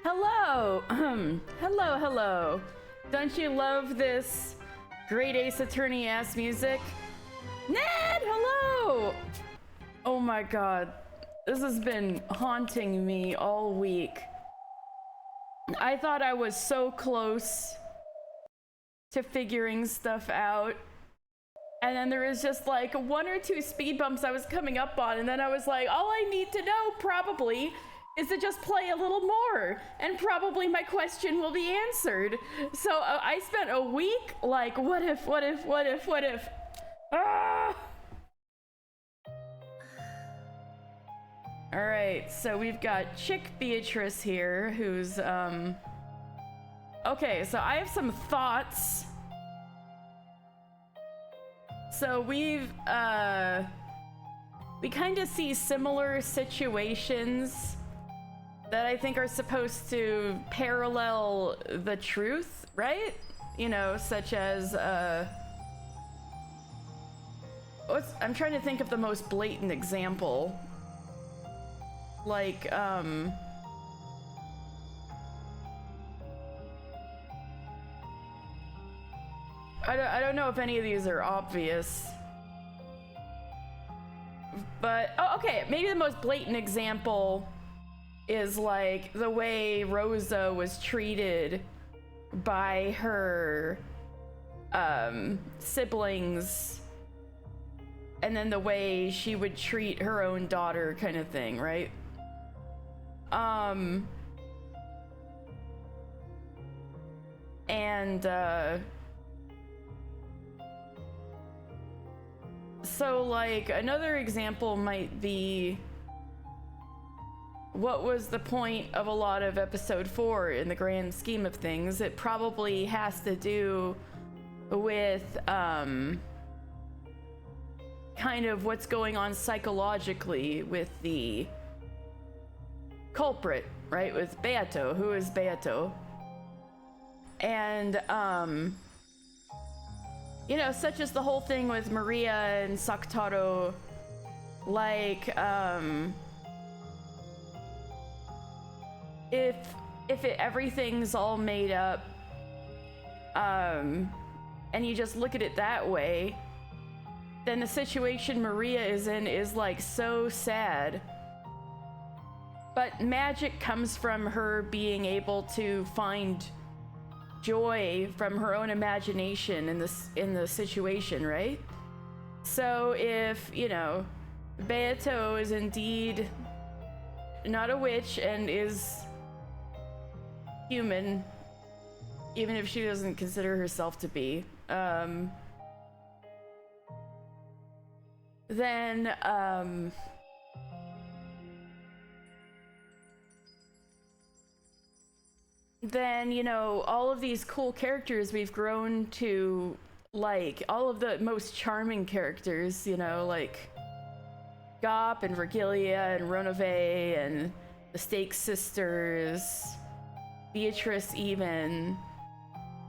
Hello! hello. Don't you love this Great Ace Attorney ass music? Ned, hello! Oh my god. This has been haunting me all week. I thought I was so close to figuring stuff out. And then there was just like 1 or 2 speed bumps I was coming up on, and then I was like, all I need to know probably is to just play a little more, and probably my question will be answered. So I spent a week like, what if? Ah! All right, so we've got Chick Beatrice here, who's okay, so I have some thoughts. So we kind of see similar situations that I think are supposed to parallel the truth, right? You know, such as I'm trying to think of the most blatant example. Like I don't know if any of these are obvious. But oh, okay, maybe the most blatant example is like the way Rosa was treated by her siblings, and then the way she would treat her own daughter, kind of thing, right? So like another example might be, what was the point of a lot of episode 4 in the grand scheme of things? It probably has to do with kind of what's going on psychologically with the culprit, right? With Beato. Who is Beato? And you know, such as the whole thing with Maria and Sakutaro, like if everything's all made up, and you just look at it that way, then the situation Maria is in is like so sad. But magic comes from her being able to find joy from her own imagination in the situation, right? So if, you know, Beato is indeed not a witch and is human, even if she doesn't consider herself to be, then, you know, all of these cool characters we've grown to like, all of the most charming characters, you know, like Gop and Virgilia and Ronove and the Stake sisters, Beatrice even.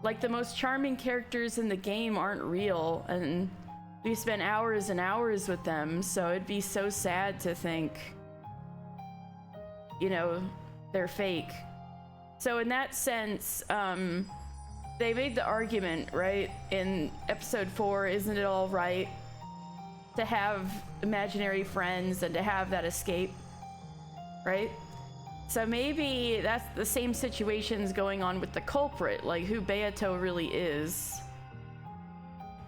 Like, the most charming characters in the game aren't real, and we spent hours and hours with them, so it'd be so sad to think, you know, they're fake. So in that sense, they made the argument, right, in episode 4, isn't it all right to have imaginary friends and to have that escape, right? So maybe that's the same situations going on with the culprit, like who Beato really is.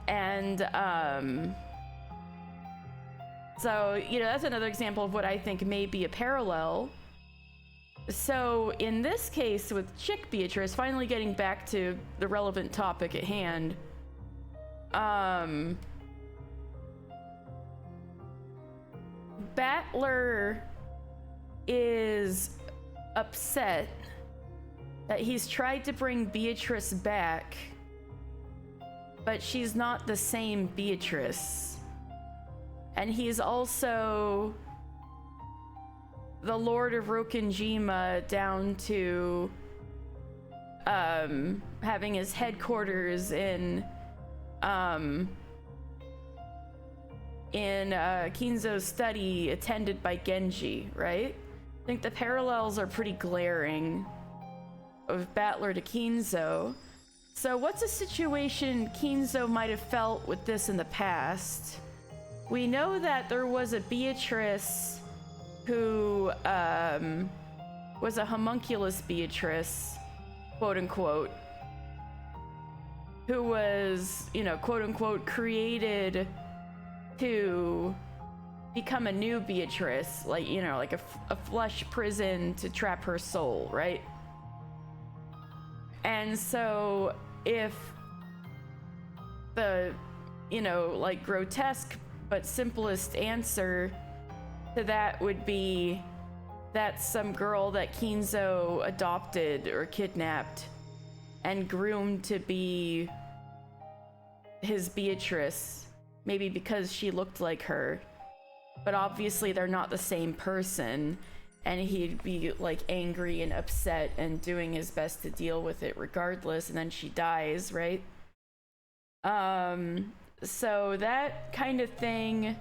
And so, you know, that's another example of what I think may be a parallel. So in this case with Chick Beatrice, finally getting back to the relevant topic at hand, Battler is upset that he's tried to bring Beatrice back, but she's not the same Beatrice. And he's also the Lord of Rokenjima down to having his headquarters in in Kinzo's study attended by Genji, right? I think the parallels are pretty glaring of Battler to Kinzo. So what's a situation Kinzo might have felt with this in the past? We know that there was a Beatrice who was a homunculus Beatrice, quote unquote, who was, you know, quote unquote, created to become a new Beatrice, like, you know, like a flesh prison to trap her soul, right? And so if the, you know, like grotesque but simplest answer to that would be that some girl that Kinzo adopted or kidnapped and groomed to be his Beatrice, maybe because she looked like her, but obviously they're not the same person, and he'd be like angry and upset and doing his best to deal with it regardless, and then she dies, right? So that kind of thing.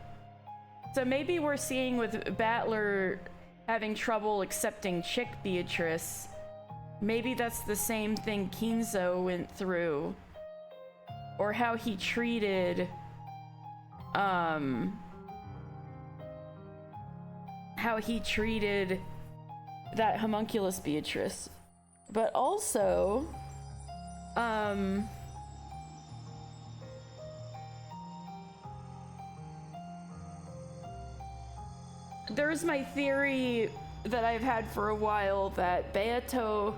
So maybe we're seeing with Battler having trouble accepting chick Beatrice, maybe that's the same thing Kinzo went through, or how he treated that homunculus Beatrice. But also there's my theory that I've had for a while that Beato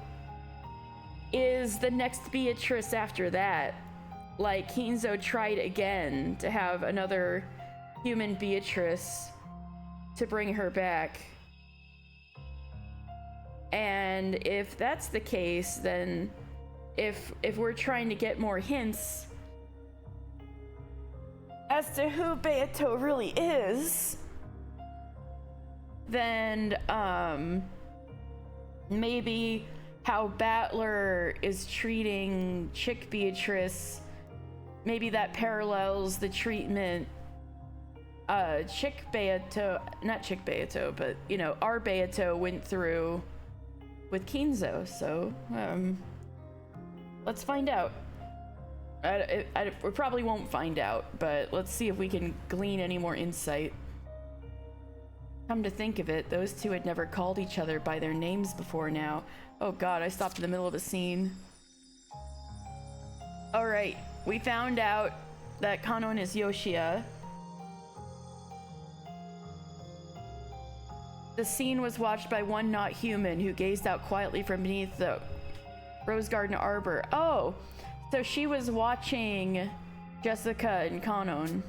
is the next Beatrice after that. Like, Kinzo tried again to have another human Beatrice to bring her back. And if that's the case, then if we're trying to get more hints as to who Beato really is, then maybe how Battler is treating chick Beatrice, maybe that parallels the treatment chick Beato, not chick Beato, but, you know, our Beato went through with Kinzo. So let's find out. We probably won't find out, but let's see if we can glean any more insight. Come to think of it, those two had never called each other by their names before now. Oh god, I stopped in the middle of a scene. Alright, we found out that Kanon is Yoshia. The scene was watched by one not human who gazed out quietly from beneath the Rose Garden Arbor. Oh, so she was watching Jessica and Kanon.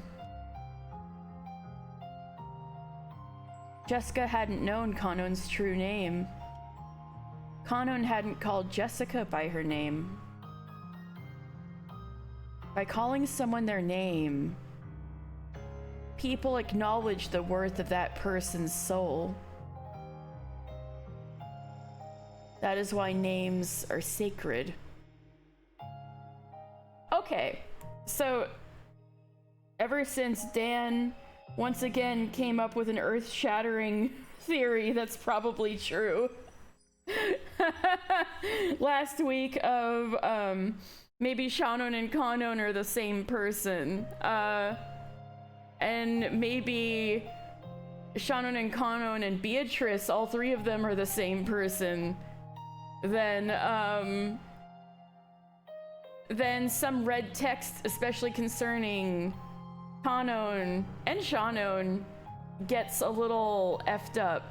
Jessica hadn't known Kanon's true name. Kanon hadn't called Jessica by her name. By calling someone their name, people acknowledge the worth of that person's soul. That is why names are sacred. Okay, so ever since Dan once again came up with an earth-shattering theory that's probably true last week of maybe Shannon and Kanon are the same person, and maybe Shannon and Kanon and Beatrice, all three of them are the same person, then some red text, especially concerning Kanon and Shannon, gets a little effed up.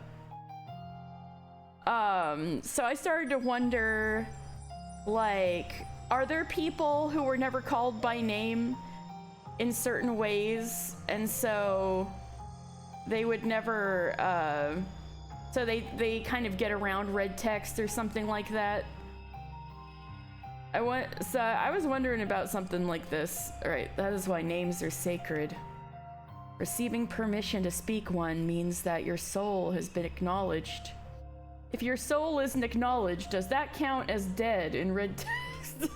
So I started to wonder, like, are there people who were never called by name in certain ways, and so they would never, so they kind of get around red text or something like that? I was wondering about something like this. All right, that is why names are sacred. Receiving permission to speak one means that your soul has been acknowledged. If your soul isn't acknowledged, does that count as dead in red text?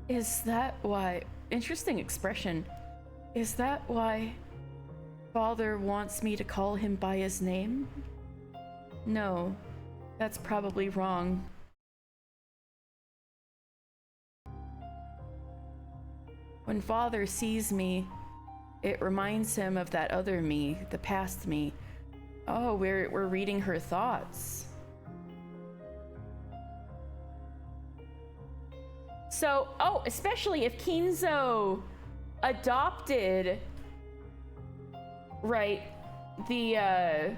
Is that why? Interesting expression. Is that why Father wants me to call him by his name? No, that's probably wrong. When Father sees me, it reminds him of that other me, the past me. Oh, we're reading her thoughts. So, oh, especially if Kinzo adopted, right, the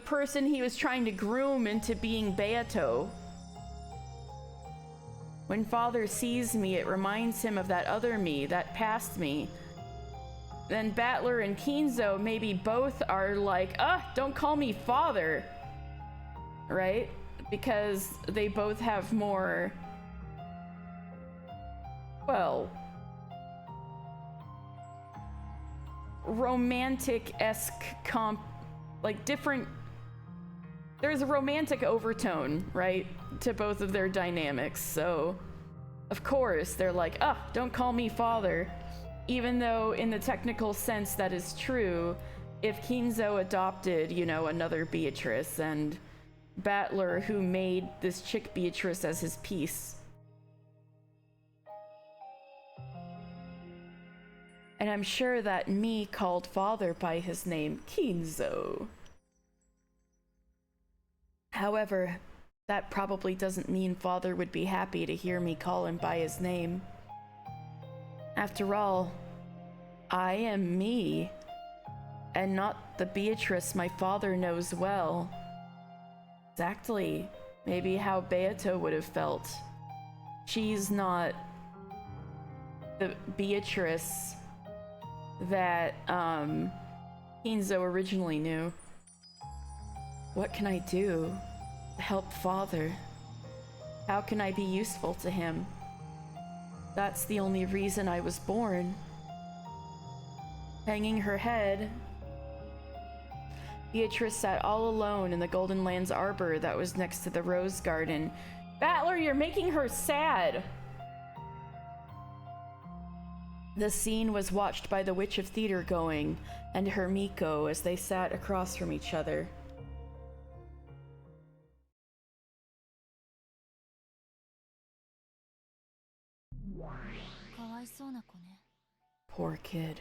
person he was trying to groom into being Beato. When Father sees me, it reminds him of that other me, that past me. Then Battler and Kinzo maybe both are like, don't call me Father, right? Because they both have more, well, romantic-esque like different, there's a romantic overtone, right, to both of their dynamics. So of course they're like, don't call me Father, even though in the technical sense that is true. If Kinzo adopted, you know, another Beatrice, and Battler, who made this chick Beatrice as his piece. And I'm sure that me called Father by his name, Kinzo. However, that probably doesn't mean Father would be happy to hear me call him by his name. After all, I am me, and not the Beatrice my father knows well. Exactly, maybe how Beato would have felt. She's not the Beatrice that Kinzo originally knew. What can I do to help Father? How can I be useful to him? That's the only reason I was born. Hanging her head, Beatrice sat all alone in the Golden Lands arbor that was next to the rose garden. Battler, you're making her sad! The scene was watched by the Witch of Theater Going and her Miko as they sat across from each other. Poor kid.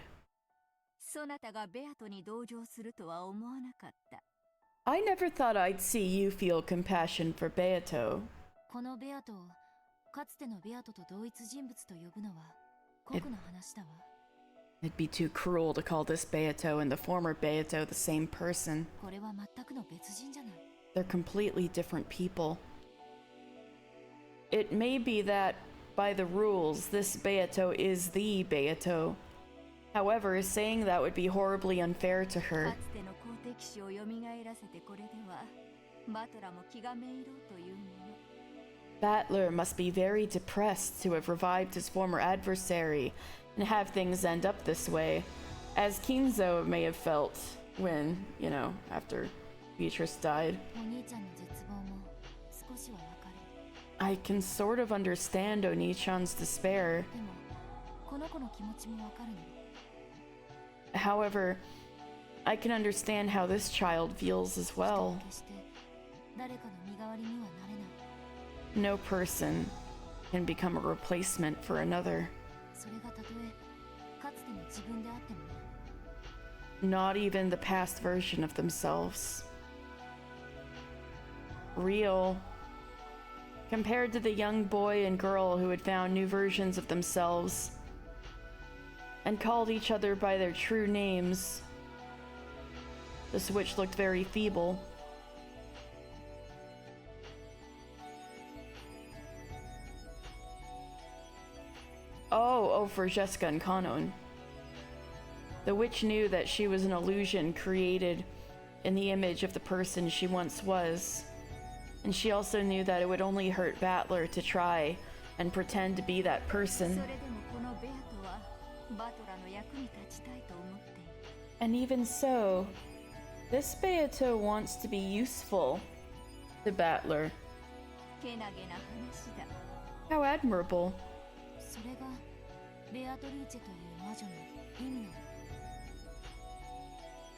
I never thought I'd see you feel compassion for Beato. It'd be too cruel to call this Beato and the former Beato the same person. They're completely different people. It may be that, by the rules, this Beato is the Beato. However, saying that would be horribly unfair to her. Battler must be very depressed to have revived his former adversary and have things end up this way, as Kinzo may have felt when, you know, after Beatrice died. I can sort of understand Oni-chan's despair. However, I can understand how this child feels as well. No person can become a replacement for another. Not even the past version of themselves. Real. Compared to the young boy and girl who had found new versions of themselves and called each other by their true names, the switch looked very feeble. Oh, for Jessica and Kanon. The witch knew that she was an illusion created in the image of the person she once was. And she also knew that it would only hurt Battler to try and pretend to be that person. And even so, this Beato wants to be useful to Battler. How admirable.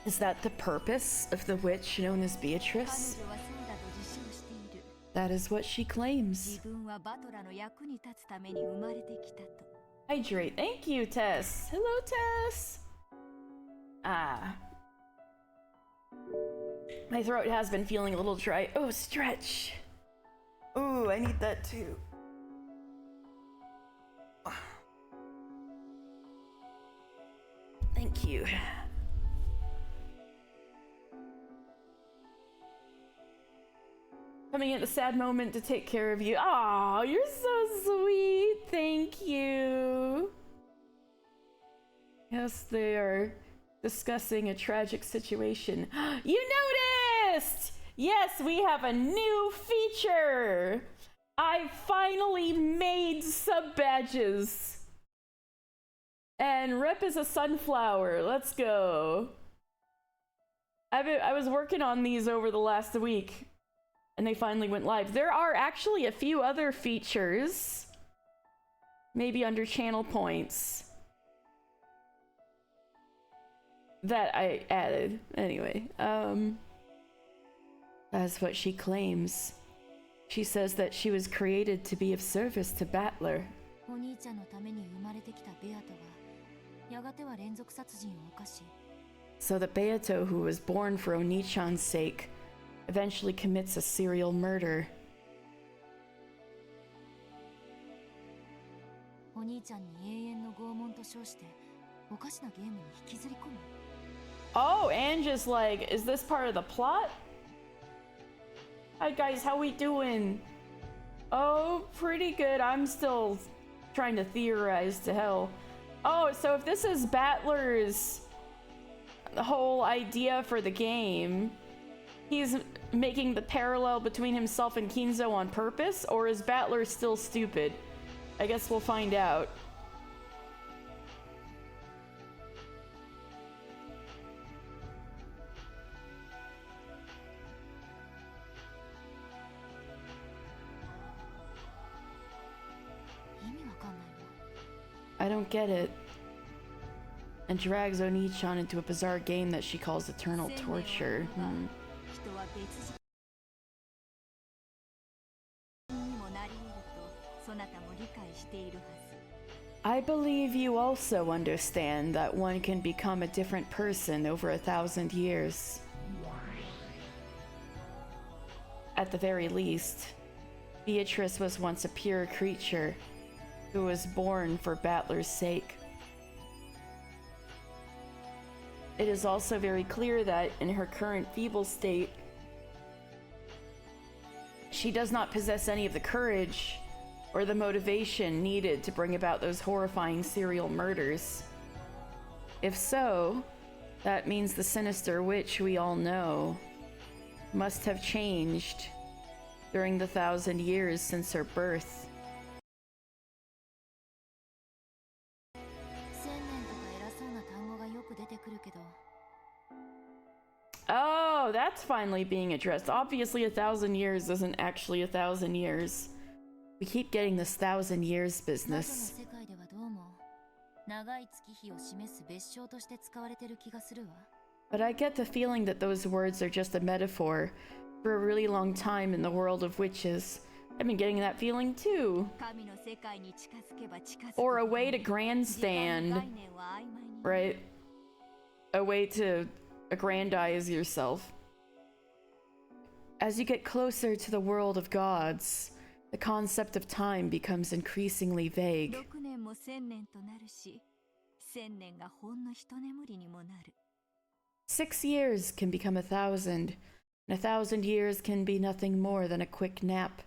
Is that the purpose of the witch known as Beatrice? That is what she claims. Hydrate. Thank you, Tess. Hello, Tess. My throat has been feeling a little dry. Oh, stretch. Oh, I need that too. Thank you. Coming at a sad moment to take care of you. Aw, you're so sweet. Thank you. Yes, they are discussing a tragic situation. You noticed! Yes, we have a new feature. I finally made sub badges. And Rip is a sunflower. Let's go. I was working on these over the last week, and they finally went live. There are actually a few other features, maybe under channel points, that I added. Anyway, that's what she claims. She says that she was created to be of service to Battler. So the Beato who was born for Onichan's sake eventually commits a serial murder. Oh, and just like, is this part of the plot? Hi guys, how we doing? Oh, pretty good. I'm still trying to theorize to hell. Oh, so if this is Battler's whole idea for the game, he's making the parallel between himself and Kinzo on purpose, or is Battler still stupid? I guess we'll find out. I don't get it. And drags Onichan into a bizarre game that she calls eternal torture. I believe you also understand that one can become a different person over 1,000 years. At the very least, Beatrice was once a pure creature who was born for Battler's sake. It is also very clear that in her current feeble state, she does not possess any of the courage or the motivation needed to bring about those horrifying serial murders. If so, that means the sinister witch we all know must have changed during the 1,000 years since her birth. Oh, that's finally being addressed. Obviously 1,000 years isn't actually 1,000 years. We keep getting this 1,000 years business. But I get the feeling that those words are just a metaphor for a really long time in the world of witches. I've been getting that feeling too. Or a way to grandstand, right? A way to aggrandize yourself. As you get closer to the world of gods, the concept of time becomes increasingly vague. 6 years can become 1,000, and 1,000 years can be nothing more than a quick nap.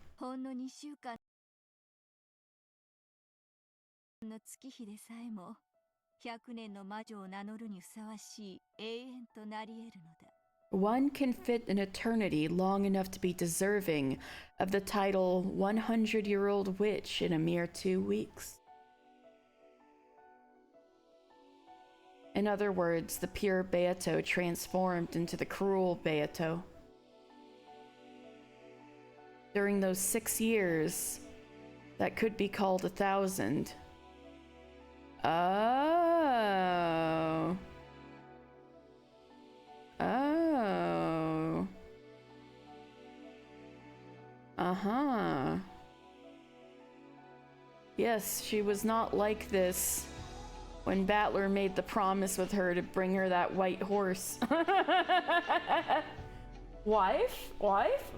One can fit an eternity long enough to be deserving of the title 100-year-old witch in a mere 2 weeks. In other words, the pure Beato transformed into the cruel Beato. During those 6 years, that could be called 1,000, Oh. Oh. Uh-huh. Yes, she was not like this when Battler made the promise with her to bring her that white horse. Wife? Wife?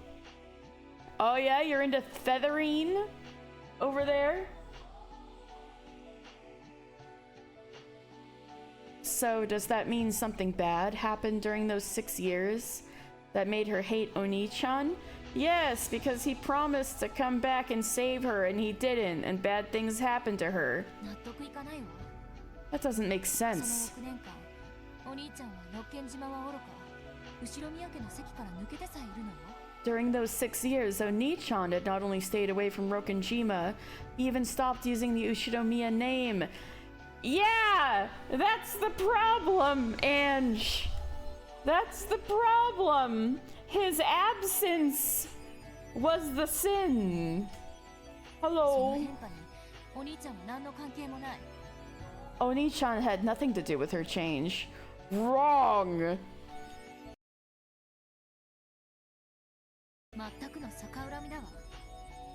Oh yeah, you're into feathering over there? So does that mean something bad happened during those 6 years that made her hate Oni-chan? Yes, because he promised to come back and save her and he didn't, and bad things happened to her. That doesn't make sense. During those 6 years, Oni-chan had not only stayed away from Rokkenjima, he even stopped using the Ushiromiya name. Yeah! That's the problem, Ange! That's the problem! His absence was the sin. Hello. Oni-chan had nothing to do with her change. Wrong!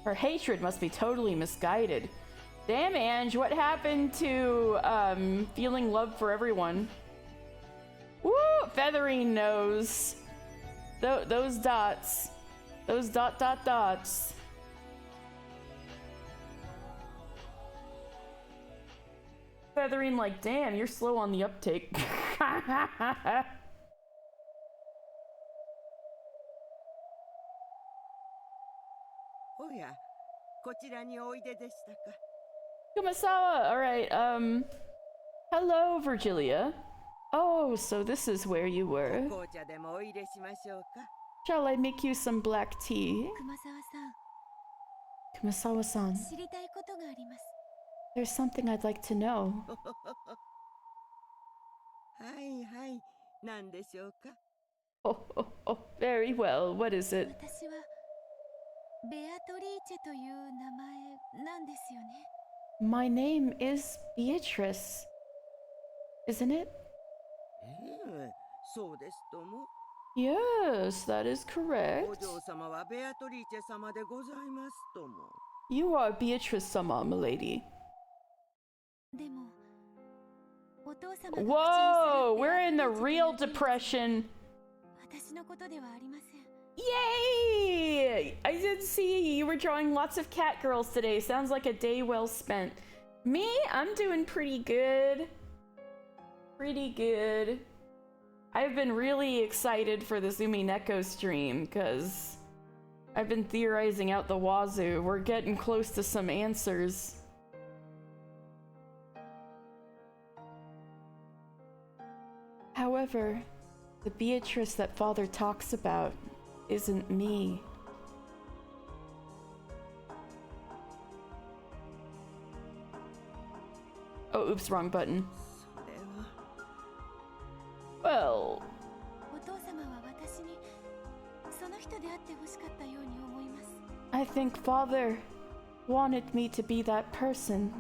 Her hatred must be totally misguided. Damn, Ange, what happened to feeling love for everyone? Woo! Feathering nose. Those dots. Those dots. Feathering like, damn, you're slow on the uptake. Kumasawa! Alright, hello, Virgilia. Oh, so this is where you were. Shall I make you some black tea? Kumasawa-san. There's something I'd like to know. Oh, very well. What is it? My name is Beatrice. Isn't it? Yes, that is correct. You are Beatrice-sama, milady. Whoa, we're in the real depression. Yay! I did see you were drawing lots of cat girls today. Sounds like a day well spent. Me? I'm doing pretty good. Pretty good. I've been really excited for this Umineko stream because I've been theorizing out the wazoo. We're getting close to some answers. However, the Beatrice that Father talks about isn't me. Oh, oops, wrong button. Well... I think Father wanted me to be that person.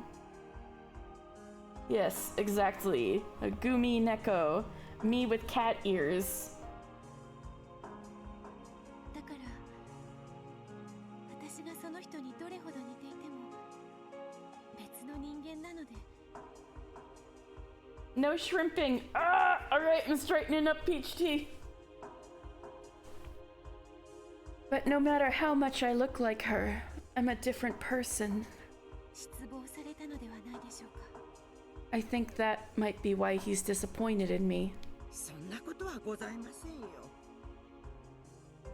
Yes, exactly. A Umineko. Me with cat ears. No shrimping. Ah! Alright, I'm straightening up peach tea. But no matter how much I look like her, I'm a different person. I think that might be why he's disappointed in me.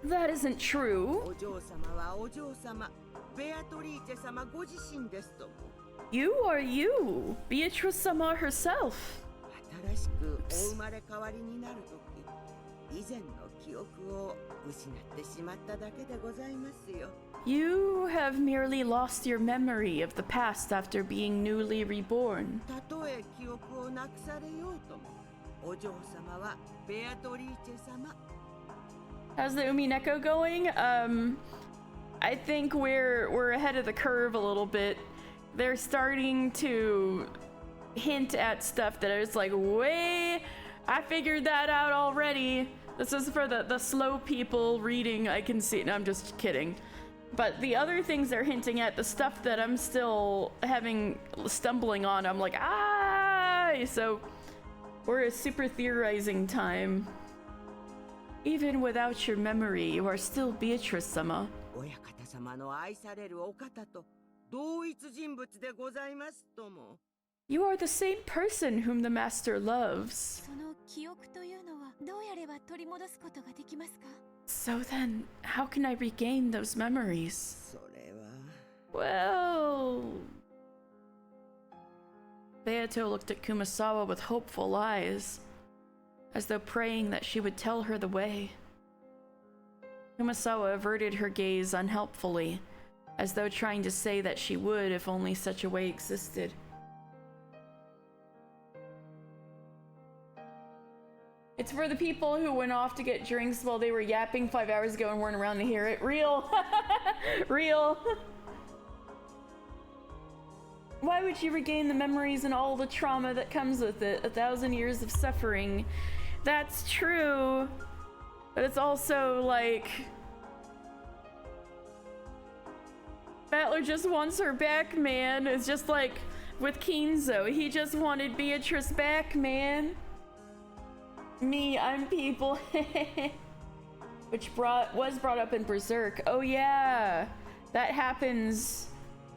That isn't true. You are you, Beatrice-sama herself. Oops. You have merely lost your memory of the past after being newly reborn. How's the Umineko going? I think we're ahead of the curve a little bit. They're starting to hint at stuff that I was like, way, I figured that out already. This is for the slow people reading. I can see. No, I'm just kidding. But the other things they're hinting at, the stuff that I'm still stumbling on, I'm like, ah! So we're a super theorizing time. Even without your memory, you are still Beatrice-sama. 親方様の愛されるお方と同一人物でございますとも。You are the same person whom the master loves. その記憶というのはどうやれば取り戻すことができますか? So then, how can I regain those memories? それは。Well... Beato looked at Kumasawa with hopeful eyes, as though praying that she would tell her the way. Kumasawa averted her gaze unhelpfully, as though trying to say that she would if only such a way existed. It's for the people who went off to get drinks while they were yapping 5 hours ago and weren't around to hear it. Real. Real. Why would you regain the memories and all the trauma that comes with it? 1,000 years of suffering. That's true. But it's also like... Battler just wants her back, man. It's just like with Kinzo. He just wanted Beatrice back, man. Me, I'm people. Which was brought up in Berserk. Oh yeah. That happens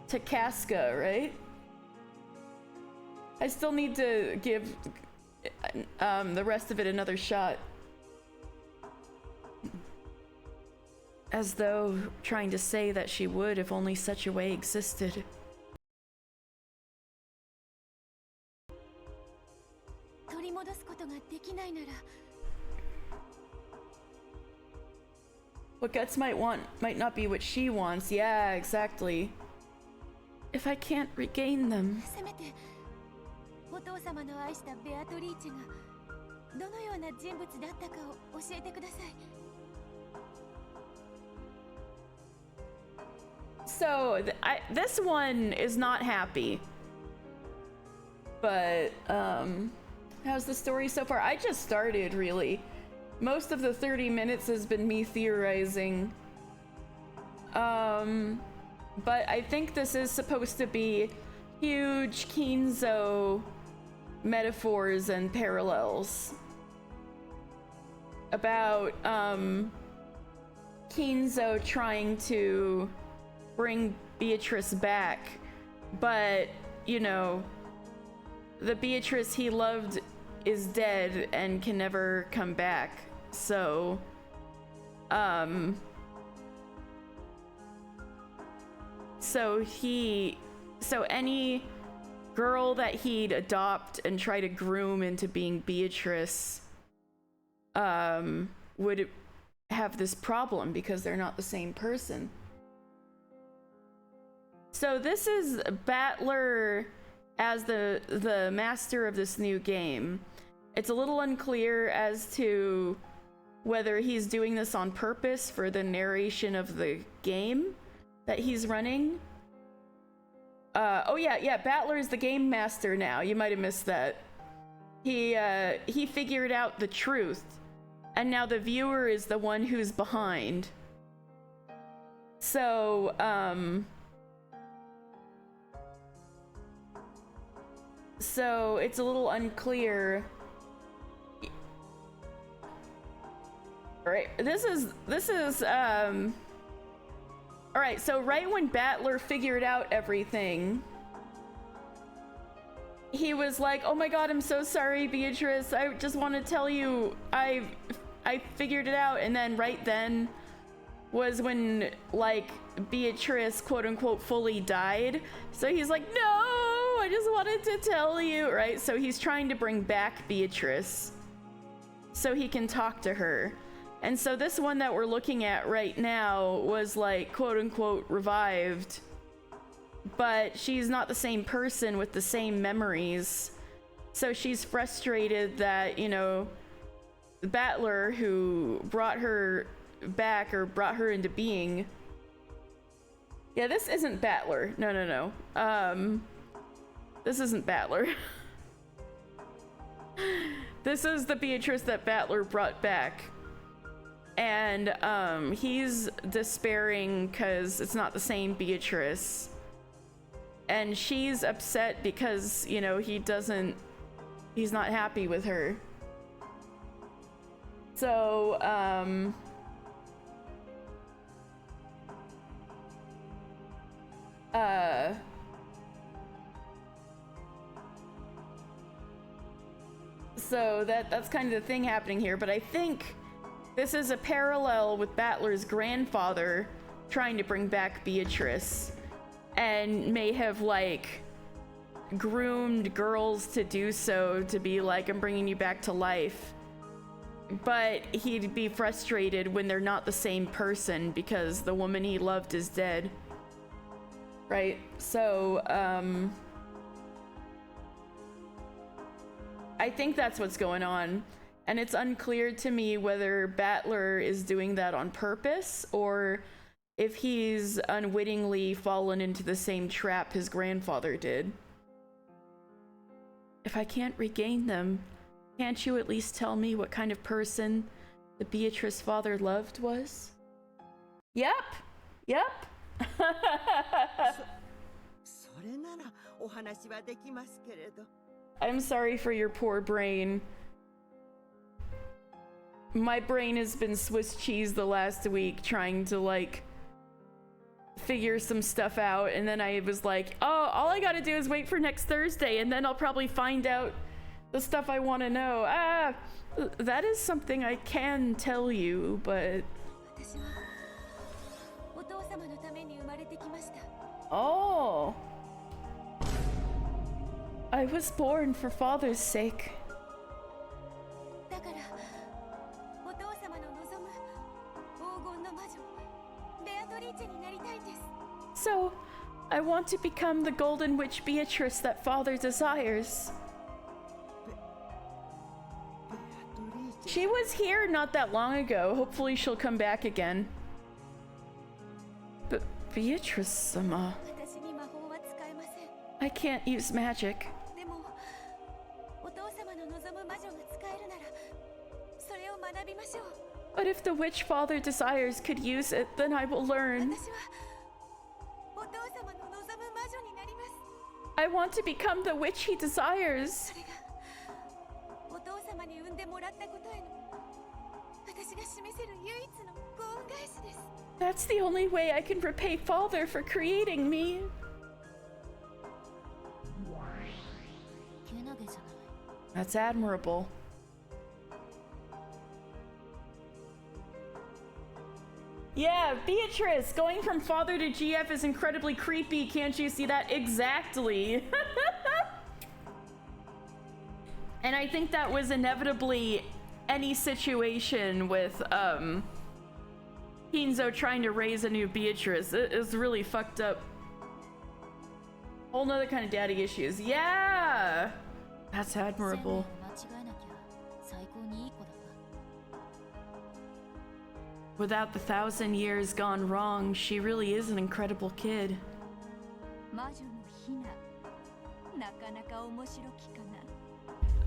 to Casca, right? I still need to give the rest of it another shot. As though trying to say that she would if only such a way existed. What Guts might want might not be what she wants. Yeah, exactly. If I can't regain them. So, this one is not happy. But, how's the story so far? I just started, really. Most of the 30 minutes has been me theorizing. But I think this is supposed to be huge Kinzo metaphors and parallels. About, Kinzo trying to bring Beatrice back, but, you know, the Beatrice he loved is dead and can never come back. So, so any girl that he'd adopt and try to groom into being Beatrice, would have this problem because they're not the same person. So this is Battler as the master of this new game. It's a little unclear as to whether he's doing this on purpose for the narration of the game that he's running. Oh yeah, Battler is the game master now. You might have missed that. He figured out the truth, and now the viewer is the one who's behind. So, so it's a little unclear. Alright, this is, alright, so right when Battler figured out everything, he was like, oh my god, I'm so sorry, Beatrice, I just want to tell you, I figured it out, and then right then was when, like, Beatrice, quote-unquote, fully died, so he's like, no, I just wanted to tell you, right? So he's trying to bring back Beatrice so he can talk to her. And so this one that we're looking at right now was, like, quote-unquote revived, but she's not the same person with the same memories. So she's frustrated that, you know, the Battler who brought her back or brought her into being. Yeah, this isn't Battler. No. This isn't Battler. this is the Beatrice that Battler brought back. And he's despairing because it's not the same Beatrice. And she's upset because, you know, he's not happy with her. So, so that's kind of the thing happening here, but I think this is a parallel with Battler's grandfather trying to bring back Beatrice, and may have like groomed girls to do so, to be like, I'm bringing you back to life. But he'd be frustrated when they're not the same person because the woman he loved is dead. Right? So, I think that's what's going on. And it's unclear to me whether Battler is doing that on purpose or if he's unwittingly fallen into the same trap his grandfather did. If I can't regain them, can't you at least tell me what kind of person the Beatrice father loved was? Yep. Yep. それならお話はできますけれど。I'm sorry for your poor brain. My brain has been Swiss cheese the last week trying to like figure some stuff out, and then I was like, oh, all I gotta do is wait for next Thursday and then I'll probably find out the stuff I want to know. That is something I can tell you, but... Oh. I was born for father's sake. So, I want to become the golden witch Beatrice that father desires. She was here not that long ago. Hopefully she'll come back again. But Beatrice-sama... I can't use magic. But if the witch father desires could use it, then I will learn. I want to become the witch he desires. That's the only way I can repay father for creating me. That's admirable. Yeah, Beatrice! Going from father to GF is incredibly creepy, can't you see that? Exactly! And I think that was inevitably any situation with, Hinzo trying to raise a new Beatrice. It is really fucked up. Whole nother kind of daddy issues. Yeah! That's admirable. Without the 1,000 years gone wrong, she really is an incredible kid.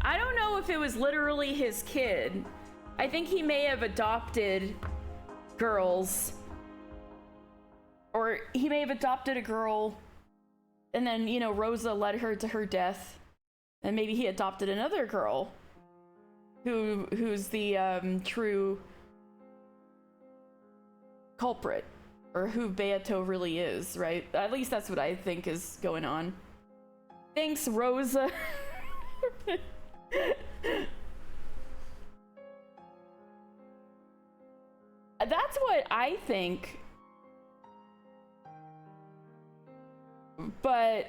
I don't know if it was literally his kid. I think he may have adopted girls. Or he may have adopted a girl and then, you know, Rosa led her to her death. And maybe he adopted another girl who's the true culprit, or who Beato really is, right? At least that's what I think is going on. Thanks, Rosa. That's what I think. But,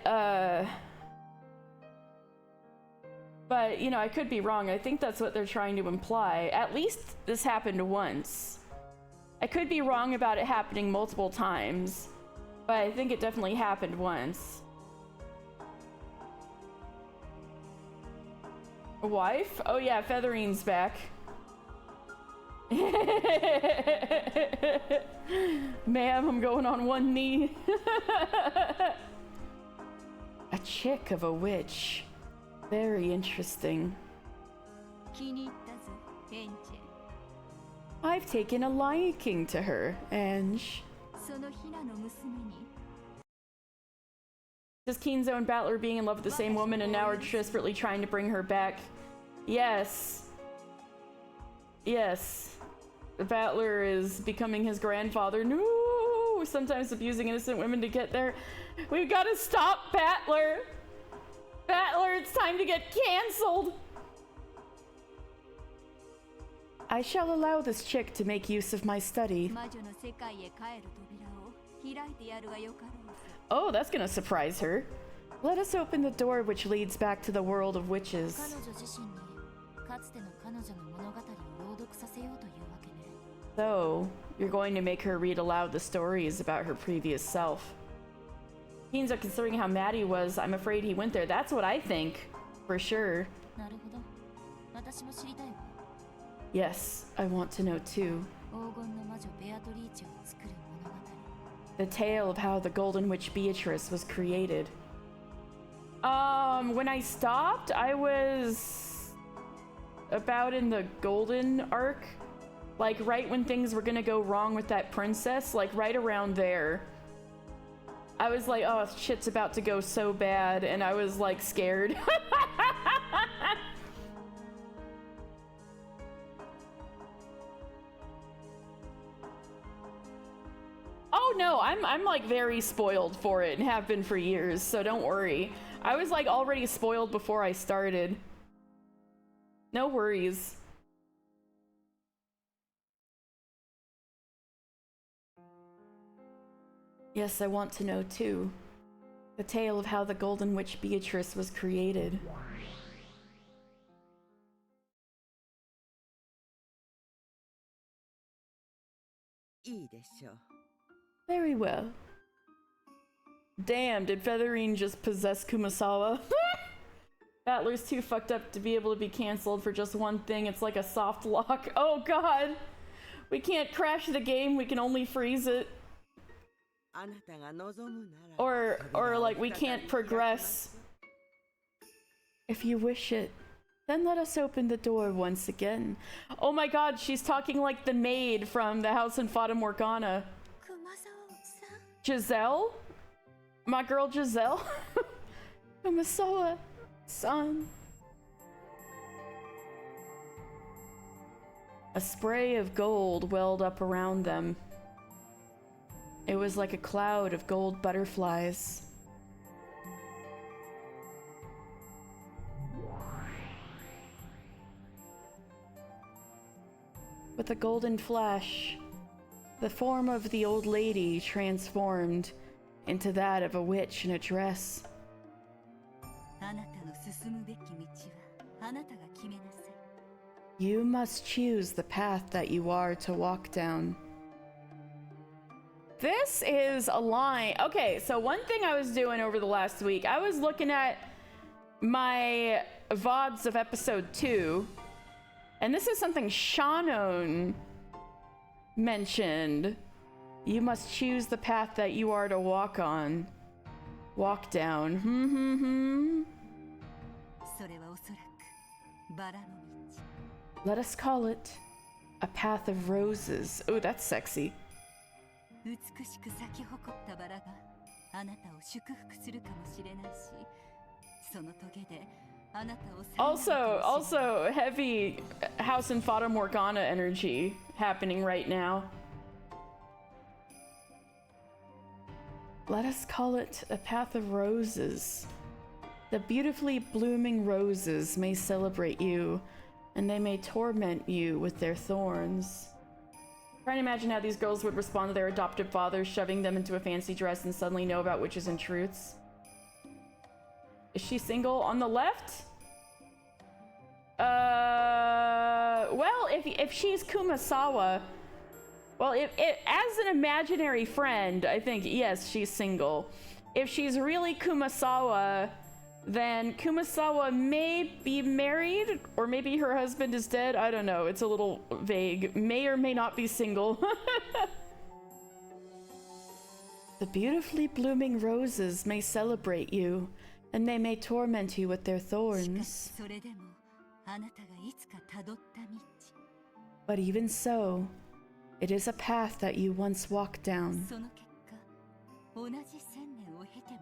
you know, I could be wrong. I think that's what they're trying to imply. At least this happened once. I could be wrong about it happening multiple times, but I think it definitely happened once. A wife? Oh yeah, Featherine's back. Ma'am, I'm going on one knee. A chick of a witch. Very interesting. 気に入ったぞ、エンチェン。 I've taken a liking to her, Ange. そのヒナの娘に Just Keenzo and Battler being in love with the same woman and now are desperately trying to bring her back. Yes. Yes. Battler is becoming his grandfather. No! Sometimes abusing innocent women to get there. We've got to stop Battler! Battler, it's time to get cancelled! I shall allow this chick to make use of my study. 魔女の世界へ帰る扉を開いてやるがよかろうぞ。 Oh, that's gonna surprise her. Let us open the door which leads back to the world of 彼 witches. 女自身にかつての彼女の物語を朗読させようというわけね。 So, you're going to make her read aloud the stories about her previous self. Keenzo, considering how mad he was, I'm afraid he went there. That's what I think, for sure. なるほど。私も知りたいわ。 Yes, I want to know too. 黄金の魔女ベアトリーチェを作る物語。 The tale of how the Golden Witch Beatrice was created. When I stopped, I was about in the Golden arc. Like, right when things were gonna go wrong with that princess, like, right around there. I was like, oh, shit's about to go so bad, and I was, like, scared. Oh, no, I'm, like, very spoiled for it, and have been for years, so don't worry. I was, like, already spoiled before I started. No worries. Yes, I want to know too. The tale of how the Golden Witch Beatrice was created. Very well. Damn, did Featherine just possess Kumasawa? Battler's too fucked up to be able to be cancelled for just one thing. It's like a soft lock. Oh god! We can't crash the game, we can only freeze it. Or like, we can't progress. If you wish it, then let us open the door once again. Oh my god, she's talking like the maid from the house in Fata Morgana. 熊沢さん。 Giselle? My girl Giselle? Kumasawa-san. A spray of gold welled up around them. It was like a cloud of gold butterflies. With a golden flash, the form of the old lady transformed into that of a witch in a dress. あなたの進むべき道はあなたが決めなさい。 You must choose the path that you are to walk down. This is a line. Okay, so one thing I was doing over the last week, I was looking at my VODs of episode 2, and this is something Shannon mentioned. You must choose the path that you are to walk on. Walk down. それはおそらくバラの道。 Let us call it a path of roses. Oh, that's sexy. 美しく咲き誇ったバラがあなたを祝福するかもしれないし、その棘であなたを Also heavy House and Fata Morgana energy happening right now. Let us call it a path of roses. The beautifully blooming roses may celebrate you, and they may torment you with their thorns. Trying to imagine how these girls would respond to their adoptive father shoving them into a fancy dress and suddenly know about witches and truths. Is she single on the left? Well, if she's Kumasawa, well, if as an imaginary friend, I think, yes, she's single. If she's really Kumasawa, then Kumasawa may be married, or maybe her husband is dead. I don't know. It's a little vague. May or may not be single. The beautifully blooming roses may celebrate you, and they may torment you with their しかし thorns. それでもあなたがいつかたどった道。 But even so, it is a path that you once walked down. その結果、同じ千年を経ても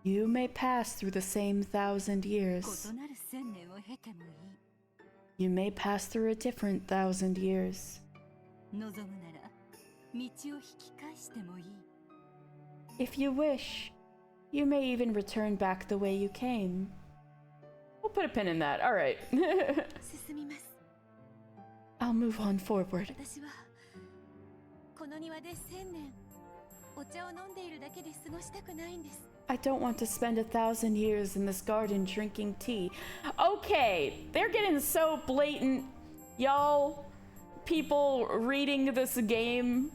いい。 You may pass through the same 1,000 years. 異なる千年を経てもいい。 You may pass through a different 1,000 years. 望むなら道を引き返してもいい。 If you wish, you may even return back the way you came. We'll put a pin in that. All right. 進みます。 I'll move on forward. 私はこの庭で千年お茶を飲んでいるだけで過ごしたくないんです。 I don't want to spend 1,000 years in this garden drinking tea. Okay, they're getting so blatant. Y'all, people reading this game,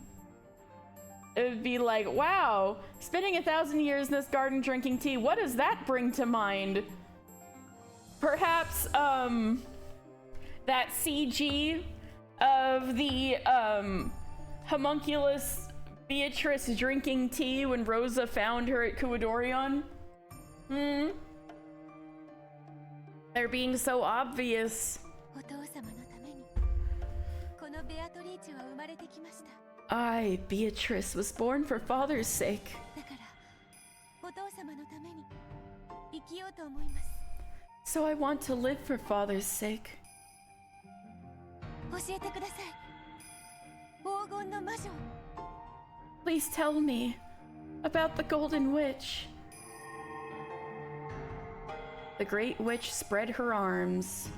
it would be like, wow, spending 1,000 years in this garden drinking tea, what does that bring to mind? Perhaps, that CG of the, homunculus Beatrice drinking tea when Rosa found her at Kuwadorion? They're being so obvious. お父様のためにこのベアトリーチェは生まれてきました。 I, Beatrice, was born for father's sake. だからお父様のために生きようと思います。 So I want to live for father's sake. 教えてください。黄金の魔女。 Please tell me about the Golden Witch. The Great Witch spread her arms,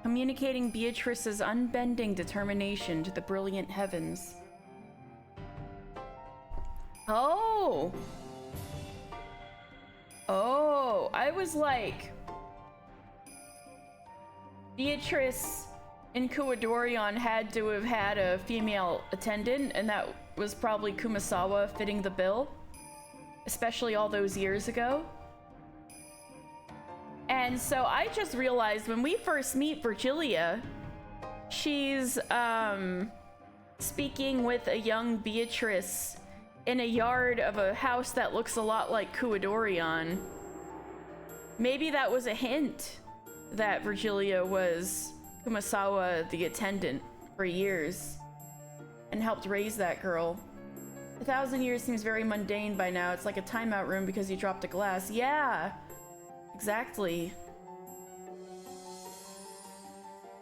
communicating Beatrice's unbending determination to the brilliant heavens. Oh! Oh, I was like... Beatrice in Kuwadorion had to have had a female attendant, and that was probably Kumasawa fitting the bill, especially all those years ago. And so I just realized when we first meet Virgilia, she's speaking with a young Beatrice in a yard of a house that looks a lot like Kuwadorion. Maybe that was a hint that Virgilia was Kumasawa the attendant for years and helped raise that girl. 1,000 years seems very mundane by now. It's like a timeout room because you dropped a glass. Yeah, exactly.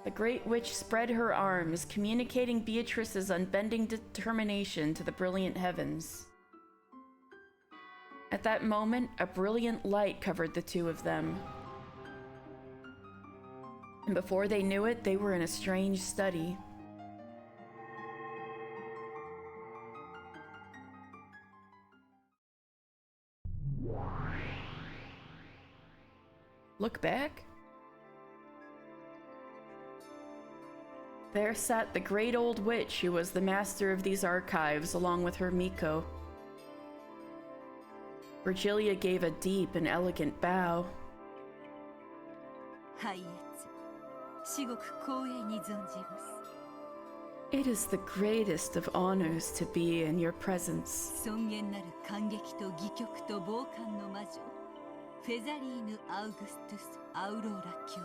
The Great Witch spread her arms, communicating Beatrice's unbending determination to the brilliant heavens. At that moment, a brilliant light covered the two of them. And before they knew it, they were in a strange study. Look back. There sat the great old witch who was the master of these archives, along with her Miko. Virgilia gave a deep and elegant bow. 拝謁、至極光栄に存じます。 It is the greatest of honors to be in your presence. 尊厳なる感激と戯曲と傍観の魔女、フェザリーヌ・アウグストゥス・アウローラ卿。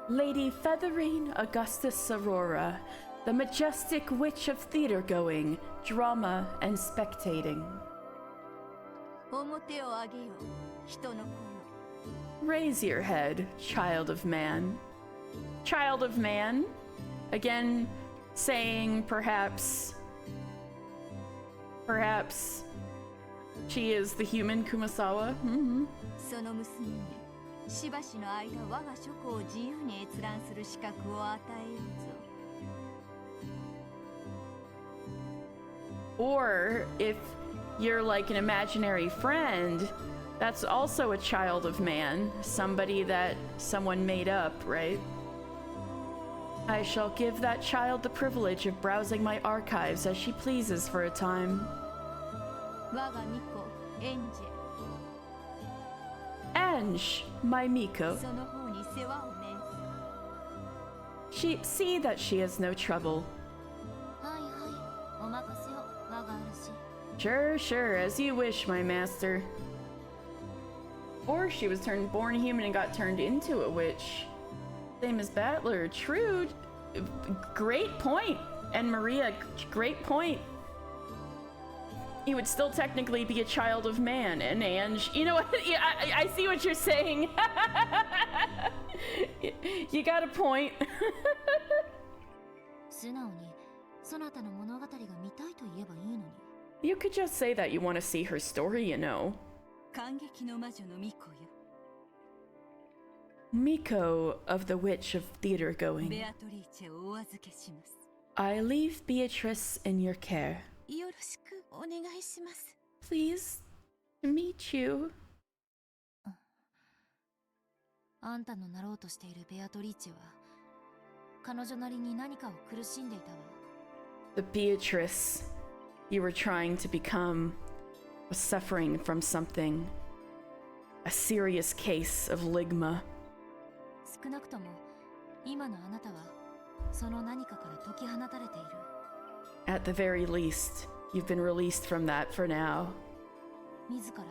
Lady Featherine Augustus Aurora, the majestic witch of theater-going, drama, and spectating. 表を上げよ、人の子よ。 Raise your head, child of man. Child of man? Again, saying perhaps she is the human Kumasawa? その娘にしばしの間我が諸子を自由に閲覧する資格を与えようぞ。 Or if you're like an imaginary friend, that's also a child of man, somebody that someone made up, right? I shall give that child the privilege of browsing my archives as she pleases for a time. 我が巫女エンジェ、 Ange, my Miko. その方に世話を免ず。 See that she has no trouble. はいはい、お任せを、我が主。 Sure, as you wish, my master. Or she was born human and got turned into a witch. Same as Battler. True. Great point. And Maria, great point. He would still technically be a child of man. And Ange, you know what? Yeah, I see what you're saying. You got a point. 素直にそなたの物語が見たいと言えばいいのに。You could just say that you want to see her story, you know. 感激の魔女の巫女よ。Miko of the Witch of Theater Going. ベアトリーチェをお預けします。I leave Beatrice in your care. よろしくお願いします。Please, to meet you. あんたのなろうとしているベアトリーチェは彼女なりに何かを苦しんでいたわ。The Beatrice you were trying to become was suffering from something. A serious case of ligma. 少なくとも今のあなたはその何かから解き放たれている。At the very least, you've been released from that for now. 自ら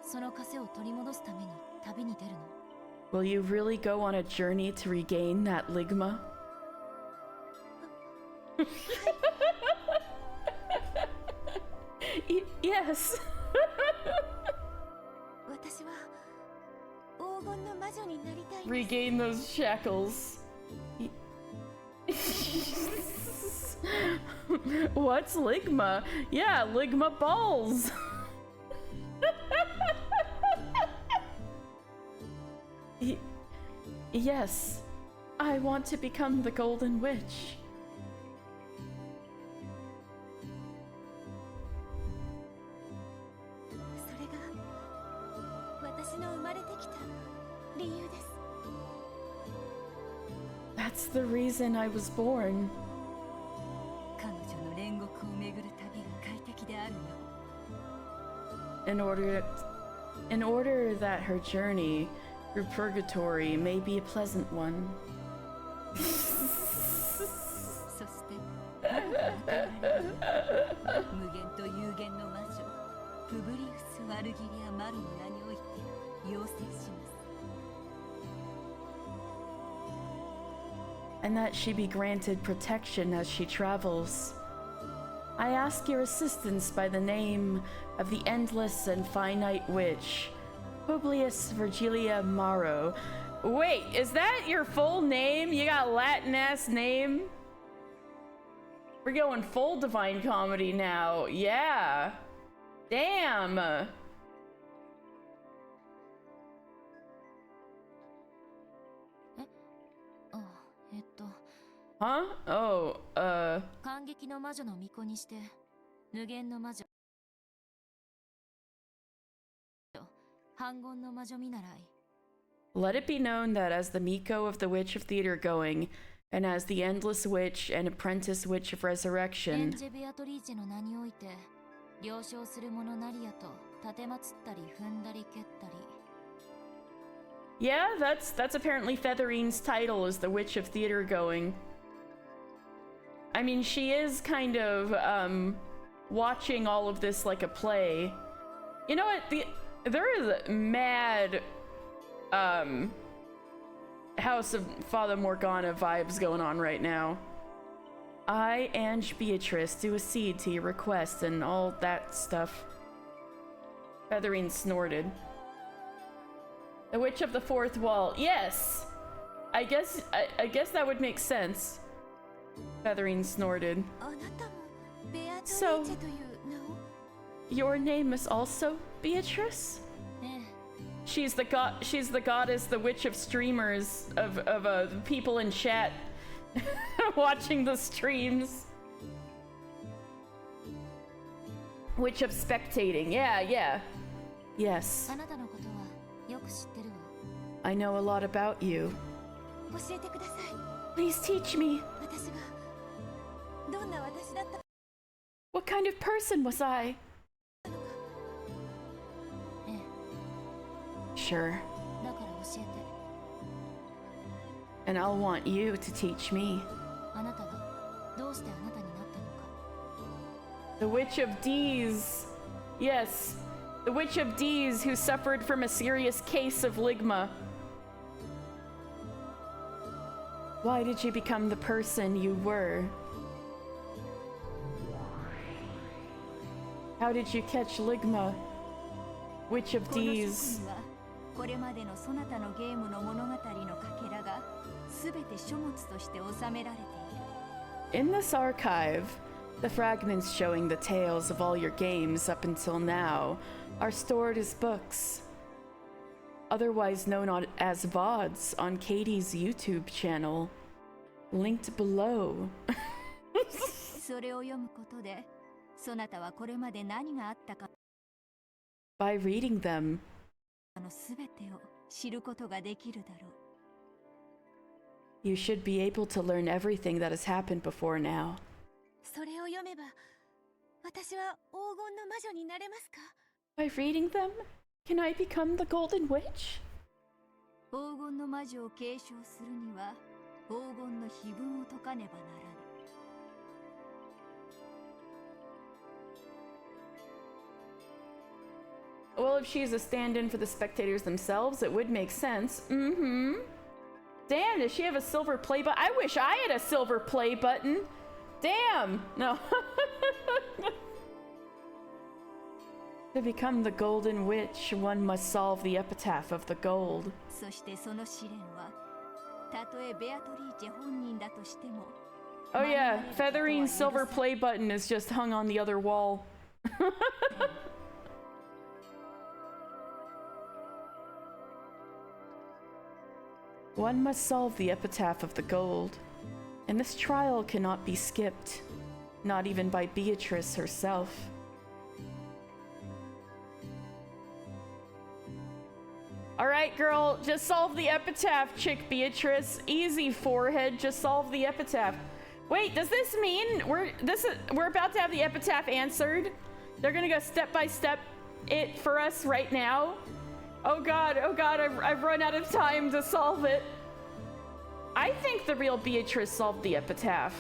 その枷を取り戻すために旅に出るの。Will you really go on a journey to regain that ligma? Yes. 私は黄金の魔女になりたい。 Regain those shackles. What's ligma? Yeah, ligma balls. Yes, I want to become the Golden Witch. それが私の生まれてきた理由です。 That's the reason I was born. 彼女の煉獄を巡る旅が快適であるよ。In order that her journey through purgatory may be a pleasant one. そして無限と有限の魔女プブリウス・ワルギリア・マルの名において要請します。 And that she be granted protection as she travels. I ask your assistance by the name of the endless and finite witch, Publius Virgilia Maro. Wait, is that your full name? You got a Latin-ass name? We're going full Divine Comedy now. Yeah. Damn. Huh? Oh, 感激の魔女の巫女にして無限の魔女反言の魔女見習い。 Let it be known that as the Miko of the Witch of Theater Going, and as the Endless Witch and Apprentice Witch of エン Resurrection, ジェベアトリーチェの名において了承する者なりやと立てまつったり踏んだり蹴ったり。 yeah, that's apparently Featherine's title is the Witch of Theater Going. I mean, she is kind of watching all of this like a play. You know what? There is mad House of Father Morgana vibes going on right now. I, Ange Beatrice, do accede to your request and all that stuff. Featherine snorted. The Witch of the Fourth Wall. Yes! I guess that would make sense. Featherine snorted. あなたもベアトリーチ So- ェという名を。 Your name is also Beatrice? ええ。 She's the goddess, the witch of streamers, of people in chat watching the streams. Witch of spectating. Yeah. Yes. あなたのことはよく知ってるわ。 I know a lot about you. 教えてください。 Please teach me. 私がどんな私だった What kind of person was I? のか。ええ。 Sure. だから教えて。 And I'll want you to teach me. あなたがどうしてあなたになったのか。 The Witch of D's. Yes. The Witch of D's who suffered from a serious case of ligma. Why did you become the person you were? How did you catch Ligma? Which of この書庫 these? にはこれまでのそなたのゲームの物語のかけらがすべて書物として収められている。 In this archive, the fragments showing the tales of all your games up until now are stored as books, otherwise known as VODs on Katie's YouTube channel, linked below. それを読むことで、そなたはこれまで何があったか By reading them, のすべてを知ることができるだろう。 you should be able to learn everything that has happened before now. それを読めば、私は黄金の魔女になれますか？ By reading them, can I become the Golden Witch? 黄金の魔女を継承するには、黄金の碑文を解かねばならぬ。 Well, if she's a stand-in for the spectators themselves, it would make sense. Mm-hmm. Damn, does she have a silver play button? I wish I had a silver play button. Damn! No. To become the Golden Witch, one must solve the epitaph of the gold. そしてその試練は、たとえベアトリーチェ本人だとしても、 Oh yeah, Featherine's silver play button is just hung on the other wall. One must solve the epitaph of the gold, and this trial cannot be skipped, not even by Beatrice herself. Alright, girl, just solve the epitaph, chick Beatrice. Easy, forehead, just solve the epitaph. Wait, does this mean we're about to have the epitaph answered? They're gonna go step by step it for us right now? Oh god, I've run out of time to solve it. I think the real Beatrice solved the epitaph.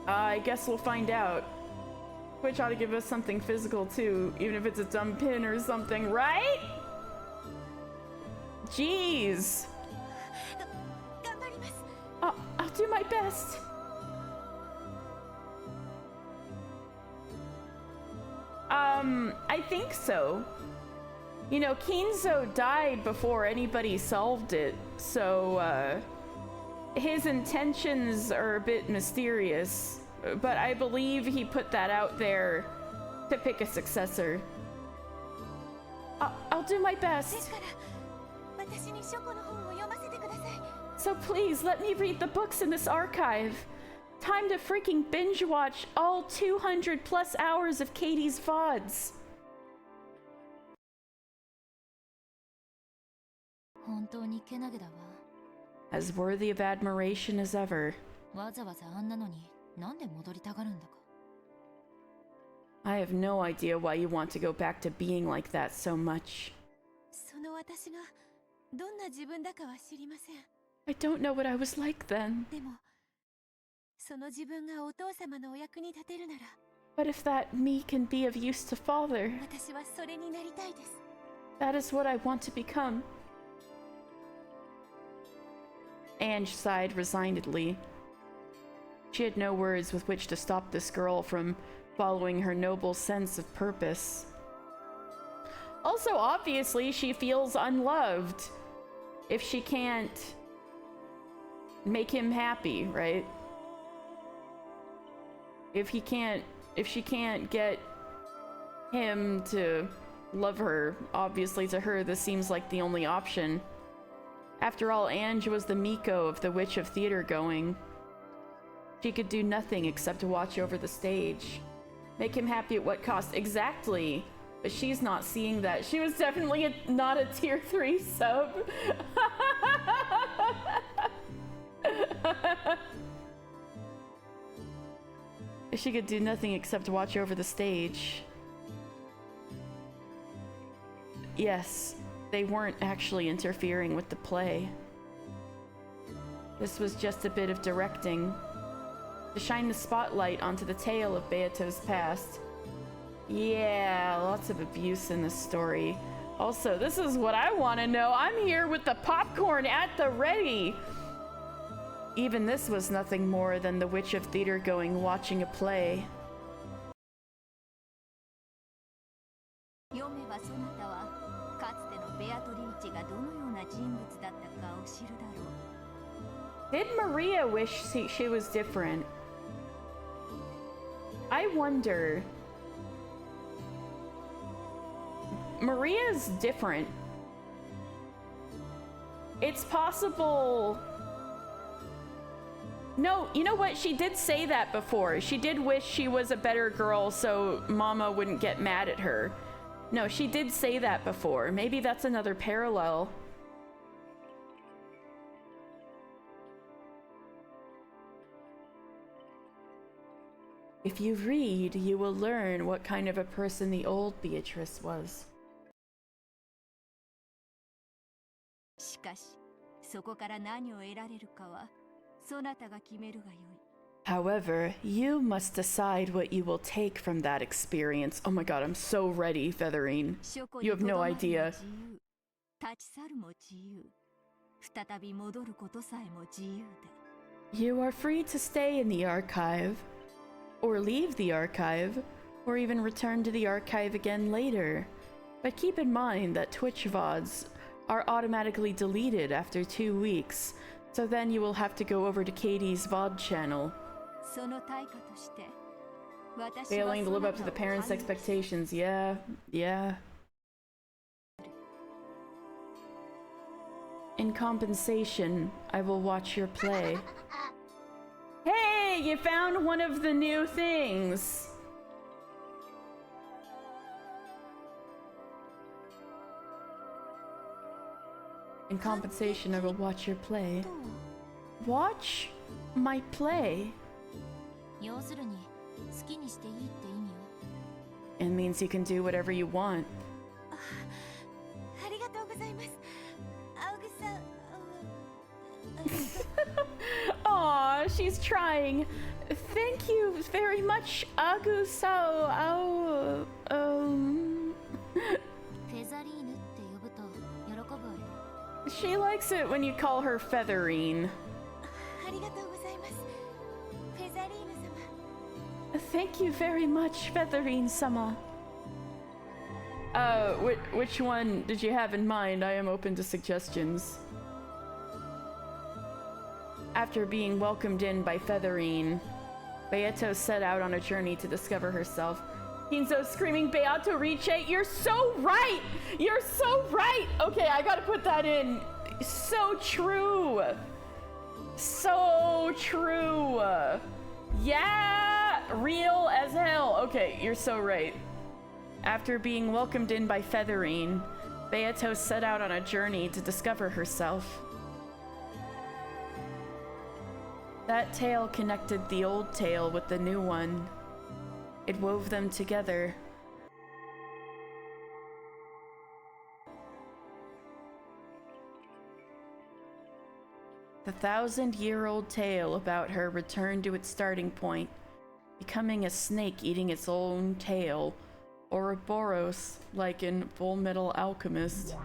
I guess we'll find out. Which ought to give us something physical too, even if it's a dumb pin or something, right? Jeez. 頑張ります。 I'll do my best. I think so. You know, Kinzo died before anybody solved it, so, his intentions are a bit mysterious, but I believe he put that out there to pick a successor. I'll do my で best. から、私に書庫の本を読ませてください。 So please, let me read the books in this archive. Time to freaking binge watch all 200 plus hours of Katie's VODs. 本当にけなげだわ。 As worthy of admiration as ever. わざわざあんなのになんで戻りたがるんだか。 I have no idea why you want to go back to being like that so much. その私がどんな自分だかは知りません。 I don't know what I was like then. でも、その自分がお父様のお役に立てるなら、 But if that me can be of use to father, 私はそれになりたいです。 that is what I want to become. Ange sighed resignedly. She had no words with which to stop this girl from following her noble sense of purpose. Also, obviously, she feels unloved if she can't make him happy, right? If she can't get him to love her, obviously to her this seems like the only option. After all, Ange was the Miko of the Witch of Theater Going. She could do nothing except to watch over the stage. Make him happy at what cost? Exactly. But she's not seeing that. She was definitely not a tier 3 sub. She could do nothing except watch over the stage. Yes, they weren't actually interfering with the play. This was just a bit of directing to shine the spotlight onto the tale of Beato's past. Yeah, lots of abuse in this story. Also, this is what I want to know. I'm here with the popcorn at the ready. Even this was nothing more than the witch of theater-going watching a play. 読めばそなたはかつてのベアトリーチがどのような人物だったかを知るだろう。 Did Maria wish she was different? I wonder. Maria's different. It's possible. No, you know what? She did say that before. She did wish she was a better girl so Mama wouldn't get mad at her. No, she did say that before. Maybe that's another parallel. If you read, you will learn what kind of a person the old Beatrice was. しかし、そこから何を得られるかは、そなたが決めるがよい。 However, you must decide what you will take from that experience. Oh my god, I'm so ready, Featherine. You have no idea. 立ち去るも自由。再び戻ることさえも自由で。 You are free to stay in the archive, or leave the archive, or even return to the archive again later. But keep in mind that Twitch VODs are automatically deleted after 2 weeks, so then you will have to go over to Katie's VOD channel. その対価として、私は Failing to live up to the parents' expectations. Yeah. In compensation, I will watch your play. Hey, you found one of the new things! In compensation, I will watch your play. Watch my play? 要するに、好きにしていいって意味よ。 It means you can do whatever you want. ありがとうございます。青木さん。Aw, she's trying. Thank you very much, Agusao. フェザリーヌって呼ぶと喜ぶわよ。 She likes it when you call her Featherine. ありがとうございます。フェザリーヌ様。 Thank you very much, Featherine-sama. Which one did you have in mind? I am open to suggestions. After being welcomed in by Featherine, Beato set out on a journey to discover herself. Hinzo screaming, Beato Riche, you're so right! You're so right! Okay, I gotta put that in. So true! So true! Yeah! Real as hell! Okay, you're so right. After being welcomed in by Featherine, Beato set out on a journey to discover herself. That tale connected the old tale with the new one. It wove them together. The 1,000-year-old tale about her returned to its starting point, becoming a snake eating its own tail, Ouroboros, like in Full Metal Alchemist.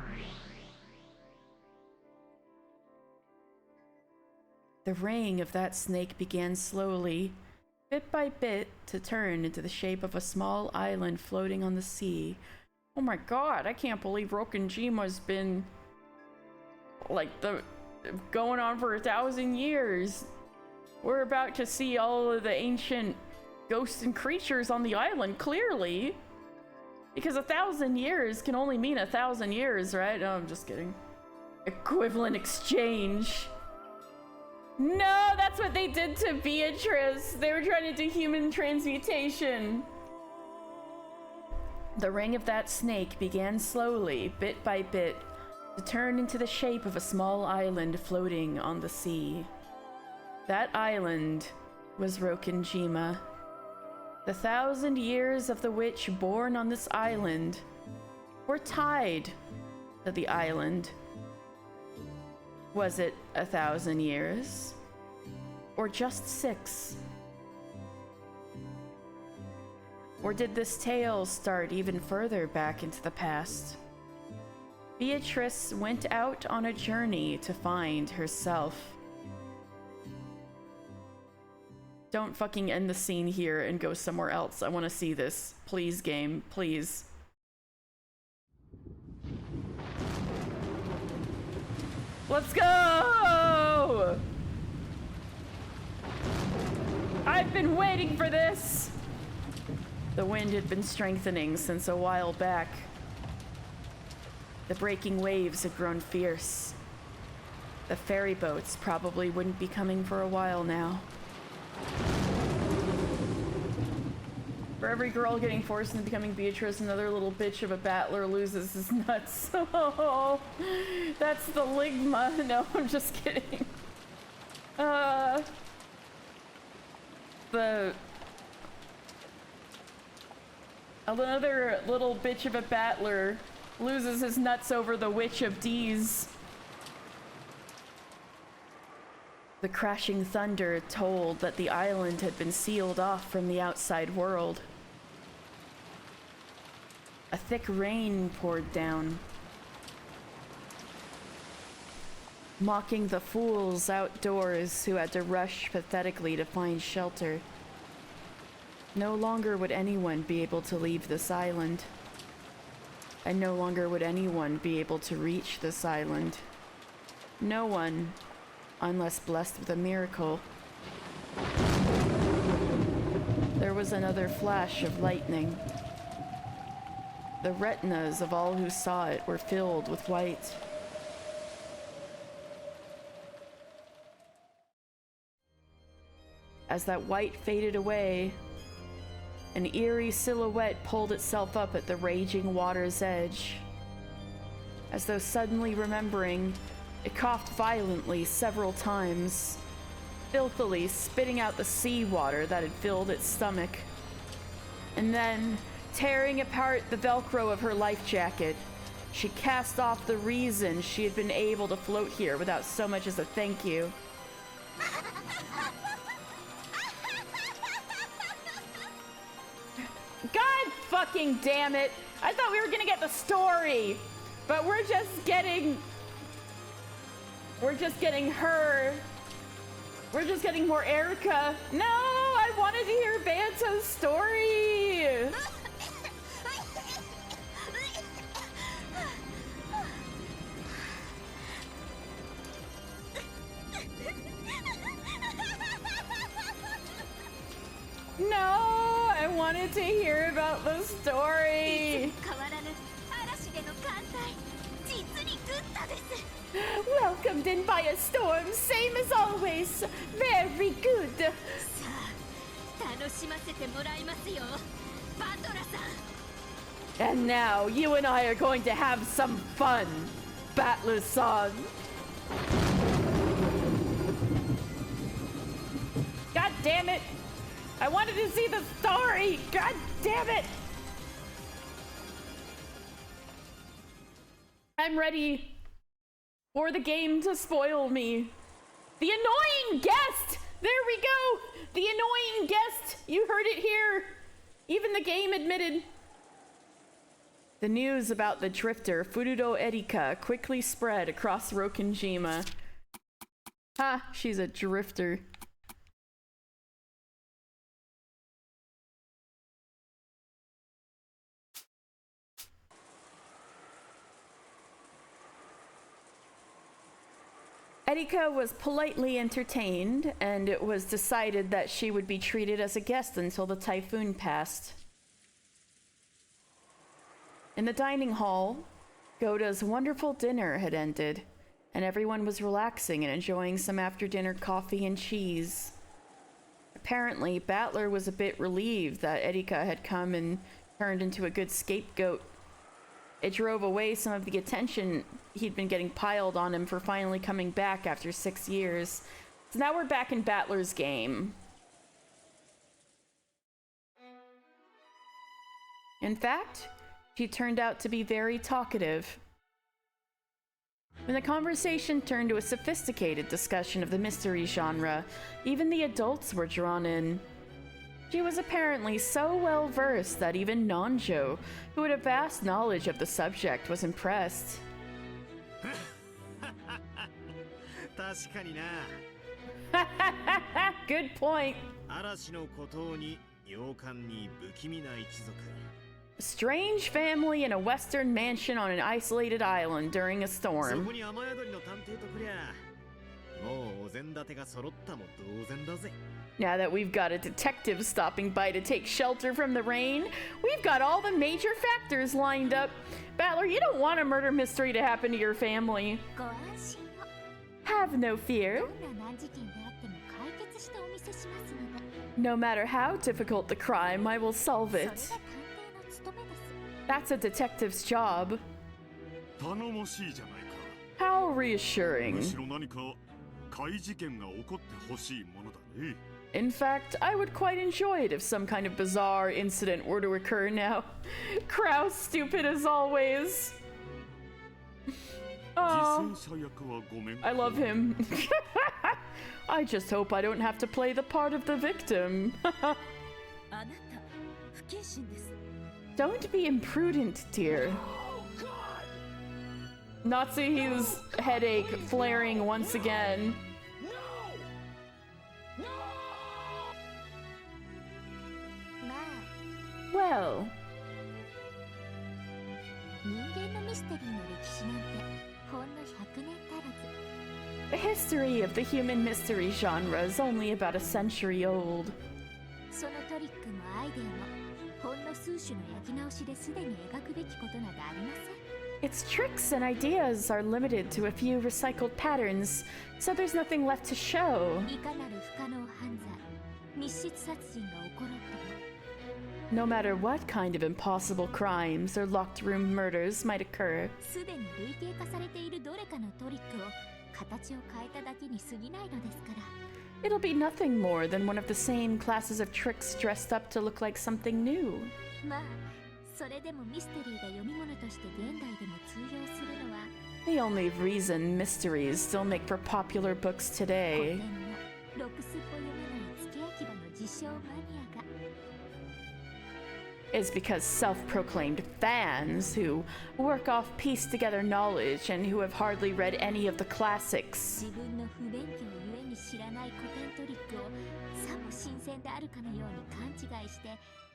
The reign of that snake began slowly, bit by bit, to turn into the shape of a small island floating on the sea. Oh my god, I can't believe Rokenjima's been like going on for 1,000 years. We're about to see all of the ancient ghosts and creatures on the island, clearly. Because 1,000 years can only mean 1,000 years, right? No, I'm just kidding. Equivalent exchange. No, that's what they did to Beatrice. They were trying to do human transmutation. The ring of that snake began slowly, bit by bit, to turn into the shape of a small island floating on the sea. That island was Rokenjima. The 1,000 years of the witch born on this island were tied to the island. Was it 1,000 years? Or just 6? Or did this tale start even further back into the past? Beatrice went out on a journey to find herself. Don't fucking end the scene here and go somewhere else. I want to see this. Please, game. Please. Let's go! I've been waiting for this! The wind had been strengthening since a while back. The breaking waves had grown fierce. The ferry boats probably wouldn't be coming for a while now. For every girl getting forced into becoming Beatrice, another little bitch of a battler loses his nuts. Oh, that's the ligma. No, I'm just kidding. Another little bitch of a battler loses his nuts over the Witch of D's. The crashing thunder told that the island had been sealed off from the outside world. A thick rain poured down, mocking the fools outdoors who had to rush pathetically to find shelter. No longer would anyone be able to leave this island, and no longer would anyone be able to reach this island. No one, unless blessed with a miracle. There was another flash of lightning. The retinas of all who saw it were filled with white. As that white faded away, an eerie silhouette pulled itself up at the raging water's edge. As though suddenly remembering, it coughed violently several times, filthily spitting out the seawater that had filled its stomach. And then, tearing apart the Velcro of her life jacket, she cast off the reason she had been able to float here without so much as a thank you. God fucking damn it! I thought we were gonna get the story, but we're just getting her. We're just getting more Erica. No, I wanted to hear Banto's story. No, I wanted to hear about the story. Welcomed in by a storm, same as always. Very good. And now, you and I are going to have some fun, Battler-san. God damn it! I wanted to see the story! God damn it! I'm ready for the game to spoil me. The annoying guest! There we go! The annoying guest! You heard it here! Even the game admitted. The news about the drifter Furudo Erika quickly spread across Rokenjima. Ha! She's a drifter. Erika was politely entertained, and it was decided that she would be treated as a guest until the typhoon passed. In the dining hall, Goda's wonderful dinner had ended, and everyone was relaxing and enjoying some after-dinner coffee and cheese. Apparently, Battler was a bit relieved that Erika had come and turned into a good scapegoat. It drove away some of the attention he'd been getting piled on him for finally coming back after 6 years. So now we're back in Battler's game. In fact, she turned out to be very talkative. When the conversation turned to a sophisticated discussion of the mystery genre, even the adults were drawn in. She was apparently so well versed that even Nanjo, who had a vast knowledge of the subject, was impressed. Good point. 嵐の孤島に洋館に不気味な一族。 Strange family in a western mansion on an isolated island during a そ storm. こに雨宿りの探偵とくりゃもうお膳立てが揃ったも同然だぜ。 Now that we've got a detective stopping by to take shelter from the rain, we've got all the major factors lined up. Battler, you don't want a murder mystery to happen to your family. ご安心を。 Have no fear. どんな難事件であっても解決してお見せしますので。 No matter how difficult the crime, I will solve それが it. 探偵の務めです。 That's a detective's job. 頼もしいじゃないか。 How む reassuring. しろ何か怪事件が起こってほしいものだね。 In fact, I would quite enjoy it if some kind of bizarre incident were to occur now. Krauss, stupid as always. 犠 Oh, 牲者役はごめん。 I love him. I just hope I don't have to play the part of the victim. あなた、不謹慎です。 Don't be imprudent, dear. Natsuhi's headache flaring once again. まあ、 Well, 人間のミステリーの歴史なんてほんの100年足らず。 the history of the human mystery genre is only about a century old. そのトリックもアイデアもほんの数種の焼き直しですでに描くべきことなどありません。 Its tricks and ideas are limited to a few recycled patterns, so there's nothing left to show. いかなる不可能犯罪、密室殺人が起ころうとも、 No matter what kind of impossible crimes or locked room murders might occur, すでに類型化されているどれかのトリックを形を変えただけに過ぎないのですから。 it'll be nothing more than one of the same classes of tricks dressed up to look like something new. まあ、それでもミステリーが読み物として現代でも通用するのは、 The only reason mysteries still make for popular books 古 today 典のロクスっぽ読めない付け焼き場の自称マニアが is because self-proclaimed fans who work off pieced together knowledge and who have hardly read any of the classics 自分の不勉強ゆえに知らない古典トリックをさも新鮮であるかのように勘違いして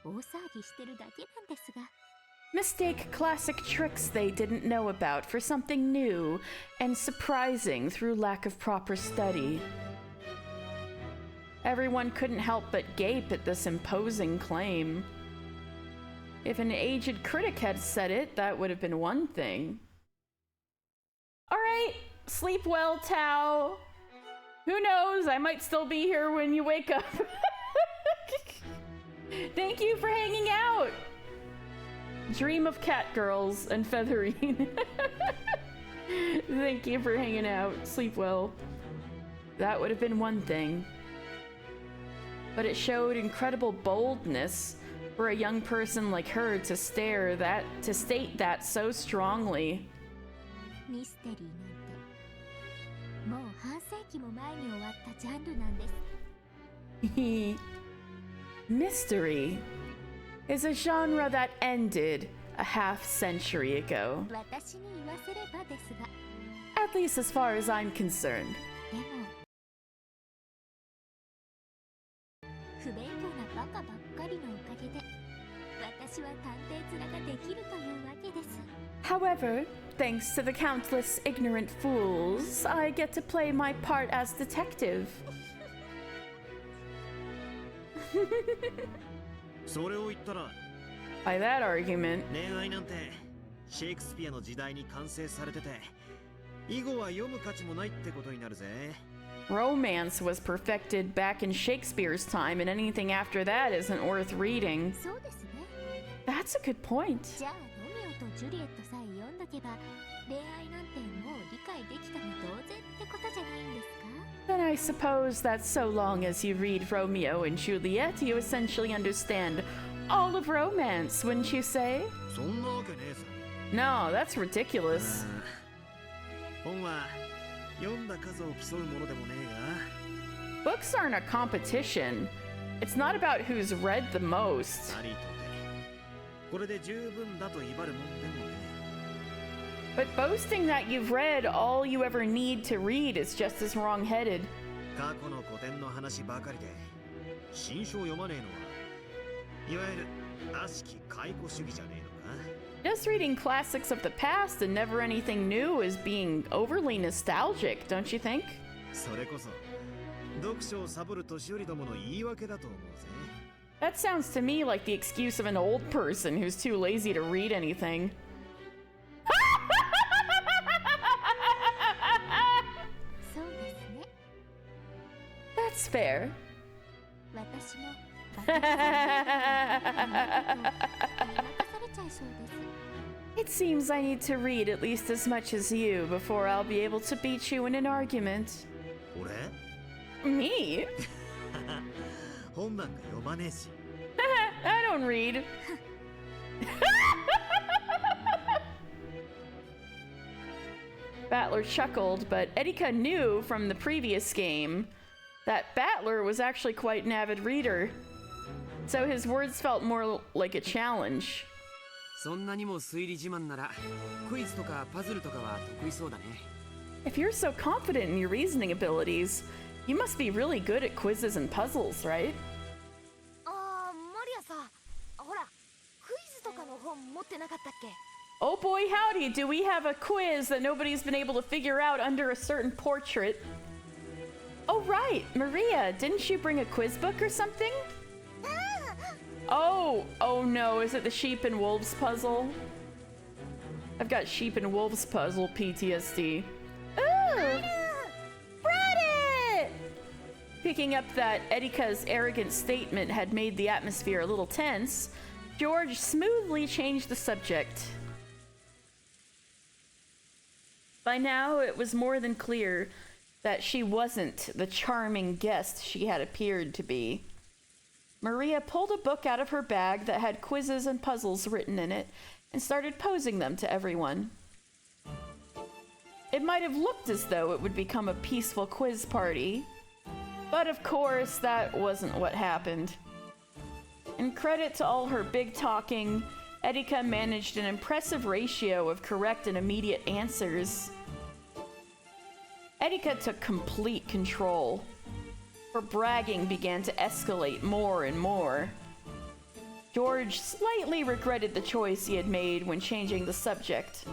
大騒ぎしてるだけなんですが、 mistake classic tricks they didn't know about for something new and surprising through lack of proper study. Everyone couldn't help but gape at this imposing claim. If an aged critic had said it, that would have been one thing. Alright, sleep well, Tao. Who knows, I might still be here when you wake up. Thank you for hanging out. Dream of cat girls and feathering. Thank you for hanging out. Sleep well. That would have been one thing. But it showed incredible boldness for a young person like her to state that so strongly. ミステリーなんてもう半世紀も前に終わったジャンルなんです。 Mystery is a genre that ended a half century ago, 私に言わせればですが、 at least as far as I'm concerned. でも不勉強なバカばっかりのおかげで私は探偵面ができるというわけです。 However, thanks to the countless ignorant fools, I get to play my part as detective. それを言ったら By that argument, 恋愛なんてシェイクスピアの時代に完成されてて以後は読む価値もないってことになるぜ。 romance was perfected back in Shakespeare's time, and anything after that isn't worth reading. そうですね。 That's a good point. じゃあロミオとジュリエットさえ読んどけば恋愛なんてもう理解できたも同然ってことじゃないんですか？ Then I suppose that so long as you read Romeo and Juliet, you essentially understand all of romance, wouldn't you say? そんなわけねえさ。 No, that's ridiculous. 本は読んだ数を競うものでもねえ Books aren't a competition. It's not about who's read the most. が、何とてこれで十分だと威張るもんでもね But boasting that you've read all you ever need to read is just as wrong-headed. 過去の古典の話ばかりで新書を読まねえのはいわゆる悪しき解雇主義じゃねえのか。 Just reading classics of the past and never anything new is being overly nostalgic, don't you think? それこそ読書をサボる年寄りどもの言い訳だと思うぜ。 That sounds to me like the excuse of an old person who's too lazy to read anything. そうですね。 That's fair. 私もバカにされていると言い任されちゃいそうです。 It seems I need to read at least as much as you before I'll be able to beat you in an argument. 俺 Me? 本なんか読まねえし。 I don't read. Battler chuckled, but Erika knew from the previous game that Battler was actually quite an avid reader. So his words felt more like a challenge. そんなにも推理自慢ならクイズとかパズルとかは得意そうだね。 If you're so confident in your reasoning abilities, you must be really good at quizzes and puzzles, right? ああ、マリアさ、ほら、クイズとかの本持ってなかったっけ？ Oh boy, howdy, do we have a quiz that nobody's been able to figure out under a certain portrait? Oh right, Maria, didn't you bring a quiz book or something? Oh no, is it the sheep and wolves puzzle? I've got sheep and wolves puzzle PTSD. Ooh! Brought it! Picking up that Erika's arrogant statement had made the atmosphere a little tense, George smoothly changed the subject. By now, it was more than clear that she wasn't the charming guest she had appeared to be. Maria pulled a book out of her bag that had quizzes and puzzles written in it and started posing them to everyone. It might have looked as though it would become a peaceful quiz party, but of course that wasn't what happened. In credit to all her big talking, Erika managed an impressive ratio of correct and immediate answers. Erika took complete control. Her bragging began to escalate more and more. George slightly regretted the choice he had made when changing the subject.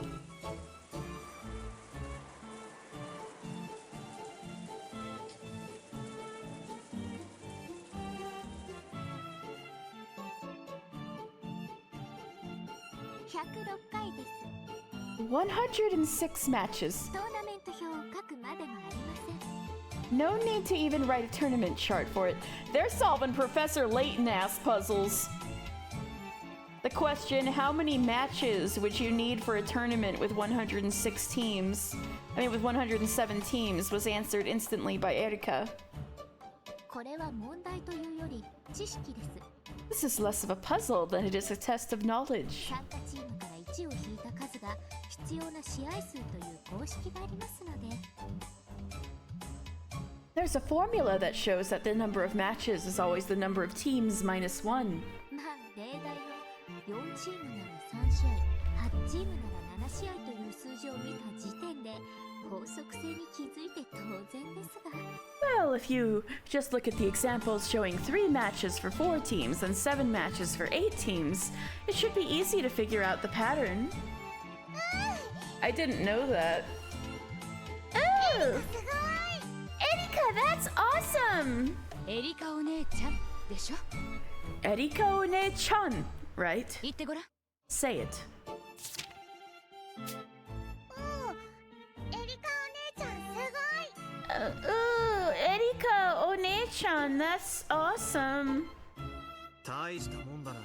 $106回です。 106 matches. トーナメント表を書くまでもありません。 No need to even write a tournament chart for it. They're solving Professor Layton-ass puzzles. The question, how many matches would you need for a tournament with 106 teams? With 107 teams, was answered instantly by Erika. これは問題というより知識です。 This is less of a puzzle than it is a test of knowledge. 参加チームから1を引いた数が必要な試合数という公式がありますので。 There's a formula that shows that the number of matches is always the number of teams minus 1. まあ例題は4チームなら3試合、8チームなら7試合という数字を見た時点で法則性に気づいて当然ですが。 Well, if you just look at the examples showing 3 matches for 4 teams and 7 matches for 8 teams, it should be easy to figure out the pattern. I didn't know that. Oh! Erika, that's awesome! エリカお姉ちゃんでしょ？ Erika one-chan, right? 言ってごらん。 Say it. エリカお姉ちゃんすごい。 Ooh, Erika one-chan, that's awesome. 大したもんだな。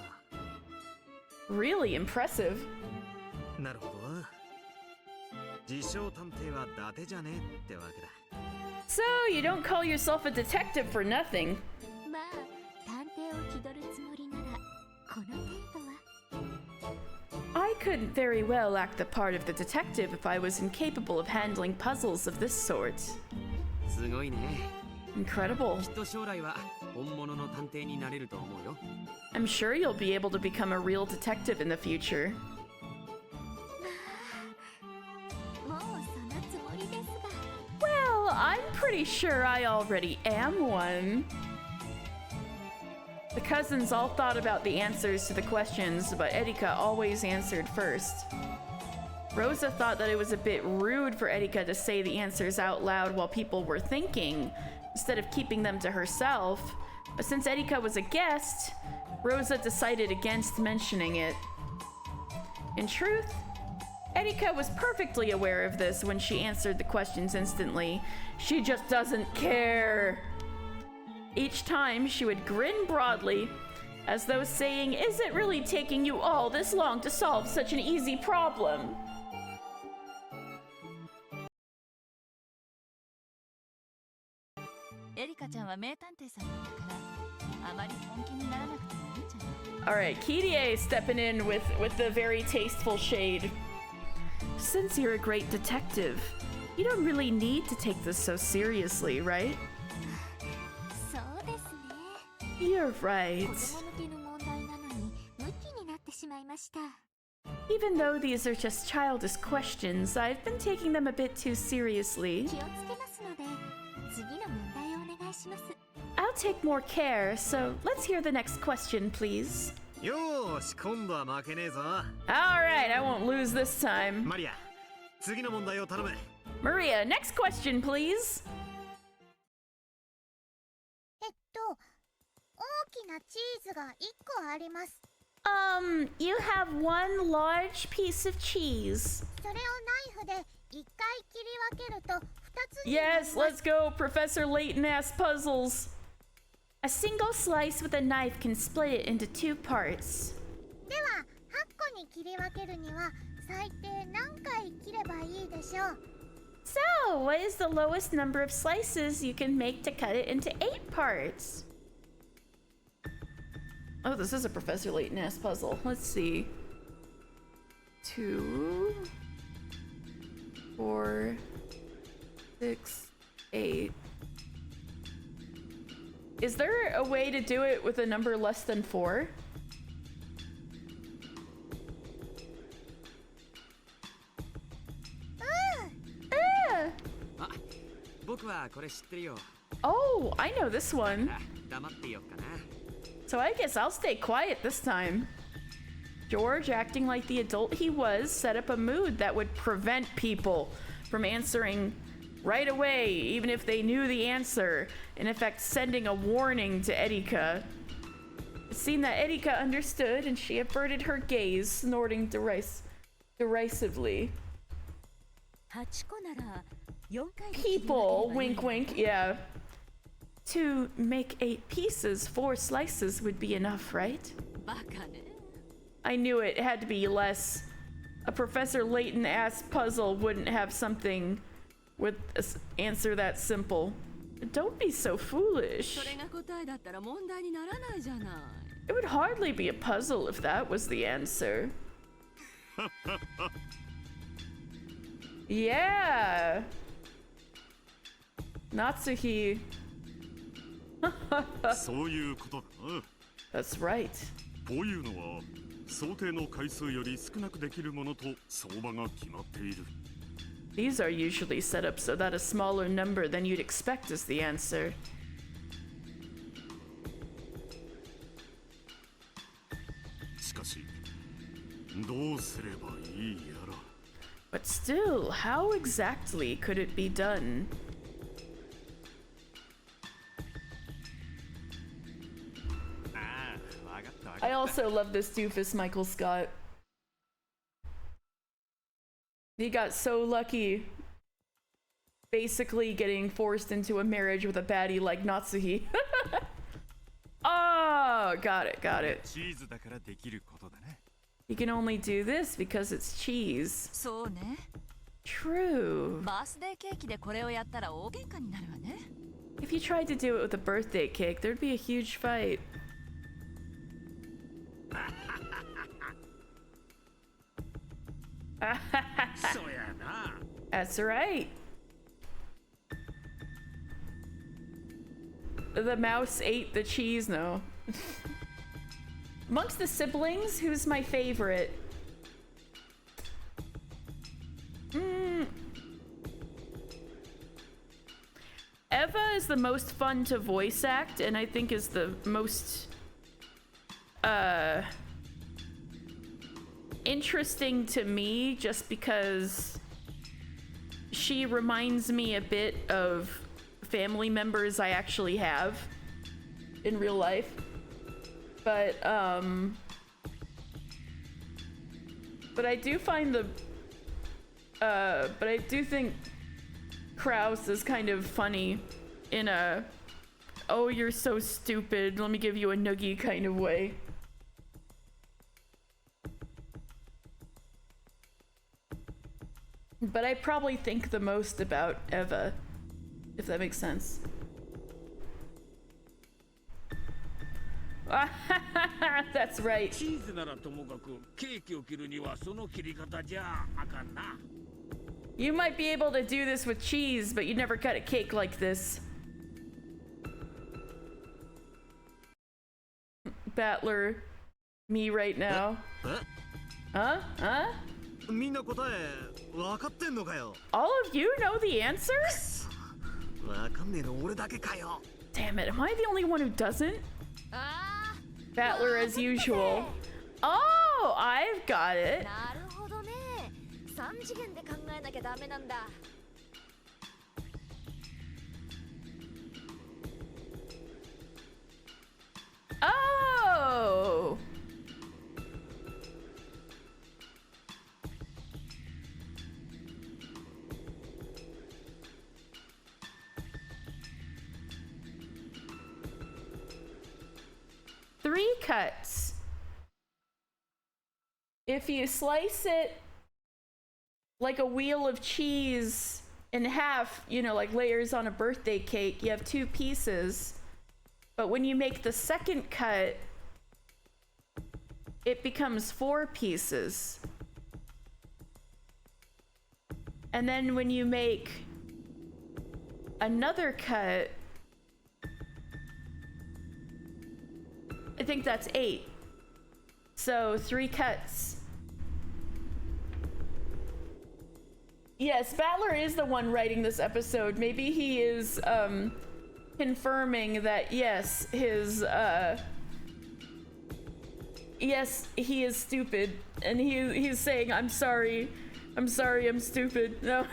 Really impressive. なるほど。自称探偵は伊達じゃねえってわけだ。 So, you don't call yourself a detective for nothing. まあ探偵を気取るつもりならこの程度は。 I could very well act the part of the detective if I was incapable of handling puzzles of this sort. すごいね。 Incredible. きっと将来は本物の探偵になれると思うよ。 I'm sure you'll be able to become a real detective in the future. もうそのつもりですが。 Well, I'm pretty sure I already am one. The cousins all thought about the answers to the questions, but Erika always answered first. Rosa thought that it was a bit rude for Erika to say the answers out loud while people were thinking, instead of keeping them to herself. But since Erika was a guest, Rosa decided against mentioning it. In truth, Erika was perfectly aware of this when she answered the questions instantly. She just doesn't care. Each time, she would grin broadly, as though saying, "Is it really taking you all this long to solve such an easy problem?" Alright, Kirie stepping in with the very tasteful shade. Since you're a great detective, you don't really need to take this so seriously, right? そうですね。 You're right. 子供向けの問題なのにムキになってしまいました。 Even though these are just childish questions, I've been taking them a bit too seriously. 気をつけますので、次の問題をお願いします。 I'll take more care, so let's hear the next question, please. よーし、今度は負けねえぞ。 Alright, I won't lose this time. マリア、次の問題を頼む。 Maria, next question, please. 大きなチーズが1個あります。 You have one large piece of cheese. それをナイフで1回切り分けると2つに Yes, let's go, Professor Layton-ass puzzles. A single slice with a knife can split it into 2 parts. では8個に切り分けるには最低何回切ればいいでしょう。 So, what is the lowest number of slices you can make to cut it into 8 parts? Oh, this is a Professor Layton-ass puzzle. Let's see. 2, 4, 6, 8. Is there a way to do it with a number less than 4? Ah, 僕はこれ知ってるよ。 Oh, I know this one. 黙ってよっかな。 So I guess I'll stay quiet this time. George, acting like the adult he was, set up a mood that would prevent people from answering right away, even if they knew the answer, in effect sending a warning to Erika. It seemed that Erika understood, and she averted her gaze, snorting derisively. 8個なら4回で切り分ければいい People, wink wink, yeah. To make 8 pieces, 4 slices would be enough, right? バカね。 I knew it had to be less. A Professor Layton-ass puzzle wouldn't have something with an answer that simple. Don't be so foolish. それが答えだったら問題にならないじゃない。 It would hardly be a puzzle if that was the answer. Yeah. Natsuhi. そういうことだな。 That's right. こういうのは想定の回数より少なくできるものと相場が決まっている。 These are usually set up so that a smaller number than you'd expect is the answer. しかし、どうすればいいやら。 But still, how exactly could it be done? I also love this doofus Michael Scott. He got so lucky basically getting forced into a marriage with a baddie like Natsuhi. Oh, got it, got it. チーズだからできることだね。 You can only do this because it's cheese. そうね。 True. バースデーケーキでこれをやったら大喧嘩になるわね。 If you tried to do it with a birthday cake, there'd be a huge fight. That's right. The mouse ate the cheese, no. Amongst the siblings, who's my favorite? Eva is the most fun to voice act, and I think is the most interesting to me, just because she reminds me a bit of family members I actually have in real life. But I do find but I do think Kraus is kind of funny in a, oh, you're so stupid, let me give you a noogie kind of way. But I probably think the most about Eva, if that makes sense. That's right. You might be able to do this with cheese, but you never cut a cake like this. Battler, me right now. Huh? Huh? All of you know the answer? Damn it, am I the only one who doesn't? Battler as usual. Oh, I've got it. なるほどね。3次元で考えなきゃダメなんだ。Oh! Three cuts. If you slice it like a wheel of cheese in half, you know, like layers on a birthday cake, you have 2 pieces. But when you make the second cut, it becomes 4 pieces. And then when you make another cut, I think that's 8. So 3 cuts. Yes, Battler is the one writing this episode. Maybe he is confirming that yes, yes, he is stupid, and he's saying, I'm sorry, I'm stupid. No.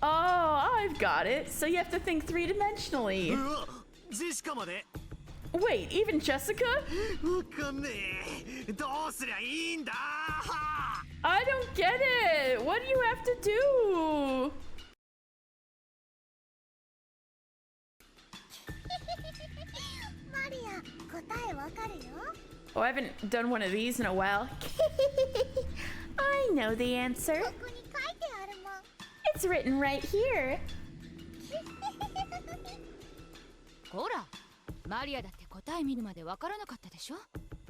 Oh, I've got it. So you have to think 3-dimensionally. Wait, even Jessica? I don't get it. What do you have to do? Oh, I haven't done one of these in a while. I know the answer. It's written right here. ほら、マリアだって答え見るまでわからなかったでしょ?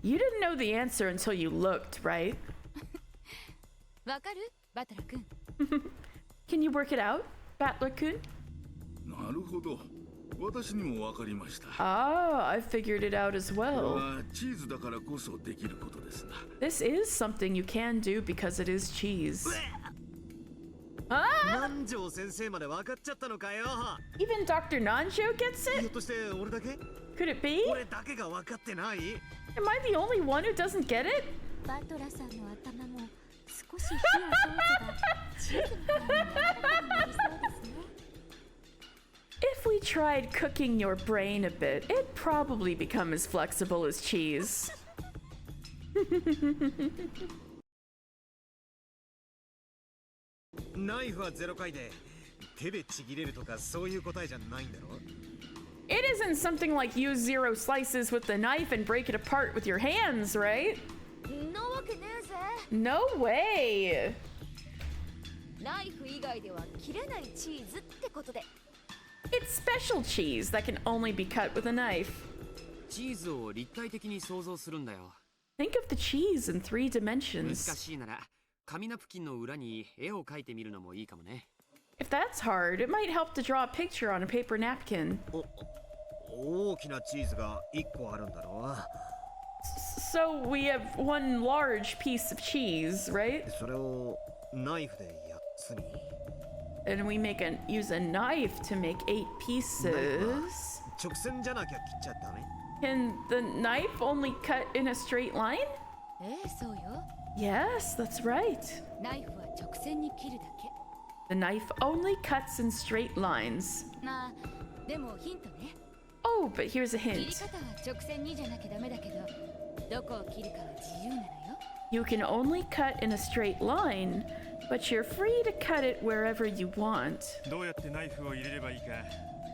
You didn't know the answer until you looked, right? わかる？バトラ君。Can you work it out, Battler君? なるほど。私にもわかりました。Oh, I figured it out as well. チーズだからこそできることですな。This is something you can do because it is cheese. Ah! Even Dr. Nanjo gets it? Could it be? Am I the only one who doesn't get it? バトラさんの頭も少し火を通せばチーズみたいに柔らかくなりそうですね。If we tried cooking your brain a bit, it'd probably become as flexible as cheese. ナイフは0回で手でちぎれるとかそういう答えじゃないんだろ? It isn't something like use 0 slices with the knife and break it apart with your hands, right? なわけねえぜ。 No way! ナイフ以外では切れないチーズってことで。It's special cheese that can only be cut with a knife. チーズを立体的に想像するんだよ。 Think of the cheese in 3 難 dimensions. しいなら紙ナプキンの裏に絵を描いてみるのもいいかもね。 If that's hard, it might help to draw a picture on a paper napkin. 大きなチーズが1個あるんだろ? So we have one large piece of cheese, right? それをナイフで8つに. And we use a knife to make 8 pieces. 直線じゃなきゃ切っちゃダメ。 Can the knife only cut in a straight line? そうよ。 Yes, that's right. ナイフは直線に切るだけ。 The knife only cuts in straight lines. まあ、でもヒントね。 Oh, but here's a 切り hint. 方は直線にじゃなきゃダメだけど、どこを切るかは自由なのよ。 You can only cut in a straight line, but you're free to cut it wherever you want. どうやってナイフを入れればいいか、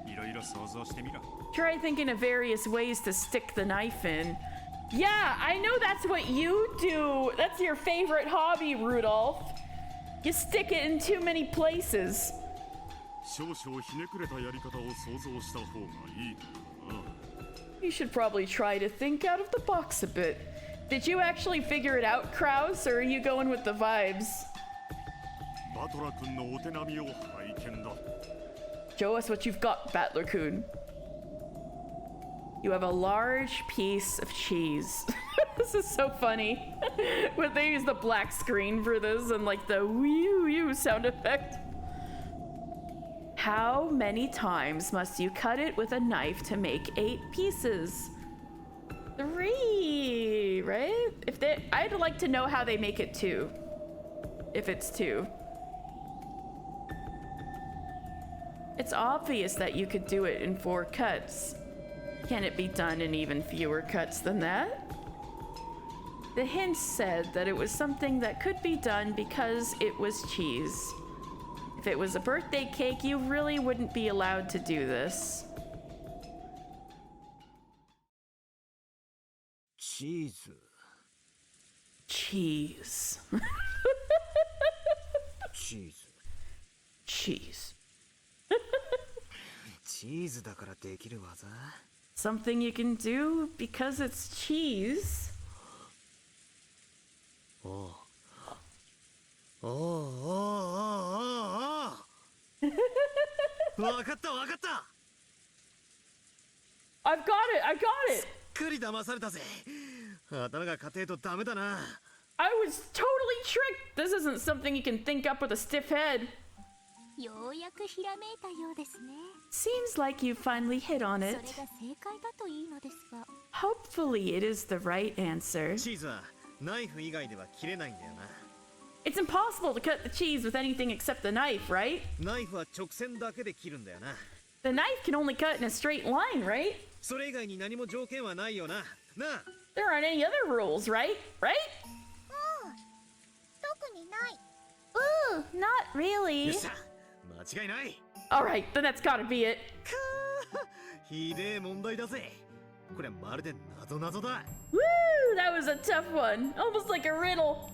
いろいろ想像してみろ。 Try thinking of various ways to stick the knife in. Yeah, I know that's what you do. That's your favorite hobby, Rudolph. You stick it in too many places. 少々ひねくれたやり方を想像した方がいいと思うな。 You should probably try to think out of the box a bit. Did you actually figure it out, Kraus, or are you going with the vibes? バトラ君のお手並みを拝見だ。 Show us what you've got, Battler-kun. You have a large piece of cheese. This is so funny. When they use the black screen for this and like the wee sound effect. How many times must you cut it with a knife to make 8 pieces? 3, right? I'd like to know how they make it 2. If it's 2. It's obvious that you could do it in 4 cuts. Can it be done in even fewer cuts than that? The hint said that it was something that could be done because it was cheese. If it was a birthday cake, you really wouldn't be allowed to do this. チーズ。 Cheese. チーズ。 Cheese. チーズだからできる技。 Something you can do because it's cheese. おお。おおおおおお。わかったわかった。 I've got it! I got it! すっかり騙されたぜ。頭が硬いとダメだな。 I was totally tricked! This isn't something you can think up with a stiff head. ようやくひらめいたようですね。 Seems like you finally hit on それ it. が正解だといいのですが。 Hopefully it is the right answer. チーズはナイフ以外では切れないんだよな。 It's impossible to cut the cheese with anything except the knife, right? ナイフは直線だけで切るんだよな。 The knife can only cut in a straight line, right? それ以外に何も条件はないよな。なあ。 There aren't any other rules, right? Right? 特にない。 Ooh, not really. よっしゃ。間違いない。 Alright, then that's gotta be it. ひでえ問題だぜ。これまるで謎謎だ。 Woo! That was a tough one. Almost like a riddle.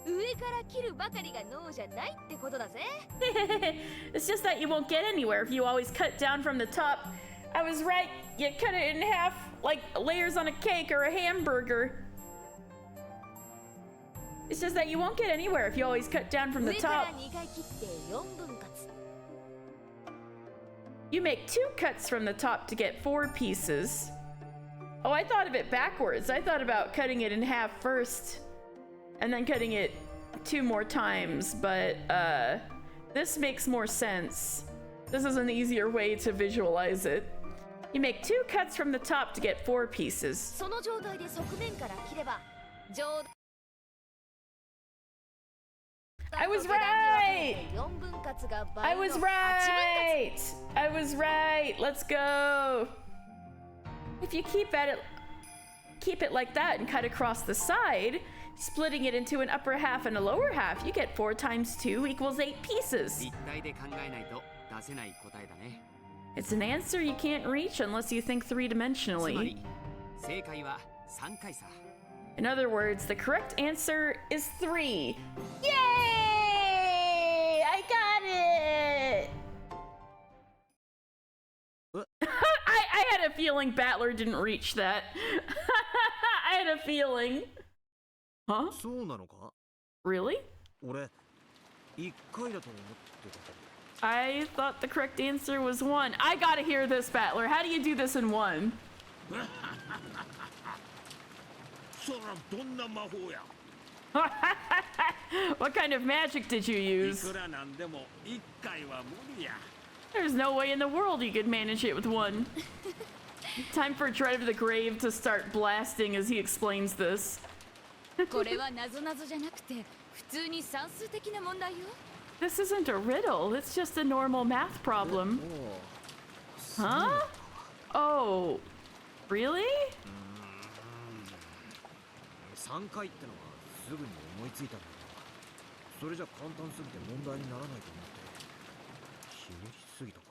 上から切るばかりが脳じゃないってことだぜ。It's just that you won't get anywhere if you always cut down from the top. I was right. You cut it in half like layers on a cake or a hamburger. It's just that you won't get anywhere if you always cut down from the 上から top. 2回切って4分割。 You make 2 cuts from the top to get 4 pieces. Oh, I thought of it backwards. I thought about cutting it in half first and then cutting it 2 more times, but this makes more sense. This is an easier way to visualize it. You make 2 cuts from the top to get 4 pieces. その状態で側面から切れば上 I was right! 4分割が I 倍の was 8分割。 right! I was right! Let's go! If you keep it like that and cut across the side, splitting it into an upper half and a lower half, you get 4 times 2 equals 8 pieces. 立体で考えないと出せない答えだね。 It's an answer you can't reach unless you think つま 3-dimensionally. り正解は3回さ。 In other words, the correct answer is 3. Yay! I got it! I had a feeling Battler didn't reach that. I had a feeling. Huh? そうなのか？ Really? 俺1回だと思ってたけど。 I thought the correct answer was 1. I gotta hear this, Battler. How do you do this in 1? そらどんな魔法や。What kind of magic did you use? There's no way in the world you could manage it with one. Time for Dread of the Grave to start blasting as he explains this. これは謎々じゃなくて普通に算数的な問題よ。 This isn't a riddle, it's just a normal math problem. Huh? Oh, really? 3回ってのはすぐに思いついたんだけど、それじゃ簡単すぎて問題にならないと思って。ひねりすぎたか?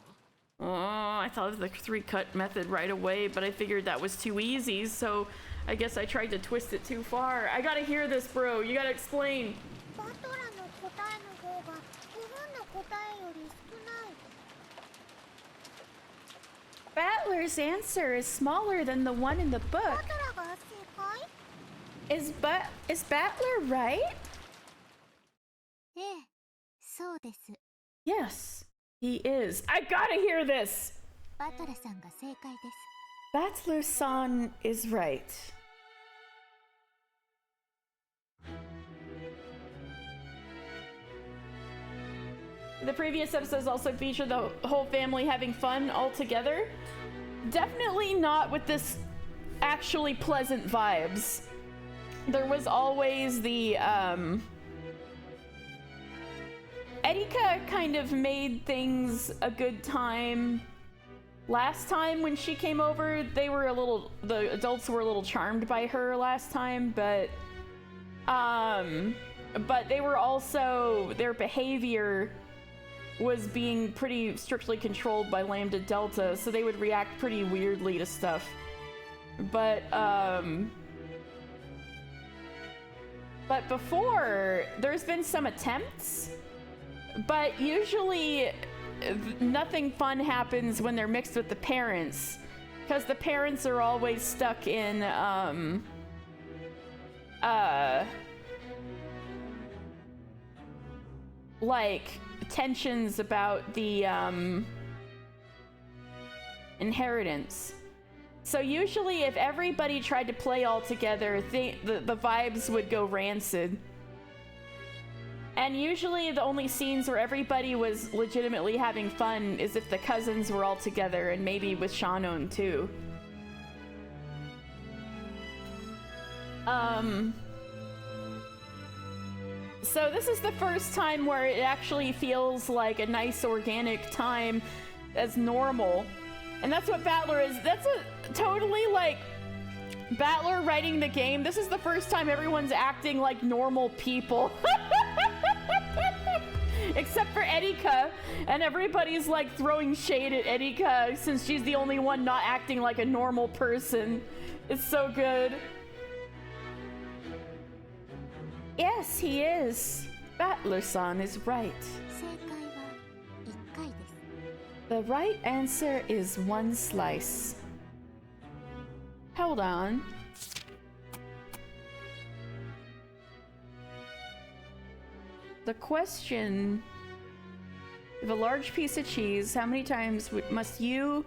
Oh, I thought of the 3-cut method right away, but I figured that was too easy, so I guess I tried to twist it too far. I gotta hear this, bro. You gotta explain. バトラの答えの方が不本の答えより少ない。 Battler's answer is smaller than the one in the book. バトラが正解？ Is Battler right? ええ、そうです。 Yes, he is. I gotta hear this! バトラさんが正解です。 Battler-san is right. The previous episodes also featured the whole family having fun all together. Definitely not with this actually pleasant vibes. There was always the, Erika kind of made things a good time. Last time when she came over, the adults were a little charmed by her last time, but they were also, their behavior was being pretty strictly controlled by Lambda Delta, so they would react pretty weirdly to stuff. But before, there's been some attempts, but usually nothing fun happens when they're mixed with the parents, because the parents are always stuck in like tensions about the inheritance. So usually if everybody tried to play all together, the vibes would go rancid. And usually the only scenes where everybody was legitimately having fun is if the cousins were all together, and maybe with Shannon too. So this is the first time where it actually feels like a nice organic time as normal. And that's what Battler is. That's a totally like Battler writing the game. This is the first time everyone's acting like normal people. Except for Erika, and everybody's like throwing shade at Erika since she's the only one not acting like a normal person. It's so good. Yes, he is. Battler-san is right. 正解は1回です。 The right answer is 1 slice. Hold on. The question: if a large piece of cheese, how many times must you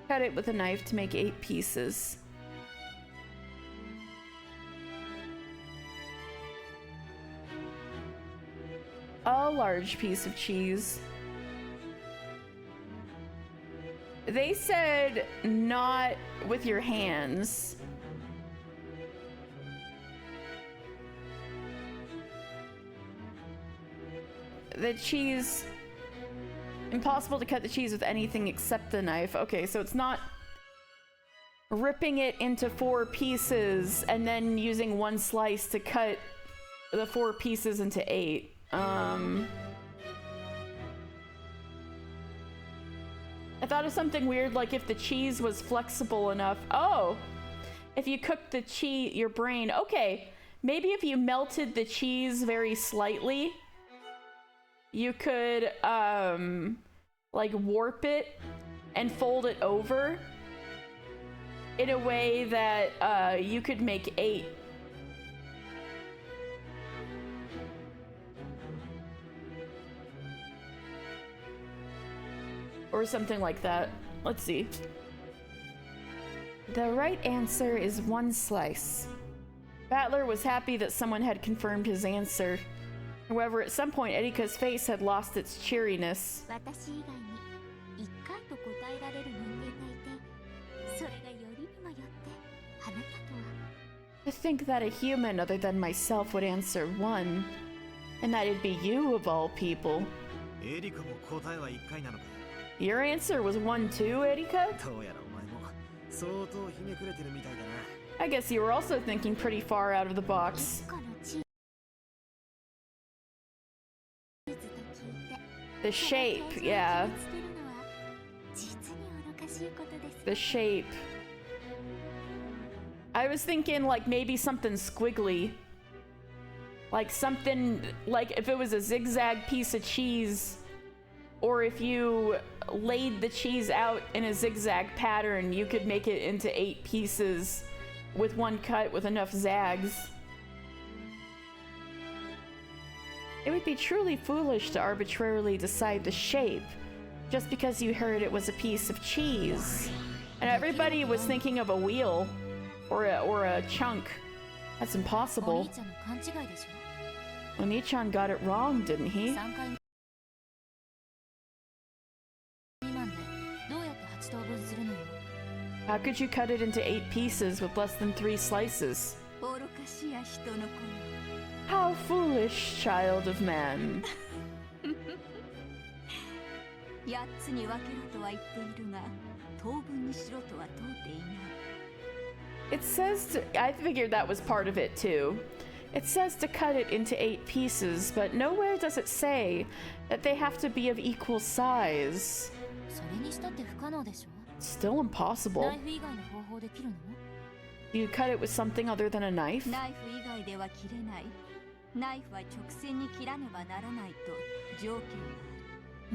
cut it with a knife to make 8 pieces? A large piece of cheese. They said not with your hands. The cheese, impossible to cut the cheese with anything except the knife. Okay, so it's not ripping it into 4 pieces and then using 1 slice to cut the 4 pieces into 8. I thought of something weird, like if the cheese was flexible enough. Oh, if you cooked the cheese, your brain. Okay, maybe if you melted the cheese very slightly, you could like warp it and fold it over in a way that you could make 8. Or something like that. Let's see. The right answer is 1 slice. Battler was happy that someone had confirmed his answer. However, at some point, Erika's face had lost its cheeriness. 私以外に1回と答えられる人間がいて、それがよりにもよってあなたとは。 To think that a human other than myself would answer one, and that it'd be you of all people. エリカも答えは1回なのか。 Your answer was 1 too, Erika? どうやらお前も相当ひねくれてるみたいだな。 I guess you were also thinking pretty far out of the box. 1個のチーズと聞いて、 The shape, yeah. つけるのは実に愚かしいことです。 The shape. I was thinking like maybe something squiggly. Like something, like if it was a zigzag piece of cheese, or if you laid the cheese out in a zigzag pattern, you could make it into 8 pieces with one cut with enough zags. It would be truly foolish to arbitrarily decide the shape just because you heard it was a piece of cheese. And everybody was thinking of a wheel or a chunk. That's お impossible. 兄ちゃんの勘違いでしょ。 Oni-chan got it wrong, didn't he? 3回未満でどうやって8等分するのよ。 How could you cut it into 8 pieces with less than 3 slices? 愚かしや人の子よ。 How foolish, child of man. 8つに分けろとは言っているが、等分にしろとは問うていない。 It says to, I figured that was part of it too. It says to cut it into 8 pieces, but nowhere does it say that they have to be of equal size. それにしたって不可能でしょ。 Still impossible. ナイフ以外の方法で切るの？ You cut it with something other than a knife? ナイフ以外では切れない。ナイフは直線に切らねばならないと条件が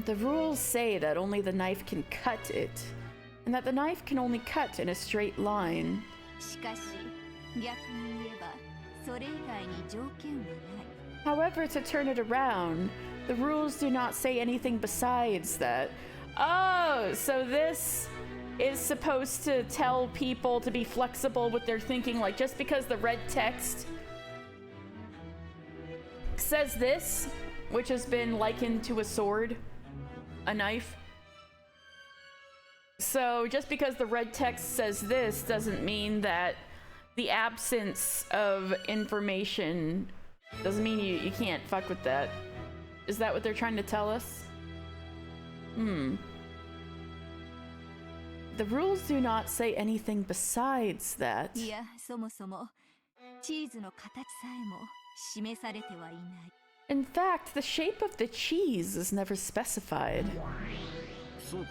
ある。 The rules say that only the knife can cut it, and that the knife can only cut in a straight line. しかし、逆に言えば、それ以外に条件はない。 However, to turn it around, the rules do not say anything besides that. Oh, so this is supposed to tell people to be flexible with their thinking, like just because the red text says this, which has been likened to a sword, a knife. So just because the red text says this doesn't mean that the absence of information doesn't mean you can't fuck with that. Is that what they're trying to tell us? The rules do not say anything besides that. いや、そもそもチーズの形さえも示されてはいない。 In fact, the shape of the cheese is never specified. そうか。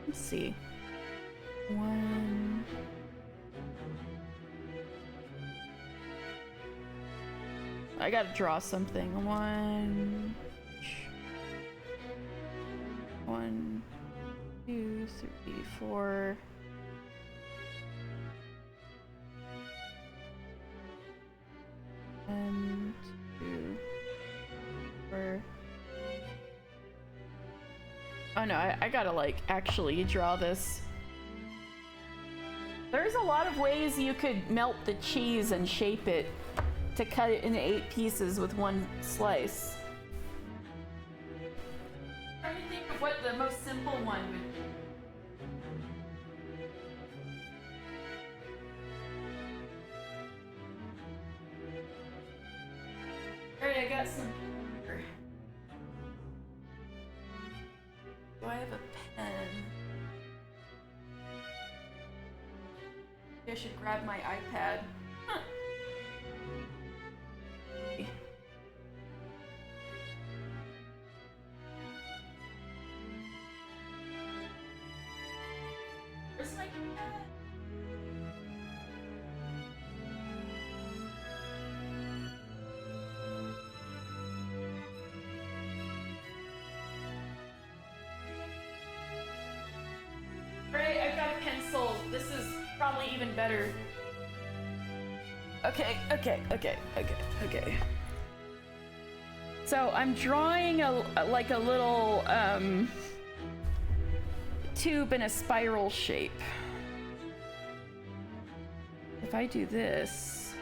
Let's see. 1. I gotta draw something. 1. 1, 2, 3, 4. One, 2, 4. Oh no, I gotta like actually draw this. There's a lot of ways you could melt the cheese and shape it to cut it into 8 pieces with one slice. I'm trying to think of what the most simple one would be. Alright, I got some paper. Do I have a pen? Maybe I should grab my iPad. Huh. Where's my pen? Alright, I've got a pencil. This is probably even better. Okay. So I'm drawing a little tube in a spiral shape. if I do this,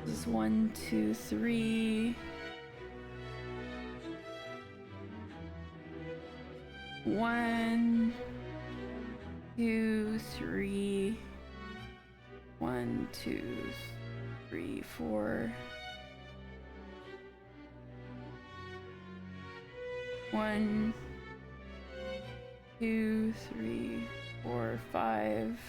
this is 1, 2, 3. 1, 2, 3. 1, 2, 3, 4. 1, 2, 3, 4, 5.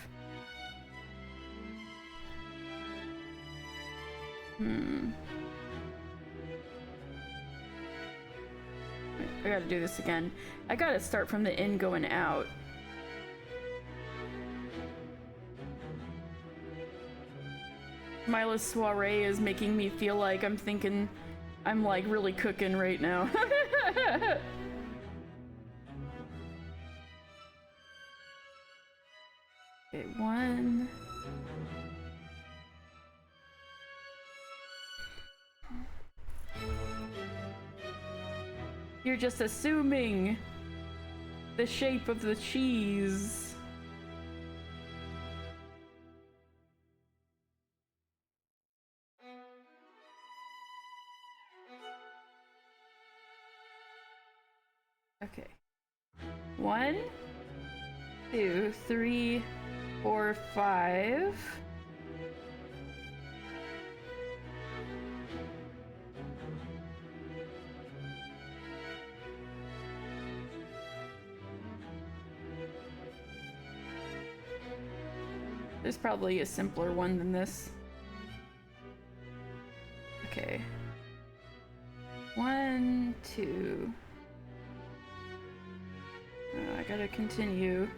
I gotta do this again. I gotta start from the in going out. Mila's soiree is making me feel like I'm thinking I'm like really cooking right now. Okay, 1. You're just assuming the shape of the cheese. Okay. 1, 2, 3, 4, 5. There's probably a simpler one than this. Okay. 1, 2. I gotta continue.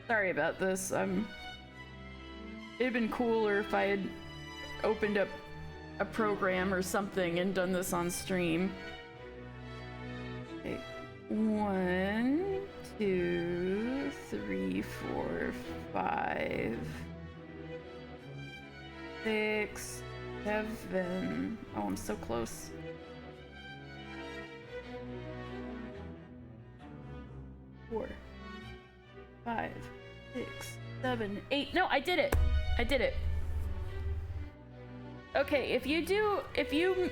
Sorry about this. It'd been cooler if I had opened up a program or something and done this on stream. Okay. 1, 2, 3, 4, 5, 6, 7. Oh, I'm so close. 4, 5, 6, 7, 8. No, I did it. I did it. Okay, if you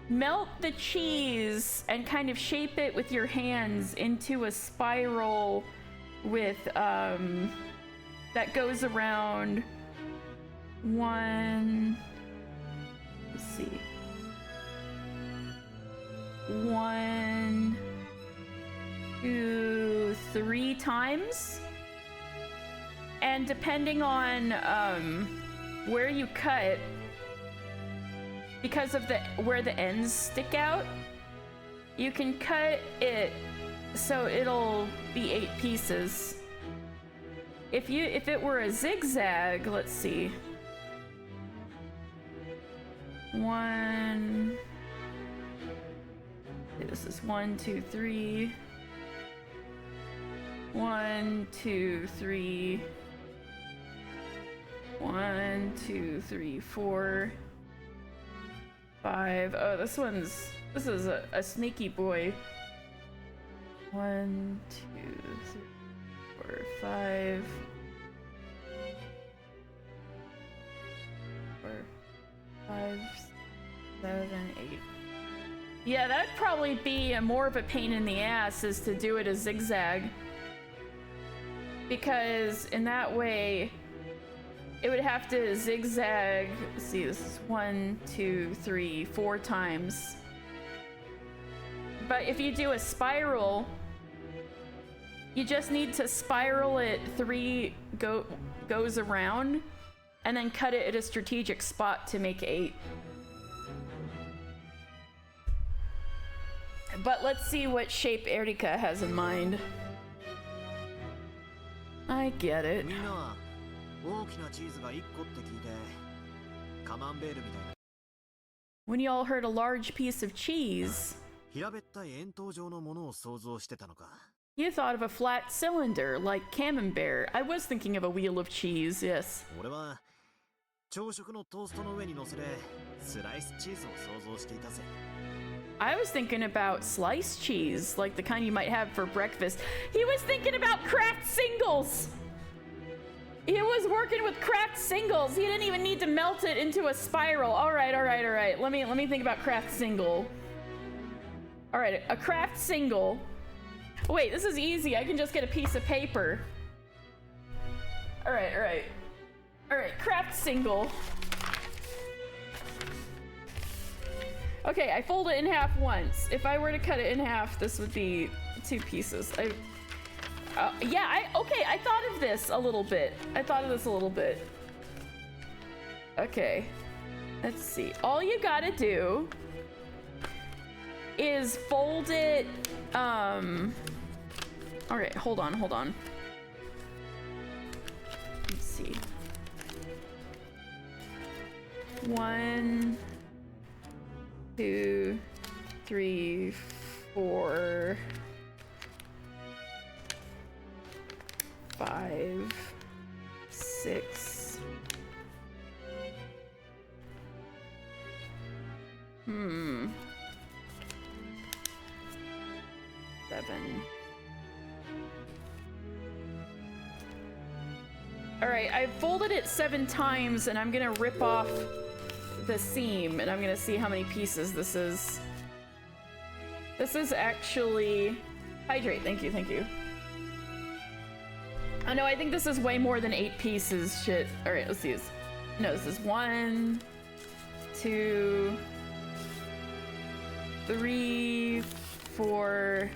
melt the cheese and kind of shape it with your hands into a spiral with that goes around 1, let's see, 1, 2, 3 times, and depending on where you cut, because of where the ends stick out, you can cut it so it'll be 8 pieces. If it were a zigzag, let's see. 1. Okay, this is 1, 2, 3. 1, 2, 3. 1, 2, 3, 4. 5. Oh, this is a sneaky boy. 1, 2, 3, 4, 5. 4, 5, 7, 8. Yeah, that'd probably be more of a pain in the ass, is to do it a zigzag. Because in that way, it would have to zigzag. Let's see, this is 1, 2, 3, 4 times. But if you do a spiral, you just need to spiral it 3 goes around, and then cut it at a strategic spot to make 8. But let's see what shape Erika has in mind. I get it. When y'all heard a large piece of cheese, you thought of a flat cylinder like camembert. I was thinking of a wheel of cheese, yes. I was thinking about sliced cheese, like the kind you might have for breakfast. He was thinking about Kraft singles. He was working with Kraft singles. He didn't even need to melt it into a spiral. All right. Let me think about Kraft single. All right, a Kraft single. Oh, wait, this is easy. I can just get a piece of paper. All right, Kraft single. Okay, I fold it in half once. If I were to cut it in half, this would be 2 pieces. Yeah, okay, I thought of this a little bit. Okay, let's see. All you gotta do is fold it, all right, hold on. Let's see. 1, 2, 3, 4, 5, 6. 7. All right, I folded it 7 times, and I'm gonna rip off the seam, and I'm gonna see how many pieces this is. This is actually... Hydrate, thank you. Oh no, I think this is way more than 8 pieces, shit. All right, let's see this. No, this is 1, 2, 3, 4,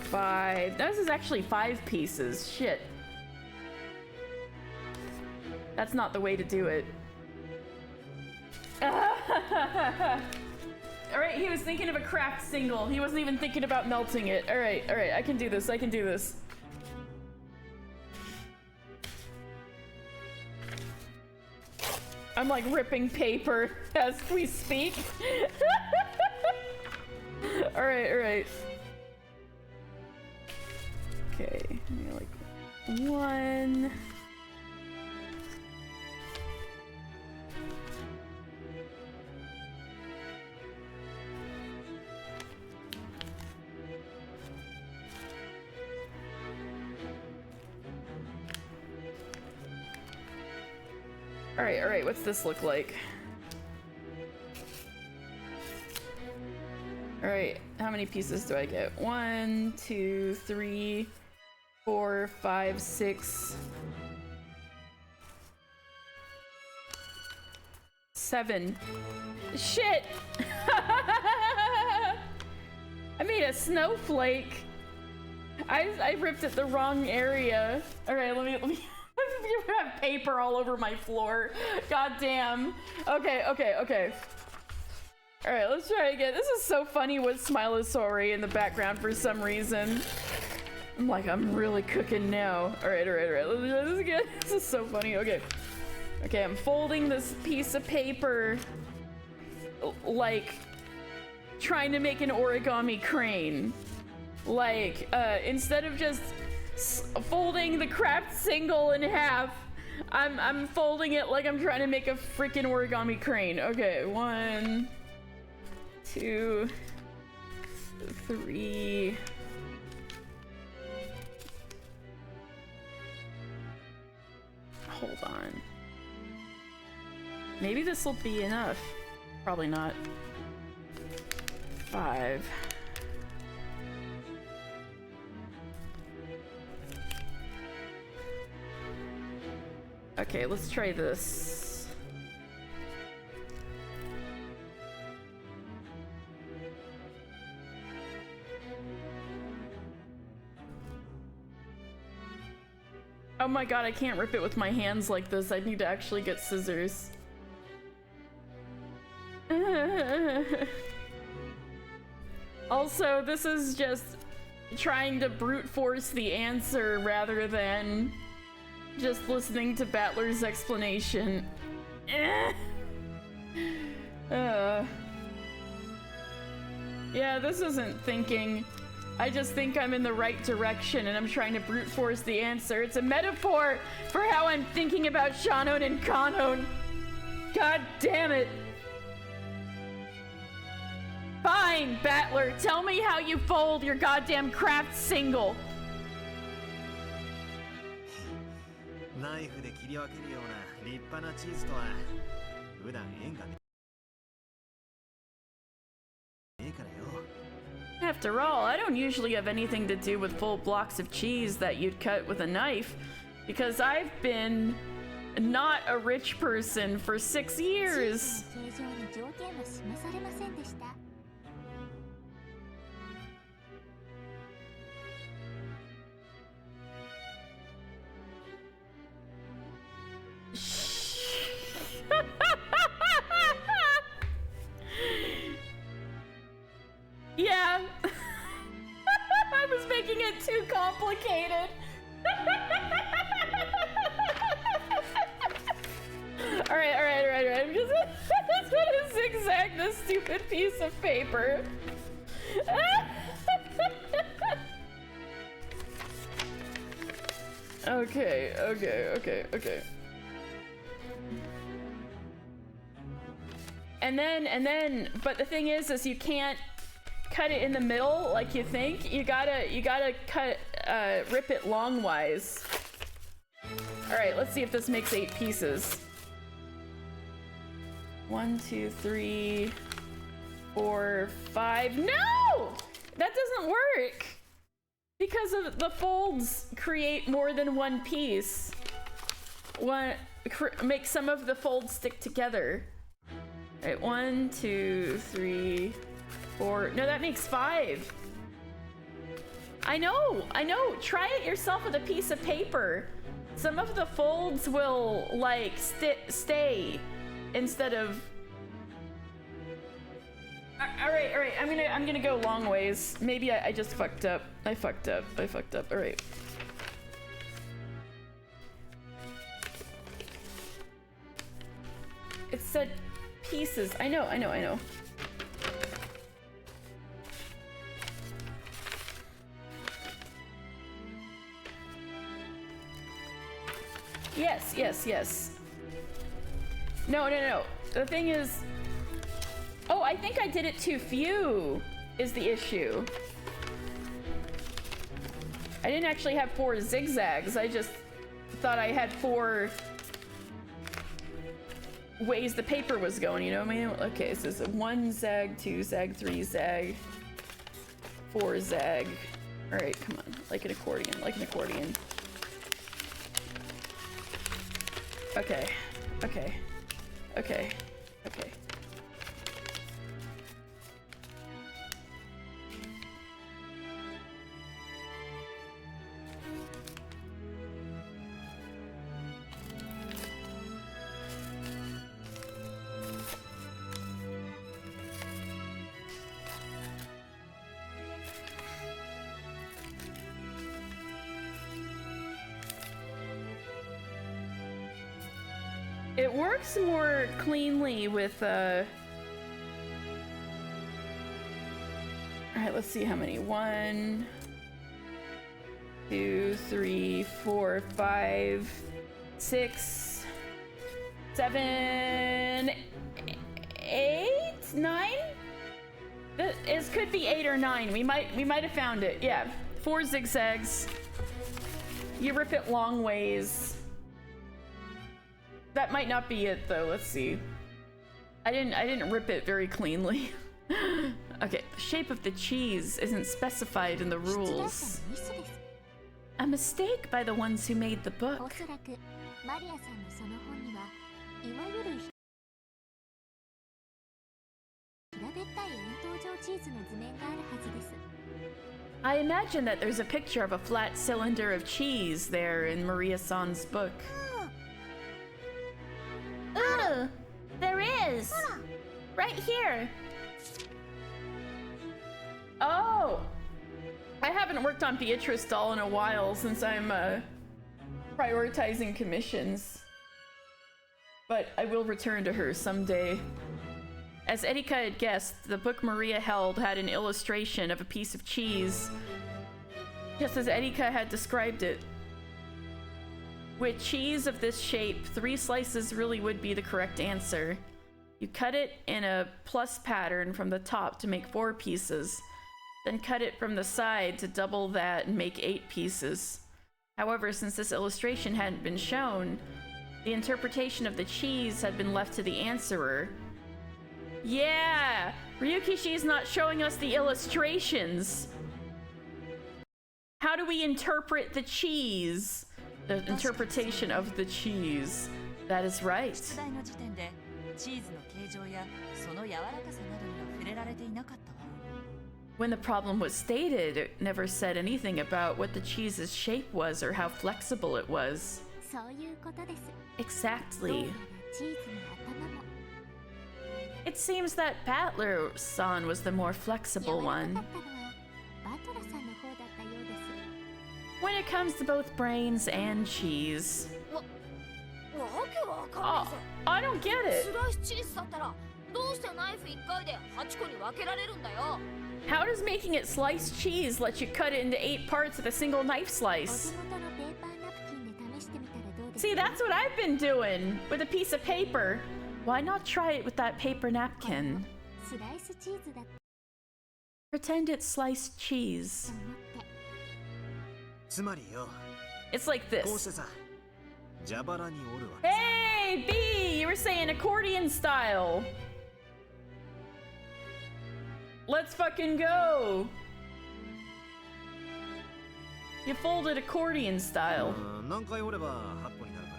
5. This is actually 5 pieces, shit. That's not the way to do it. Alright, he was thinking of a Kraft single. He wasn't even thinking about melting it. Alright, I can do this. I'm like ripping paper as we speak. Alright. Okay, like 1. Alright, what's this look like? Alright, how many pieces do I get? 1, 2, 3, 4, 5, 6, 7. Shit! I made a snowflake. I ripped at the wrong area. Alright, let me you have paper all over my floor. God damn. Okay. Alright, let's try again. This is so funny with Smilosauri in the background for some reason. I'm like, I'm really cooking now. Alright. Let's try this again. This is so funny. Okay, I'm folding this piece of paper like trying to make an origami crane. Like, instead of just folding the Kraft single in half, I'm folding it like I'm trying to make a freaking origami crane. Okay, 1, 2, 3. Hold on. Maybe this will be enough. Probably not. 5. Okay, let's try this. Oh my god, I can't rip it with my hands like this. I need to actually get scissors. Also, this is just trying to brute force the answer rather than just listening to Battler's explanation. Yeah, this isn't thinking. I just think I'm in the right direction and I'm trying to brute force the answer. It's a metaphor for how I'm thinking about Shanon and Kanon. God damn it. Fine, Battler. Tell me how you fold your goddamn craft single. ナイフで切り分けるような立派なチーズとは普段縁がねえからよ。 After all, I don't usually have anything to do with full blocks of cheese that you'd cut with a knife, because I've been not a rich person for 6 years. チーズの形状に条件は示されませんでした。 Yeah. I was making it too complicated. Alright. Because that's what a zigzag this stupid piece of paper. Okay. And then, but the thing is you can't cut it in the middle like you think. You gotta cut, rip it longwise. All right, let's see if this makes 8 pieces. 1, 2, 3, 4, 5. No! That doesn't work! Because of the folds create more than one piece. Make some of the folds stick together. All right, 1, 2, 3, 4. No, that makes 5. I know. Try it yourself with a piece of paper. Some of the folds will like stay instead of. All right. I'm gonna go long ways. Maybe I just fucked up. I fucked up. All right. It said pieces. I know. Yes. No. The thing is... Oh, I think I did it too few, is the issue. I didn't actually have 4 zigzags. I just thought I had 4 ways the paper was going, you know what I mean? Okay, so it's 1 zag, 2 zag, 3 zag, 4 zag. All right, come on, like an accordion. Okay. It works more cleanly with, Alright, let's see how many. 1, 2, 3, 4, 5, 6, 7, 8, 9? It could be 8 or 9. We might have found it. Yeah, 4 zigzags. You rip it long ways. That might not be it though. Let's see. I didn't rip it very cleanly. Okay, the shape of the cheese isn't specified in the rules. A mistake by the ones who made the book. I imagine that there's a picture of a flat cylinder of cheese there in Maria-san's book. Ooh, there is! Right here! Oh! I haven't worked on Beatrice doll in a while since I'm prioritizing commissions. But I will return to her someday. As Erika had guessed, the book Maria held had an illustration of a piece of cheese, just as Erika had described it. With cheese of this shape, 3 slices really would be the correct answer. You cut it in a plus pattern from the top to make 4 pieces. Then cut it from the side to double that and make 8 pieces. However, since this illustration hadn't been shown, the interpretation of the cheese had been left to the answerer. Yeah! Ryukishi's not showing us the illustrations! How do we interpret the cheese? The interpretation of the cheese. That is right. 出題の時点でチーズの形状やその柔らかさなどには触れられていなかったわ。When the problem was stated, it never said anything about what the cheese's shape was or how flexible it was. そういうことです。 Exactly. チーズの頭も It seems that Battler-san was the more 柔 flexible らかか one. ったのはバトラさんの方だったようです。 When it comes to both brains and cheese. わけわかんない Oh, ぜ。 I don't get ス it. ライスチーズだったらどうしてナイフ1回で8個に分けられるんだよ。 How does making it sliced cheese let you cut it into 8 parts with a single knife お slice? 手元のペーパーナプキンで試してみたらどうです See, か？ that's what I've been doing with a piece of paper. Why not try it with that paper napkin? スライスチーズだと Pretend it's sliced cheese. 思って。つまりよ、 It's like こうして this. さ、蛇腹に折るわけ。 Hey, B! You were saying accordion style. Let's fucking go. You folded accordion style. 何回折れば8個になるか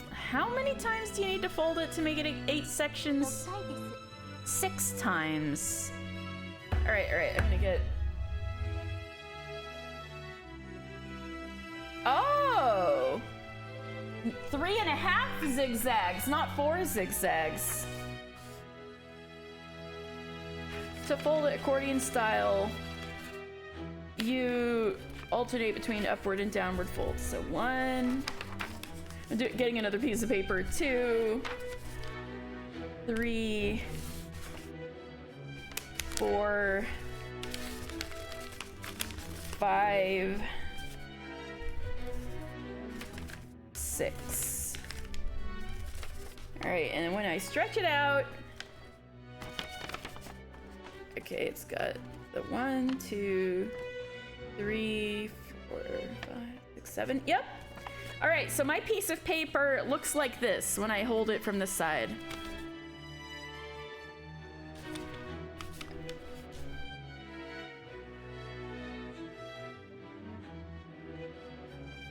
な。 How many times do you need to fold it to make it 8 sections? 6回です。 6 times. Alright, I'm gonna get... Oh! 3.5 zigzags, not 4 zigzags. To fold it accordion style, you alternate between upward and downward folds. So 1, getting another piece of paper, 2, 3, 4, 5, 6. All right, and then when I stretch it out, okay, it's got the 1, 2, 3, 4, 5, 6, 7. Yep. All right, so my piece of paper looks like this when I hold it from the side.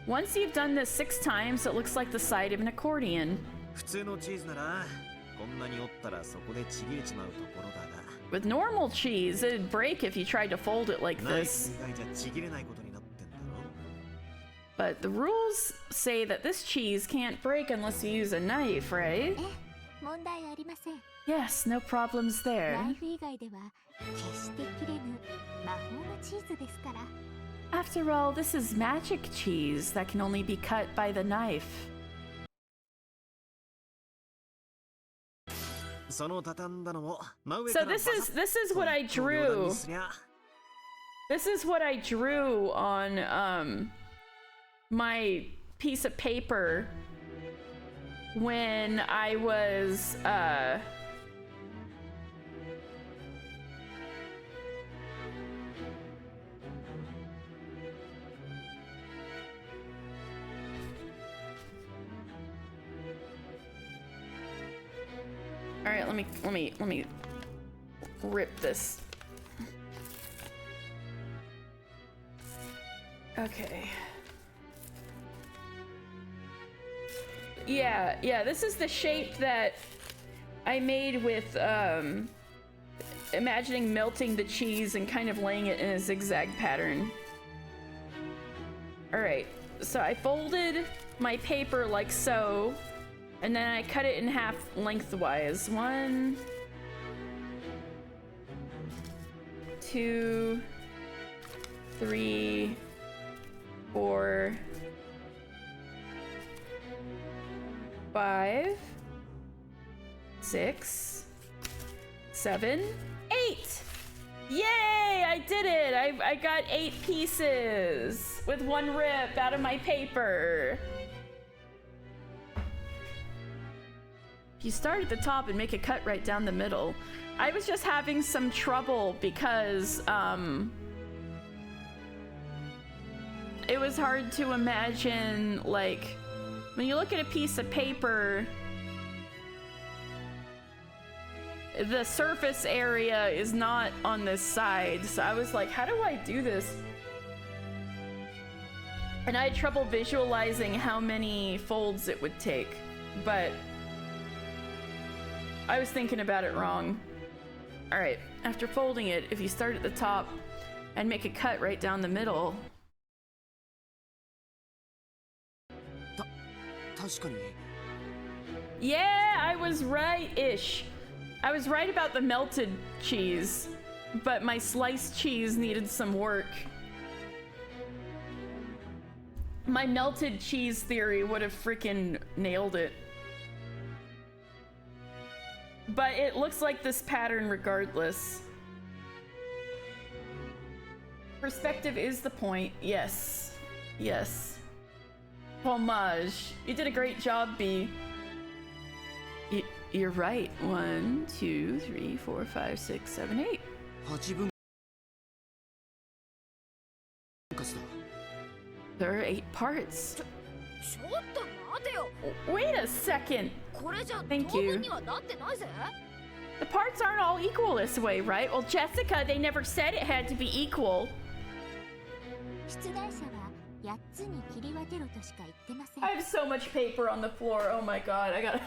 Once you've done this 6 times, it looks like the side of an accordion. 普通のチーズならこんなに折ったらそこでちぎれちまうところだが、 With normal cheese, it'd break if you tried to fold it like ナイフ this. 以外じゃちぎれないことになってんだろ。 But the rules say that this cheese can't break unless you use a knife, right? 問題ありません。 Yes, no problems ナ there. イフ以外では決して切れぬ魔法のチーズですから。 After all, this is magic cheese that can only be cut by the knife. その畳んだのも真上 So から this is what I そう両断 drew. にすりゃ This is what I drew on my piece of paper when I was All right, let me rip this. Okay. Yeah, this is the shape that I made with imagining melting the cheese and kind of laying it in a zigzag pattern. All right. So I folded my paper like so, and then I cut it in half lengthwise. 1, 2, 3, 4, 5, 6, 7, 8. Yay! I did it! I got 8 pieces with 1 rip out of my paper. If you start at the top and make a cut right down the middle. I was just having some trouble because it was hard to imagine, like, when you look at a piece of paper, the surface area is not on this side. So I was like, how do I do this? And I had trouble visualizing how many folds it would take, but I was thinking about it wrong. All right, after folding it, if you start at the top and make a cut right down the middle. 確かに Yeah, I was right-ish. I was right about the melted cheese, but my sliced cheese needed some work. My melted cheese theory would have freaking nailed it. But it looks like this pattern regardless. Perspective is the point. Yes. Yes. Homage. You did a great job, B. You're right. 1, 2, 3, 4, 5, 6, 7, 8. 8分割だ There are 8 parts. ちょっと待てよ。 Wait a second. これじゃ Thank 当 you. 分にはなってないぜ。 The parts aren't all equal this way, right? Well, Jessica, they never said it had to be equal. 出題者は8つに切り分けろとしか言ってません。 I have so much paper on the floor. Oh my god, I gotta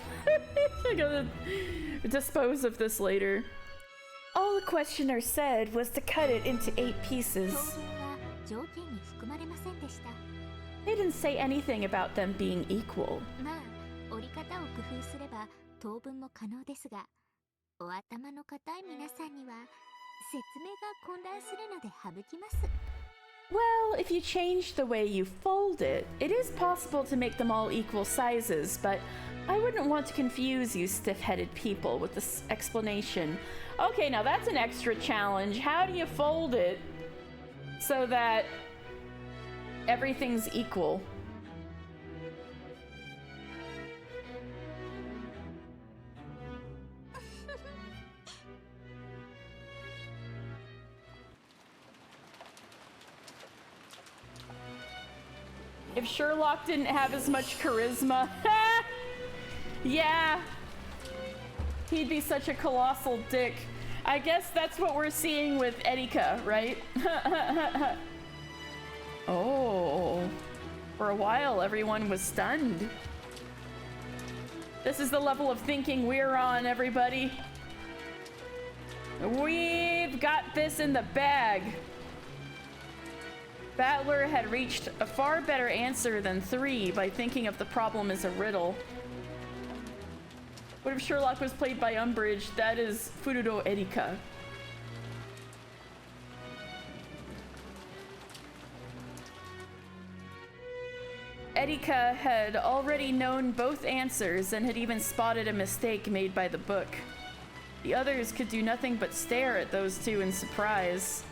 I gotta dispose of this later. All the questioner said was to cut it into 8 pieces. 当分は条件に含まれませんでした。 They didn't say anything about them being equal. まあ、折り方を工夫すれば当分も可能ですが、お頭の固い皆さんには説明が混乱するので省きます。 Well, if you change the way you fold it, it is possible to make them all equal sizes, but I wouldn't want to confuse you stiff-headed people with this explanation. Okay, now that's an extra challenge. How do you fold it so that everything's equal? If Sherlock didn't have as much charisma, yeah, he'd be such a colossal dick. I guess that's what we're seeing with Erika, right? Oh, for a while everyone was stunned. This is the level of thinking we're on, everybody. We've got this in the bag. Battler had reached a far better answer than 3 by thinking of the problem as a riddle. What if Sherlock was played by Umbridge? That is Fururo Erika. Erika had already known both answers and had even spotted a mistake made by the book. The others could do nothing but stare at those two in surprise.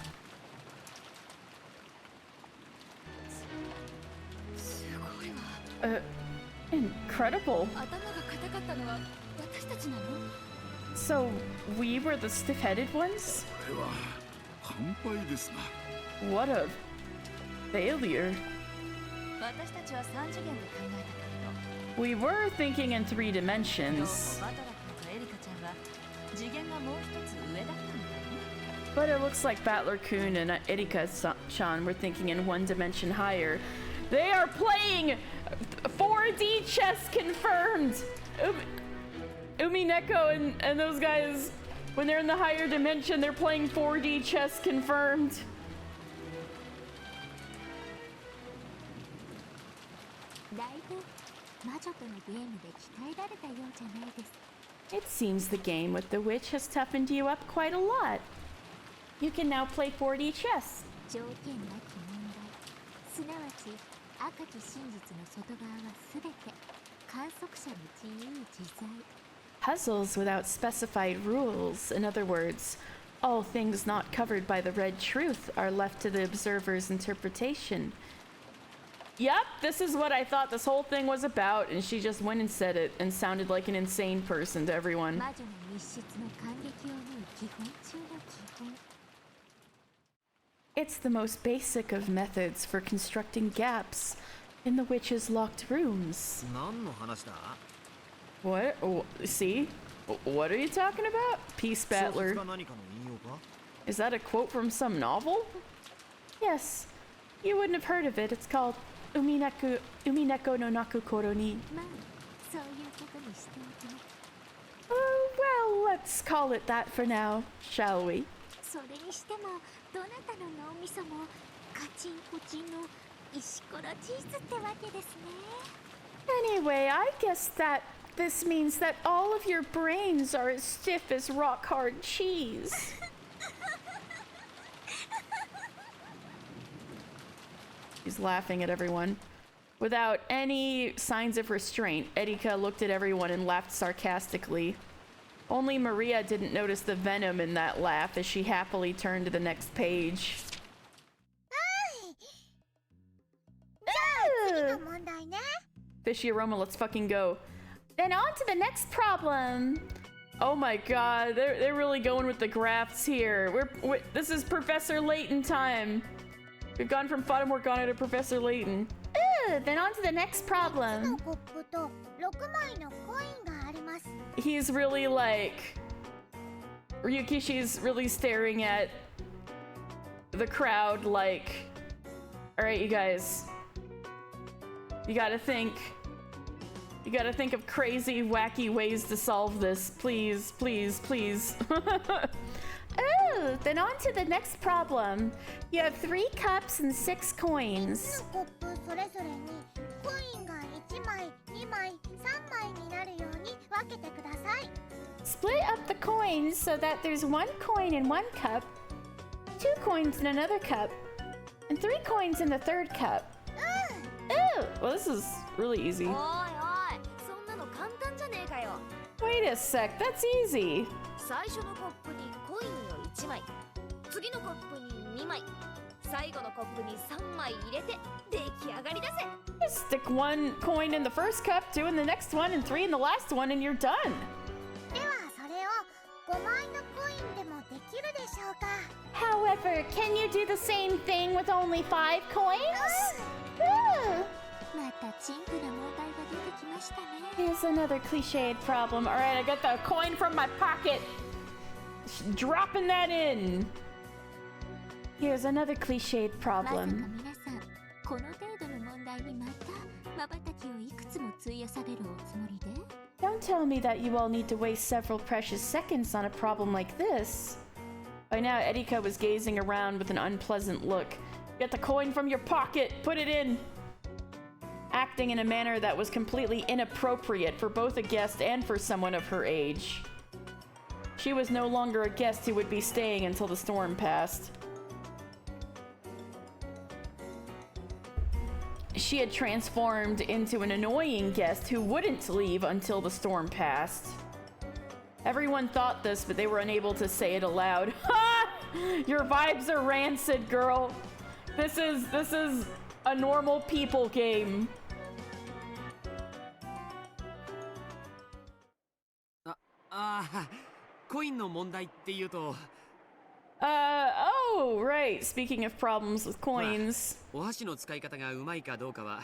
Incredible. So, we were the stiff-headed ones? これは乾杯ですな。 What a failure. 私たちは3次元で考えたけど、 We were thinking in 3 dimensions. バトラ君とエリカちゃんは次元がもう一つ上だったみたいね。 But it looks like Battler-kun and Erika-chan were thinking in 1 dimension higher. They are playing 4D chess confirmed! Umineko and those guys, when they're in the higher dimension, they're playing 4D chess confirmed. It seems the game with the witch has toughened you up quite a lot. You can now play 4D chess. 条件なき問題、すなわち赤き真実の外側はすべて観測者の自由自在。 Puzzles without specified rules. In other words, all things not covered by the red truth are left to the observer's interpretation. Yep, this is what I thought this whole thing was about, and she just went and said it and sounded like an insane person to everyone. 魔女の密室の感激を縫う基本中の基本。 It's the most basic of methods for constructing gaps in the witch's locked rooms. 何の話だ？ What? Oh, see? What are you talking about? Peace 小説 Battler. か何かの引用か？ Is that a quote from some novel? Yes. You wouldn't have heard of it. It's called Umineko no Naku Koro ni. まあそういうことにしておきます。 Oh, well, let's call it that for now, shall we? それにしてもどなたの脳みそもカチンコチンの石ころチーズってわけですね。 Anyway, I guess that this means that all of your brains are as stiff as rock hard cheese. She's laughing at everyone. Without any signs of restraint, Erika looked at everyone and laughed sarcastically. Only Maria didn't notice the venom in that laugh as she happily turned to the next page. 次の問題ね。 Fishy aroma, let's fucking go. Then on to the next problem. Oh my god, they're really going with the graphs here. This is Professor Layton time. We've gone from Fata Morgana to Professor Layton. Then on to the next の problem. コップと6枚のコインがあります。 He's really like... Ryukishi's really staring at the crowd like... Alright, you guys. You gotta think. You gotta think of crazy, wacky ways to solve this. Please, please, please. Oh, then on to the next problem. You have 3 cups and 6 coins. コップそれぞれにコインが1枚、2枚、3枚になるように分けてください。 Split up the coins so that there's 1 coin in 1 cup, 2 coins in another cup, and 3 coins in the 3rd cup. Oh, well, this is really easy. おいおい、そんなの簡単じゃねえかよ。 Wait a sec, that's easy. 最初のコップにコインを1枚、次のコップに2枚、最後のコップに3枚入れて出来上がりだぜ。 Just stick 1 coin in the first cup, 2 in the next one, and 3 in the last one, and you're done. ではそれを5枚のコインでもできるでしょうか。 However, can you do the same thing with only 5 coins? Ooh. また陳腐な問題が出てきましたね。 Here's another cliched problem. All right, I got the coin from my pocket. Dropping that in. Here's another cliched まさか problem. 皆さん、この程度の問題にまた瞬きをいくつも費やされるおつもりで？ Don't tell me that you all need to waste several precious seconds on a problem like this. By now, Erika was gazing around with an unpleasant look. Get the coin from your pocket, put it in. Acting in a manner that was completely inappropriate for both a guest and for someone of her age. She was no longer a guest who would be staying until the storm passed. She had transformed into an annoying guest who wouldn't leave until the storm passed. Everyone thought this, but they were unable to say it aloud. Ha! Your vibes are rancid, girl. This is a normal people game. コインの問題っていうと、 Oh, right. Speaking of problems with coins. お箸の使い方がうまいかどうかは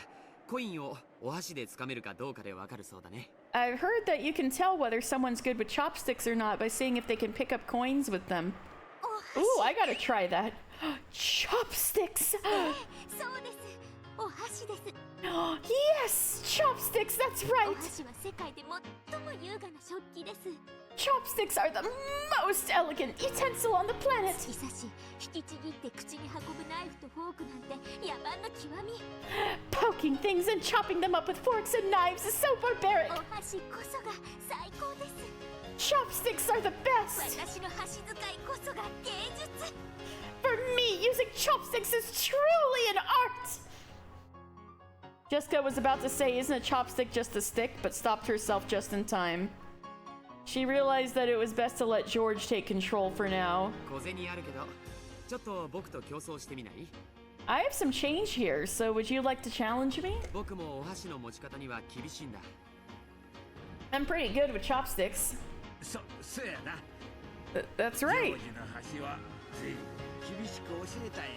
コインをお箸で掴めるかどうかでわかるそうだね。 I've heard that you can tell whether someone's good with chopsticks or not by seeing if they can pick up coins with them. Ooh, I gotta try that. Chopsticks! そうです。お箸です。 Yes! Chopsticks, that's お right! 箸は世界で最も優雅な食器です。 Chopsticks are the most elegant utensil on the planet! 突き刺し、引きちぎって口に運ぶナイフとフォークなんて野蛮の極み。 Poking things and chopping them up with forks and knives is so barbaric! お箸こそが最高です。 Chopsticks are the best! 私の箸使いこそが芸術。 For me, using chopsticks is truly an art! Jessica was about to say, isn't a chopstick just a stick, but stopped herself just in time. She realized that it was best to let George take control for now. 小銭あるけど、ちょっと僕と競争してみない？ I have some change here, so would you like to challenge me? 僕もお箸の持ち方には厳しいんだ。 I'm pretty good with chopsticks. そうやな。 That's right. ジョージの箸は随分厳しく教えたんや。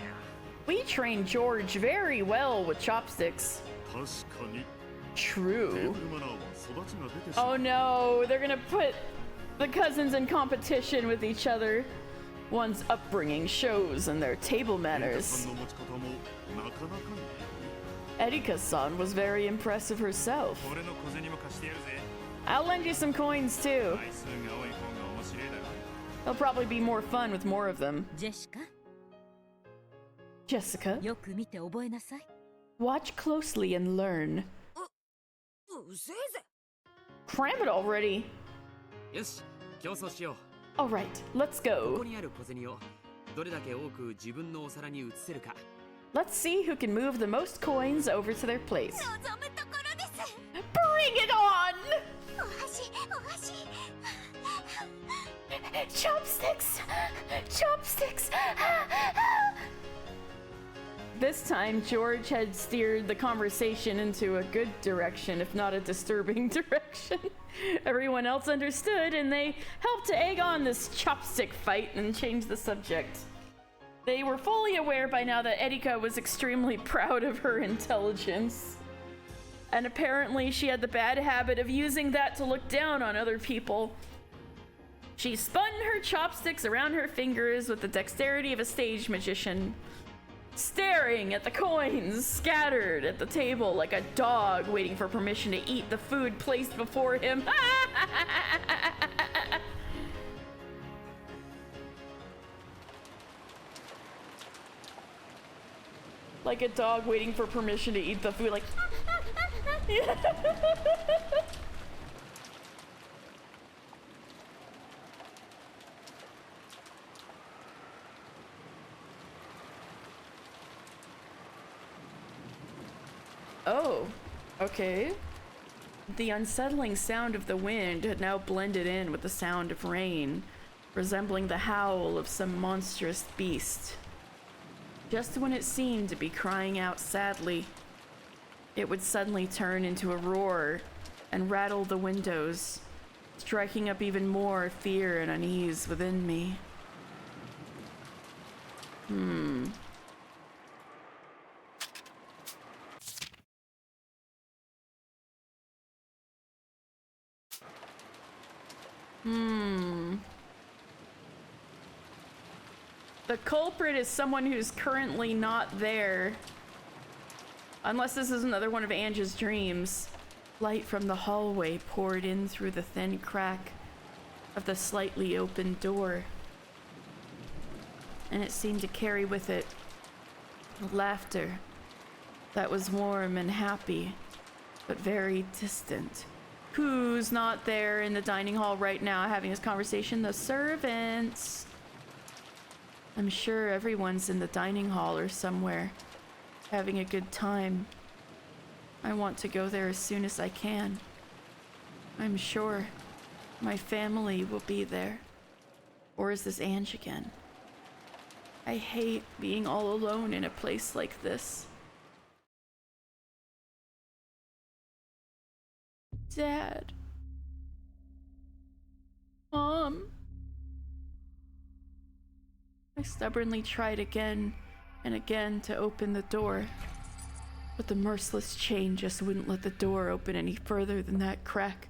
We trained George very well with chopsticks. 確かに。 True. テーブルマナーは育ちが出てしまう。 Oh no, they're gonna put the cousins in competition with each other. One's upbringing shows in their table エリカ manners. さんの持ち方もなかなかに。 Erika-san was very impressive herself. 俺の小銭も貸してやるぜ。 I'll lend you some coins too. 回数が多い方が面白いだろ。 They'll probably be more fun with more of them. ジェシカ、 Jessica, よく見て覚えなさい。 watch closely and learn. うせえぜ。 Cram it already. よし、競争しよう。 Alright, let's こ go. こにある小銭をどれだけ多く自分のお皿に移せるか。 Let's see who can move the most coins over to their place. 望むところです。 Bring it on! お箸お箸。 Chopsticks! Chopsticks! This time, George had steered the conversation into a good direction, if not a disturbing direction. Everyone else understood, and they helped to egg on this chopstick fight and change the subject. They were fully aware by now that Erika was extremely proud of her intelligence. And apparently she had the bad habit of using that to look down on other people. She spun her chopsticks around her fingers with the dexterity of a stage magician, staring at the coins scattered at the table like a dog waiting for permission to eat the food placed before him. Like a dog waiting for permission to eat the food, like. Oh, okay. The unsettling sound of the wind had now blended in with the sound of rain, resembling the howl of some monstrous beast. Just when it seemed to be crying out sadly, it would suddenly turn into a roar and rattle the windows, striking up even more fear and unease within me. The culprit is someone who's currently not there. Unless this is another one of Ange's dreams. Light from the hallway poured in through the thin crack of the slightly opened door. And it seemed to carry with it laughter that was warm and happy, but very distant. Who's not there in the dining hall right now having this conversation? The servants. I'm sure everyone's in the dining hall or somewhere, having a good time. I want to go there as soon as I can. I'm sure my family will be there. Or is this Ange again? I hate being all alone in a place like this. Dad. Mom. I stubbornly tried again and again to open the door, but the merciless chain just wouldn't let the door open any further than that crack.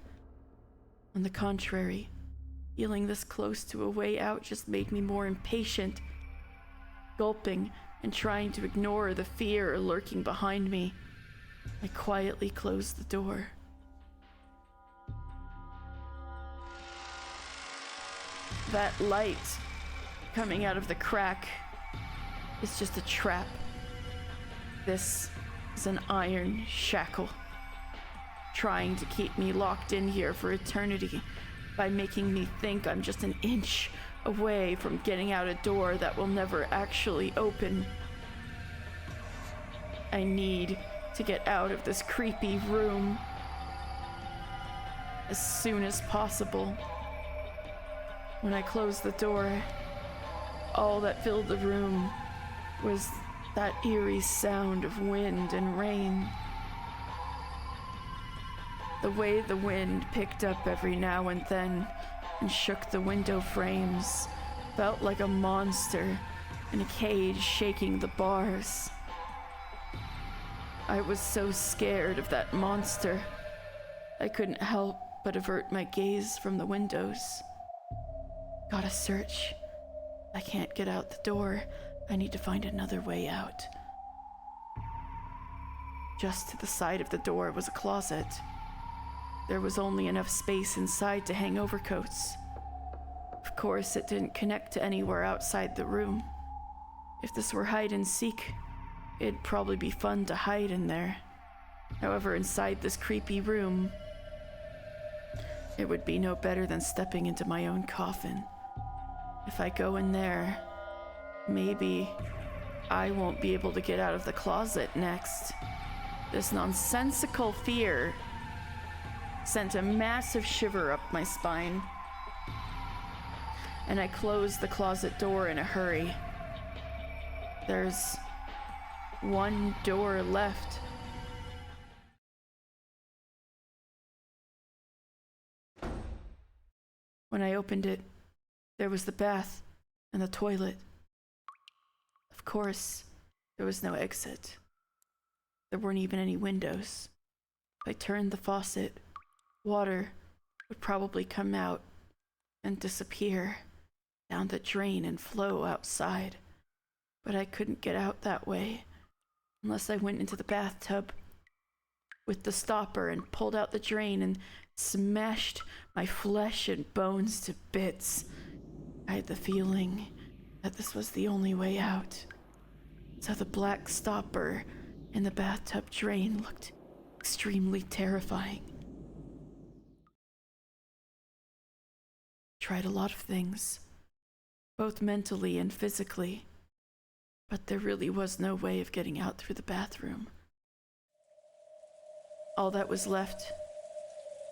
On the contrary, feeling this close to a way out just made me more impatient. Gulping and trying to ignore the fear lurking behind me, I quietly closed the door. That light coming out of the crack is just a trap. This is an iron shackle, trying to keep me locked in here for eternity by making me think I'm just an inch away from getting out a door that will never actually open. I need to get out of this creepy room as soon as possible. When I closed the door, all that filled the room was that eerie sound of wind and rain. The way the wind picked up every now and then and shook the window frames felt like a monster in a cage shaking the bars. I was so scared of that monster, I couldn't help but avert my gaze from the windows. Gotta search. I can't get out the door. I need to find another way out. Just to the side of the door was a closet. There was only enough space inside to hang overcoats. Of course, it didn't connect to anywhere outside the room. If this were hide and seek, it'd probably be fun to hide in there. However, inside this creepy room, it would be no better than stepping into my own coffin. If I go in there, maybe I won't be able to get out of the closet next. This nonsensical fear sent a massive shiver up my spine, and I closed the closet door in a hurry. There's one door left. When I opened it, there was the bath and the toilet. Of course, there was no exit. There weren't even any windows. If I turned the faucet, water would probably come out and disappear down the drain and flow outside. But I couldn't get out that way unless I went into the bathtub with the stopper and pulled out the drain and smashed my flesh and bones to bits. I had the feeling that this was the only way out. So the black stopper in the bathtub drain looked extremely terrifying. Tried a lot of things, both mentally and physically, but there really was no way of getting out through the bathroom. All that was left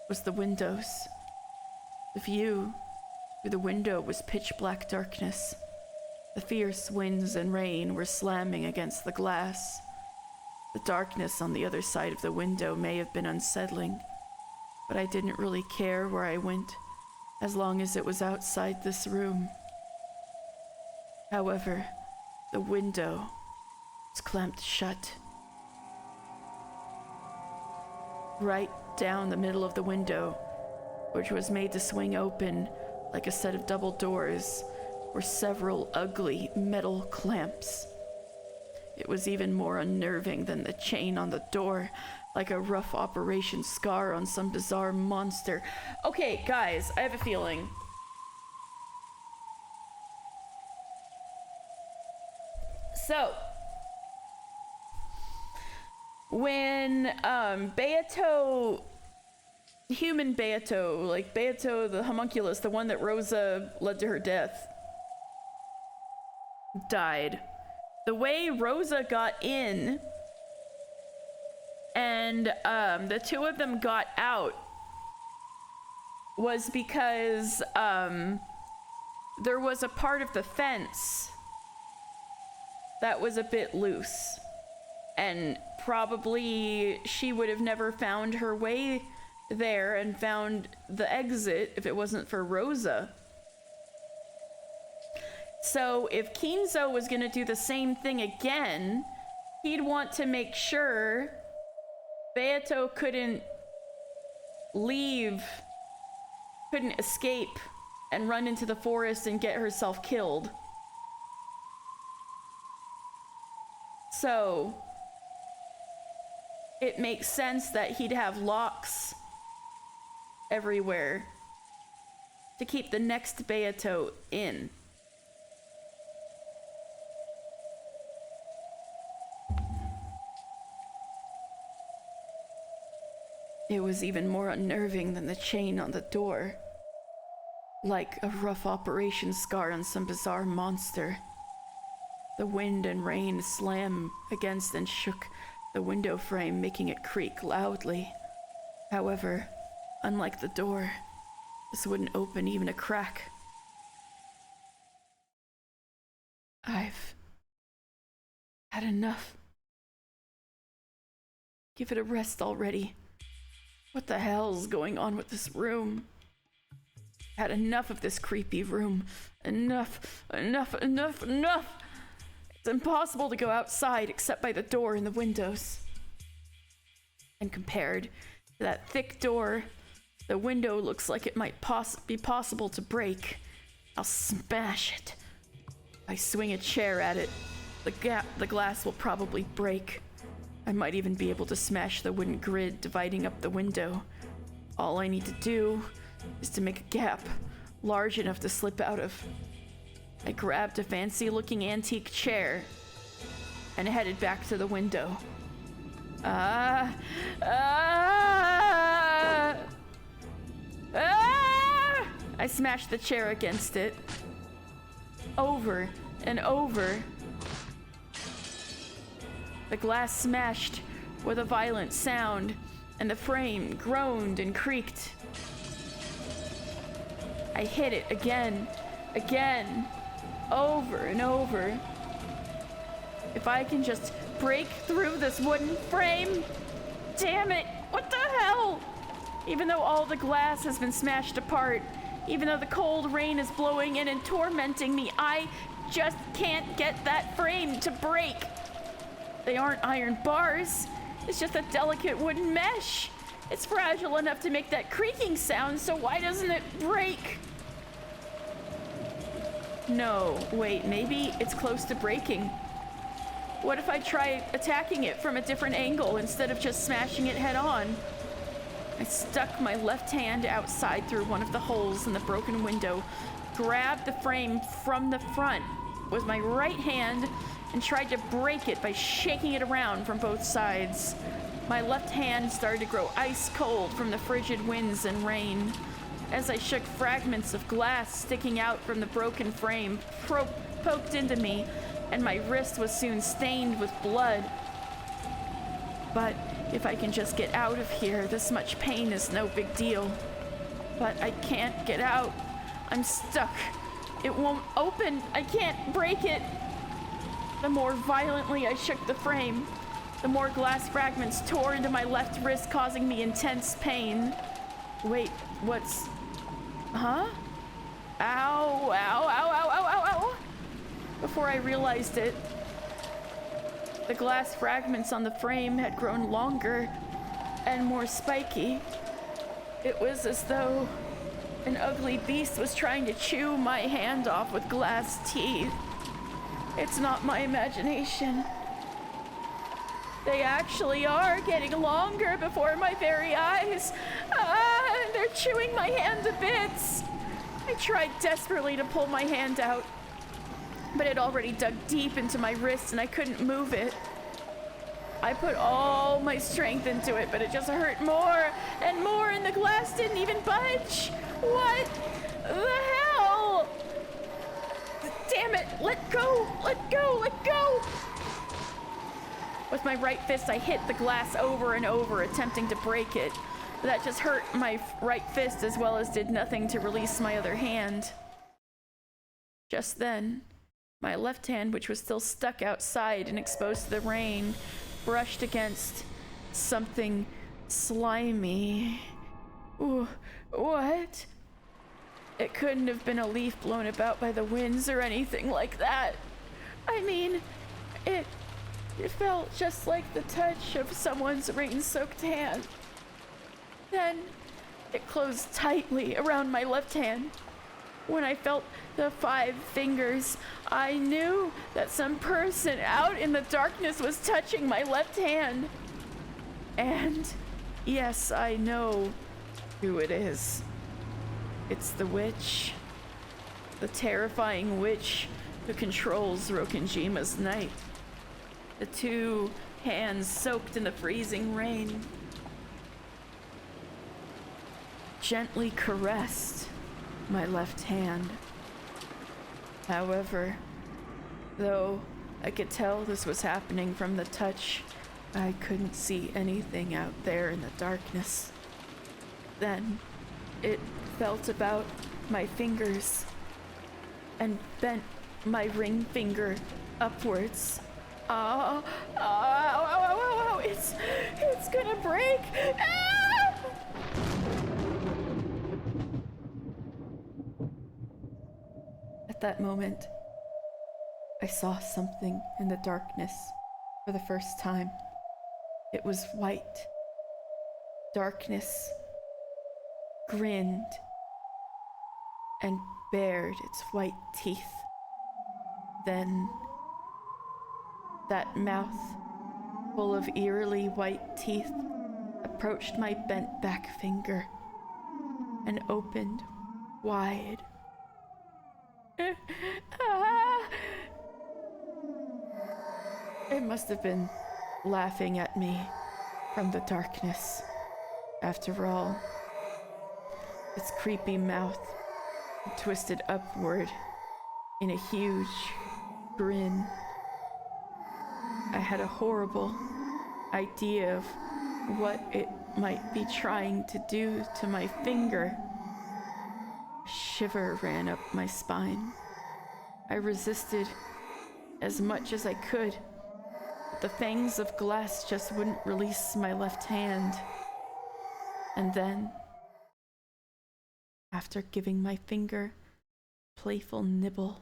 was the windows. The view through the window was pitch black darkness. The fierce winds and rain were slamming against the glass. The darkness on the other side of the window may have been unsettling, but I didn't really care where I went, as long as it was outside this room. However, the window was clamped shut. Right down the middle of the window, which was made to swing open like a set of double doors, were several ugly metal clamps. It was even more unnerving than the chain on the door, like a rough operation scar on some bizarre monster. Okay, guys, I have a feeling. So, when human Beato, like Beato the homunculus, the one that Rosa led to her death, died, the way Rosa got in and the two of them got out was because there was a part of the fence that was a bit loose, and probably she would have never found her way there and found the exit if it wasn't for Rosa. So if Kinzo was gonna do the same thing again, he'd want to make sure Beato couldn't leave, couldn't escape and run into the forest and get herself killed. So it makes sense that he'd have locks everywhere to keep the next Beato in. It was even more unnerving than the chain on the door, like a rough operation scar on some bizarre monster. The wind and rain slammed against and shook the window frame, making it creak loudly. However, unlike the door, this wouldn't open even a crack. Had enough. Give it a rest already. What the hell's going on with this room? Had enough of this creepy room. Enough, enough, enough, enough! It's impossible to go outside except by the door and the windows. And compared to that thick door, the window looks like it might be possible to break. I'll smash it. If I swing a chair at it, the glass will probably break. I might even be able to smash the wooden grid dividing up the window. All I need to do is to make a gap large enough to slip out of. I grabbed a fancy-looking antique chair and headed back to the window. I smashed the chair against it. Over and over. The glass smashed with a violent sound, and the frame groaned and creaked. I hit it again, over and over. If I can just break through this wooden frame. Damn it, what the hell? Even though all the glass has been smashed apart, even though the cold rain is blowing in and tormenting me, I just can't get that frame to break. They aren't iron bars, it's just a delicate wooden mesh. It's fragile enough to make that creaking sound, so why doesn't it break? No, wait, maybe it's close to breaking. What if I try attacking it from a different angle instead of just smashing it head on? I stuck my left hand outside through one of the holes in the broken window, grabbed the frame from the front with my right hand, and tried to break it by shaking it around from both sides. My left hand started to grow ice cold from the frigid winds and rain. As I shook, fragments of glass sticking out from the broken frame poked into me, and my wrist was soon stained with blood. But if I can just get out of here, this much pain is no big deal. But I can't get out. I'm stuck. It won't open. I can't break it. The more violently I shook the frame, the more glass fragments tore into my left wrist, causing me intense pain. Wait, what's... Huh? Ow, ow, ow, ow, ow, ow, ow. Before I realized it, the glass fragments on the frame had grown longer and more spiky. It was as though an ugly beast was trying to chew my hand off with glass teeth. It's not my imagination. They actually are getting longer before my very eyes. They're chewing my hand to bits. I tried desperately to pull my hand out, but it already dug deep into my wrist and I couldn't move it. I put all my strength into it, but it just hurt more and more, and the glass didn't even budge. What the hell? Damn it, let go, let go, let go! With my right fist, I hit the glass over and over, attempting to break it. That just hurt my right fist as well as did nothing to release my other hand. Just then, my left hand, which was still stuck outside and exposed to the rain, brushed against something slimy. Ooh, what? It couldn't have been a leaf blown about by the winds or anything like that. I mean, it felt just like the touch of someone's rain-soaked hand. Then it closed tightly around my left hand. When I felt the 5 fingers, I knew that some person out in the darkness was touching my left hand. And yes, I know who it is. It's the witch. The terrifying witch who controls Rokenjima's night. The 2 hands soaked in the freezing rain gently caressed my left hand. However, though I could tell this was happening from the touch, I couldn't see anything out there in the darkness. Then it felt about my fingers and bent my ring finger upwards. It's gonna break. Ah! At that moment, I saw something in the darkness for the first time. It was white. Darkness grinned and bared its white teeth. Then that mouth, full of eerily white teeth, approached my bent back finger and opened wide. It must have been laughing at me from the darkness. After all, its creepy mouth twisted upward in a huge grin. I had a horrible idea of what it might be trying to do to my finger. A shiver ran up my spine. I resisted as much as I could, but the fangs of glass just wouldn't release my left hand. And then, after giving my finger a playful nibble,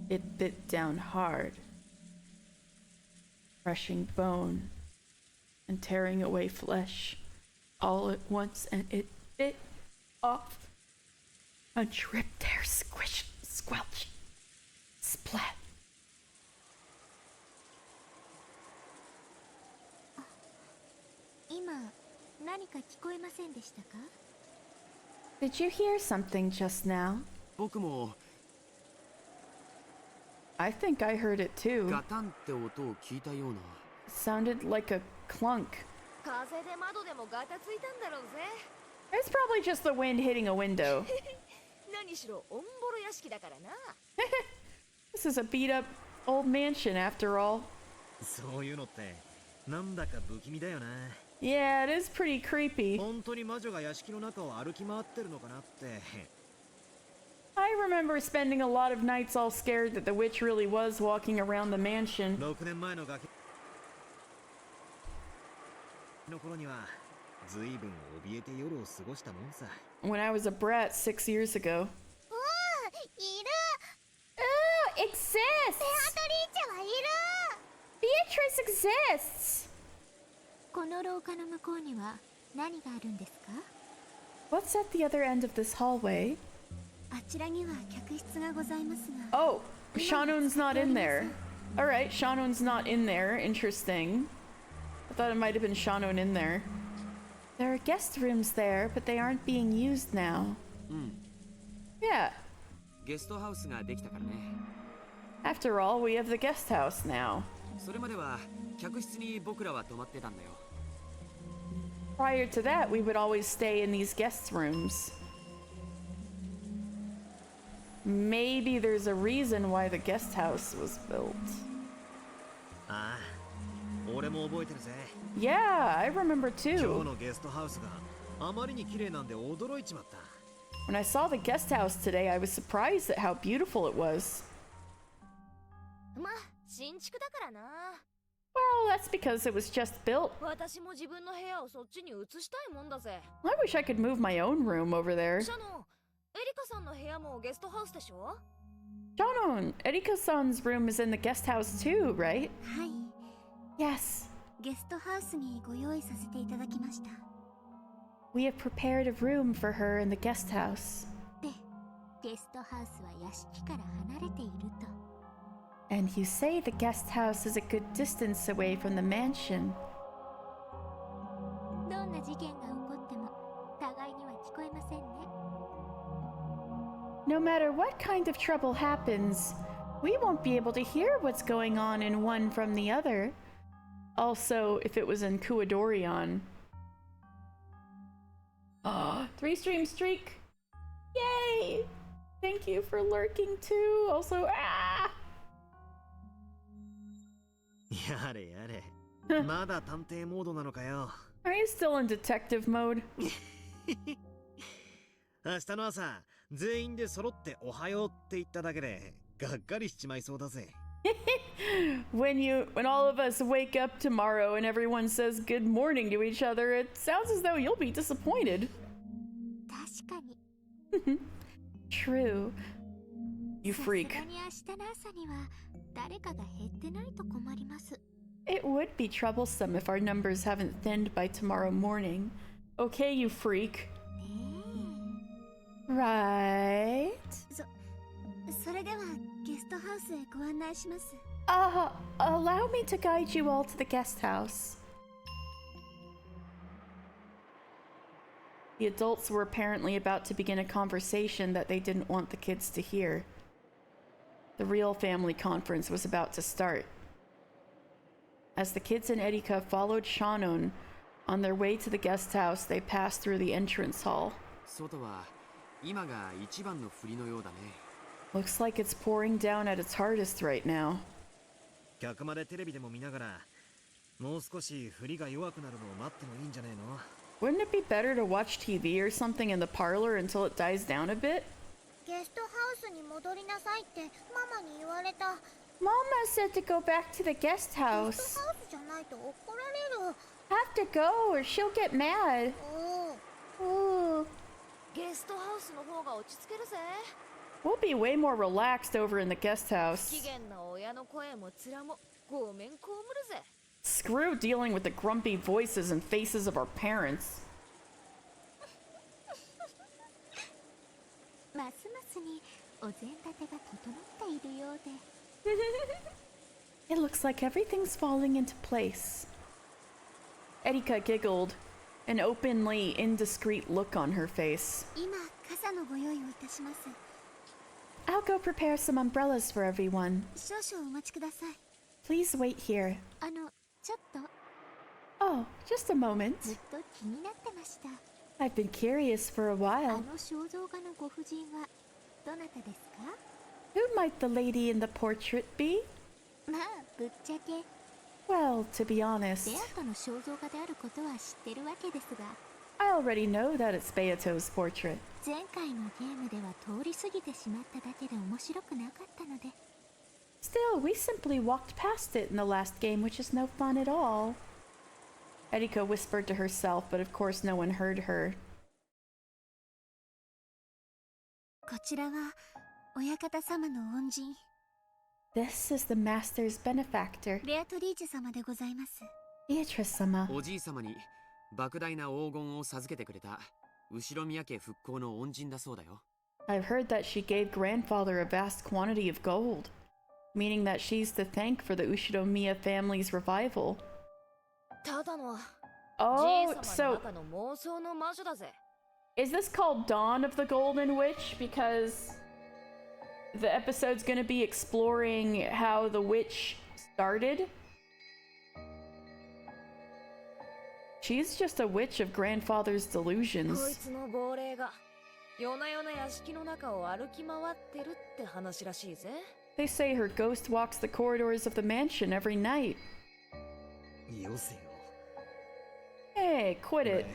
it bit down hard, crushing bone and tearing away flesh all at once, and it bit off a drip tear, squish, squelch, splat. Did you hear something just now? 僕も I think I heard it too. ガタンって音を聞いたような。 Sounded like a clunk. 風で窓でもガタついたんだろうぜ。 It's probably just the wind hitting a window. 何しろオンボロ屋敷だからな。This is a beat up old mansion after all. そういうのってなんだか不気味だよな。 Yeah, it is pretty creepy. 本当に魔女が屋敷の中を歩き回ってるのかなって。 I remember spending a lot of nights all scared that the witch really was walking around the mansion. 6年前のガキの頃には随分怯えて夜を過ごしたもんさ。 When I was a brat 6 years ago. いる Oh, exists! ベアトリーチェはいる Beatrice exists! この廊下の向こうには何があるんですか What's at the other end of this hallway? あちらには客室がございますが Oh, Shanun's not in there. Alright, Shanun's not in there. Interesting. I thought it might have been Shanun in there. There are guest rooms there, but they aren't being used now. Yeah. ゲストハウスができたからね。 After all, we have the guest house now. それまでは客室に僕らは泊まってたんだよ。 Prior to that, we would always stay in these guest rooms. Maybe there's a reason why the guest house was built. ああ、俺も覚えてるぜ。 Yeah, I remember 今日 too. のゲストハウスがあまりに綺麗なんで驚いちまった。 When I saw the guest house today, I was surprised at how beautiful it was. まあ新築だからな。 Well, that's because it was just built. 私も自分の部屋をそっちに移したいもんだぜ。 I wish I could move my own room over there. シャノン、エリカさんの部屋もゲストハウスでしょ？ Shannon, Erika-san's room is in the guest house too, right? はい Yes. ゲストハウスにご用意させていただきました We have prepared a room for her in the guest house. でゲストハウスは屋敷から離れていると And you say the guest house is a good distance away from the mansion. どんな事件が起こっても互いには聞こえませんね No matter what kind of trouble happens, we won't be able to hear what's going on in one from the other. Also, if it was in Kuadorion. Ah, 3-stream streak! Yay! Thank you for lurking too. Also, ah! やれやれ、まだ探偵モードなのかよ。 Are you still in detective mode? 明日の朝、全員で揃っておはようって言っただけで、がっかりしちまいそうだぜ。When all of us wake up tomorrow and everyone says good morning to each other, it sounds as though you'll be disappointed. 確かに。 True. You freak. さすがに明日の朝には誰かが減ってないと困ります。 It would be troublesome if our numbers haven't thinned by tomorrow morning. Okay, you freak. ね Right? それではゲストハウスへご案内します。 Allow me to guide you all to the guest house. The adults were apparently about to begin a conversation that they didn't want the kids to hear. The real family conference was about to start. As the kids and Erika followed Shannon on their way to the guest house, they passed through the entrance hall. 外は今が一番の振りのようだね。 Looks like it's pouring down at its hardest right now. 客までテレビでも見ながら、もう少し振りが弱くなるのを待ってもいいんじゃねえの？ Wouldn't it be better to watch TV or something in the parlor until it dies down a bit? ゲストハウスに戻りなさいってママに言われた。 Mama said to go back to the guest ゲスト house. ハウスじゃないと怒られる。 Have to go or she'll get mad. お Ooh. ゲストハウスの方が落ち着けるぜ。 We'll be way more relaxed over in the guest 不 house. 機嫌な親の声も面もごめん被るぜ。 Screw dealing with the grumpy voices and faces of our parents. ますますにお膳立てが整っているようで。 It looks like everything's falling into place. Erika giggled, an openly indiscreet look on her face. 今傘のご用意をいたします。 I'll go prepare some umbrellas for everyone. 少々お待ちください。 Please wait here. ちょっと Oh, just a moment. ずっと気になってました。 I've been curious for a あ while. の肖像画のご婦人はどなたですか？ Who might the lady in the portrait be? まあぶっちゃけ Well, to be ベ honest, アトの肖像画であることは知ってるわけですが、 I already know that it's Beato's portrait. 前回のゲームでは通り過ぎてしまっただけで面白くなかったので。 Still, we simply walked past it in the last game, which is no fun at all. Erika whispered to herself, but of course no one heard her. こちらは親方様の恩人 This is the master's benefactor, ベアトリーチェ様でございます。 Beatrice-sama. おじい様に莫大な黄金を授けてくれた後ろ宮家復興の恩人だそうだよ。 I've heard that she gave grandfather a vast quantity of gold, meaning that she's to thank for the Ushiromiya family's revival. ただの Oh, じい様 so の中の妄想の魔女だぜ。 is this called Dawn of the Golden Witch? Because the episode's gonna be exploring how the witch started? She's just a witch of grandfather's こい delusions. つの亡霊が夜な夜な屋敷の中を歩き回ってるって話らしいぜ。 They say her ghost walks the corridors of the mansion every night. よせよ。 Hey, quit 俺 it.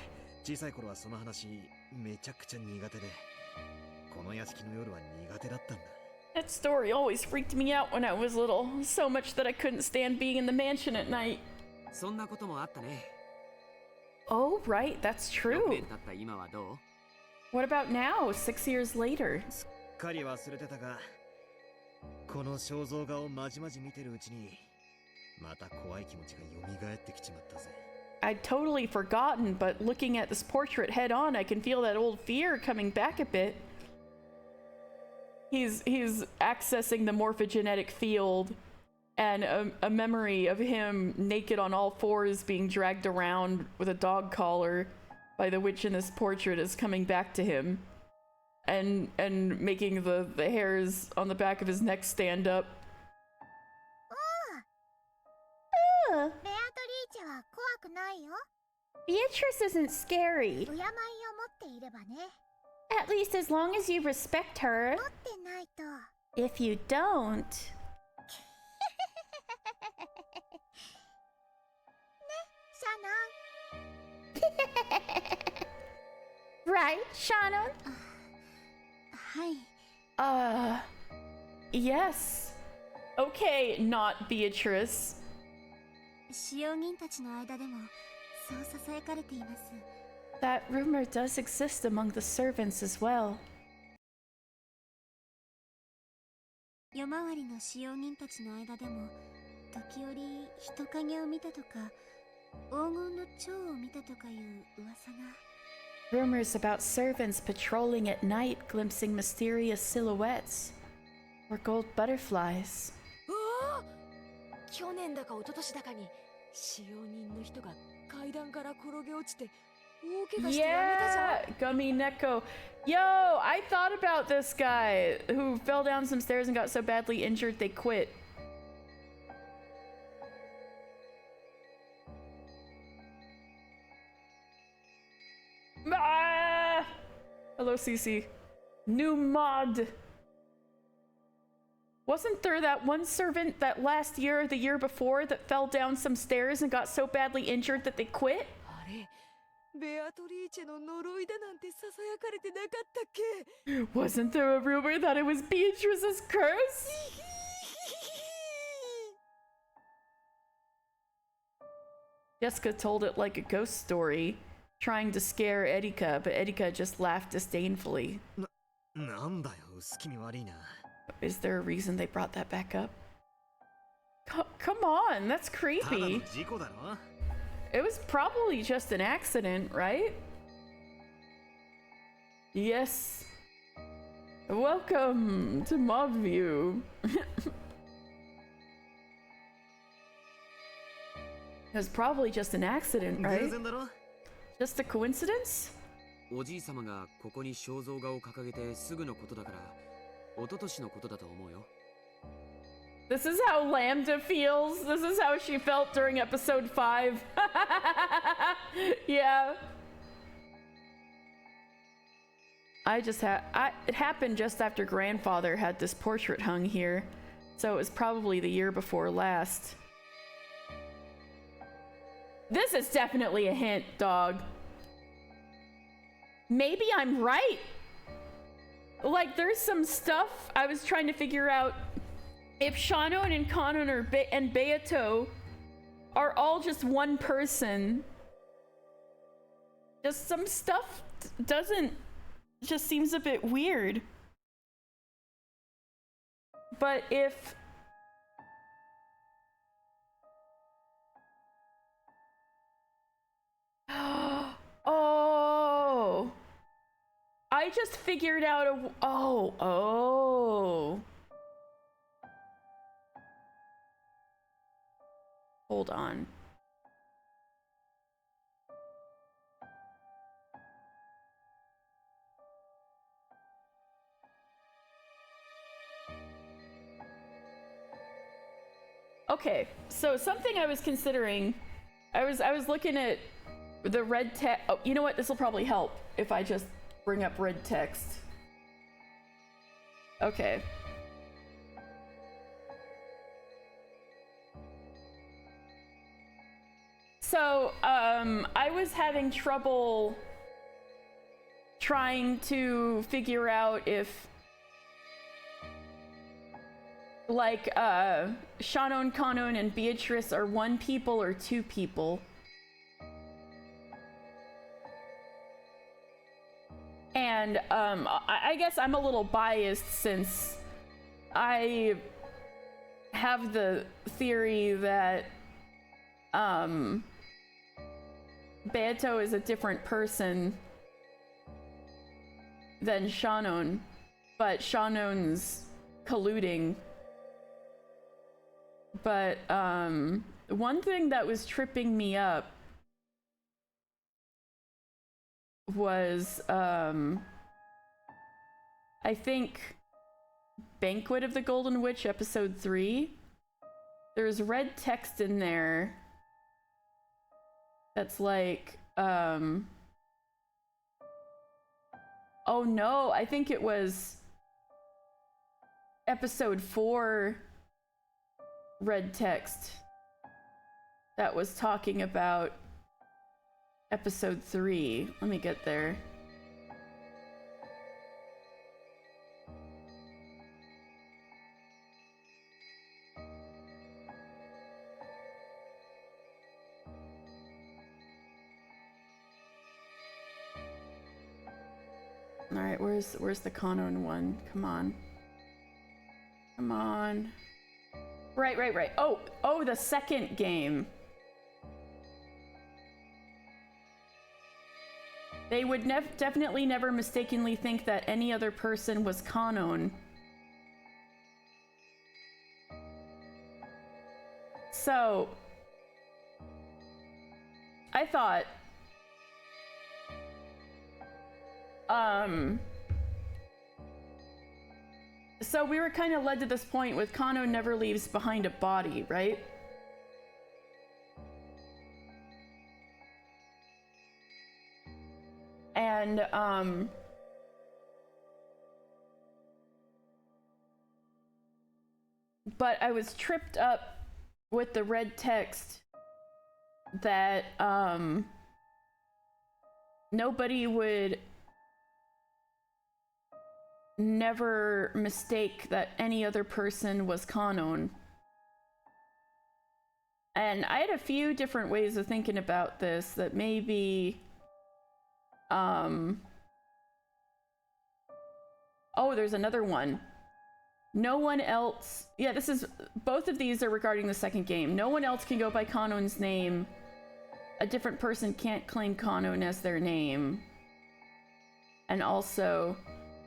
小さい頃はその話めちゃくちゃ苦手で、この屋敷の夜は苦手だったんだ。 That story always freaked me out when I was little, so much that I couldn't stand being in the mansion at night. そんなこともあったね。 Oh, right, that's 6 true. 年経った今はどう？ What about now, 6 years later? すっかり忘れてたが、この肖像画をまじまじ見てるうちに、また怖い気持ちが蘇ってきちまったぜ。 I'd totally forgotten, but looking at this portrait head on, I can feel that old fear coming back a bit. He's accessing the morphogenetic field, and a memory of him naked on all fours being dragged around with a dog collar by the witch in this portrait is coming back to him, and making the hairs on the back of his neck stand up. ベアトリーチェは怖くないよ。 Beatrice isn't scary. 敬いを持っていればね。 At least as long as you respect her. 持ってないと。 If you don't... Hi, Shannon. はい。 Yes. Okay, not Beatrice. 使用人たちの間でもそうささやかれています。 That rumor does exist among the servants as well. 夜回りの使用人たちの間でも時折人影を見たとか黄金の蝶を見たとかいう噂が。 Rumors about servants patrolling at night, glimpsing mysterious silhouettes, or gold butterflies. 去年だか一昨年だかに使用人の人が階段から転げ落ちて大怪我してやめたじゃん。 Umineko. Yo, I thought about this guy who fell down some stairs and got so badly injured they quit. Ah! Hello, Cece. New mod. Wasn't there that one servant that last year or the year before that fell down some stairs and got so badly injured that they quit? あれ、ベアトリーチェの呪いだなんてささやかれてなかったっけ？ Wasn't there a rumor that it was Beatrice's curse? Jessica told it like a ghost story, trying to scare Erika, but Erika just laughed disdainfully. なんだよ、薄気味悪いな。 Is there a reason they brought that back up? Come on, that's ただ creepy. の事故だろ。 It was probably just an accident, right? Yes. Welcome to Mobview. It was probably just an accident, 偶 right? 然だろ。 Just a coincidence? おじい様がここに肖像画を掲げてすぐのことだから一昨年のことだと思うよ。 This is how Lambda feels. This is how she felt during episode 5. Yeah. It happened just after grandfather had this portrait hung here. So it was probably the year before last. This is definitely a hint, dog. Maybe I'm right. Like, there's some stuff I was trying to figure out if Shannon and Kanon and Beato are all just one person. Just some stuff just seems a bit weird. But if oh, I just figured out oh. Hold on. Okay, so something I was considering, I was looking at the red text. Oh, you know what? This will probably help if I just bring up red text. Okay. So, I was having trouble trying to figure out if, like, Shannon, Kanon, and Beatrice are one people or two people. And, I guess I'm a little biased since I have the theory that, Beato is a different person than Shannon, but Shannon's colluding. But, one thing that was tripping me up was, I think Banquet of the Golden Witch, episode 3. There's red text in there that's like, oh no, I think it was episode 4 red text that was talking about episode 3. Let me get there. Alright, where's the Kanon one? Come on. Come on. Right. Oh, the second game. They would definitely never mistakenly think that any other person was Kanon. So, I thought, so we were kind of led to this point with Kano never leaves behind a body, right? And, but I was tripped up with the red text that, nobody would never mistake that any other person was Kanon. And I had a few different ways of thinking about this that maybe, oh, there's another one. No one else, yeah, both of these are regarding the second game. No one else can go by Kanon's name. A different person can't claim Kanon as their name. And also,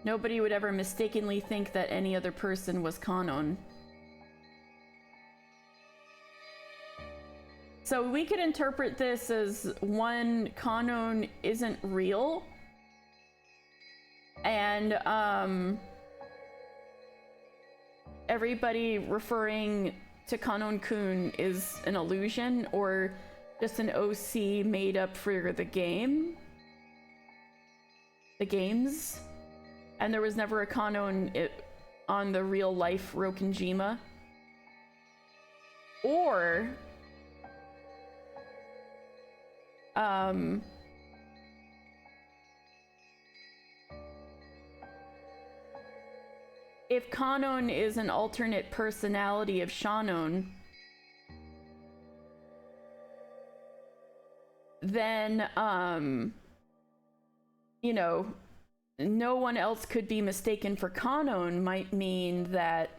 nobody would ever mistakenly think that any other person was Kanon. So we could interpret this as one, Kanon isn't real, and everybody referring to Kanon-kun is an illusion or just an OC made up for the games, and there was never a Kanon on the real life Rokenjima. Or if Kanon is an alternate personality of Shannon, then, you know, no one else could be mistaken for Kanon might mean that,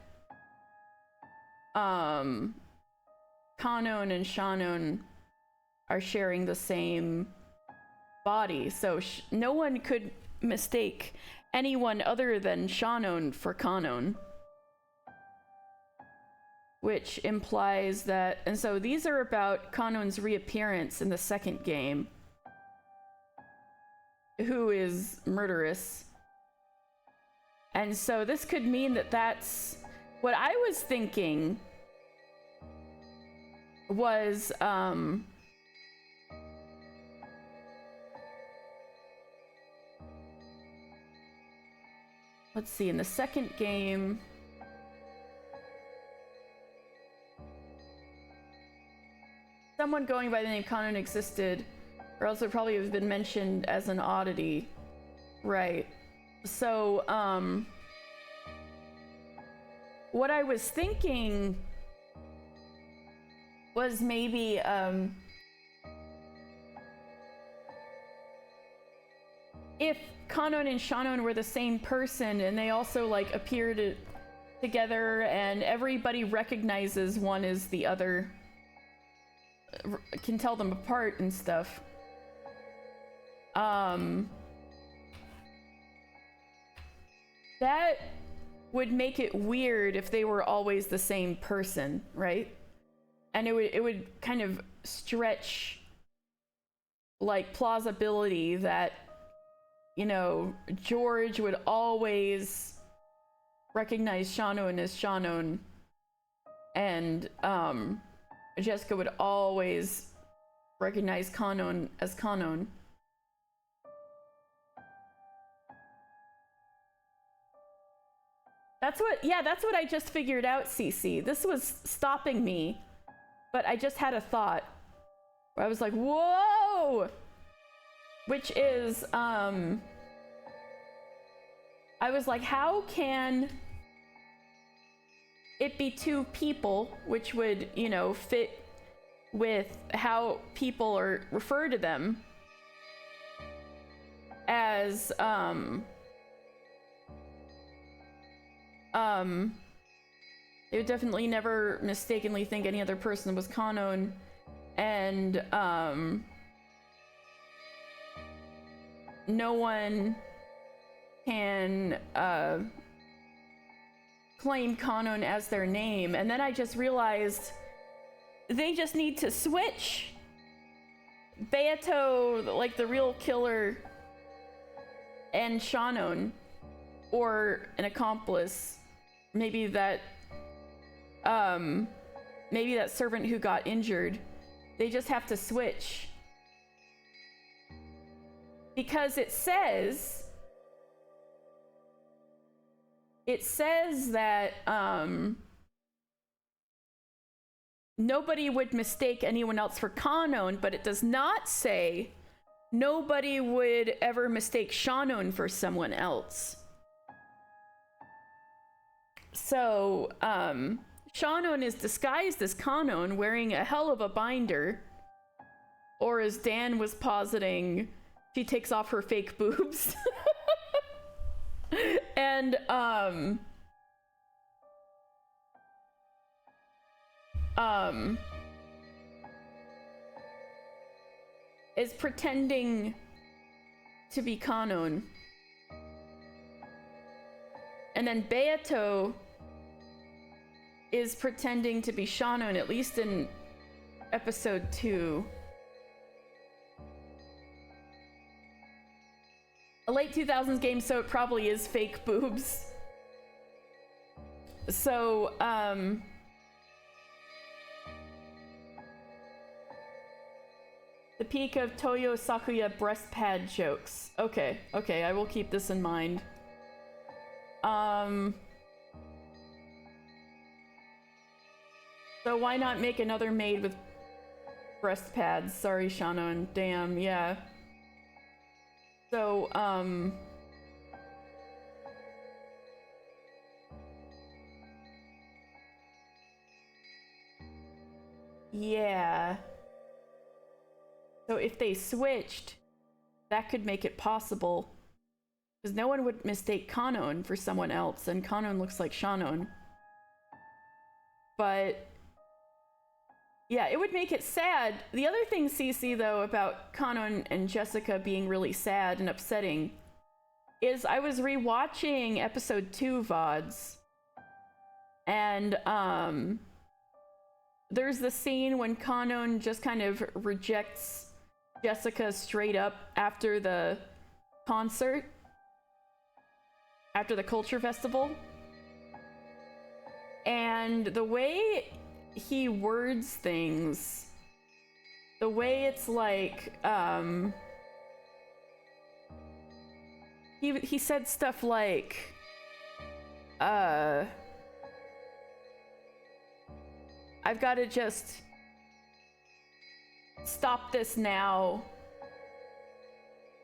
Kanon and Shannon are sharing the same body. So no one could mistake anyone other than Shannon for Kanon. Which implies that, and so these are about Kanon's reappearance in the second game, who is murderous. And so this could mean that that's what I was thinking was, let's see, in the second game, someone going by the name Kanon existed, or else it probably have been mentioned as an oddity. Right. So, what I was thinking was maybe, if Kanon and Shannon were the same person and they also like appeared together and everybody recognizes one as the other, can tell them apart and stuff. That would make it weird if they were always the same person, right? And it would kind of stretch like plausibility that, you know, George would always recognize Shannon as Shannon, and Jessica would always recognize Kanon as Kanon. That's what I just figured out, CC. This was stopping me, but I just had a thought where I was like, whoa! Which is, I was like, how can it be two people, which would, you know, fit with how people are refer to them as, They would definitely never mistakenly think any other person was Kanon, and no one can claim Kanon as their name. And then I just realized they just need to switch Beato, like the real killer, and Shannon, or an accomplice. Maybe that servant who got injured. They just have to switch. Because it says that nobody would mistake anyone else for Kanon, but it does not say nobody would ever mistake Shannon for someone else. So, Shannon is disguised as Kanon, wearing a hell of a binder. Or as Dan was positing, she takes off her fake boobs. And, is pretending to be Kanon. And then Beato is pretending to be Shannon, at least in episode 2. A late 2000s game, so it probably is fake boobs. So, the peak of Toyo Sakuya breast pad jokes. Okay, I will keep this in mind. So why not make another maid with breast pads? Sorry, Shannon. Damn, yeah. So, yeah. So if they switched, that could make it possible. Because no one would mistake Kanon for someone else, and Kanon looks like Shannon. But yeah, it would make it sad. The other thing, CC, though, about Kanon and Jessica being really sad and upsetting is I was rewatching episode 2 VODs, and there's the scene when Kanon just kind of rejects Jessica straight up after the concert, after the culture festival. And the way he words things, the way it's like, he said stuff like, I've got to just stop this now.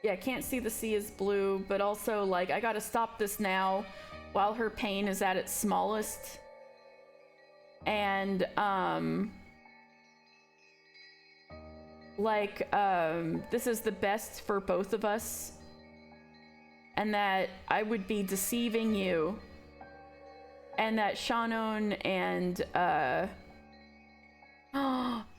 Yeah, can't see the sea is blue, but also like, I gotta stop this now while her pain is at its smallest. And this is the best for both of us, and that I would be deceiving you, and that Shannon and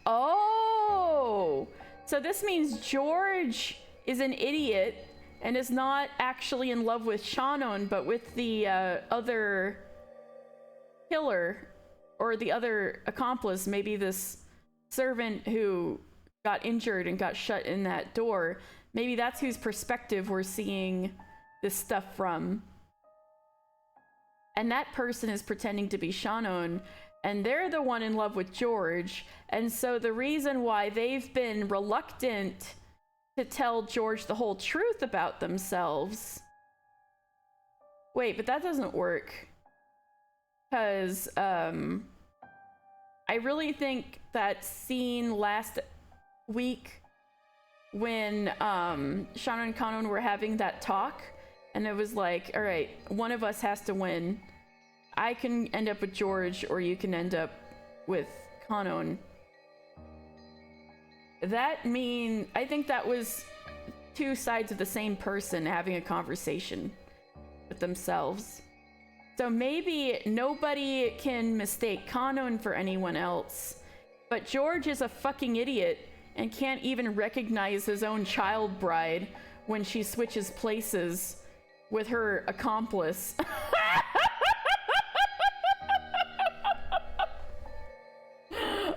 oh, so this means George is an idiot and is not actually in love with Shannon, but with the other killer, or the other accomplice, maybe this servant who got injured and got shut in that door. Maybe that's whose perspective we're seeing this stuff from. And that person is pretending to be Shannon, and they're the one in love with George. And so the reason why they've been reluctant to tell George the whole truth about themselves. Wait, but that doesn't work. Because I really think that scene last week when Shannon and Kanon were having that talk, and it was like, all right, one of us has to win. I can end up with George, or you can end up with Kanon. I think that was two sides of the same person having a conversation with themselves. So maybe nobody can mistake Kanon for anyone else. But George is a fucking idiot and can't even recognize his own child bride when she switches places with her accomplice.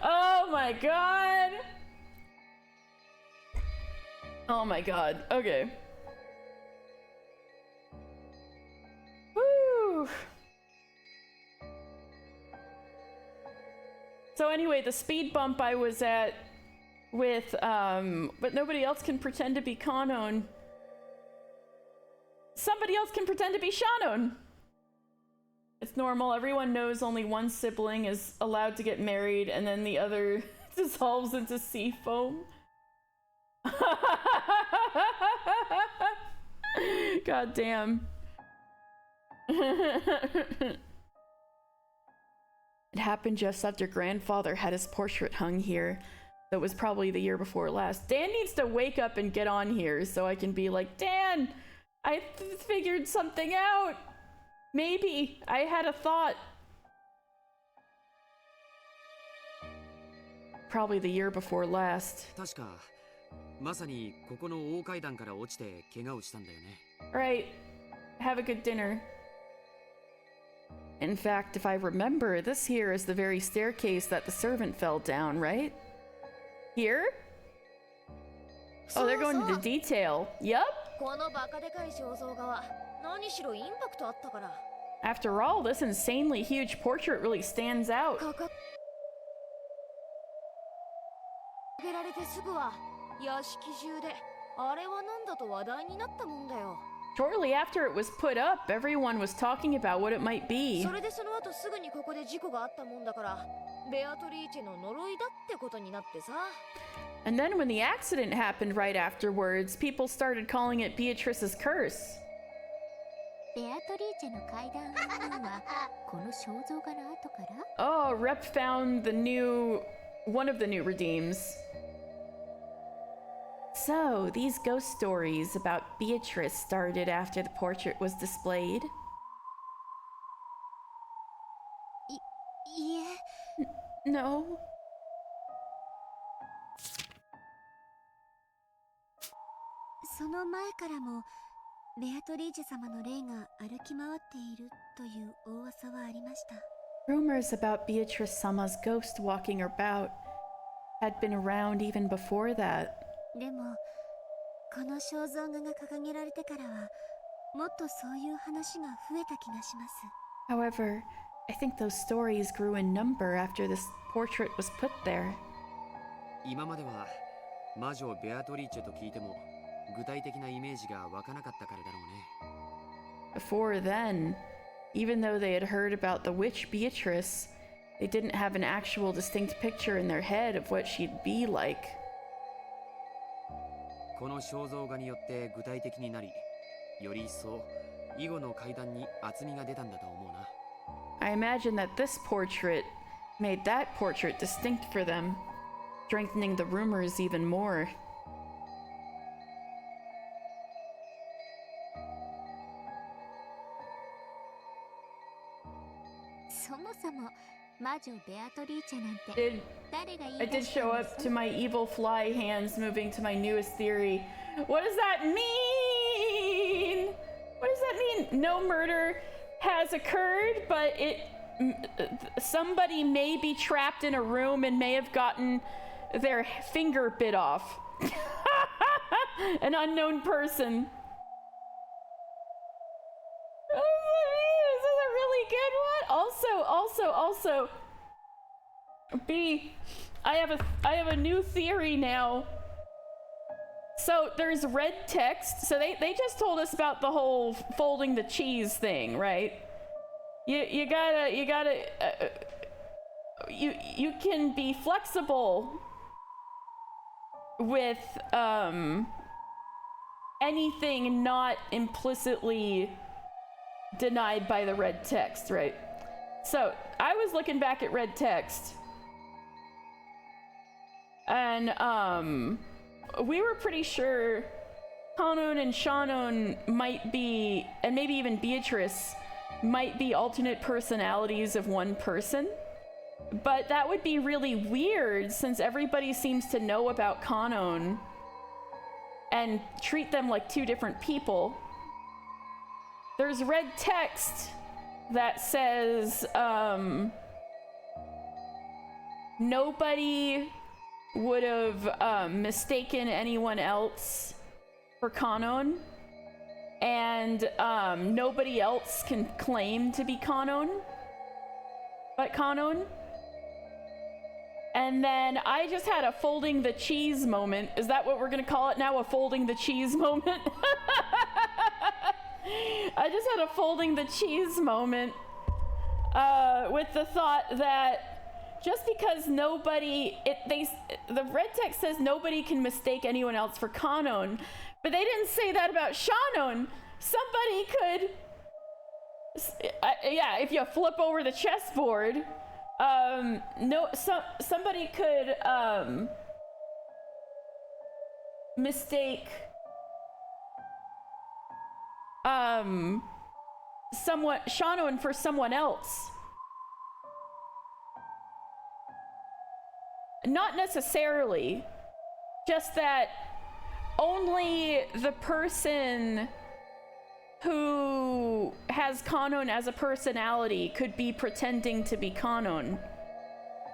Oh my god! Oh my god, okay. Woo! So anyway, the speed bump I was at with, but nobody else can pretend to be Kanon. Somebody else can pretend to be Shannon. It's normal. Everyone knows only one sibling is allowed to get married, and then the other dissolves into sea foam. God damn. It happened just after grandfather had his portrait hung here. That was probably the year before last. Dan needs to wake up and get on here so I can be like, Dan, I figured something out. Maybe I had a thought. Probably the year before last. 確かまさにここの大階段から落ちて怪我をしたんだよね。Right. Have a good dinner. In fact, if I remember, this here is the very staircase that the servant fell down, right? Here? Oh, they're going into detail. Yup. このバカでかい肖像画は何しろインパクトあったから。After all, this insanely huge portrait really stands out. 掲げられてすぐは屋敷中であれは何だと話題になったもんだよ。Shortly after it was put up, everyone was talking about what it might be. それでその後すぐにここで事故があったもんだから、ベアトリーチェの呪いだってことになってさ。And then when the accident happened right afterwards, people started calling it Beatrice's curse. ベアトリーチェの階段はこの肖像画の後から Oh, Rep found one of the new redeems. So, these ghost stories about Beatrice started after the portrait was displayed? いえ No. その前からもベアトリーチェ様の霊が歩き回っているという大噂はありました。 Rumors about Beatrice Sama's ghost walking about had been around even before that. でもこの肖像画が掲げられてからはもっとそういう話が増えた気がします。 However, I think those stories grew in number after this portrait was put there. 今までは魔女ベアトリーチェと聞いても具体的なイメージが湧かなかったからだろうね。Before then, even though they had heard about the witch Beatrice, they didn't have an actual distinct picture in their head of what she'd be like. この肖像画によって具体的になり、より一層以後の階段に厚みが出たんだと思うな。I imagine that this portrait made that portrait distinct for them, strengthening the rumors even more. そもそも魔女ベアトリーチェなんて誰が言い I 出 did した show んで up す to my evil fly hands moving to my newest theory. What does that mean? What does that mean? No murder has occurred, but somebody may be trapped in a room and may have gotten their finger bit off. An unknown person. What does that mean? Is this a really good one? Also, B, I have a new theory now. So there's red text. So they just told us about the whole folding the cheese thing, right? You can be flexible with anything not implicitly denied by the red text, right? So I was looking back at red text, and we were pretty sure Kanon and Shannon might be, and maybe even Beatrice, might be alternate personalities of one person. But that would be really weird since everybody seems to know about Kanon and treat them like two different people. There's red text that says, nobody would have mistaken anyone else for Kanon, and nobody else can claim to be Kanon but Kanon. And then I just had a folding the cheese moment. Is that what we're gonna call it now? A folding the cheese moment? I just had a folding the cheese moment with the thought that just because the red text says nobody can mistake anyone else for Kanon, but they didn't say that about Shanon. Somebody could, yeah, if you flip over the chessboard, somebody could mistake Shanon for someone else. Not necessarily, just that only the person who has Kanon as a personality could be pretending to be Kanon.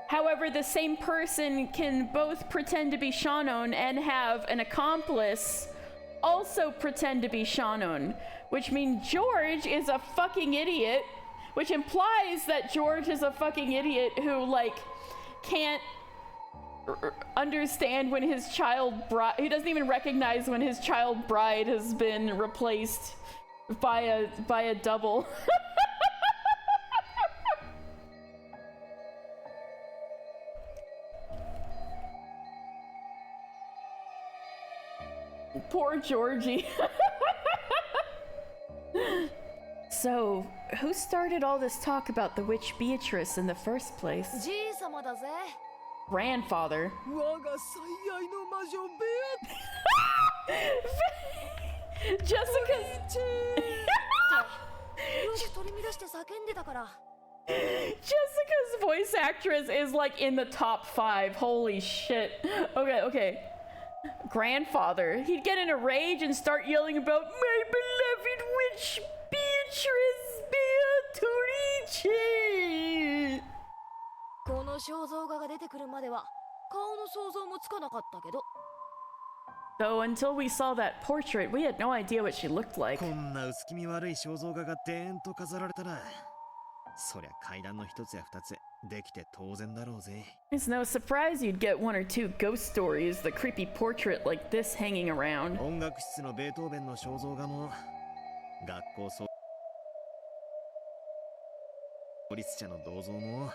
However, the same person can both pretend to be Shanon and have an accomplice also pretend to be Shanon, which means George is a fucking idiot, which implies that George is a fucking idiot who, like, can't understand when his child bride, he doesn't even recognize when his child bride has been replaced by a double. Poor Georgie. So, who started all this talk about the witch Beatrice in the first place? Grandfather. Jessica's voice actress is like in the top 5. Holy shit. Okay. Grandfather. He'd get in a rage and start yelling about my beloved witch Beatrice Beatrice. So until we saw that portrait, we had no idea what she looked like. こんな薄気味悪い肖像画がデーンと飾られたら、そりゃ階段の一つや二つできて当然だろうぜ。 It's no surprise you'd get one or two ghost stories, the creepy portrait like this hanging around. 音楽室のベートーベンの肖像画も、学校創立者の銅像も、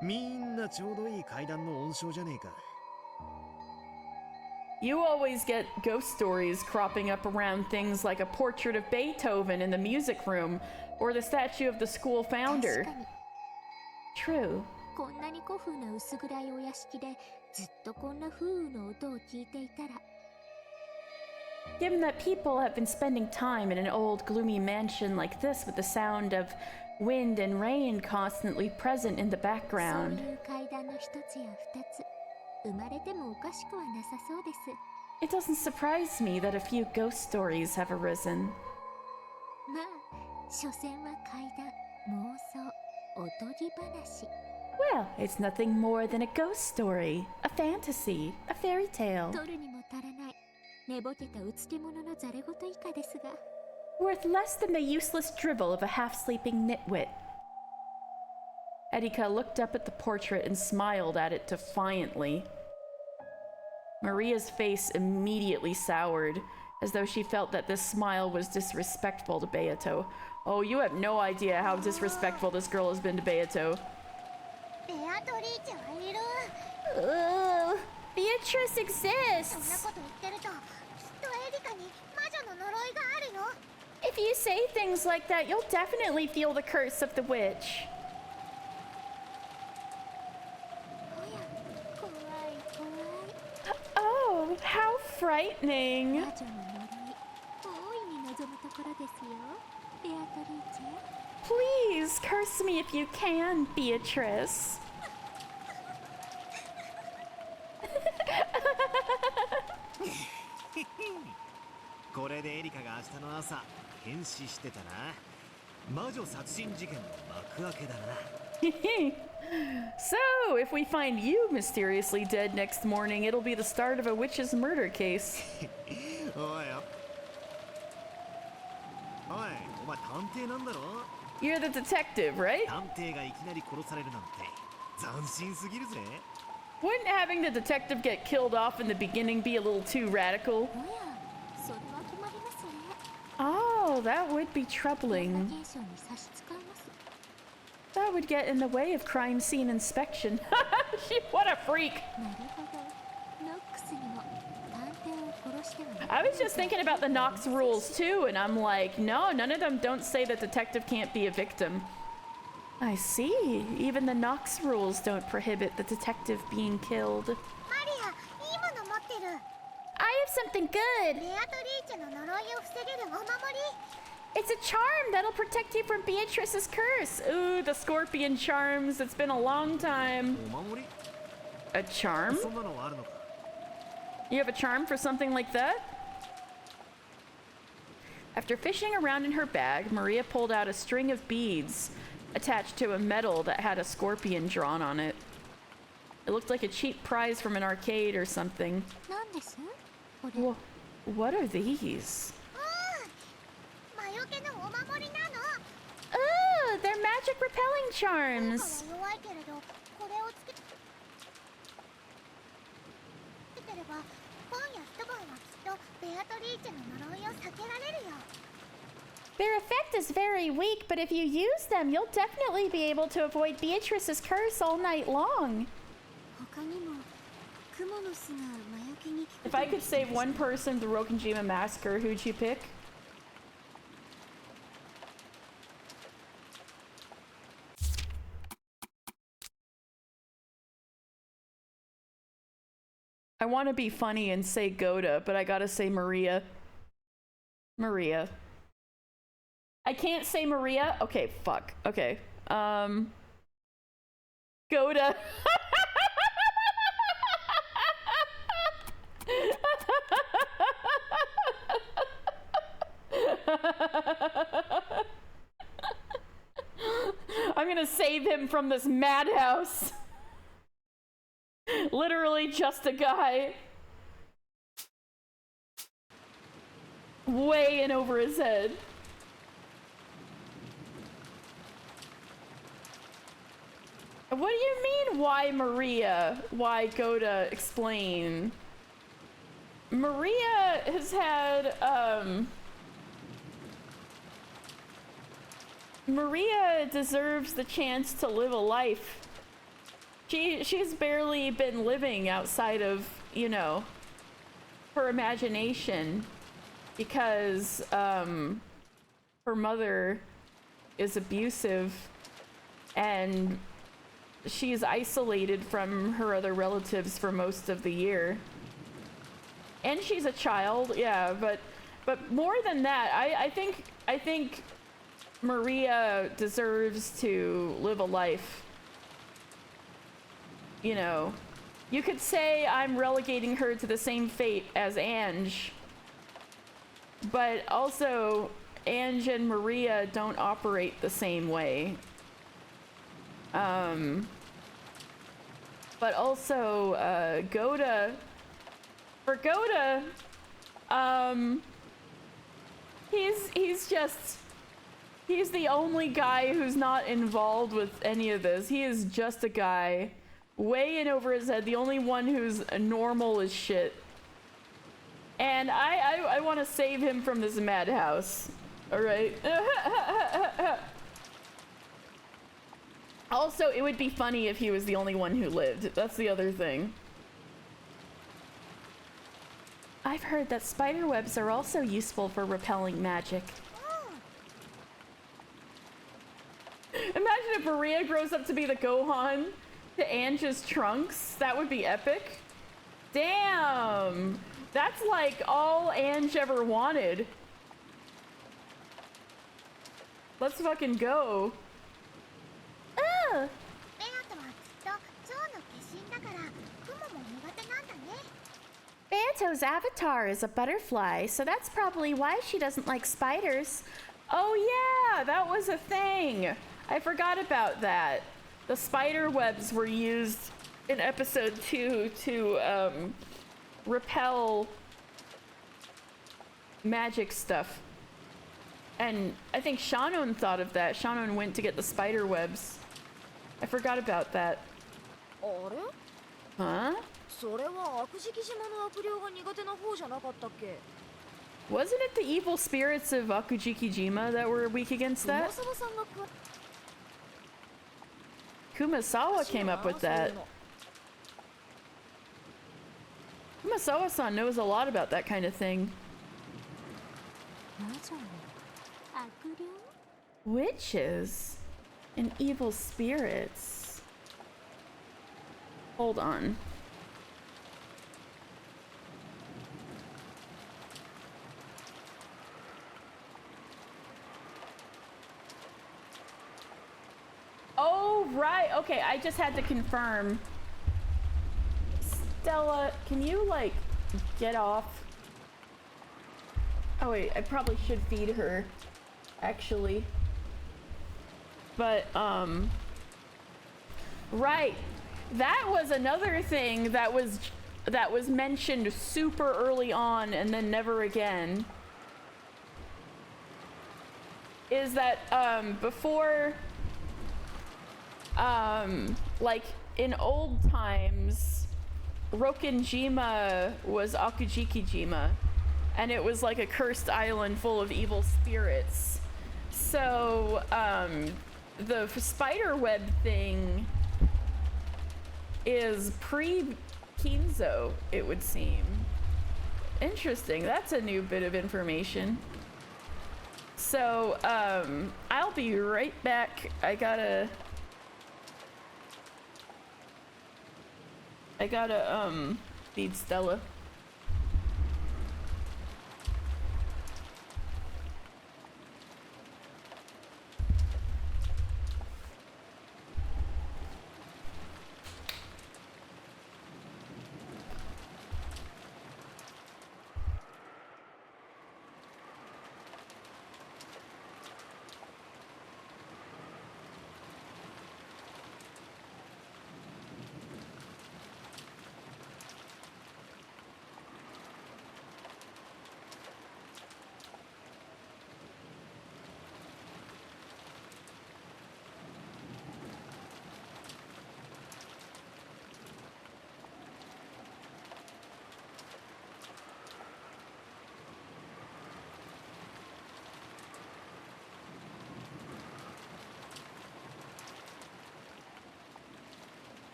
みんなちょうどいい階段の音章じゃねえか。 You always get ghost stories cropping up around things like a portrait of Beethoven in the music room, or the statue of the school founder. True. こんなに古風な薄暗いお屋敷でずっとこんな風雨の音を聞いていたら Given that people have been spending time in an old gloomy mansion like this with the sound of wind and rain constantly present in the そう background, いう階段の一つや二つ生まれてもおかしくはなさそうです it doesn't surprise me that a few ghost stories have arisen. まあ所詮は階段妄想おとぎ話 Well, it's nothing more than a ghost story, a fantasy, a fairy tale, 取るにも足らない寝ぼけたうつけ者のざれ言以下ですが worth less than the useless drivel of a half-sleeping nitwit. Erika looked up at the portrait and smiled at it defiantly. Maria's face immediately soured, as though she felt that this smile was disrespectful to Beato. Oh, you have no idea how disrespectful this girl has been to Beato. Ooh, Beatrice そんな exists! こと言ってるときっとエリカに魔女の呪いがあるよ If you say things like that, you'll definitely feel the curse of the witch. おや怖い怖い Oh, how frightening! 魔女の呪い大いに望むところですよベアトリーチェ Please curse me if you can, Beatrice. これでエリカが明日の朝変死してたな。魔女殺人事件の幕開けだな。So, if we find you mysteriously dead next morning, it'll be the start of a witch's murder case. おいよ。おい、お前探偵なんだろ？ You're the detective, right? 探偵がいきなり殺されるなんて斬新すぎるぜ。 Wouldn't having the detective get killed off in the beginning be a little too radical? おや、それは困りますね。 Oh, that would be イン troubling. ターゲーションに差し支えます。 That would get in the way of crime scene inspection. What a freak! なるほど。ノックスにも探偵を殺してはなら I ない was just thinking about the Knox rules too, and I'm like, no, none of them don't say that detective can't be a victim. I see. Even the Knox rules don't prohibit the detective being killed. マリア、いいもの持ってる。 I have something good. ベアトリーチェの呪いを防げるお守り。 It's a charm that'll protect you from Beatrice's curse. Ooh, the scorpion charms. It's been a long time. お守り？ A charm? そんなのあるのか？ You have a charm for something like that? After fishing around in her bag, Maria pulled out a string of beads attached to a medal that had a scorpion drawn on it. It looked like a cheap prize from an arcade or something. なんです？これ。 What are these? 魔除けのお守りなの。 Oh, they're magic repelling charms. 効果は弱いけれど、これをつけてれば、今夜一晩はきっとベアトリーチェの呪いを避けられるよ。 Their effect is very weak, but if you use them, you'll definitely be able to avoid Beatrice's curse all night long. 他にも、クモの巣が魔除けに効く。 If I could save one person through Rokkenjima Massacre, who'd you pick? I want to be funny and say Goda, but I gotta say Maria. Maria. I can't say Maria? Okay, fuck. Okay. Goda. I'm gonna save him from this madhouse. Literally just a guy. Way in over his head. What do you mean, why Maria? Why Goda? Explain. Maria has had, Maria deserves the chance to live a life. She's barely been living outside of, you know, her imagination because, her mother is abusive and she's isolated from her other relatives for most of the year. And she's a child, yeah, but more than that, I think Maria deserves to live a life. You know, you could say I'm relegating her to the same fate as Ange, but also Ange and Maria don't operate the same way. But also, Goda, for Goda, he's the only guy who's not involved with any of this. He is just a guy, way in over his head, the only one who's normal as shit. And I want to save him from this madhouse. Alright? Also, it would be funny if he was the only one who lived. That's the other thing. I've heard that spider webs are also useful for repelling magic. Imagine if Maria grows up to be the Gohan to Ange's Trunks. That would be epic. Damn! That's like all Ange ever wanted. Let's fucking go. Oh! ベアトはきっと蝶の化身だから雲も苦手なんだね。 Banto's avatar is a butterfly, so that's probably why she doesn't like spiders. Oh yeah, that was a thing. I forgot about that. The spider webs were used in episode 2 to repel magic stuff. And I think Shannon thought of that. Shannon went to get the spider webs. I forgot about that. あれ Huh? それは悪食島の悪霊が苦手な方じゃなかったっけ？ Wasn't it the evil spirits of Akujikijima that were weak against 熊 that? 沢さんが詳 Kumasawa しい came な up with そうい that. うの。 Kumasawa-san knows a lot about that kind of thing. 魔女の悪霊？ Witches and evil spirits. Hold on. Oh, right. Okay, I just had to confirm. Stella, can you, like, get off? Oh, wait, I probably should feed her, actually. But, right. That was another thing that was mentioned super early on and then never again. Is that, before, like, in old times, Rokenjima was Akujikijima, and it was like a cursed island full of evil spirits. So, the spider web thing is pre-Kinzo, it would seem. Interesting, that's a new bit of information. So, I'll be right back. I gotta feed Stella.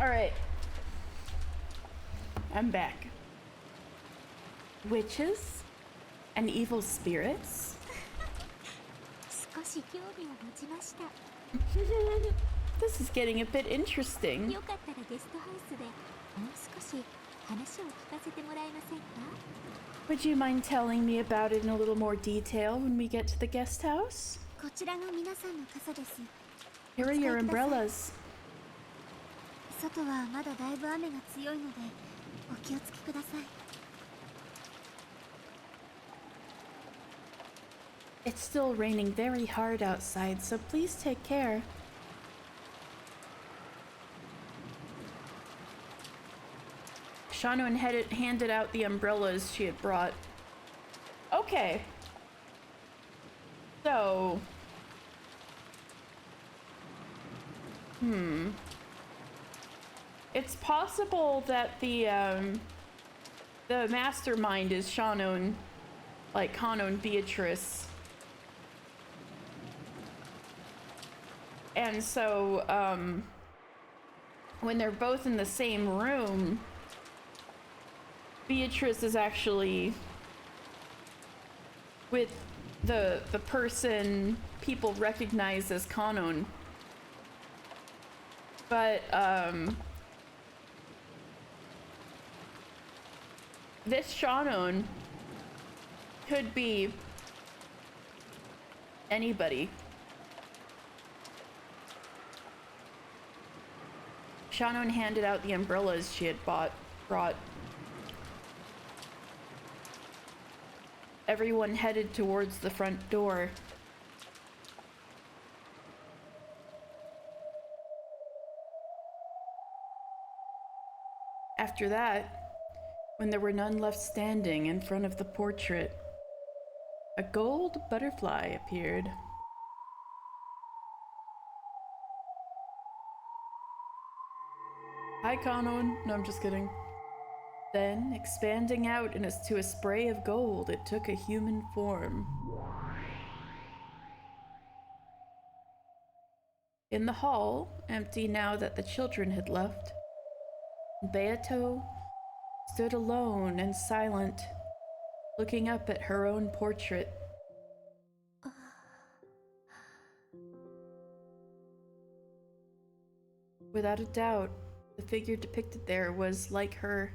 Alright. I'm back. Witches? And evil spirits? 少し興味を持ちました。 This is getting a bit interesting. よかったらゲストハウスでもう少し話を聞かせてもらえませんか？ Would you mind telling me about it in a little more detail when we get to the guest house? こちらが皆さんの傘です。 Here are your umbrellas. 外はまだだいぶ雨が強いのでお気をつけください。 It's still raining very hard outside, so please take care. Shano handed out the umbrellas she had brought. Okay. So... It's possible that the mastermind is Shano, like Kano and Beatrice. And so, when they're both in the same room, Beatrice is actually with the person people recognize as Kanon. But, this Shanon could be anybody. Shanon handed out the umbrellas she had brought. Everyone headed towards the front door. After that, when there were none left standing in front of the portrait, a gold butterfly appeared. Hi, Kanon. No, I'm just kidding. Then, expanding out to a spray of gold, it took a human form. In the hall, empty now that the children had left, Beato stood alone and silent, looking up at her own portrait. Without a doubt, the figure depicted there was as like her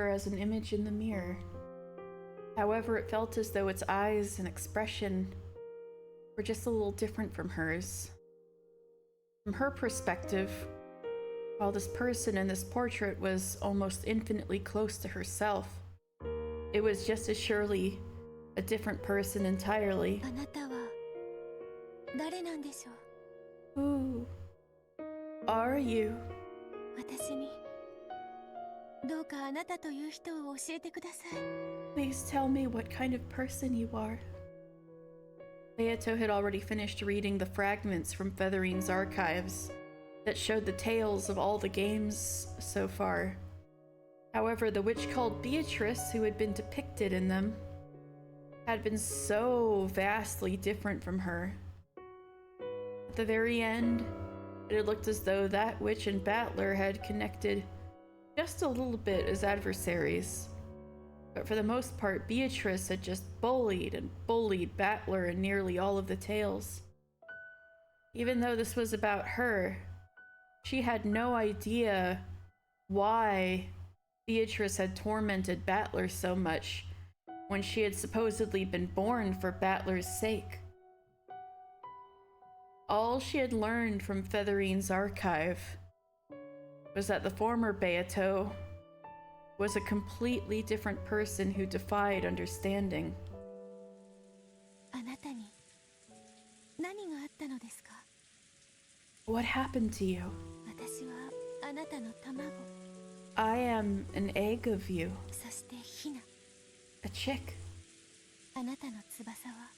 as an image in the mirror. However, it felt as though its eyes and expression were just a little different from hers. From her perspective, while this person in this portrait was almost infinitely close to herself, it was just as surely a different person entirely. あなたは誰なんでしょう？ Who are you? 私にどうかあなたという人を教えてください。 Please tell me what kind of person you are. Beato had already finished reading the fragments from Featherine's archives that showed the tales of all the games so far. However, the witch called Beatrice, who had been depicted in them, had been so vastly different from her. At the very end, it had looked as though that witch and Battler had connected just a little bit as adversaries. But for the most part, Beatrice had just bullied Battler in nearly all of the tales. Even though this was about her, she had no idea why Beatrice had tormented Battler so much when she had supposedly been born for Battler's sake. All she had learned from Featherine's archive was that the former Beato was a completely different person who defied understanding. あなたに何があったのですか？ What happened to you? 私はあなたの卵、 I am an egg of you, そしてヒナ。 a chick. あなたの翼は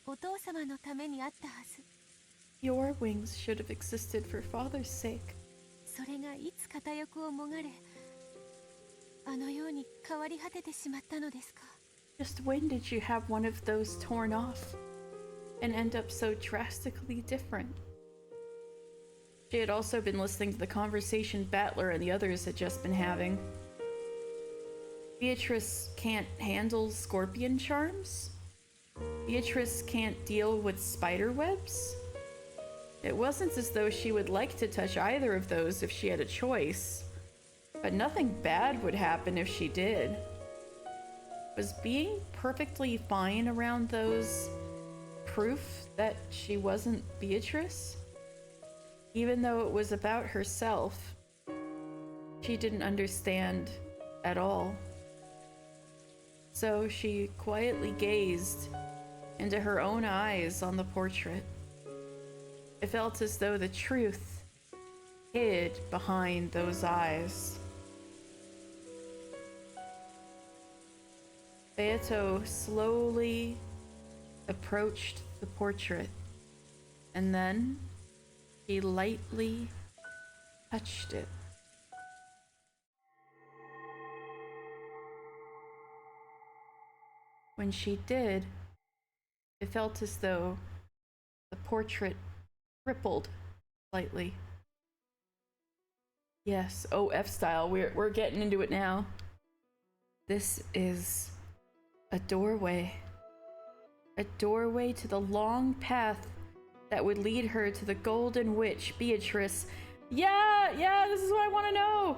お父様のためにあったはず。 Your wings should have existed for father's sake. それがいつ片翼をもがれ、あのように変わり果ててしまったのですか？ Just when did you have one of those torn off and end up so drastically different? She had also been listening to the conversation Battler and the others had just been having. Beatrice can't handle scorpion charms? Beatrice can't deal with spider webs? It wasn't as though she would like to touch either of those if she had a choice, but nothing bad would happen if she did. Was being perfectly fine around those proof that she wasn't Beatrice? Even though it was about herself, she didn't understand at all. So she quietly gazed into her own eyes on the portrait. It felt as though the truth hid behind those eyes. Beato slowly approached the portrait, and then he lightly touched it. When she did, it felt as though the portrait rippled slightly. Yes, OF style. We're getting into it now. This is a doorway. A doorway to the long path that would lead her to the Golden Witch, Beatrice. Yeah, this is what I want to know!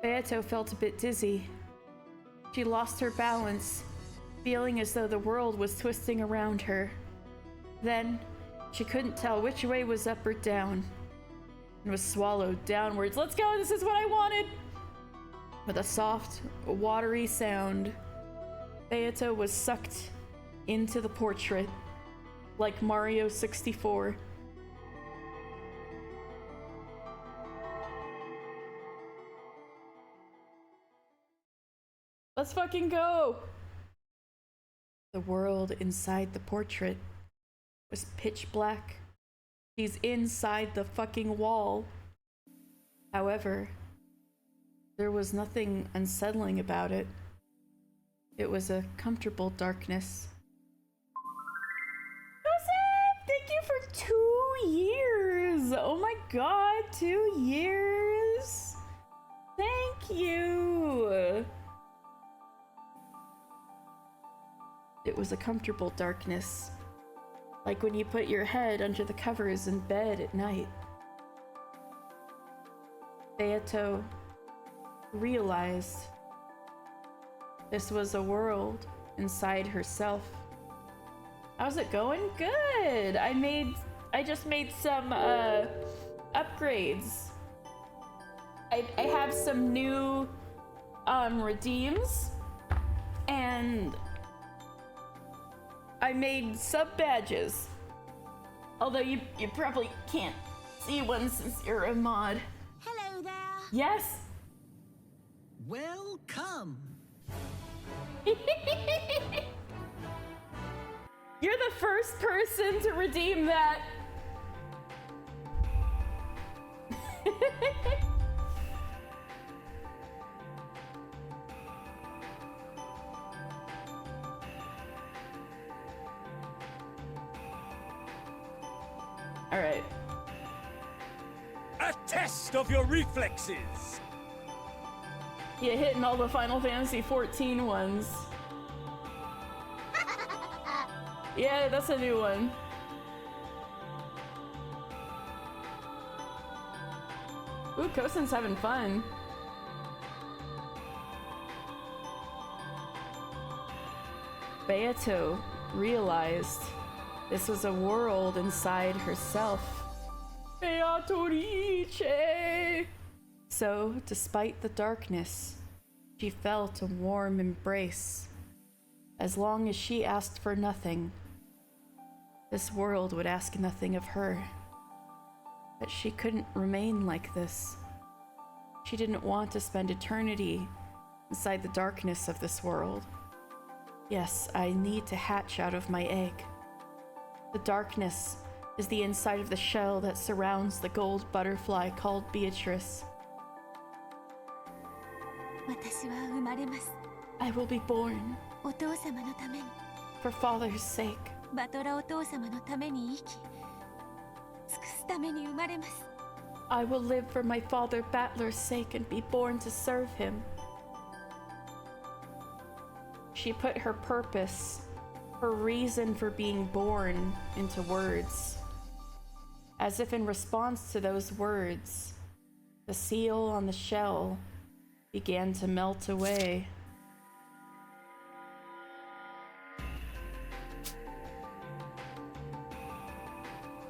Beato felt a bit dizzy. She lost her balance, feeling as though the world was twisting around her. Then, she couldn't tell which way was up or down, and was swallowed downwards. Let's go, this is what I wanted! With a soft, watery sound, Beato was sucked into the portrait, like Mario 64. Let's fucking go! The world inside the portrait was pitch black. She's inside the fucking wall. However, there was nothing unsettling about it. It was a comfortable darkness. Joseph, thank you for 2 years! Oh my god, 2 years! Thank you! It was a comfortable darkness, like when you put your head under the covers in bed at night. Beato realized this was a world inside herself. How's it going? Good! I just made some upgrades. I have some new redeems, and I made sub badges. Although you probably can't see one since you're a mod. Hello there. Yes. Welcome. You're the first person to redeem that. All right. A test of your reflexes. Yeah, hitting all the Final Fantasy 14 ones. Yeah, that's a new one. Ooh, Kosen's having fun. Beato realized this was a world inside herself. Beatrice! So, despite the darkness, she felt a warm embrace. As long as she asked for nothing, this world would ask nothing of her. But she couldn't remain like this. She didn't want to spend eternity inside the darkness of this world. Yes, I need to hatch out of my egg. The darkness is the inside of the shell that surrounds the gold butterfly called Beatrice. I will be born. For father's sake. I will live for my father Battler's sake and be born to serve him. She put her purpose, her reason for being born, into words. As if in response to those words, the seal on the shell began to melt away.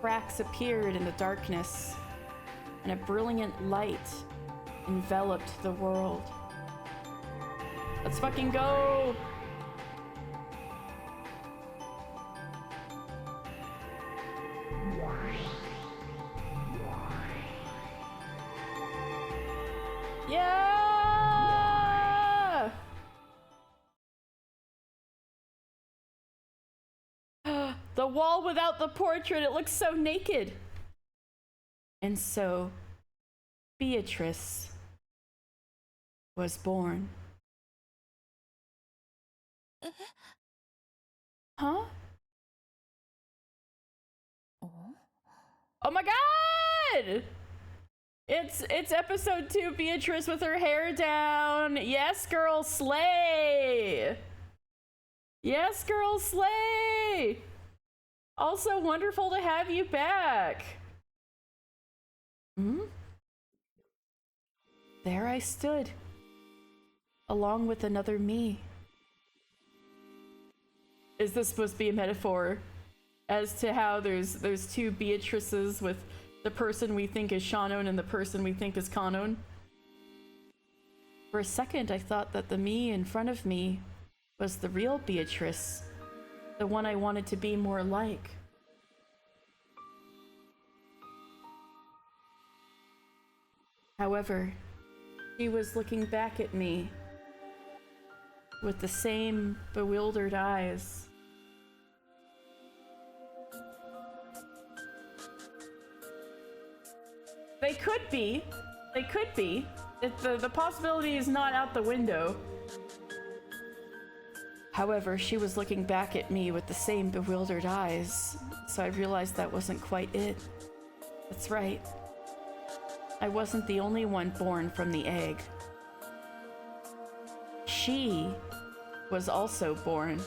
Cracks appeared in the darkness, and a brilliant light enveloped the world. Let's fucking go! Yeah! The wall without the portrait, it looks so naked. And so, Beatrice was born. Huh? Oh my god! It's episode 2, Beatrice with her hair down. Yes, girl, slay! Yes, girl, slay! Also wonderful to have you back. There I stood, along with another me. Is this supposed to be a metaphor as to how there's two Beatrices, with the person we think is Shannon and the person we think is Kanon? For a second, I thought that the me in front of me was the real Beatrice, the one I wanted to be more like. However, she was looking back at me with the same bewildered eyes. They could be. They could be. The possibility is not out the window. However, she was looking back at me with the same bewildered eyes, so I realized that wasn't quite it. That's right. I wasn't the only one born from the egg. She was also born.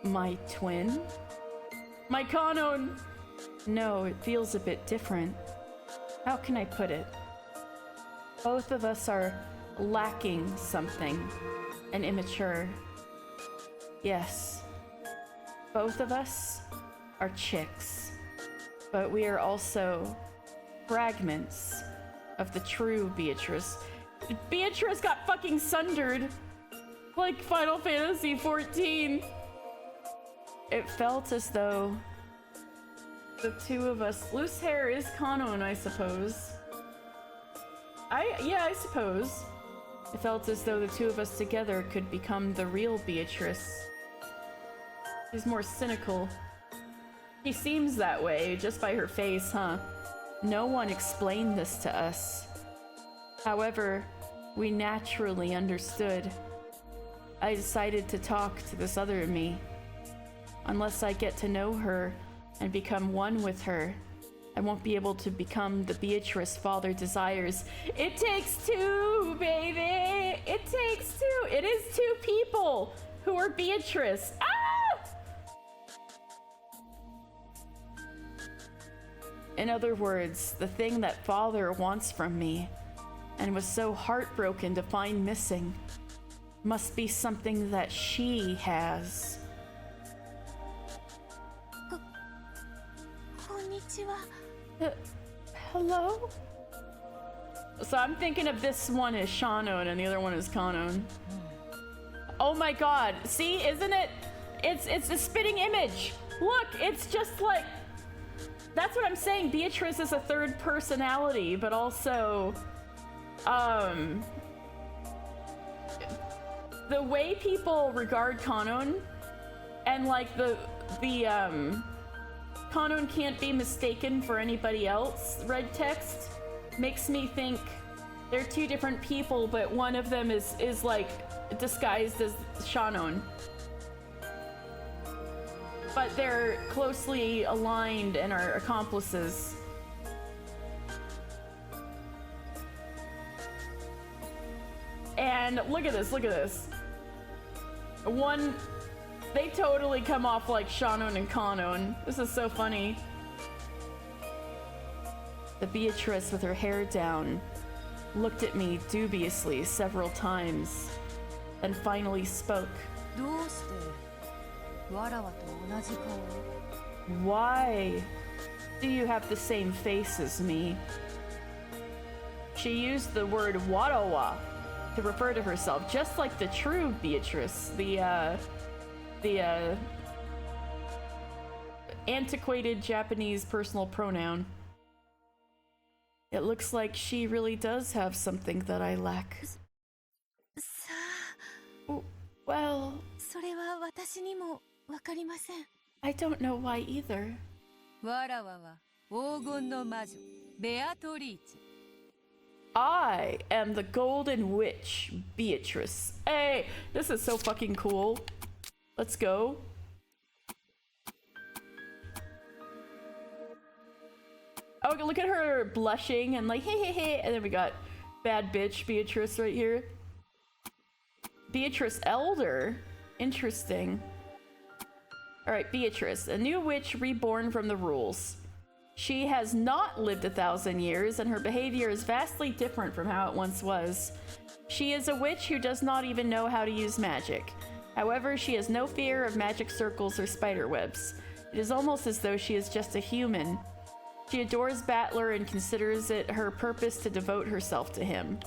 My twin? My Kanon! No, it feels a bit different. How can I put it? Both of us are lacking something and immature. Yes, both of us are chicks, but we are also fragments of the true Beatrice. Beatrice got fucking sundered like Final Fantasy XIV. It felt as though the two of us— loose hair is Kanon, I suppose. Yeah, I suppose. It felt as though the two of us together could become the real Beatrice. She's more cynical. She seems that way just by her face, huh? No one explained this to us. However, we naturally understood. I decided to talk to this other me. Unless I get to know her and become one with her, I won't be able to become the Beatrice Father desires. It takes two, baby! It takes two! It is two people who are Beatrice. Ah! In other words, the thing that Father wants from me, and was so heartbroken to find missing, must be something that she has. Hello? So I'm thinking of this one as Shannon and the other one is Kanon. Oh my god. See, isn't it? It's a spitting image. Look, it's just like— that's what I'm saying. Beatrice is a third personality, but also the way people regard Kanon, and like the Kanon can't be mistaken for anybody else red text, makes me think they're two different people, but one of them is like disguised as Shannon. But they're closely aligned and are accomplices. And look at this, look at this. One, they totally come off like Shannon and Kanon. This is so funny. The Beatrice with her hair down looked at me dubiously several times, then finally spoke. Why do you have the same face as me? She used the word warawa to refer to herself, just like the true Beatrice, the antiquated Japanese personal pronoun. It looks like she really does have something that I lack. Well, I don't know why either. I am the Golden Witch, Beatrice. Hey, this is so fucking cool. Let's go. Oh, look at her blushing and like, hey, hey, hey. And then we got bad bitch Beatrice right here. Beatrice Elder. Interesting. Alright, Beatrice, a new witch reborn from the rules. She has not lived 1,000 years, and her behavior is vastly different from how it once was. She is a witch who does not even know how to use magic. However, she has no fear of magic circles or spider webs. It is almost as though she is just a human. She adores Battler and considers it her purpose to devote herself to him.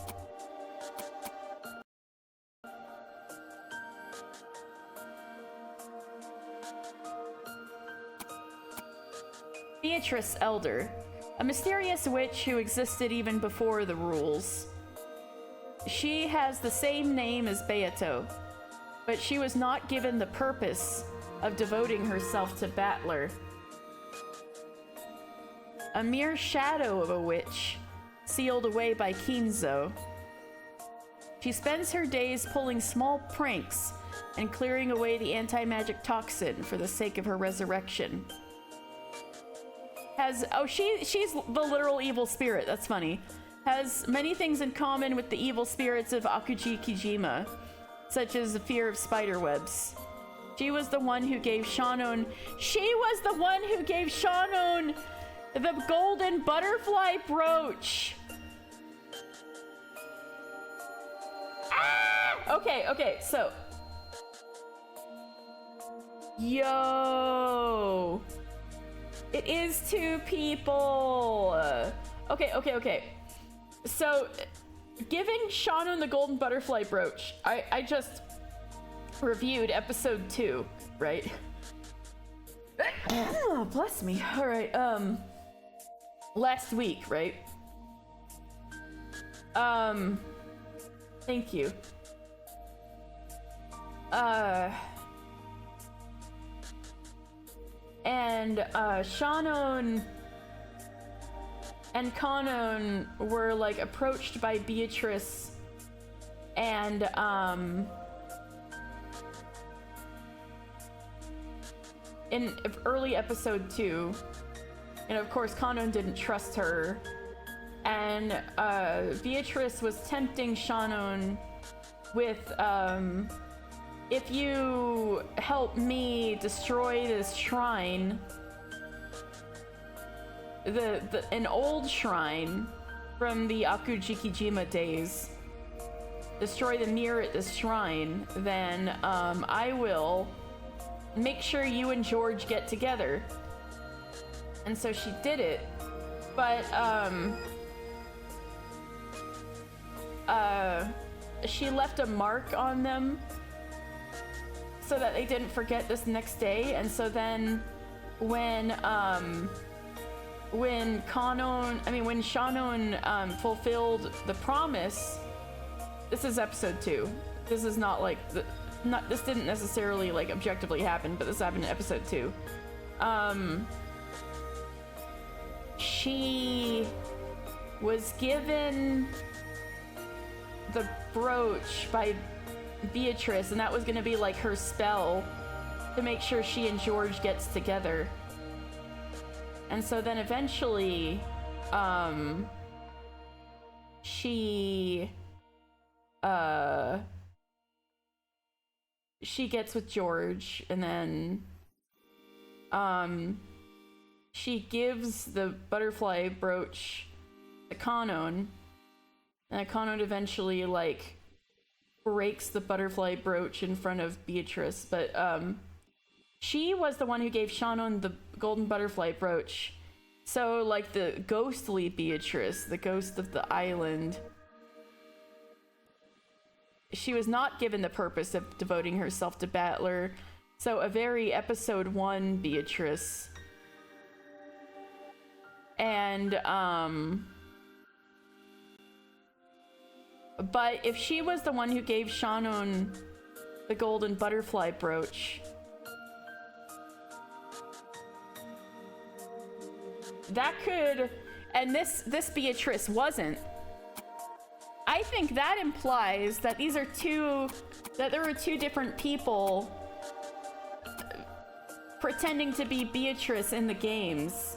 Beatrice Elder, a mysterious witch who existed even before the rules. She has the same name as Beato, but she was not given the purpose of devoting herself to Battler. A mere shadow of a witch, sealed away by Kinzo. She spends her days pulling small pranks and clearing away the anti-magic toxin for the sake of her resurrection. She's the literal evil spirit, that's funny. Has many things in common with the evil spirits of Akujikijima, such as the fear of spider webs. She was the one who gave Shannon the golden butterfly brooch. Ah! Okay, so. Yo. It is 2 people. Okay. So, giving Shannon the golden butterfly brooch, I just reviewed episode 2, right? Oh, bless me. All right, last week, right? Thank you. And Shannon and Kanon were like approached by Beatrice and in early episode 2, and of course Kanon didn't trust her, and Beatrice was tempting Shannon with if you help me destroy this shrine, an old shrine from the Akujikijima days, destroy the mirror at this shrine, then I will make sure you and George get together. And so she did it, but she left a mark on them so that they didn't forget this next day. And so then when Shannon fulfilled the promise, this is episode 2. This is not like this didn't necessarily like objectively happen, but this happened in episode 2. She was given the brooch by Beatrice, and that was gonna be like her spell to make sure she and George gets together. And so then eventually, she she gets with George, and then she gives the butterfly brooch to Kanon, and Kanon eventually like breaks the butterfly brooch in front of Beatrice, but she was the one who gave Shannon the golden butterfly brooch. So like the ghostly Beatrice, the ghost of the island, she was not given the purpose of devoting herself to Battler. So a very episode 1 Beatrice. And but if she was the one who gave Shannon the golden butterfly brooch, that could, and this Beatrice wasn't. I think that implies that there were two different people pretending to be Beatrice in the games.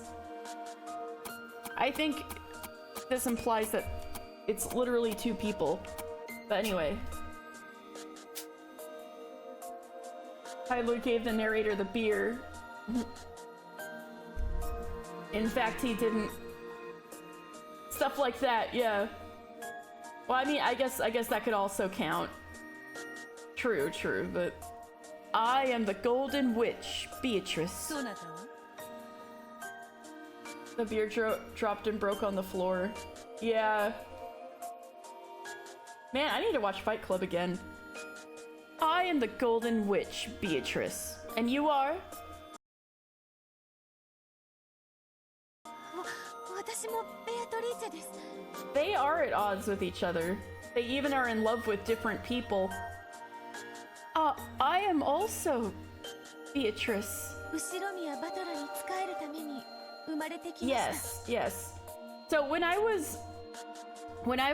I think this implies that it's literally 2 people. But anyway. Tyler gave the narrator the beer. In fact, he didn't. Stuff like that, yeah. Well, I mean, I guess that could also count. True, but I am the Golden Witch, Beatrice. The beer dropped and broke on the floor. Yeah. Man, I need to watch Fight Club again. I am the Golden Witch, Beatrice. And you are? They are at odds with each other. They even are in love with different people. I am also Beatrice. Yes. So when I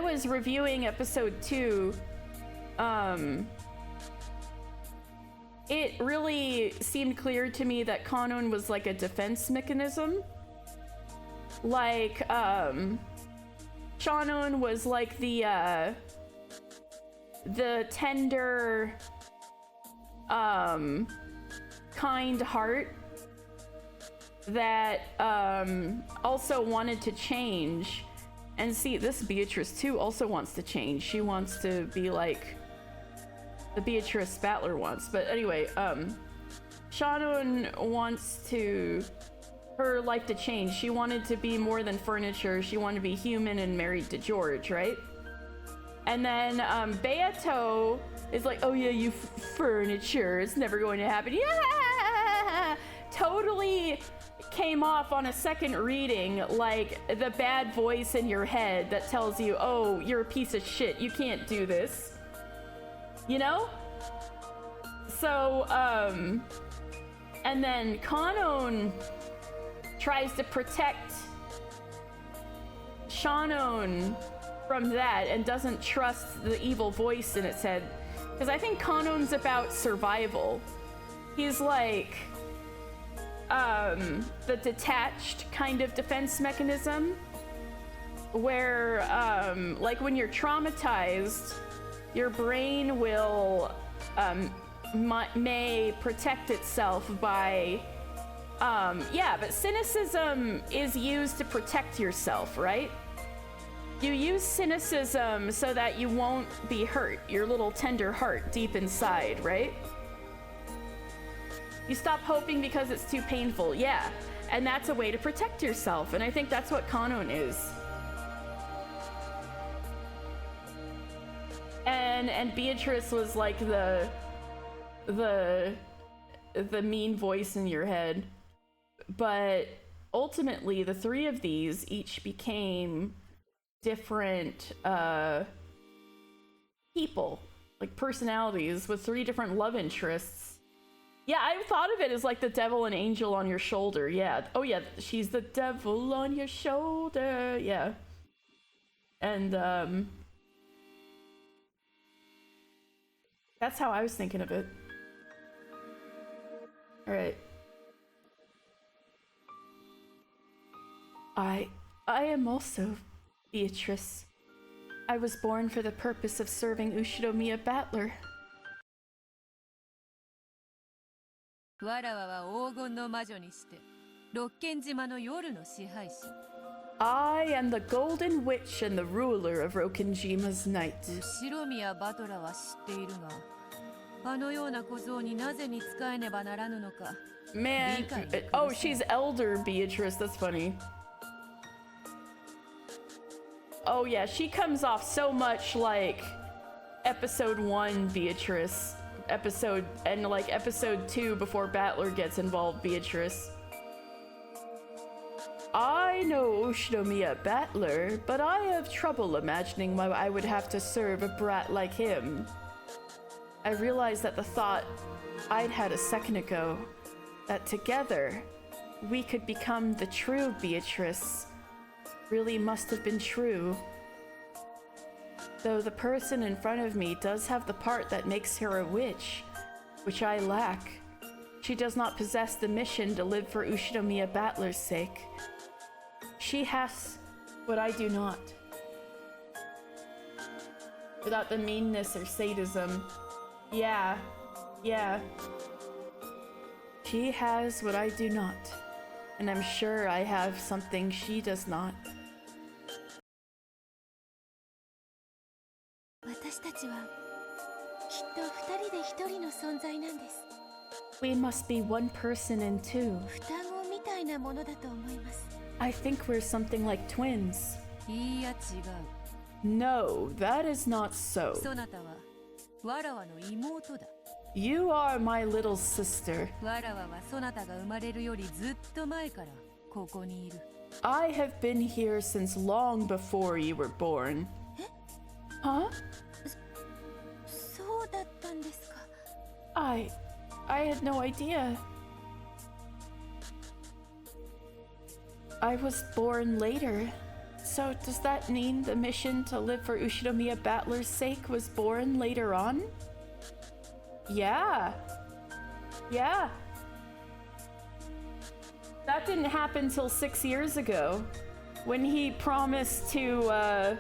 was reviewing episode 2, it really seemed clear to me that Kanon was like a defense mechanism. Like, Shannon was like the tender, kind heart that, also wanted to change. And see, this Beatrice too also wants to change. She wants to be like the Beatrice Battler wants. But anyway, Shannon wants her life to change. She wanted to be more than furniture. She wanted to be human and married to George, right? And then Beato is like, oh yeah, you furniture. It's never going to happen. Yeah! Totally came off on a second reading like the bad voice in your head that tells you, oh, you're a piece of shit. You can't do this. You know? So, and then Kanon tries to protect Shannon from that and doesn't trust the evil voice in its head. Because I think Kanon's about survival. He's like the detached kind of defense mechanism where like when you're traumatized, your brain will may protect itself by but cynicism is used to protect yourself, right? You use cynicism so that you won't be hurt, your little tender heart deep inside, right? You stop hoping because it's too painful, yeah. And that's a way to protect yourself, and I think that's what Kanon is. And Beatrice was like the mean voice in your head. But ultimately, the 3 of these each became different people, like personalities with 3 different love interests. Yeah, I thought of it as like the devil and angel on your shoulder. Yeah. Oh yeah, she's the devil on your shoulder. Yeah. And that's how I was thinking of it. All right. I am also Beatrice. I was born for the purpose of serving Ushinomiya Battler. わらわは黄金の魔女にして六軒島の夜の支配者。 I am the Golden Witch and the ruler of Rokenjima's night. 後宮バトラは知っているが、あのような小僧になぜに仕えねばならぬのか。 Man, oh, she's Elder Beatrice, that's funny. Oh yeah, she comes off so much like episode 1 Beatrice. Episode 2 before Battler gets involved Beatrice. I know Ushinomiya Battler, but I have trouble imagining why I would have to serve a brat like him. I realized that the thought I'd had a second ago, that together we could become the true Beatrice, really must have been true. Though the person in front of me does have the part that makes her a witch, which I lack. She does not possess the mission to live for Ushinomiya Battler's sake. She has what I do not. Without the meanness or sadism. Yeah. She has what I do not. And I'm sure I have something she does not. 私たちはきっと二人で一人の存在なんです。 We must be one person in two. 双子みたいなものだと思います。 I think we're something like twins. いいや違う。 No, that is not so. そなたはわらわの妹だ。 You are my little sister. わらわはそなたが生まれるよりずっと前からここにいる。 I have been here since long before you were born. Huh? そうだったんですか。 I had no idea. I was born later. So does that mean the mission to live for Ushinomiya Battler's sake was born later on? Yeah. That didn't happen till 6 years ago, when he promised to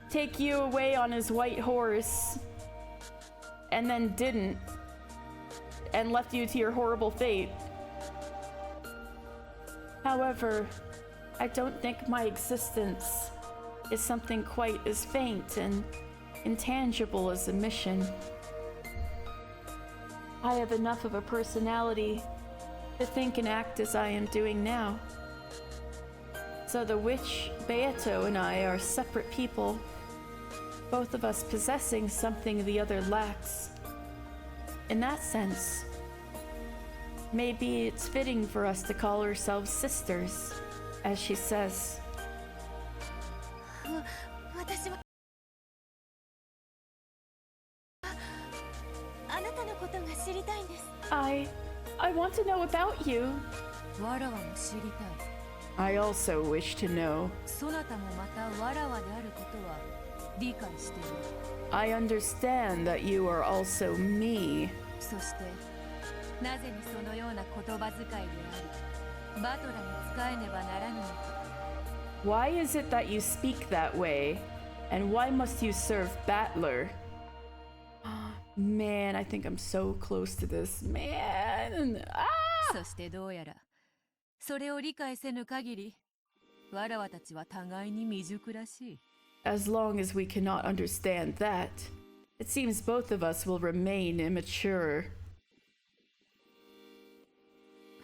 take you away on his white horse, and then didn't, and left you to your horrible fate. However, I don't think my existence is something quite as faint and intangible as a mission. I have enough of a personality to think and act as I am doing now. So the witch Beato and I are separate people, both of us possessing something the other lacks. In that sense, maybe it's fitting for us to call ourselves sisters, as she says. 私はあなたのことが知りたいんです。 I want to know about you. わらわも知りたい。 I also wish to know. そなたもまたわらわであることは理解している。 I understand that you are also me. そしてなぜにそのような言葉遣いでありバトラに仕えねばならぬのか。 Why is it that you speak that way? And why must you serve Battler? Man, I think I'm so close to this. Man! そしてどうやらそれを理解せぬ限りわらわたちは互いに未熟らしい。 As long as we cannot understand that, it seems both of us will remain immature.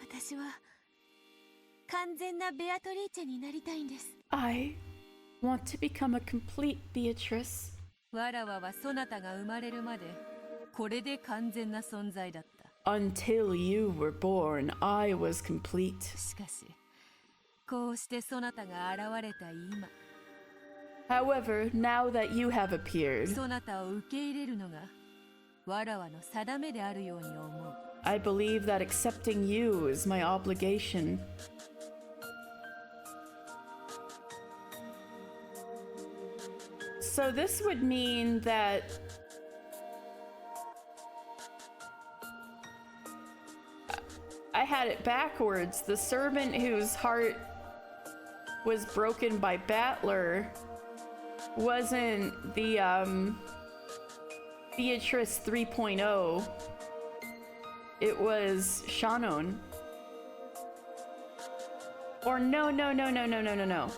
私は完全なベアトリーチェになりたいんです。 I want to become a complete Beatrice. わらわはそなたが生まれるまでこれで完全な存在だった。 Until you were born, I was complete. しかしこうしてそなたが現れた今、 However, now that you have appeared, そなたを受け入れるのがわらわの定めであるように思う。 I believe that accepting you is my obligation. So this would mean that I had it backwards. The servant whose heart was broken by Battler wasn't the Beatrice 3.0. It was Shannon. Or no.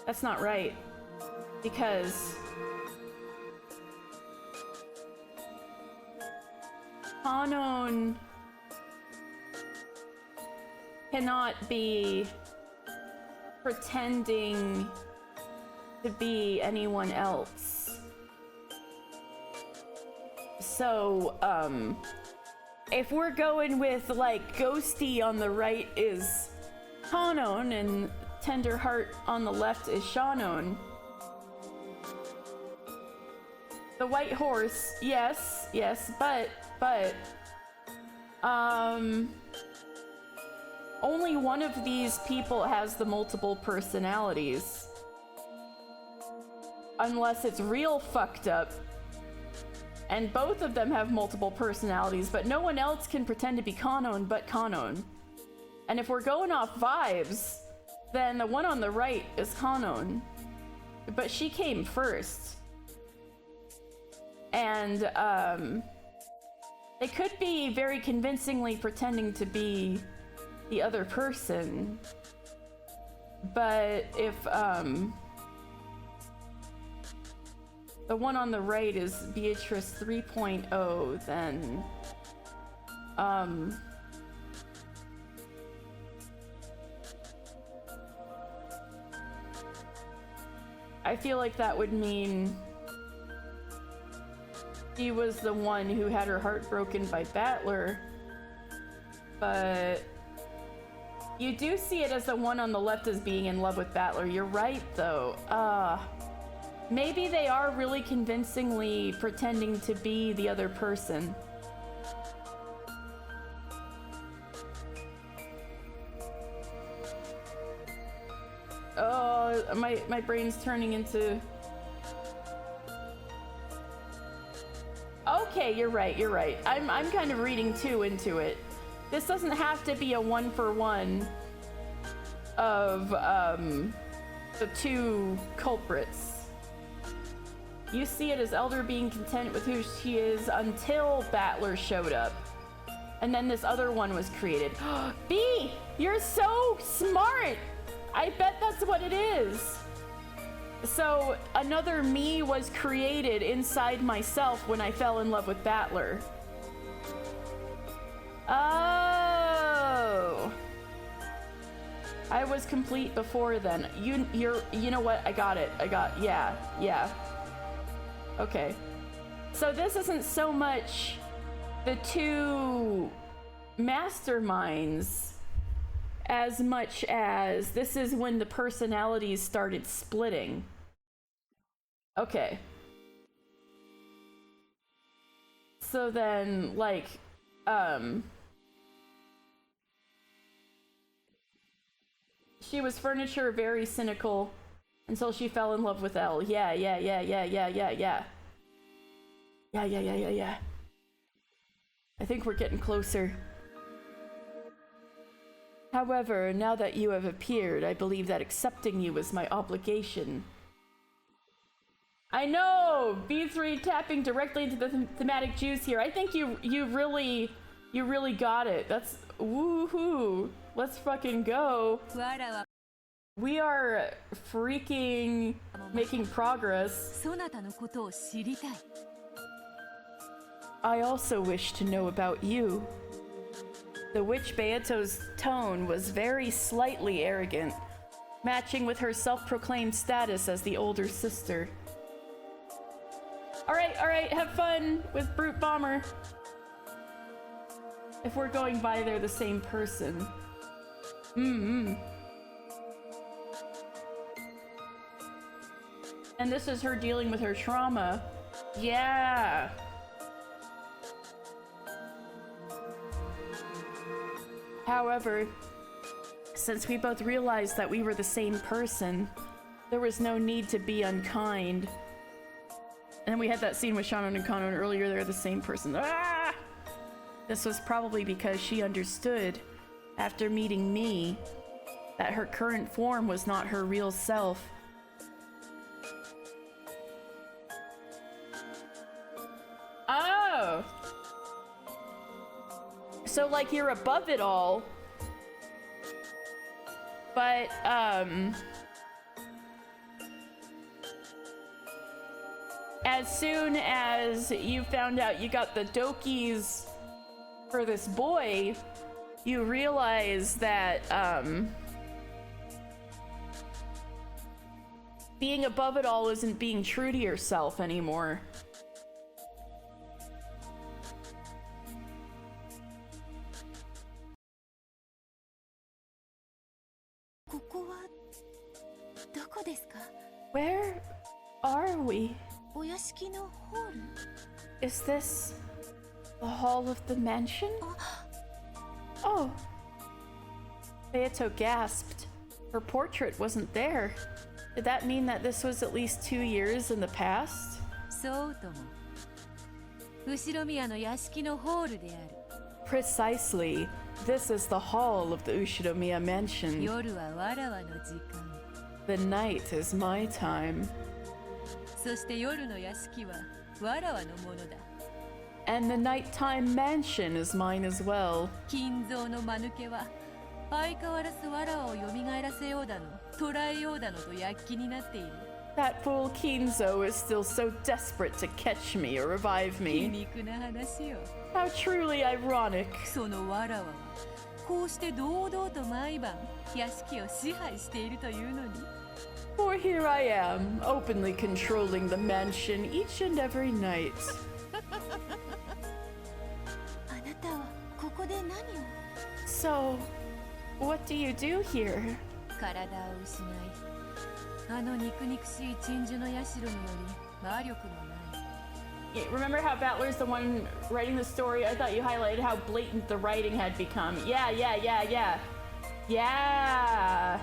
That's not right. Because Shannon cannot be pretending to be anyone else. So, if we're going with like Ghosty on the right is Shannon and Tenderheart on the left is Shannon. The white horse, yes, but only one of these people has the multiple personalities. Unless it's real fucked up. And both of them have multiple personalities, but no one else can pretend to be Kanon but Kanon. And if we're going off vibes, then the one on the right is Kanon. But she came first. And, they could be very convincingly pretending to be the other person. But if, the one on the right is Beatrice 3.0, then, I feel like that would mean she was the one who had her heart broken by Battler. But you do see it as the one on the left as being in love with Battler. You're right, though. Maybe they are really convincingly pretending to be the other person. Oh, my brain's turning into... Okay, you're right. I'm kind of reading too into it. This doesn't have to be a 1-for-1 of the two culprits. You see it as Elder being content with who she is until Battler showed up. And then this other one was created. B! You're so smart! I bet that's what it is. So another me was created inside myself when I fell in love with Battler. Oh. I was complete before then. You know what? I got it. Yeah. Okay. So this isn't so much the two masterminds as much as this is when the personalities started splitting. Okay. So then, like, she was furniture, very cynical, until she fell in love with Elle. Yeah. I think we're getting closer. However, now that you have appeared, I believe that accepting you is my obligation. I know! B3 tapping directly into the thematic juice here. I think you really got it. That's woohoo. Let's fucking go. We are freaking making progress. I also wish to know about you. The witch Beato's tone was very slightly arrogant, matching with her self-proclaimed status as the older sister. All right, have fun with Brute Bomber. If we're going by, they're the same person. And this is her dealing with her trauma. Yeah. However, since we both realized that we were the same person, there was no need to be unkind. And we had that scene with Shannon and Kanon earlier, they're the same person. Ah! This was probably because she understood, after meeting me, that her current form was not her real self. So, like, you're above it all. But, as soon as you found out you got the dokis for this boy, you realize that, being above it all isn't being true to yourself anymore. Where are we? Is this the hall of the mansion? Oh. Beato gasped. Her portrait wasn't there. Did that mean that this was at least 2 years in the past? Precisely. This is the hall of the Ushiromiya mansion. The night is my time. And the nighttime mansion is mine as well. That fool Kinzo is still so desperate to catch me or revive me. How truly ironic. For here I am, openly controlling the mansion each and every night. So, what do you do here? Yeah, remember how Battler's the one writing the story? I thought you highlighted how blatant the writing had become. Yeah.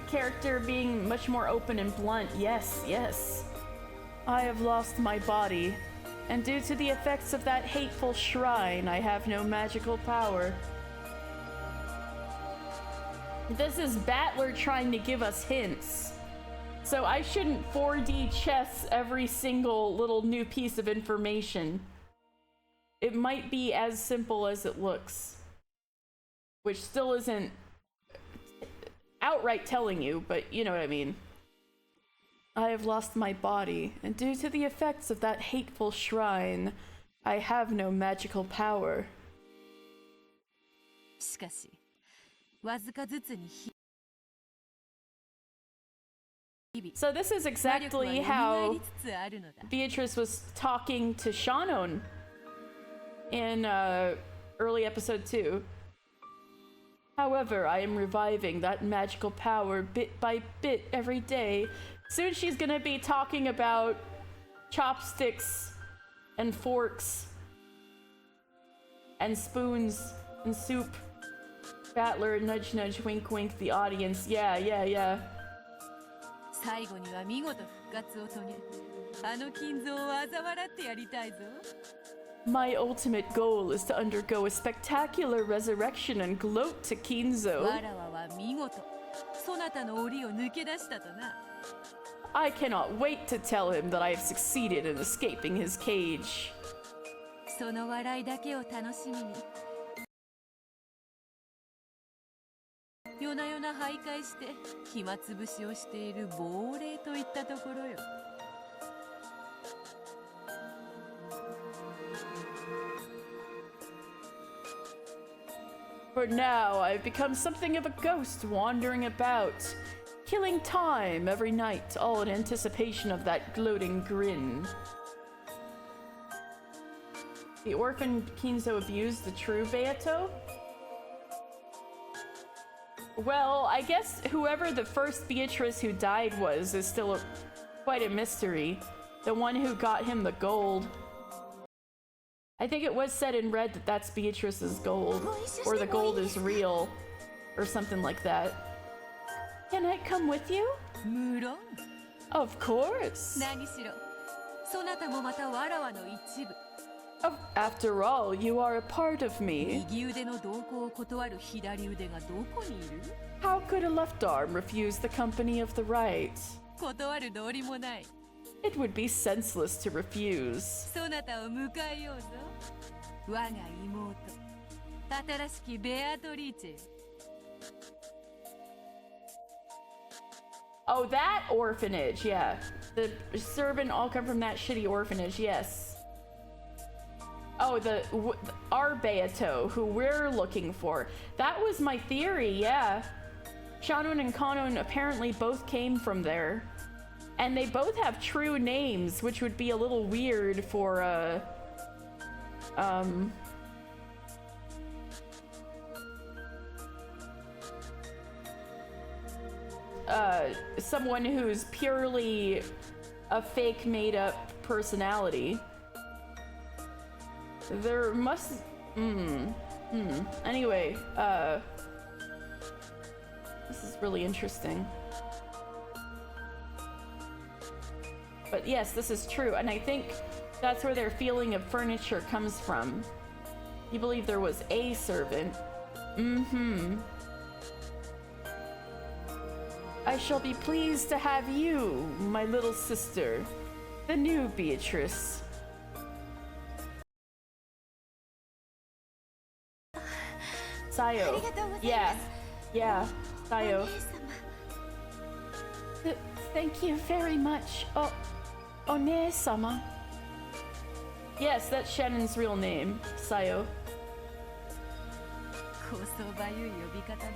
Character being much more open and blunt. Yes. I have lost my body, and due to the effects of that hateful shrine, I have no magical power. This is Battler trying to give us hints. So I shouldn't 4D chess every single little new piece of information. It might be as simple as it looks. Which still isn't outright telling you, but you know what I mean. I have lost my body, and due to the effects of that hateful shrine, I have no magical power. So this is exactly how Beatrice was talking to Shannon in early episode 2. However, I am reviving that magical power bit by bit every day. Soon she's gonna be talking about chopsticks and forks and spoons and soup. Battler, nudge nudge, wink wink the audience. Yeah. My ultimate goal is to undergo a spectacular resurrection and gloat to Kinzo. I cannot wait to tell him that I have succeeded in escaping his cage. For now, I've become something of a ghost wandering about, killing time every night, all in anticipation of that gloating grin. The orphan Kinzo abused the true Beato? Well, I guess whoever the first Beatrice who died was is still quite a mystery. The one who got him the gold. I think it was said in red that that's Beatrice's gold, or the gold is real, or something like that. Can I come with you? Of course. After all, you are a part of me. How could a left arm refuse the company of the right? It would be senseless to refuse. そなたを迎えようぞ。我が妹、新しきベアトリーチェ。Oh, that orphanage, yeah. The servant all come from that shitty orphanage, yes. Oh, our Beato, who we're looking for. That was my theory, yeah. Shannon and Kanon apparently both came from there. And they both have true names, which would be a little weird for, someone who's purely a fake made-up personality. There must... Anyway, this is really interesting. But yes, this is true, and I think that's where their feeling of furniture comes from. You believe there was a servant. I shall be pleased to have you, my little sister, the new Beatrice. Sayo. Yeah, Sayo. Thank you very much. Oh, One-sama. Yes, that's Shannon's real name, Sayo. こそばゆい呼び方だ。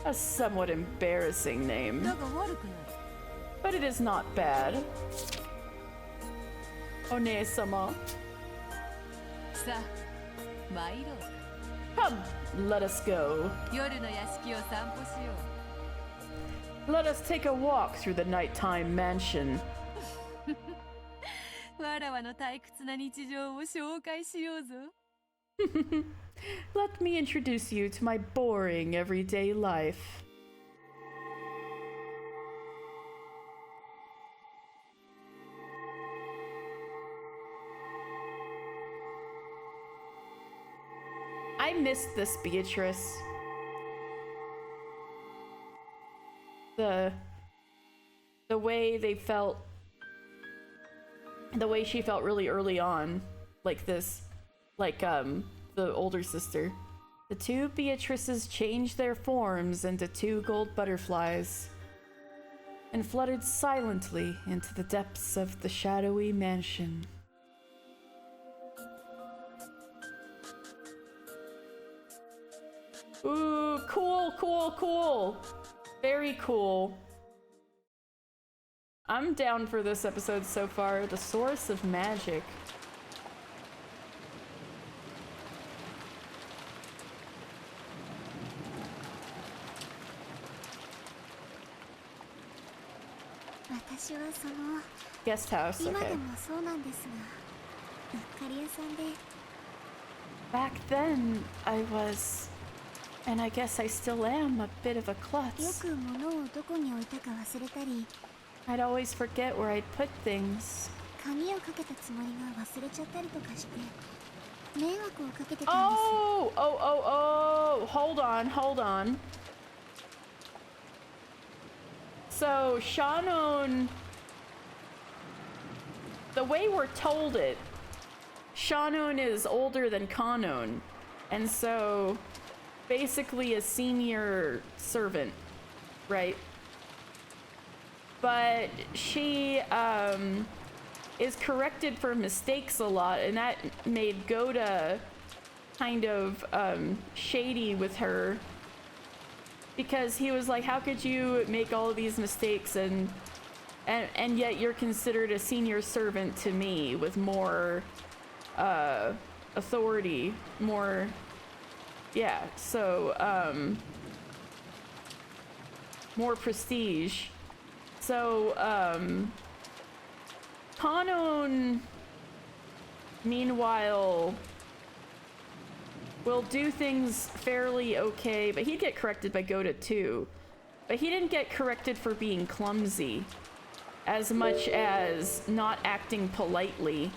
A somewhat embarrassing name. だが悪くない。But it is not bad. One-sama. さあ、参ろう。Come, let us go. 夜の屋敷を散歩しよう。Let us take a walk through the nighttime mansion. わらわの退屈な日常を紹介しようぞ。Let me introduce you to my boring everyday life. I missed this Beatrice. The way they felt, the way she felt really early on, like this, like the older sister. The two Beatrices changed their forms into two gold butterflies and fluttered silently into the depths of the shadowy mansion. Ooh, cool, cool, cool. Very cool. I'm down for this episode so far. The source of magic. Guest house, okay. Back then, I was, and I guess I still am, a bit of a klutz. I'd always forget where I'd put things. Oh, hold on. So, Shannon, the way we're told it, Shannon is older than Kanon, and so basically a senior servant, right? But she is corrected for mistakes a lot, and that made Goda kind of shady with her. Because he was like, how could you make all of these mistakes and yet you're considered a senior servant to me with more authority, more, yeah, so more prestige. So Kanon, meanwhile, will do things fairly okay, but he'd get corrected by Goda too. But he didn't get corrected for being clumsy as much as not acting politely.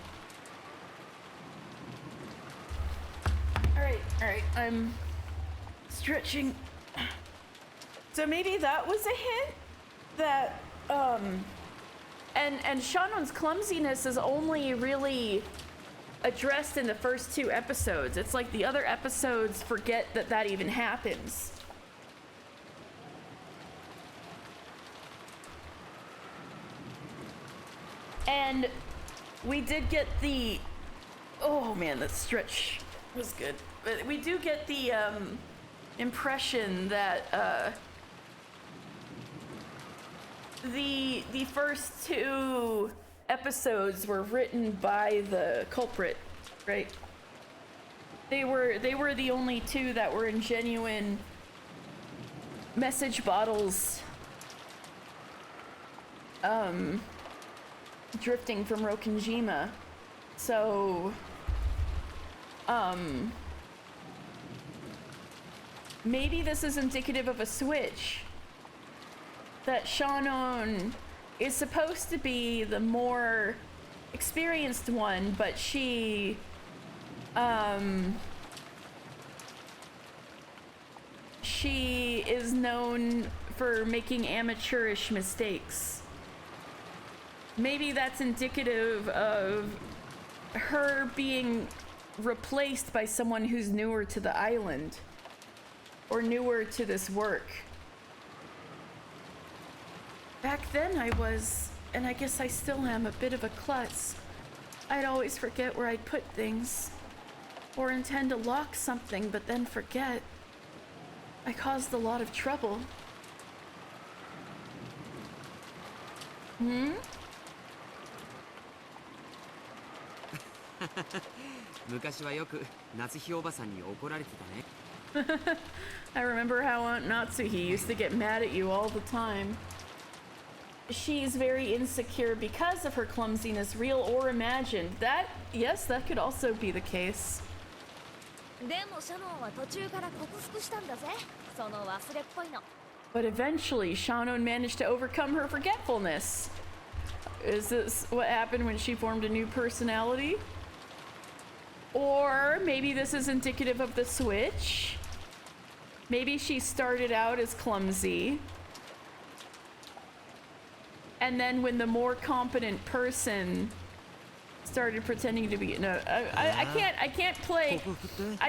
Alright, I'm stretching. So maybe that was a hint that, and Shannon's clumsiness is only really addressed in the first 2 episodes. It's like the other episodes forget that that even happens. And we did get the... Oh man, that stretch was good. But we do get the impression that the first 2 episodes were written by the culprit, right? They were the only 2 that were in genuine message bottles drifting from Rokinjima. So maybe this is indicative of a switch, that Shannon is supposed to be the more experienced one, but she is known for making amateurish mistakes. Maybe that's indicative of her being replaced by someone who's newer to the island or newer to this work. Back then I was, and I guess I still am, a bit of a klutz. I'd always forget where I'd put things, or intend to lock something but then forget. I caused a lot of trouble. 昔はよく夏日おばさんに怒られてたね。I remember how Aunt Natsuhi used to get mad at you all the time. She's very insecure because of her clumsiness, real or imagined. That, yes, that could also be the case. でもシャノンは途中から克服したんだぜ。その忘れっぽいの。But eventually, Shannon managed to overcome her forgetfulness. Is this what happened when she formed a new personality? Or maybe this is indicative of the switch. Maybe she started out as clumsy, and then when the more competent person started pretending to be... No, I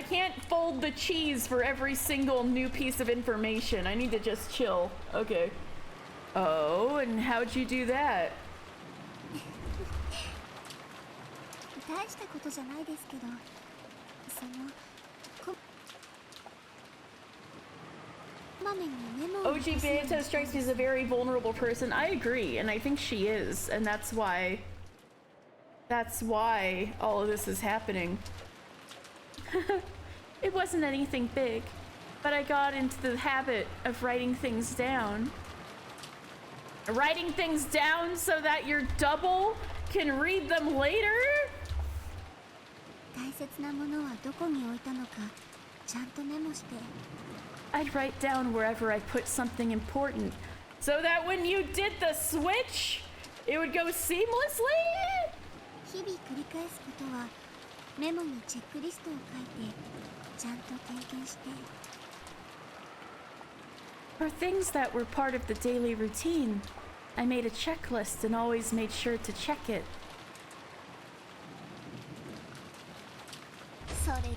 can't fold the cheese for every single new piece of information. I need to just chill. Okay. Oh, and how'd you do that? 大したことじゃないですけど、そのこまめにメモを OG Beato strikes me as a very vulnerable person. I agree, and I think she is, and that's why all of this is happening. It wasn't anything big, but I got into the habit of writing things down. Writing things down so that your double can read them later? 大切なものはどこに置いたのかちゃんとメモして I'd write down wherever I put something important, so that when you did the switch, it would go seamlessly? 日々繰り返すことはメモにチェックリストを書いてちゃんと点検して For things that were part of the daily routine, I made a checklist and always made sure to check it. それで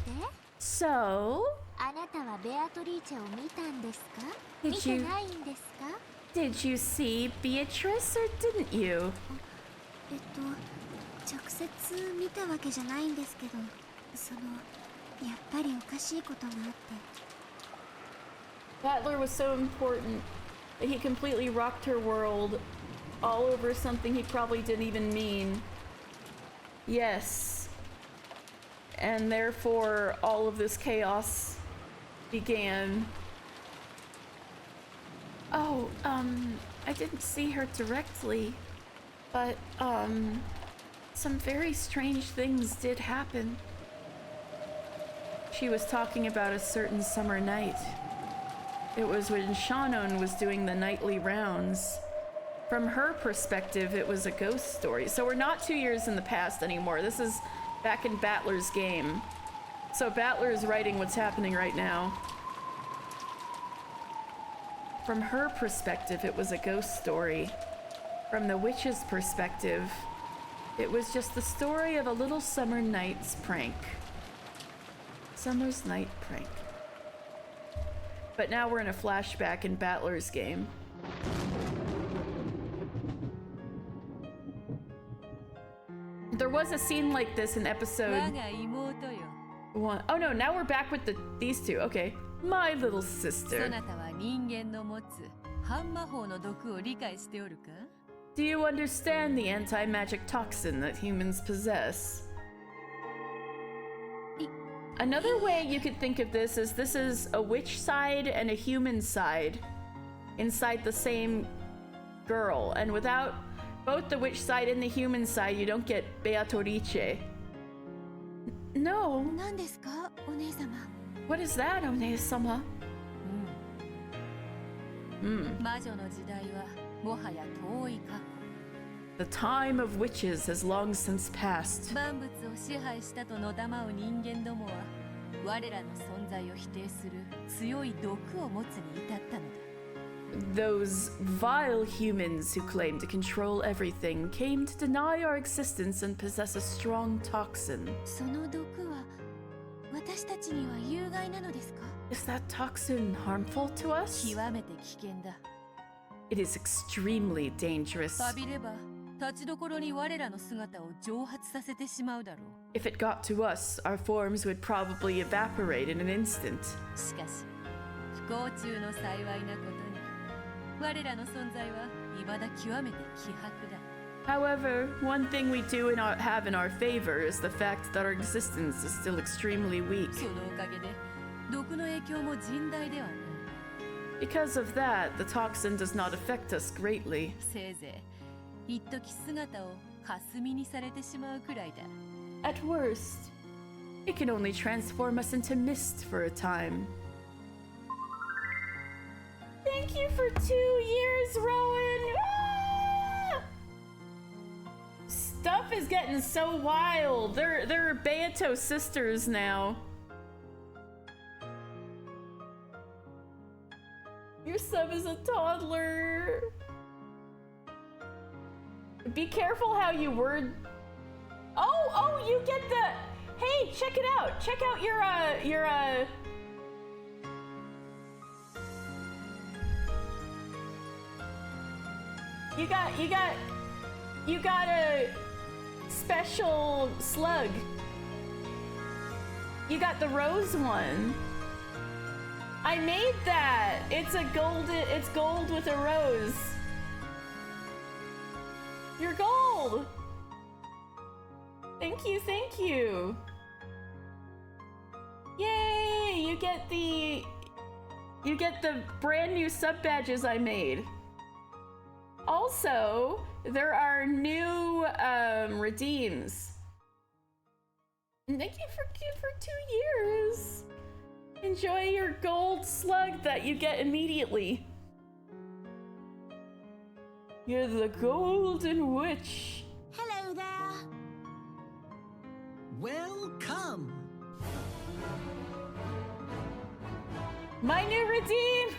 So, あなたはベアトリーチェを見たんですか Did 見て you- ないんですか did you see Beatrice or didn't you? 直接見たわけじゃないんですけどやっぱりおかしいことがあって Battler was so important that he completely rocked her world all over something he probably didn't even mean. Yes. And therefore, all of this chaos began. Oh, I didn't see her directly, but, some very strange things did happen. She was talking about a certain summer night. It was when Shannon was doing the nightly rounds. From her perspective, it was a ghost story. So we're not 2 years in the past anymore. This is back in Battler's game. So Battler is writing what's happening right now. From her perspective, it was a ghost story. From the witch's perspective, it was just the story of a little summer night's prank. Summer's night prank. But now we're in a flashback in Battler's game. There was a scene like this in episode 1. Oh no, now we're back with these two. Okay. My little sister. Do you understand the anti-magic toxin that humans possess? Another way you could think of this is a witch side and a human side inside the same girl. And without both the witch side and the human side, you don't get Beatrice. No. What is that, One-sama? The time of witches has long since passed. Those vile humans who claim to control everything came to deny our existence and possess a strong toxin. Is that toxin harmful to us? It is extremely dangerous. If it got to us, our forms would probably evaporate in an instant. However, one thing we do have in our favor is the fact that our existence is still extremely weak. Because of that, the toxin does not affect us greatly. At worst, it can only transform us into mist for a time. Thank you for 2 years, Rowan! Ah! Stuff is getting so wild. They're Beato sisters now. Your sub is a toddler. Be careful how you word. Oh, you get the. Hey, check it out. Check out your You got a special slug. You got the rose one. I made that. It's gold with a rose. You're gold. Thank you. Yay! You get the brand new sub badges I made. Also, there are new redeems. And thank you for 2 years. Enjoy your gold slug that you get immediately. You're the golden witch. Hello there. Welcome. My new redeem.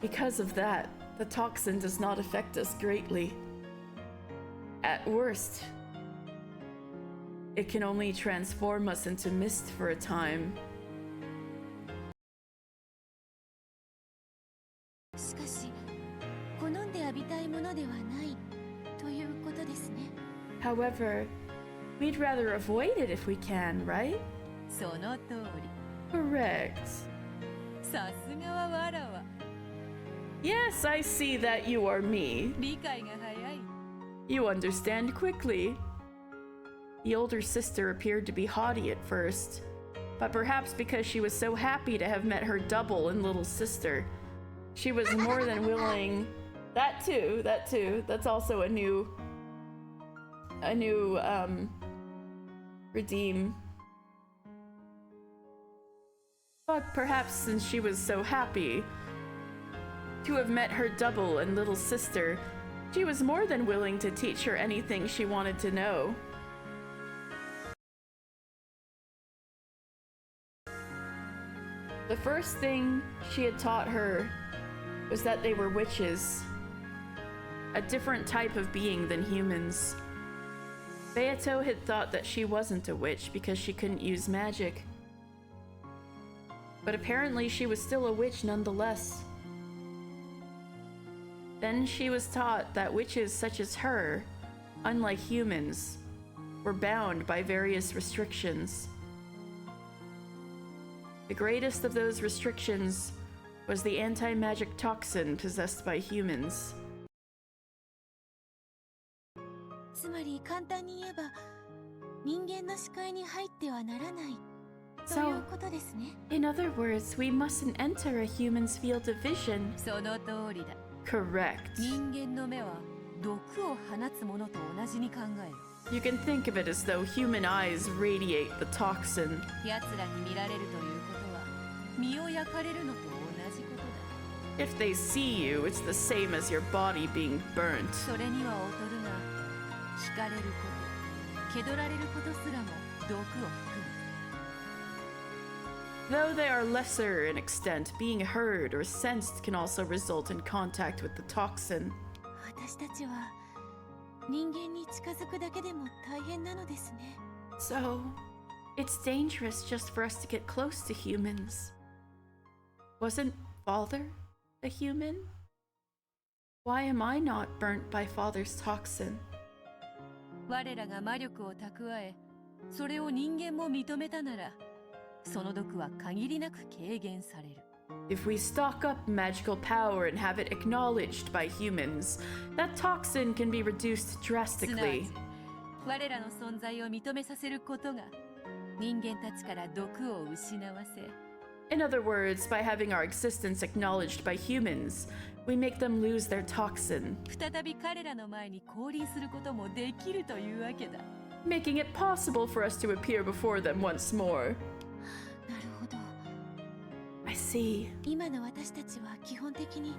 Because of that, the toxin does not affect us greatly. At worst, it can only transform us into mist for a time. However, we'd rather avoid it if we can, right? Correct. Yes, I see that you are me. You understand quickly. The older sister appeared to be haughty at first, but perhaps because she was so happy to have met her double and little sister, she was more than willing. That too. That's also a new redeem. But perhaps since she was so happy to have met her double and little sister, She was more than willing to teach her anything she wanted to know. The first thing she had taught her was that they were witches, a different type of being than humans. Beato had thought that she wasn't a witch because she couldn't use magic. But apparently she was still a witch nonetheless. Then she was taught that witches such as her, unlike humans, were bound by various restrictions. The greatest of those restrictions was the anti-magic toxin possessed by humans. つまり簡単に言えば人間の視界に入ってはならないということですね。In other words, we mustn't enter a human's field of vision. その通りだ。 Correct. 人間の目は毒を放つものと同じに考えよ。You can think of it as though human eyes radiate the toxin. 奴らに見られるということは身を焼かれるのと同じことだ。 If they see you, it's the same as your body being burnt. それには劣るが、惹かれること、気取られることすらも毒を含む。 Though they are lesser in extent, being heard or sensed can also result in contact with the toxin. 私たちは人間に近づくだけでも大変なのですね。 So, it's dangerous just for us to get close to humans. Wasn't Father a human? Why am I not burnt by Father's toxin? 我らが魔力を蓄え、それを人間も認めたなら、その毒は限りなく軽減される。 If we stock up magical power and have it acknowledged by humans, that toxin can be reduced すなわ drastically. ち、我らの存在を認めさせることが、人間たちから毒を失わせ、 In other words, by having our existence acknowledged by humans, we make them lose their toxin, 再び彼らの前に降臨することもできるというわけだ。 making it possible for us to appear before them once more. なるほど。 I see. 今の私たちは基本的に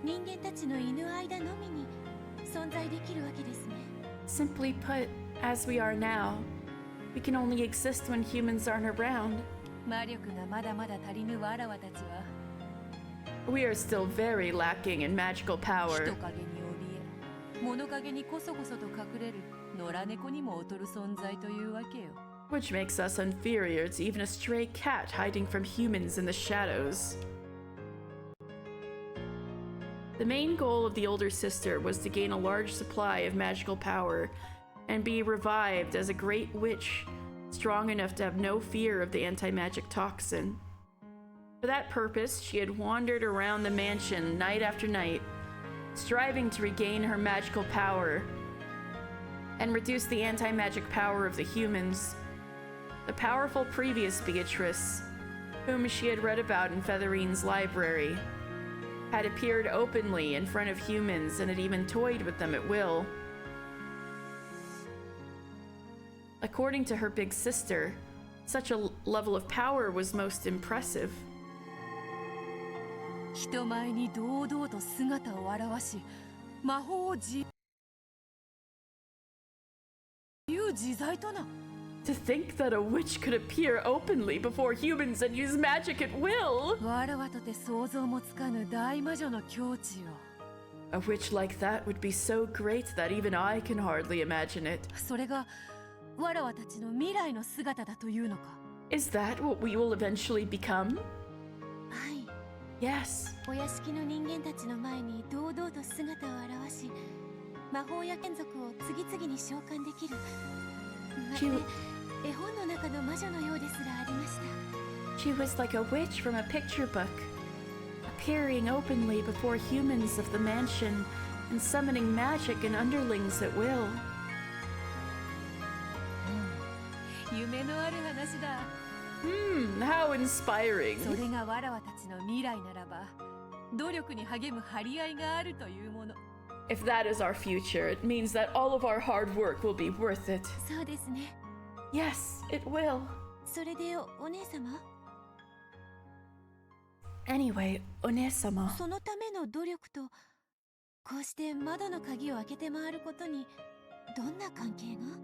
人間たちのいぬ間のみに存在できるわけですね。 Simply put, as we are now, we can only exist when humans aren't around. 魔力がまだまだ足りぬわらわたちは、 We are still very lacking in magical 人 power. 影に怯え、物陰にこそこそと隠れる野良猫にも劣る存在というわけよ。 Which makes us inferior to even a stray cat hiding from humans in the shadows. The main goal of the older sister was to gain a large supply of magical power and be revived as a great witch, strong enough to have no fear of the anti-magic toxin. For that purpose, she had wandered around the mansion night after night, striving to regain her magical power and reduce the anti-magic power of the humans. The powerful previous Beatrice, whom she had read about in Featherine's library, had appeared openly in front of humans and had even toyed with them at will. According to her big sister, such a level of power was most impressive. 人前に堂々と姿を現し、魔法を自由自在とな。 To think that a witch could appear openly before humans and use magic at will! わらわとて想像もつかぬ大魔女の境地よ。 A witch like that would be so great that even I can hardly imagine it. それがわらわたちの未来の姿だというのか。 Is that what we will eventually become? はい。 Yes. お屋敷の人間たちの前に堂々と姿を現し、魔法や眷属を次々に召喚できる。まるで絵本の中の魔女のようですらありました。 She was like a witch from a picture book, appearing openly before humans of the mansion and summoning magic and underlings at will. 夢のある話だ。 How inspiring. それがわらわたちの未来ならば、努力に励む張り合いがあるというもの。 If that is our future, it means that all of our hard work will be worth it. そうですね。 Yes, it will. それでお姉様？ Anyway, One-sama. そのための努力とこうして窓の鍵を開けて回ることにどんな関係が？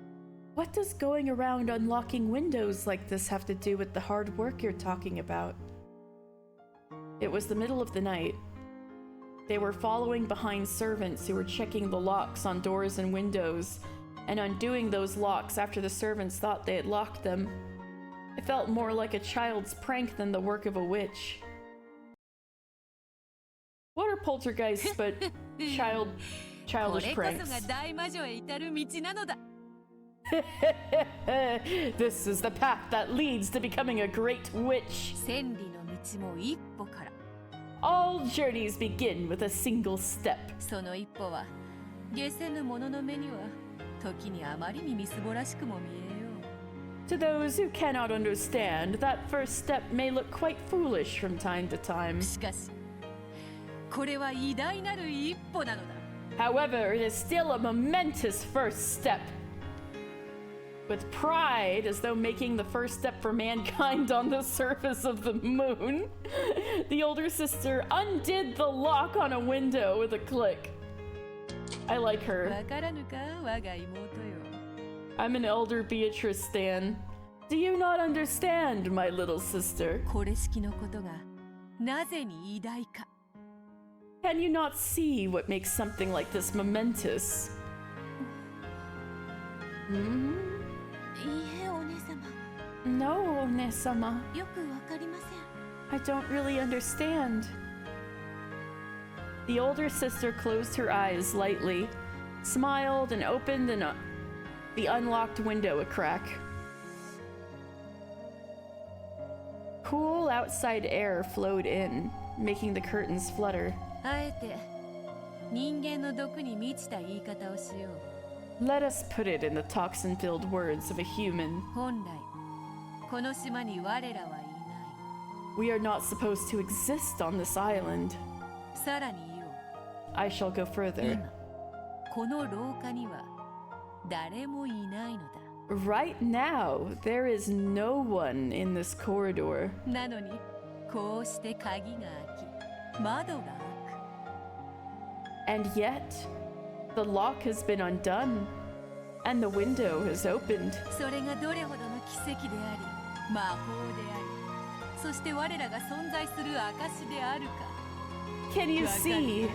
What does going around unlocking windows like this have to do with the hard work you're talking about? It was the middle of the night. They were following behind servants who were checking the locks on doors and windows and undoing those locks after the servants thought they had locked them. It felt more like a child's prank than the work of a witch. What are poltergeists but childish これこそ pranks? が大魔女へ至る道なのだ。 This is the path that leads to becoming a great witch. 千里の道も一歩から。 All journeys begin with a single step. その一歩は下せぬ者の目には時にあまりにみすぼらしくも見えよう。 To those who cannot understand, that first step may look quite foolish from time to time. しかしこれは偉大なる一歩なのだ。 However, it is still a momentous first step. With pride, as though making the first step for mankind on the surface of the moon, the older sister undid the lock on a window with a click. I like her. わからぬか我が妹よ。 I'm an elder Beatrice stan. Do you not understand, my little sister? これしきのことがなぜに偉大か。 Can you not see what makes something like this momentous? Hmm? いいえ、お姉様。 No, Onesama. よくわかりません。 I don't really understand. The older sister closed her eyes lightly, smiled, and opened the unlocked window a crack. Cool outside air flowed in, making the curtains flutter. あえて人間の毒に満ちた言い方をしよう。 Let us put it in the toxin-filled words of a human. 本来この島に我らはいない。 We are not supposed to exist on this island. さらに言おう。 I shall go further. 今この廊下には誰もいないのだ。 Right now, there is no one in this corridor. なのにこうして鍵が開き窓が開く。 And yet, the lock has been undone, and the window has opened. それがどれほどの奇跡であり魔法であり、そして我らが存在する証であるか。 Can you see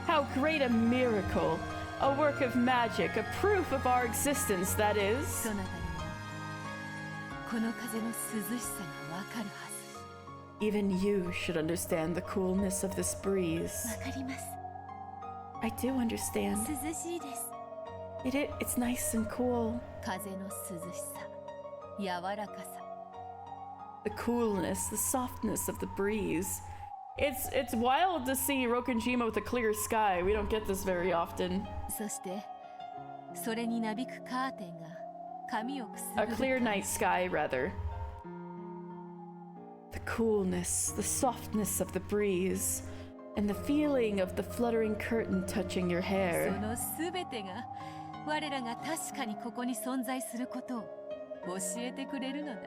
how great a miracle, a work of magic, a proof of our existence that is? そなたにもこの風の涼しさがわかるはず。 Even you should understand the coolness of this breeze. わかります。 I do understand. 涼しいです。It's nice and cool. 風の涼しさ、柔らかさ。 The coolness, the softness of the breeze. It's wild to see Rokonjima with a clear sky. We don't get this very often. そしてそれになびくカーテンが髪をくすぐ A る clear night sky, rather. The coolness, the softness of the breeze, and the feeling of the fluttering curtain touching your そ hair. のすべてが我らが確かにここに存在することを教えてくれるのだ。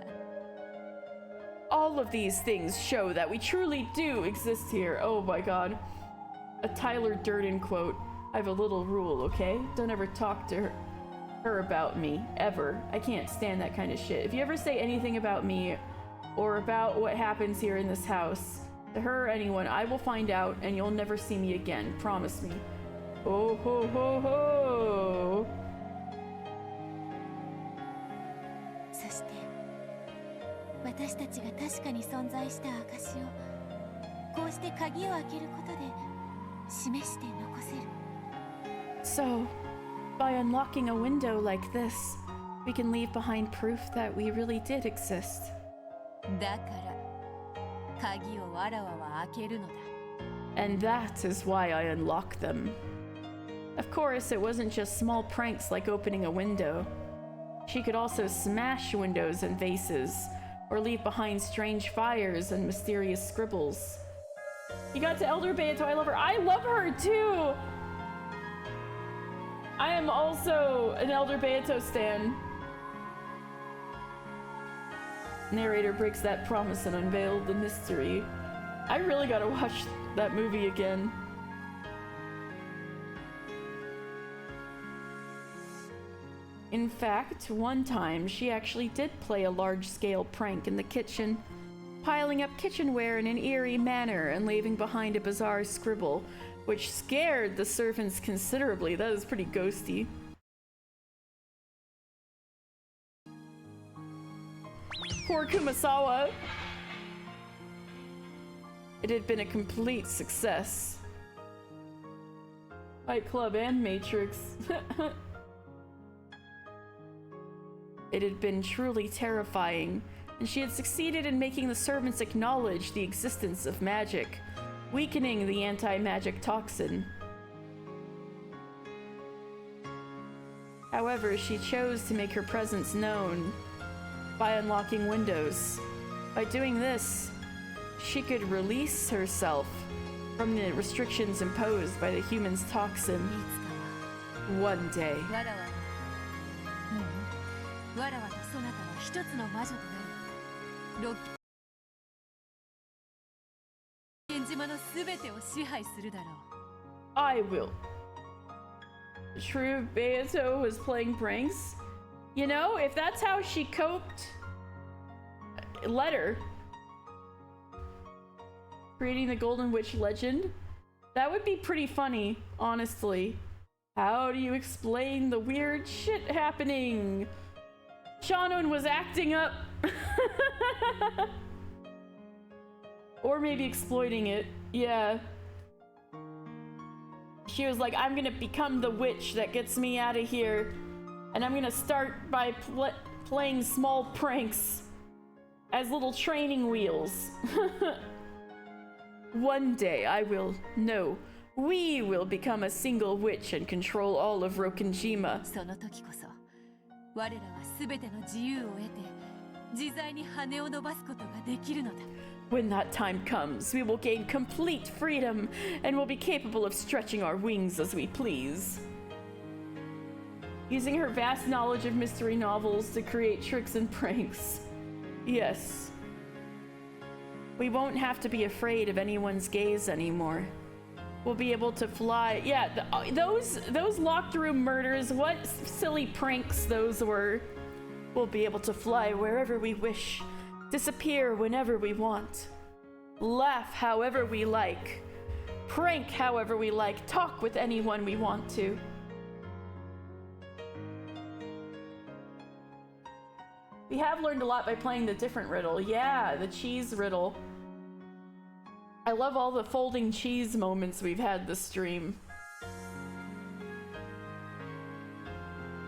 All of these things show that we truly do exist here. Oh my god. A Tyler Durden quote. I have a little rule, okay? Don't ever talk to her about me, ever. I can't stand that kind of shit. If you ever say anything about me or about what happens here in this house to her or anyone, I will find out and you'll never see me again. Promise me. Oh ho ho ho! そして私たちが確かに存在した証をこうして鍵を開けることで示して残せる。 So, by unlocking a window like this, we can leave behind proof that we really did exist. だから鍵をわらわは開けるのだ。 And that is why I unlock them. Of course, it wasn't just small pranks like opening a window. She could also smash windows and vases, or leave behind strange fires and mysterious scribbles. You got to Elder Beato, I love her. I love her too! I am also an Elder Beato stan. Narrator breaks that promise and unveiled the mystery. I really gotta watch that movie again. In fact, one time she actually did play a large-scale prank in the kitchen, piling up kitchenware in an eerie manner and leaving behind a bizarre scribble, which scared the servants considerably. That is pretty ghosty. Poor Kumasawa. It had been a complete success. Fight Club and Matrix. It had been truly terrifying, and she had succeeded in making the servants acknowledge the existence of magic, weakening the anti-magic toxin. However, she chose to make her presence known by unlocking windows. By doing this, she could release herself from the restrictions imposed by the human's toxin. One day. わらわとそなたは一つの魔女となり、六軒島のすべてを支配するだろう。I will. True Beato was playing pranks. You know, if that's how she coped, let her. Creating the Golden Witch legend, that would be pretty funny, honestly. How do you explain the weird shit happening? Shannon was acting up. Or maybe exploiting it. Yeah. She was like, I'm gonna become the witch that gets me out of here. And I'm gonna start by playing small pranks as little training wheels. One day I will, no, we will become a single witch and control all of Rokenjima. その時こそ、我らはすべての自由を得て、自在に羽を伸ばすことができるのだ。When that time comes, we will gain complete freedom and will be capable of stretching our wings as we please. Using her vast knowledge of mystery novels to create tricks and pranks. Yes. We won't have to be afraid of anyone's gaze anymore. We'll be able to fly. Yeah, those locked room murders, what silly pranks those were. We'll be able to fly wherever we wish, disappear whenever we want, laugh however we like, prank however we like, talk with anyone we want to. We have learned a lot by playing the different riddle. Yeah, the cheese riddle. I love all the folding cheese moments we've had this stream.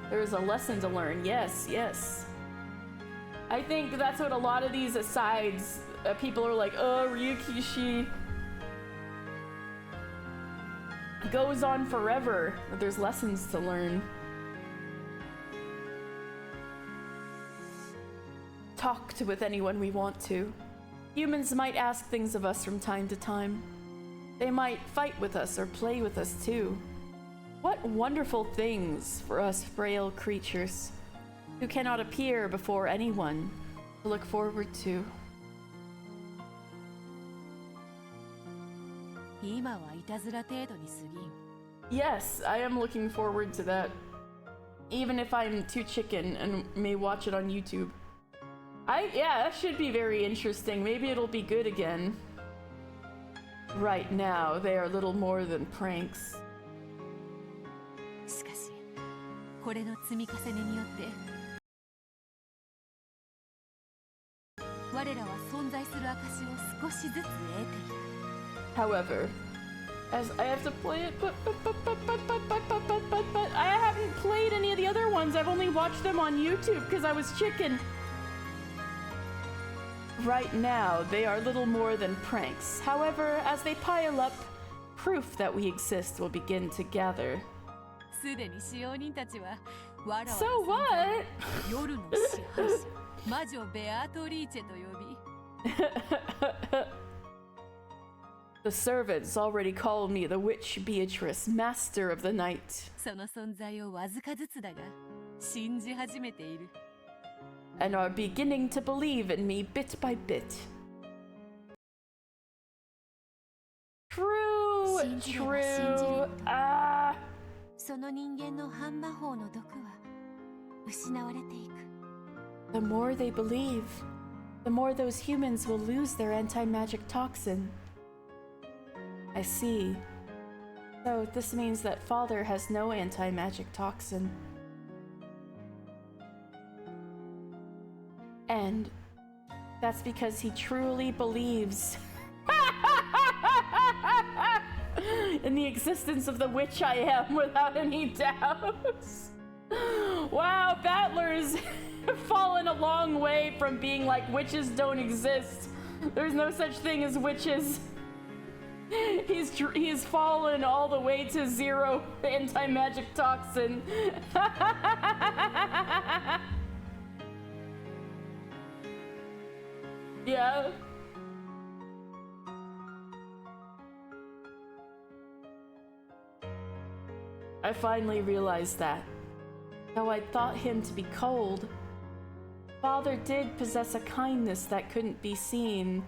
There's a lesson to learn. Yes, yes. I think that's what a lot of these asides, people are like, oh, Ryukishi goes on forever, but there's lessons to learn. Talked with anyone we want to. Humans might ask things of us from time to time. They might fight with us or play with us too. What wonderful things for us frail creatures who cannot appear before anyone to look forward to. 今はいたずら程度に過ぎん。 Yes, I am looking forward to that. Even if I'm too chicken and may watch it on YouTube. Yeah, that should be very interesting. Maybe it'll be good again. Right now, they are little more than pranks. しかし、これの積み重ねによって、我らは存在する証を少しずつ得ている。However, as I have to play it, but I haven't played any of the other ones. I've only watched them on YouTube because I was chicken. Right now, they are little more than pranks. However, as they pile up, proof that we exist will begin to gather. すでに使用人たちは、我らは So what? 夜の支配者、魔女ベアトリーチェと呼び。The servants already call me the witch Beatrice, master of the night. その存在をわずかずつだが、信じ始めている。And are beginning to believe in me bit by bit. True, true. その人間の半魔法の毒は失われていく。 The more they believe, the more those humans will lose their anti-magic toxin. I see. So this means that Father has no anti-magic toxin. And that's because he truly believes in the existence of the witch I am without any doubts. Wow, Battler's fallen a long way from being like witches don't exist. There's no such thing as witches. He's fallen all the way to 0 anti-magic toxin. Yeah. I finally realized that. Though I thought him to be cold, Father did possess a kindness that couldn't be seen.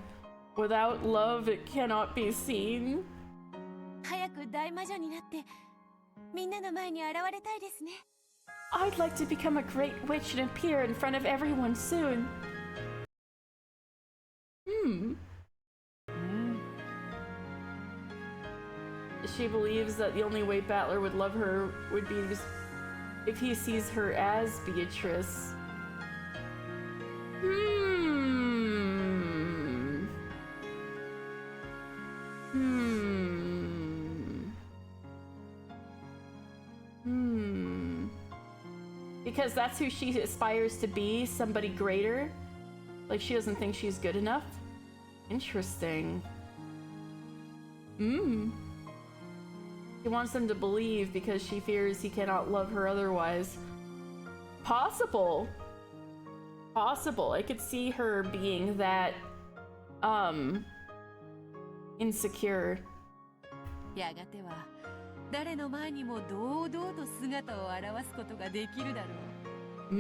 Without love, it cannot be seen. 早く大魔女になってみんなの前に現れたいですね。 I'd like to become a great witch and appear in front of everyone soon. She believes that the only way Battler would love her would be if he sees her as Beatrice. Because that's who she aspires to be, somebody greater. Like she doesn't think she's good enough. Interesting. She wants them to believe because she fears he cannot love her otherwise. Possible. Possible. I could see her being that, insecure. やがては誰の前にも堂々と姿を現すことができるだろう。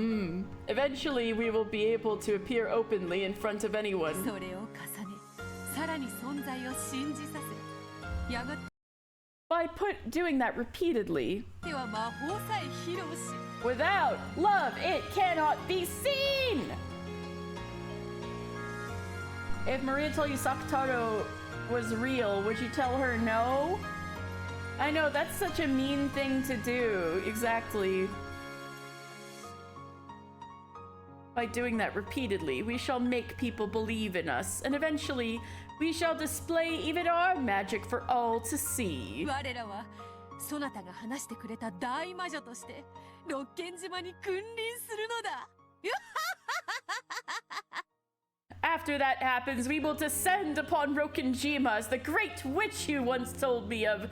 Eventually, we will be able to appear openly in front of anyone. それを重ね、さらに存在を信じさせ、やがて By doing that repeatedly. は魔法さえ披露し。Without love, it cannot be seen! If Maria told you Sakataro was real, would you tell her no? I know, that's such a mean thing to do. Exactly. By doing that repeatedly, we shall make people believe in us, and eventually, we shall display even our magic for all to see. 我らはそなたが話してくれた大魔女として六軒島に君臨するのだ。After that happens, we will descend upon Rokenjima as the great witch you once told me of.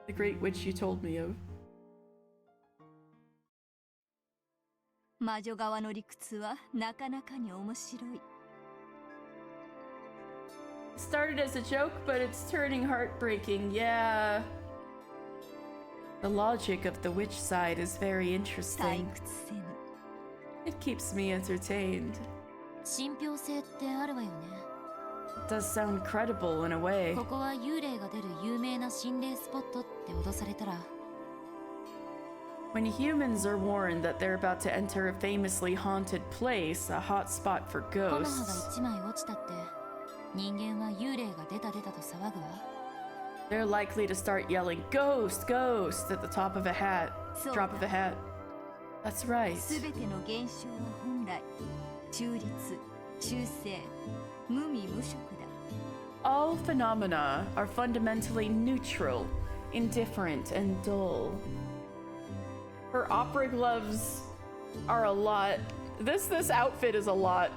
The great witch you told me of. 魔女側の理屈はなかなかに面白い。Started as a joke, but it's turning heartbreaking. Yeah. The logic of the witch side is very interesting. 退屈せぬ。It keeps me entertained. 信憑性ってあるわよね。 It does sound credible in a way. ここは幽霊が出る有名な心霊スポットって脅されたら。 When humans are warned that they're about to enter a famously haunted place, a hot spot for 木の葉が ghosts, 一枚落ちたって人間は幽霊が出たと騒ぐわ。 they're likely to start yelling, "Ghost, ghost!" at the top of a hat, drop of a hat. That's right. すべての現象は本来中立、中性、無味無色だ。 All phenomena are fundamentally neutral, indifferent, and dull. Her opera gloves are a lot. This outfit is a lot.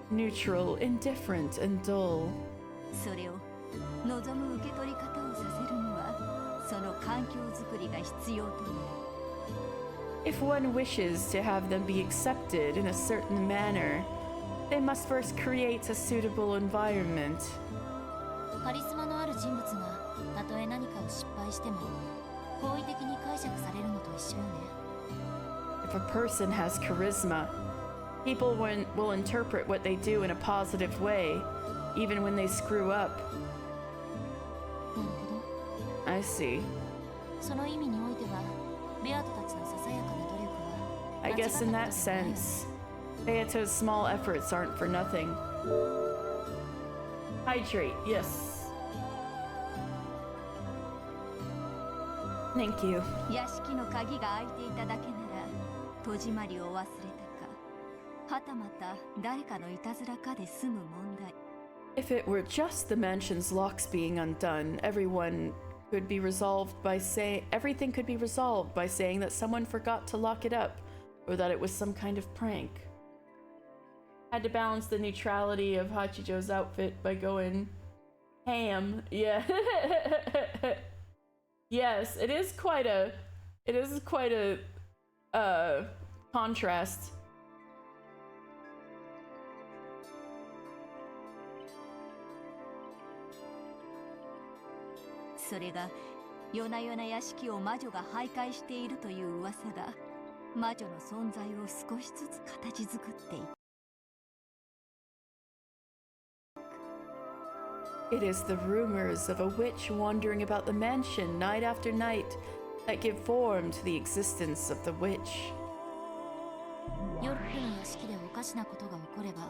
Neutral, indifferent, and dull. それを望む受け取り方をさせるにはその環境づくりが必要となる。 If one wishes to have them be accepted in a certain manner, they must first create a suitable environment. カリスマのある人物がたとえ何かを失敗しても好意的に解釈されるのと一緒よね。 If a person has charisma, people will interpret what they do in a positive way, even when they screw up. I see. その意味においてはベアトたちのささやかな努力は I guess in that sense, Beato's small efforts aren't for nothing. Hydrate, yes. Thank you. 屋敷の鍵が開いていただけなら戸締まりを忘れたか、はたまた誰かのいたずらかで済む問題。 If it were just the mansion's locks being undone, everything could be resolved by saying that someone forgot to lock it up, or that it was some kind of prank. Had to balance the neutrality of Hachijo's outfit by going ham. Yeah. Yes, it is quite a contrast. それが夜な夜な屋敷を魔女が徘徊しているという噂が魔女の存在を少しずつ形作っていた。 It is the rumors of a witch wandering about the mansion night after night that give form to the existence of the witch. 夜の屋敷でおかしなことが起これば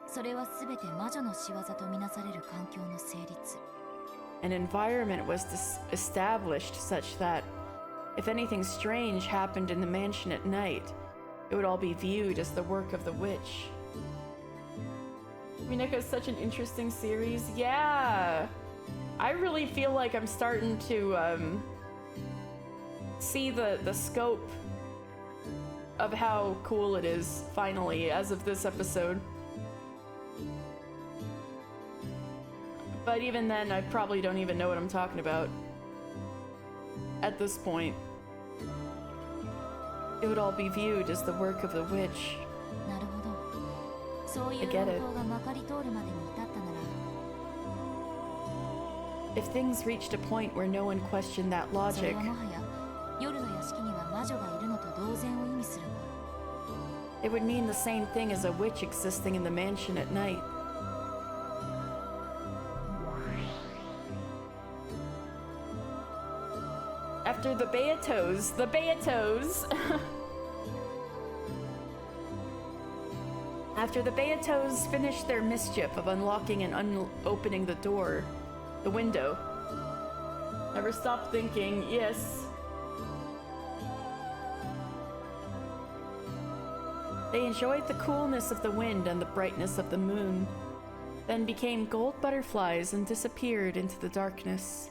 それは全て魔女の仕業とみなされる環境の成立。 An environment was established such that if anything strange happened in the mansion at night, it would all be viewed as the work of the witch. Umineko is such an interesting series. Yeah, I really feel like I'm starting to see the scope of how cool it is finally as of this episode. But even then, I probably don't even know what I'm talking about at this point. It would all be viewed as the work of the witch. なるほど。そういう論法がまかり通るまでに至ったなら。 If things reached a point where no one questioned that それ logic, はもはや夜の屋敷には魔女がいるのと同然を意味するわ。 it would mean the same thing as a witch existing in the mansion at night. After the Beatos. After the Beatos finished their mischief of unlocking and opening the window. Never stopped thinking, yes. They enjoyed the coolness of the wind and the brightness of the moon, then became gold butterflies and disappeared into the darkness.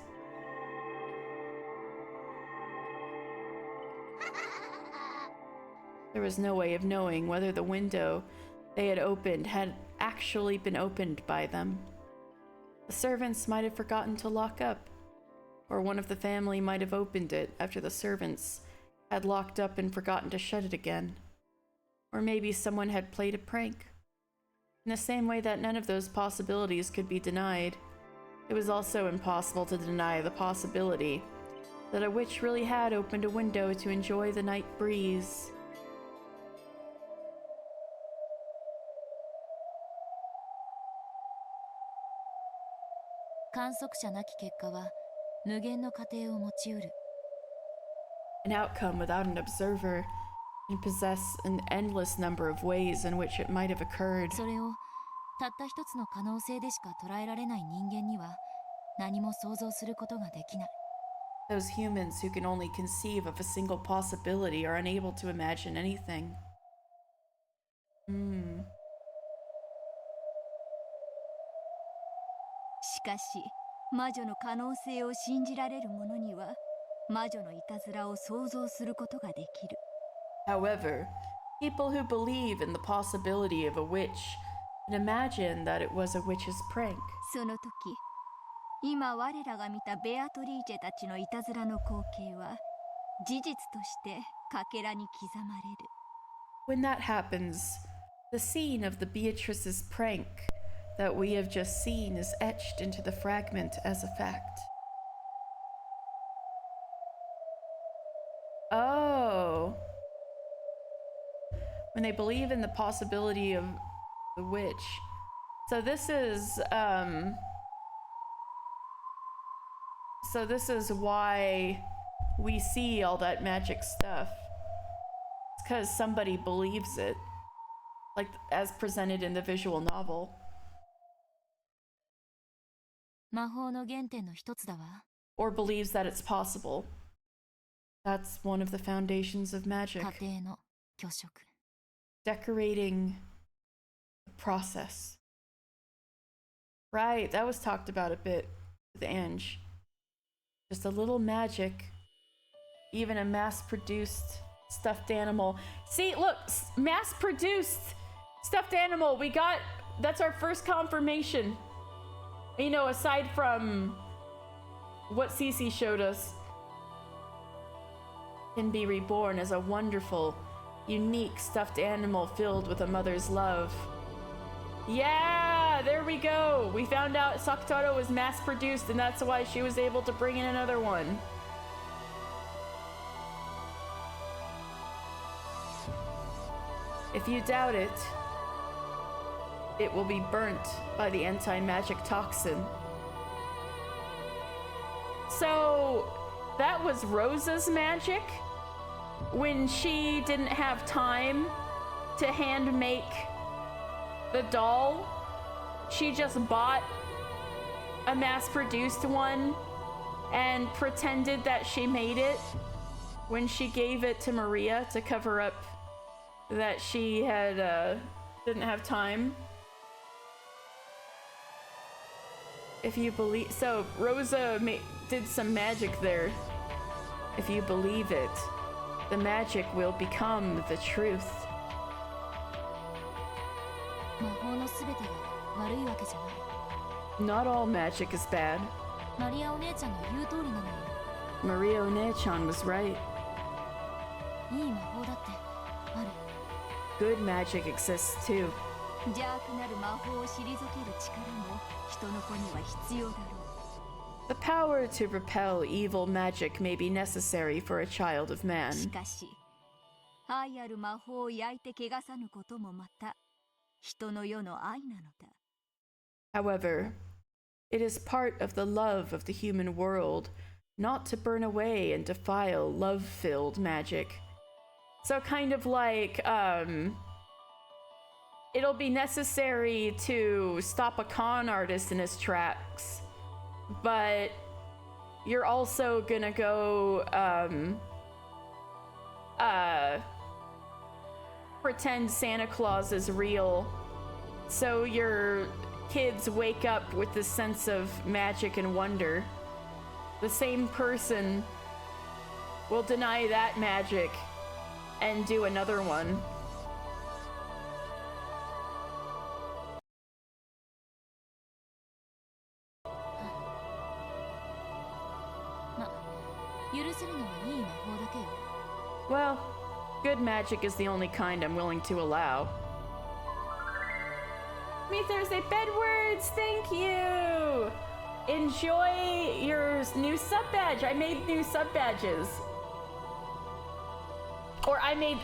There was no way of knowing whether the window they had opened had actually been opened by them. The servants might have forgotten to lock up, or one of the family might have opened it after the servants had locked up and forgotten to shut it again. Or maybe someone had played a prank. In the same way that none of those possibilities could be denied, it was also impossible to deny the possibility that a witch really had opened a window to enjoy the night breeze. 観測者なき結果は無限の過程を持ちうる。 An outcome without an observer can possess an endless number of ways in which it might have occurred. それをたった一つの可能性でしか捉えられない人間には何も想像することができない。 Those humans who can only conceive of a single possibility are unable to imagine anything. しかし魔女の可能性を信じられる者には魔女のいたずらを想像することができる。 However, people who believe in the possibility of a witch can imagine that it was a witch's prank. その時、今我らが見たベアトリーチェたちのいたずらの光景は事実としてかけらに刻まれる。 When that happens, the scene of the Beatrice's prank that we have just seen is etched into the fragment as a fact. Oh. When they believe in the possibility of the witch. So this is So this is why we see all that magic stuff. It's because somebody believes it. Like, as presented in the visual novel. 魔法の原点の一つだわ。 Or believes that it's possible. That's one of the foundations of magic. 家庭の虚飾。 Decorating the process. Right, that was talked about a bit with Ange. Just a little magic. Even a mass-produced stuffed animal. See, look, mass-produced stuffed animal. We got, that's our first confirmation. You know, aside from what Cece showed us, can be reborn as a wonderful, unique stuffed animal filled with a mother's love. Yeah, there we go. We found out Sakutaro was mass-produced, and that's why she was able to bring in another one. If you doubt it, it will be burnt by the anti-magic toxin. So, that was Rosa's magic? When she didn't have time to hand make the doll, she just bought a mass-produced one and pretended that she made it when she gave it to Maria to cover up that she had didn't have time. If you believe, so Rosa did some magic there. If you believe it, the magic will become the truth. 魔法のすべてが悪いわけじゃない。 Not all magic is bad. マリアお姉ちゃんの言う通りなのよ。 Maria One-chan was right. いい魔法だってある。 Good magic exists too. 邪悪なる魔法を退ける力も人の子には必要だろう。 The power to repel evil magic may be necessary for a child of man. しかし、愛ある魔法を焼いて汚さぬこともまた人の世の愛なのだ。 However, it is part of the love of the human world not to burn away and defile love-filled magic. So kind of like, it'll be necessary to stop a con artist in his tracks, but you're also gonna go, pretend Santa Claus is real, so your kids wake up with this sense of magic and wonder. The same person will deny that magic and do another one. Well, good magic is the only kind I'm willing to allow. Me Thursday Bedwords, thank you! Enjoy your new sub badge. I made new sub badges. Or I made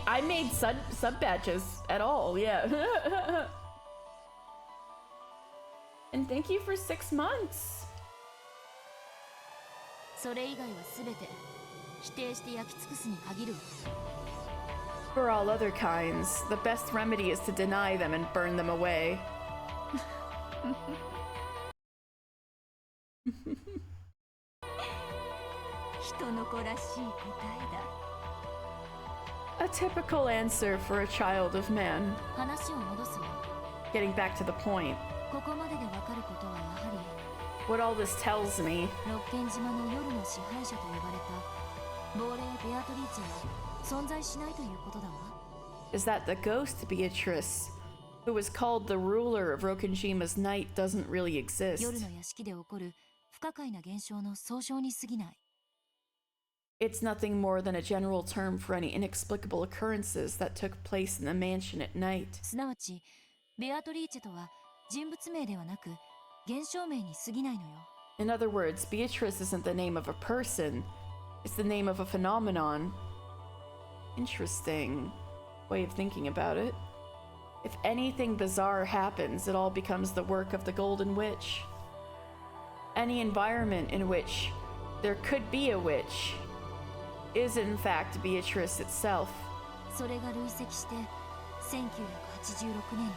sub badges at all, yeah. And thank you for 6 months. それ以外はすべて否定して焼き尽くすに限るわ。 For all other kinds, the best remedy is to deny them and burn them away. 人の子らしい答えだ。 A typical answer for a child of man. 話を戻すわ。 Getting back to the point. ここまででわかることはやはり What all this tells me 六軒島の夜の支配者と呼ばれた亡霊ベアトリーチェは存在しないということだわ。 is that the ghost Beatrice, who was called the ruler of Rokenjima's night, doesn't really exist. 夜の屋敷で起こる不可解な現象の総称に過ぎない。 It's nothing more than a general term for any inexplicable occurrences that took place in the mansion at night. すなわち、ベアトリーチェとは人物名ではなく現象名に過ぎないのよ。 In other words, Beatrice isn't the name of a person, it's the name of a phenomenon. Interesting way of thinking about it. If anything bizarre happens, it all becomes the work of the Golden Witch. Any environment in which there could be a witch is in fact Beatrice itself. それが累積して1986年に至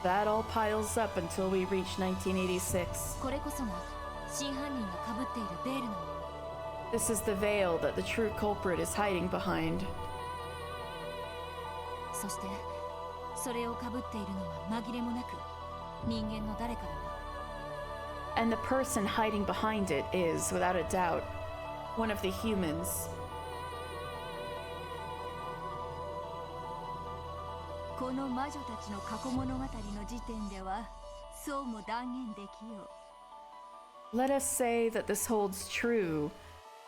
る。 That all piles up until we reach 1986. これこそが真犯人がかぶっているベールなの。 This is the veil that the true culprit is hiding behind. そしてそれをかぶっているのは紛れもなく人間の誰かだわ。 And the person hiding behind it is, without a doubt, one of the humans. この魔女たちの過去物語の時点ではそうも断言できよう。 Let us say that this holds true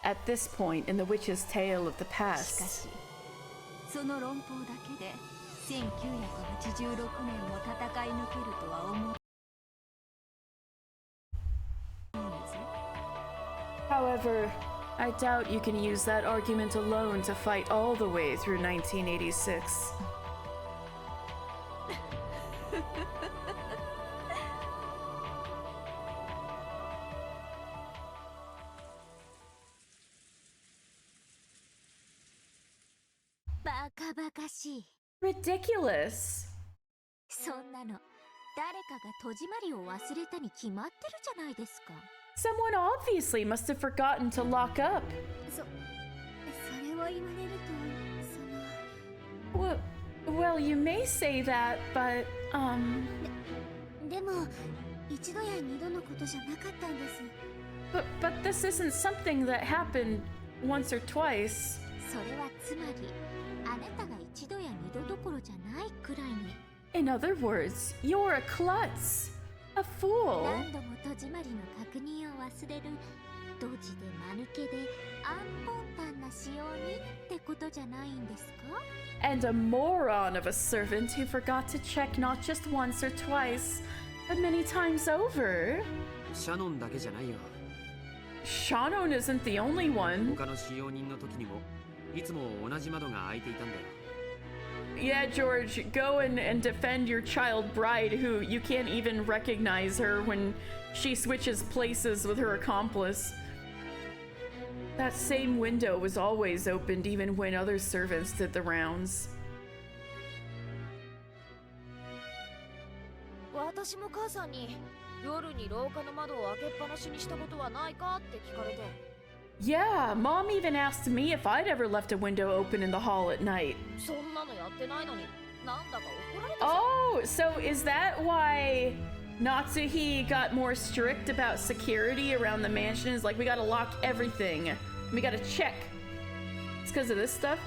at this point in the witch's tale of the しか past. しその論法だけで1986年を戦い抜けるとは思う。 However, I doubt you can use that argument alone to fight all the way through 1986. Ridiculous! そんなの誰かが戸締まりを忘れたに決まってるじゃないですか。 Someone obviously must have forgotten to lock up. それを言われるとWell, you may say that, but, でも一度や二度のことじゃなかったんです。 but this isn't something that happened once or twice. それはつまりあなたが一度や二度どころじゃないくらいに In other words, you're a klutz, a fool. 何度も戸締まりの確認を忘れるドジで間抜けでアンポンタンな使用人ってことじゃないんですか？ And a moron of a servant who forgot to check not just once or twice, but many times over. シャノンだけじゃないよ。 Shannon isn't the only one. 他の使用人の時にもいつも同じ窓が開いていたんだよ。 Yeah, George, go and defend your child bride who you can't even recognize her when she switches places with her accomplice. That same window was always opened even when other servants did the rounds. 私も母さんに夜に廊下の窓を開けっぱなしにしたことはないかって聞かれて。 Yeah, Mom even asked me if I'd ever left a window open in the hall at night. そんなのやってないのになんだか怒られた。 Oh, so is that why Natsuhi got more strict about security around the mansion? Is like, we gotta lock everything. We gotta check. It's because of this stuff?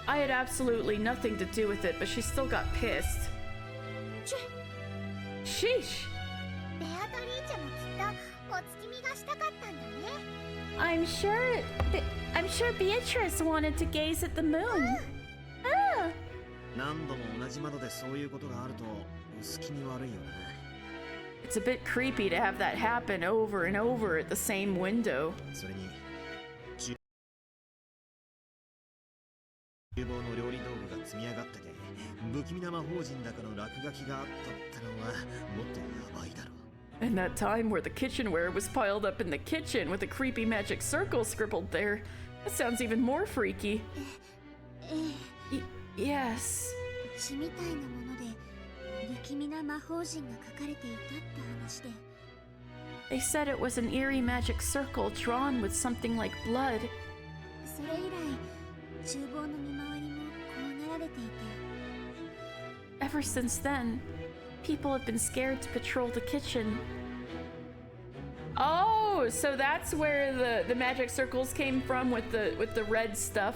I had absolutely nothing to do with it, but she still got pissed. Sheesh. ベアトリーチェもきっとお月見がしたかったんだね。 I'm sure Beatrice wanted to gaze at the moon. Ah. 何度も同じ窓でそういうことがあると薄気味悪いよね。 It's a bit creepy to have that happen over and over at the same window. それに厨房の料理道具が積み上がってて不気味な魔法陣だかの落書きがあったってのはもっとやばいだろう。 And that time where the kitchenware was piled up in the kitchen with a creepy magic circle scribbled there. That sounds even more freaky. Yes. 血みたいなもので不気味な魔法陣が書かれていたって話で。 They said it was an eerie magic circle drawn with something like blood. それ以来厨房の見回りも怖がられていて。 Ever since then, people have been scared to patrol the kitchen. Oh, so that's where the magic circles came from with the red stuff.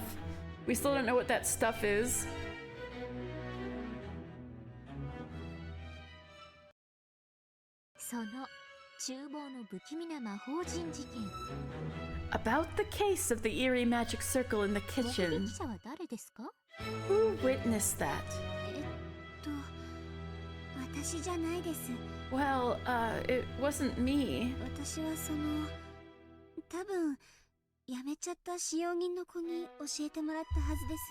We still don't know what that stuff is. About the case of the eerie magic circle in the kitchen. Who witnessed that? 私じゃないです。 Well, it wasn't me. 私は多分辞めちゃった使用人の子に教えてもらったはずです。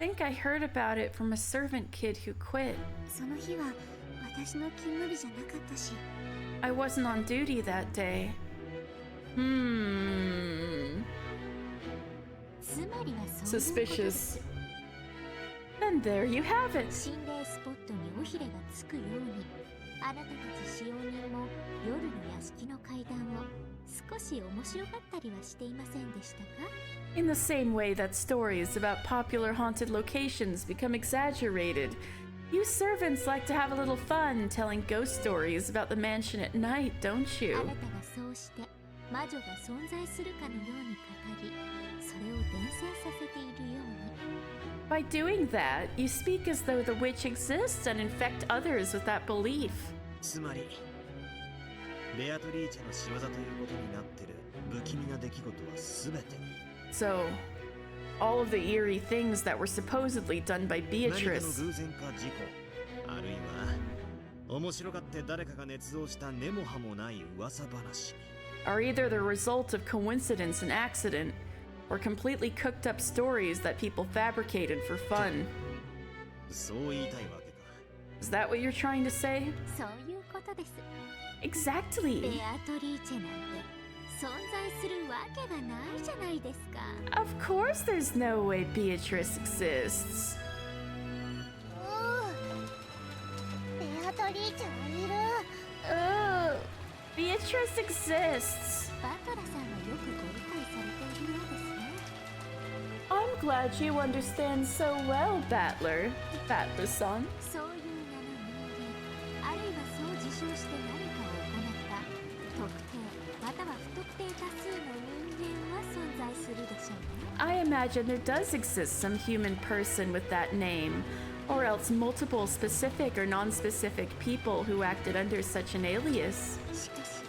think I heard about it from a servant kid who quit. その日は私の勤務日じゃなかったし。 I wasn't on duty that day. つまりはそういうことです。 Suspicious. And there you have it. 心霊スポットに尾ひれがつくように、あなたたち使用人も夜の屋敷の階段を少し面白かったりはしていませんでしたか？ In the same way that stories about popular haunted locations become exaggerated, you servants like to have a little fun telling ghost stories about the mansion at night, don't あ you? なたがそうして魔女が存在するかのように語り、それを伝染させているように。 By doing that, you speak as though the witch exists and infect others with that belief. つまりベアトリーチェの仕業ということになってる不気味な出来事は全て So, all of the eerie things that were supposedly done by 何かの Beatrice 偶然か事故あるいは面白がって誰かが捏造した根も葉もない噂話 are either the result of coincidence and accident, or completely cooked up stories that people fabricated for fun. そう言いたいわけか Is that what you're trying to say? そういうことです。 Exactly. ベアトリーチェなんて存在するわけがないじゃないですか。 Of course there's no way Beatrice exists. ベアトリーチェはいる。Beatrice exists. バトラさんはよくご理解されているようですね。 I'm glad you understand so well, Battler. Battler-san. そういう名の人間、あるいはそう自称して何かを行った特定または不特定多数の人間は存在するでしょうね。 I imagine there does exist some human person with that name, or else multiple specific or non-specific people who acted under such an alias. しかし、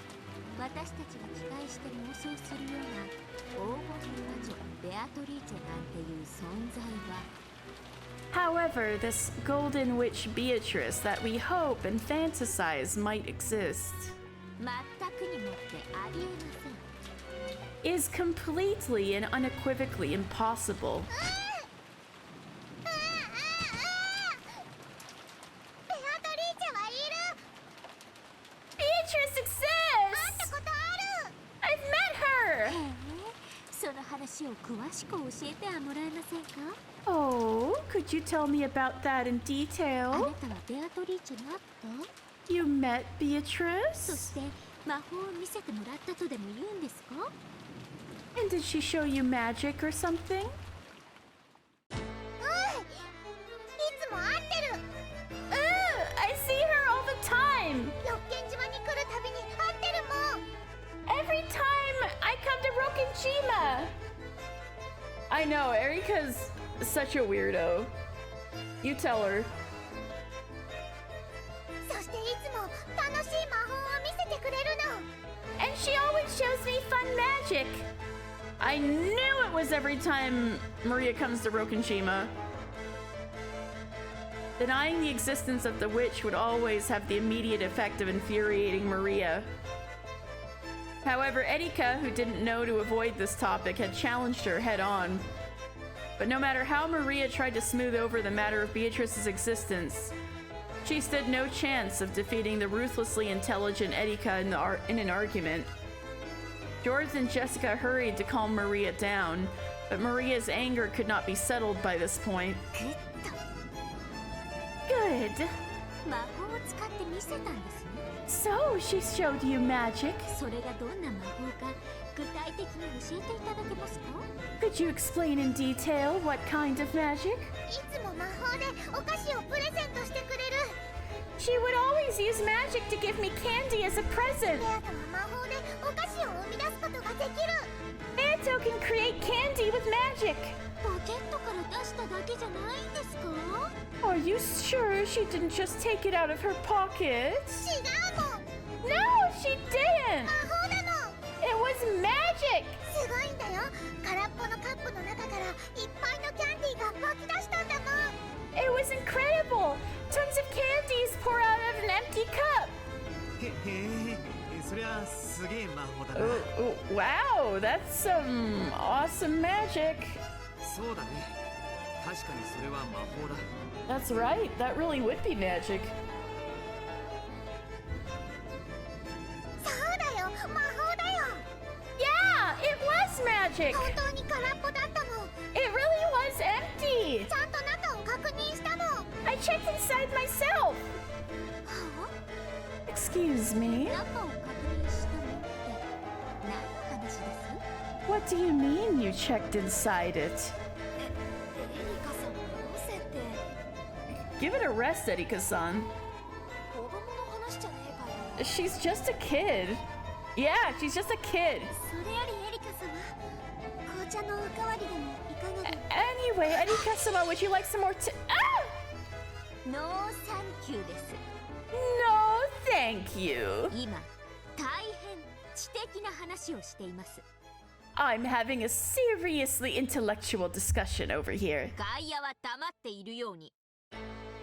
私たちが期待して妄想するような黄金の魔女ベアトリーチェなんていう存在は However, this golden witch Beatrice that we hope and fantasize might exist 全くにもってありえません。 is completely and unequivocally impossible. ベアトリーチェはいる。 Beatrice exists! ことある。 I've met her! へえ、その話を詳しく教えてはもらえませんか？ Oh, could you tell me about that in あな detail? たはベアトリーチェに会った？ You met そ Beatrice? して魔法を見せてもらったとでも言うんですか？ And did she show you magic or something? いつも会ってる。 I see her all the time! 六軒島に来るたびに会ってるもん。 Every time I come to Rokenjima! I know, Erika's such a weirdo. You tell her. そしていつも楽しい魔法を見せてくれるの。 And she always shows me fun magic! I knew it was every time Maria comes to Rokenjima. Denying the existence of the witch would always have the immediate effect of infuriating Maria. However, Erika, who didn't know to avoid this topic, had challenged her head on. But no matter how Maria tried to smooth over the matter of Beatrice's existence, she stood no chance of defeating the ruthlessly intelligent Erika in an argument. George and Jessica hurried to calm Maria down, but Maria's anger could not be settled by this point. グッと Good. 魔法を使って見せたんですね。 So, she showed you magic. それがどんな魔法か具体的に教えていただけますか？ Could you explain in detail what kind of magic? いつも魔法でお菓子をプレゼントしてくれる。 She would always use magic to give me candy as a present. ベアトは魔法でお菓子を生み出すことができる。 Beato can create candy with magic. ポケットから出しただけじゃないんですか？ Are you sure she didn't just take it out of her pocket? 違うもん。 No, she didn't. 魔法なの。 It was magic. すごいんだよ。空っぽのカップの中からいっぱいのキャンディーが湧き出したんだもん。 It was incredible. Tons of candies pour out of an empty cup. へへそりゃすげえ魔法だな Wow, that's some awesome magic. そうだね確かにそれは魔法だ。 That's right. That really would be magic. そうだよ、魔法だよ。 Yeah, it was magic. 本当に空っぽだったもん。 It really was empty. ちゃんと中を確認したもん。 I checked inside myself. Excuse me. 中を確認したのって何の話です？ What do you mean you checked inside it? エリカさんのせって Give it a rest, Erika-san. 子供の話じゃねえかよ。 She's just a kid. Yeah, she's just a kid. それよりエリカ様、紅茶のおかわりでもいかがで？ Anyway, Erika-sama, would you like some more Ah! ノーサンキューです。 No, thank you. 今、大変知的な話をしています。 I'm having a seriously intellectual discussion over here. 外野は黙っているように。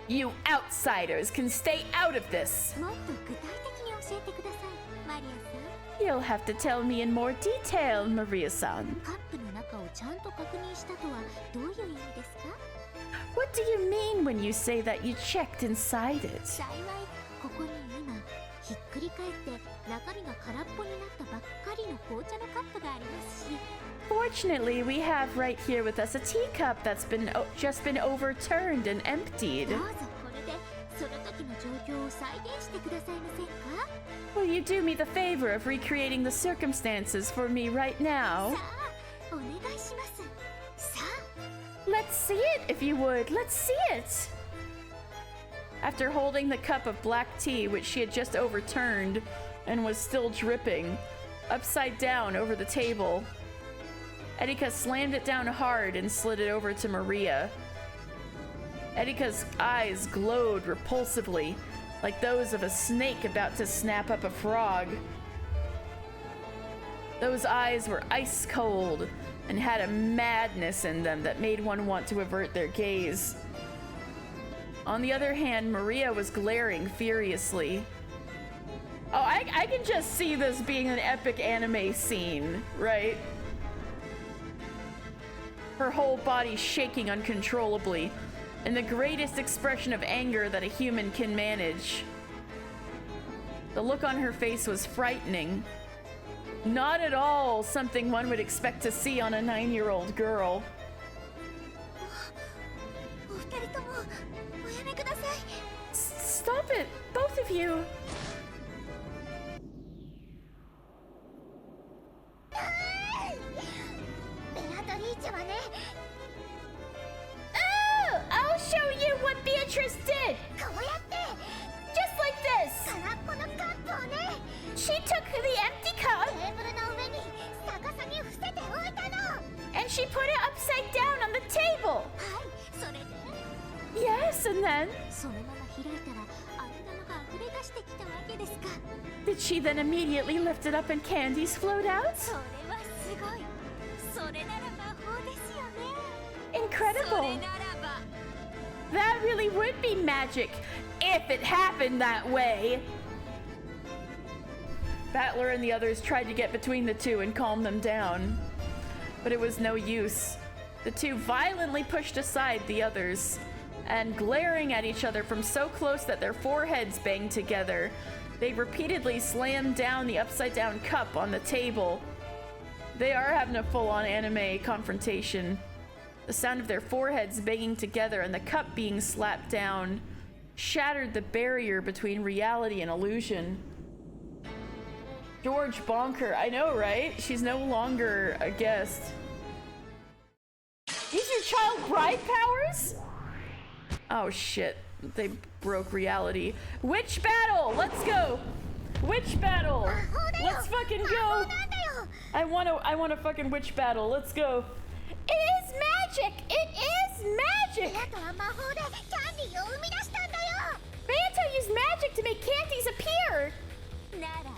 You outsiders can stay out of this. もっと具体的に教えてください、マリアさん。 You'll have to tell me in more detail, Maria-san. カップの中をちゃんと確認したとはどういう意味ですか？ What do you mean when you say that you checked inside it? 幸いここに今ひっくり返って中身が空っぽになったばっかりの紅茶のカップがありますし。 Fortunately, we have right here with us a teacup that's just been overturned and emptied. どうぞこれでその時の状況を再現してくださいませんか？ Will you do me the favor of recreating the circumstances for me right now? さあ、お願いします。さあ。 Let's see it, if you would. Let's see it. After holding the cup of black tea, which she had just overturned and was still dripping, upside down over the table, Erika slammed it down hard and slid it over to Maria. Erika's eyes glowed repulsively, like those of a snake about to snap up a frog. Those eyes were ice cold and had a madness in them that made one want to avert their gaze. On the other hand, Maria was glaring furiously. Oh, I can just see this being an epic anime scene, right? Her whole body shaking uncontrollably, in the greatest expression of anger that a human can manage. The look on her face was frightening. Not at all something one would expect to see on a 9-year-old girl. お二人ともおやめください。 Stop it, both of you. ベアトリーチェはね。 Oh, I'll show you what Beatrice did. こうやって Just like this. 空っぽのカップをね、 She took the empty テ cup ーブルの上に逆さに伏せておいたの。 and she put it upside down on the table. はい、それで Yes, and then そのまま開いたらあん玉が溢れ出してきたわけですか。 did she then immediately lift it up and candies float out? それはすごい。それなら魔法ですよね。 Incredible. それならば That really would be magic if it happened that way. Battler and the others tried to get between the two and calm them down, but it was no use. The two violently pushed aside the others, and glaring at each other from so close that their foreheads banged together, they repeatedly slammed down the upside-down cup on the table. They are having a full-on anime confrontation. The sound of their foreheads banging together and the cup being slapped down shattered the barrier between reality and illusion. George Bonker, I know, right? She's no longer a guest. Use your child bride powers? Oh shit, they broke reality. Witch battle, let's go. Witch battle, let's fucking go. I want a fucking witch battle, let's go. It is magic, it is magic. ベアトは魔法でキャンディーを生み出したんだよ。 Beato used magic to make candies appear. なら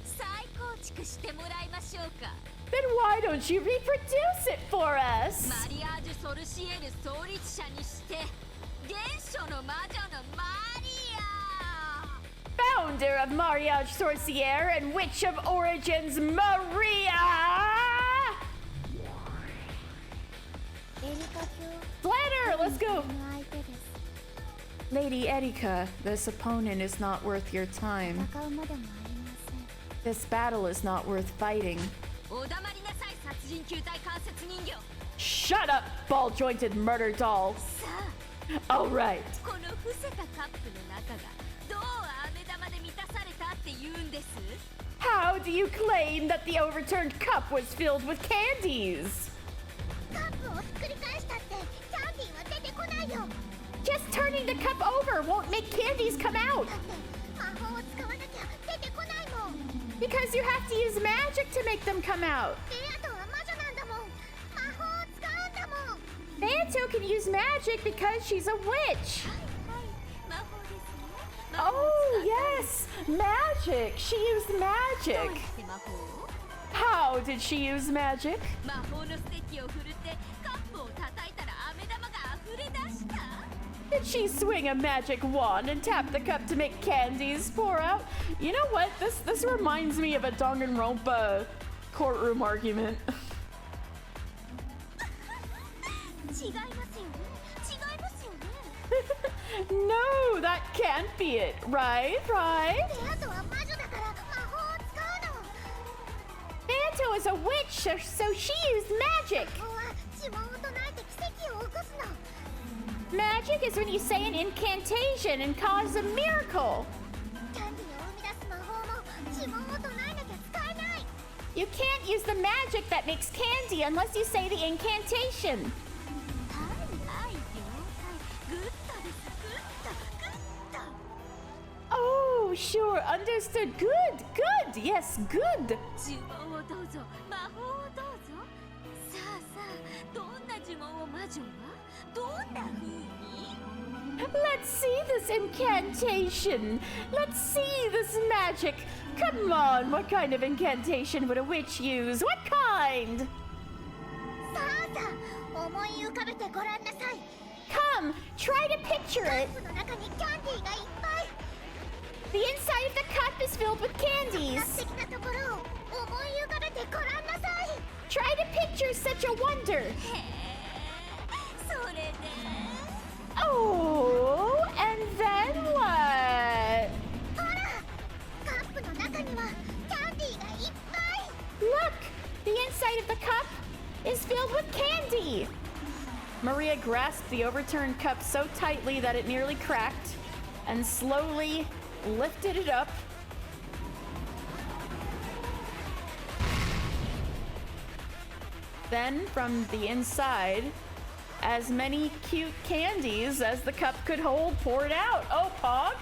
再構築してもらいましょうか。 Then why don't you reproduce it for us? マリアージュ・ソルシエル創立者にして原初の魔女のマリア。 Founder of Mariage Sorcière and Witch of Origins, Maria! エ Ladder, let's go. Lady Erika, this opponent is not worth your time. This battle is not worth fighting. Shut up, ball-jointed murder doll. All right. How do you claim that the overturned cup was filled with candies? Just turning the cup over won't make candies come out. Because you have to use magic to make them come out. Beato can use magic because she's a witch. Oh, yes! Magic! She used magic! How did she use magic? Did she swing a magic wand and tap the cup to make candies pour out? You know what? This reminds me of a Danganronpa courtroom argument. No, that can't be it. Right? Beato is a witch, so she used magic. Magic is when you say an incantation and cause a miracle. You can't use the magic that makes candy unless you say the incantation. Oh, sure, understood. Good. Yes, good. Let's see this incantation. Let's see this magic. Come on, what kind of incantation would a witch use? What kind? Come, try to picture it. The inside of the cup is filled with candies. Try to picture such a wonder. Oh, and then what? Look, the inside of the cup is filled with candy. Maria grasped the overturned cup so tightly that it nearly cracked and slowly lifted it up. Then, from the inside, as many cute candies as the cup could hold poured out. Oh, Pog!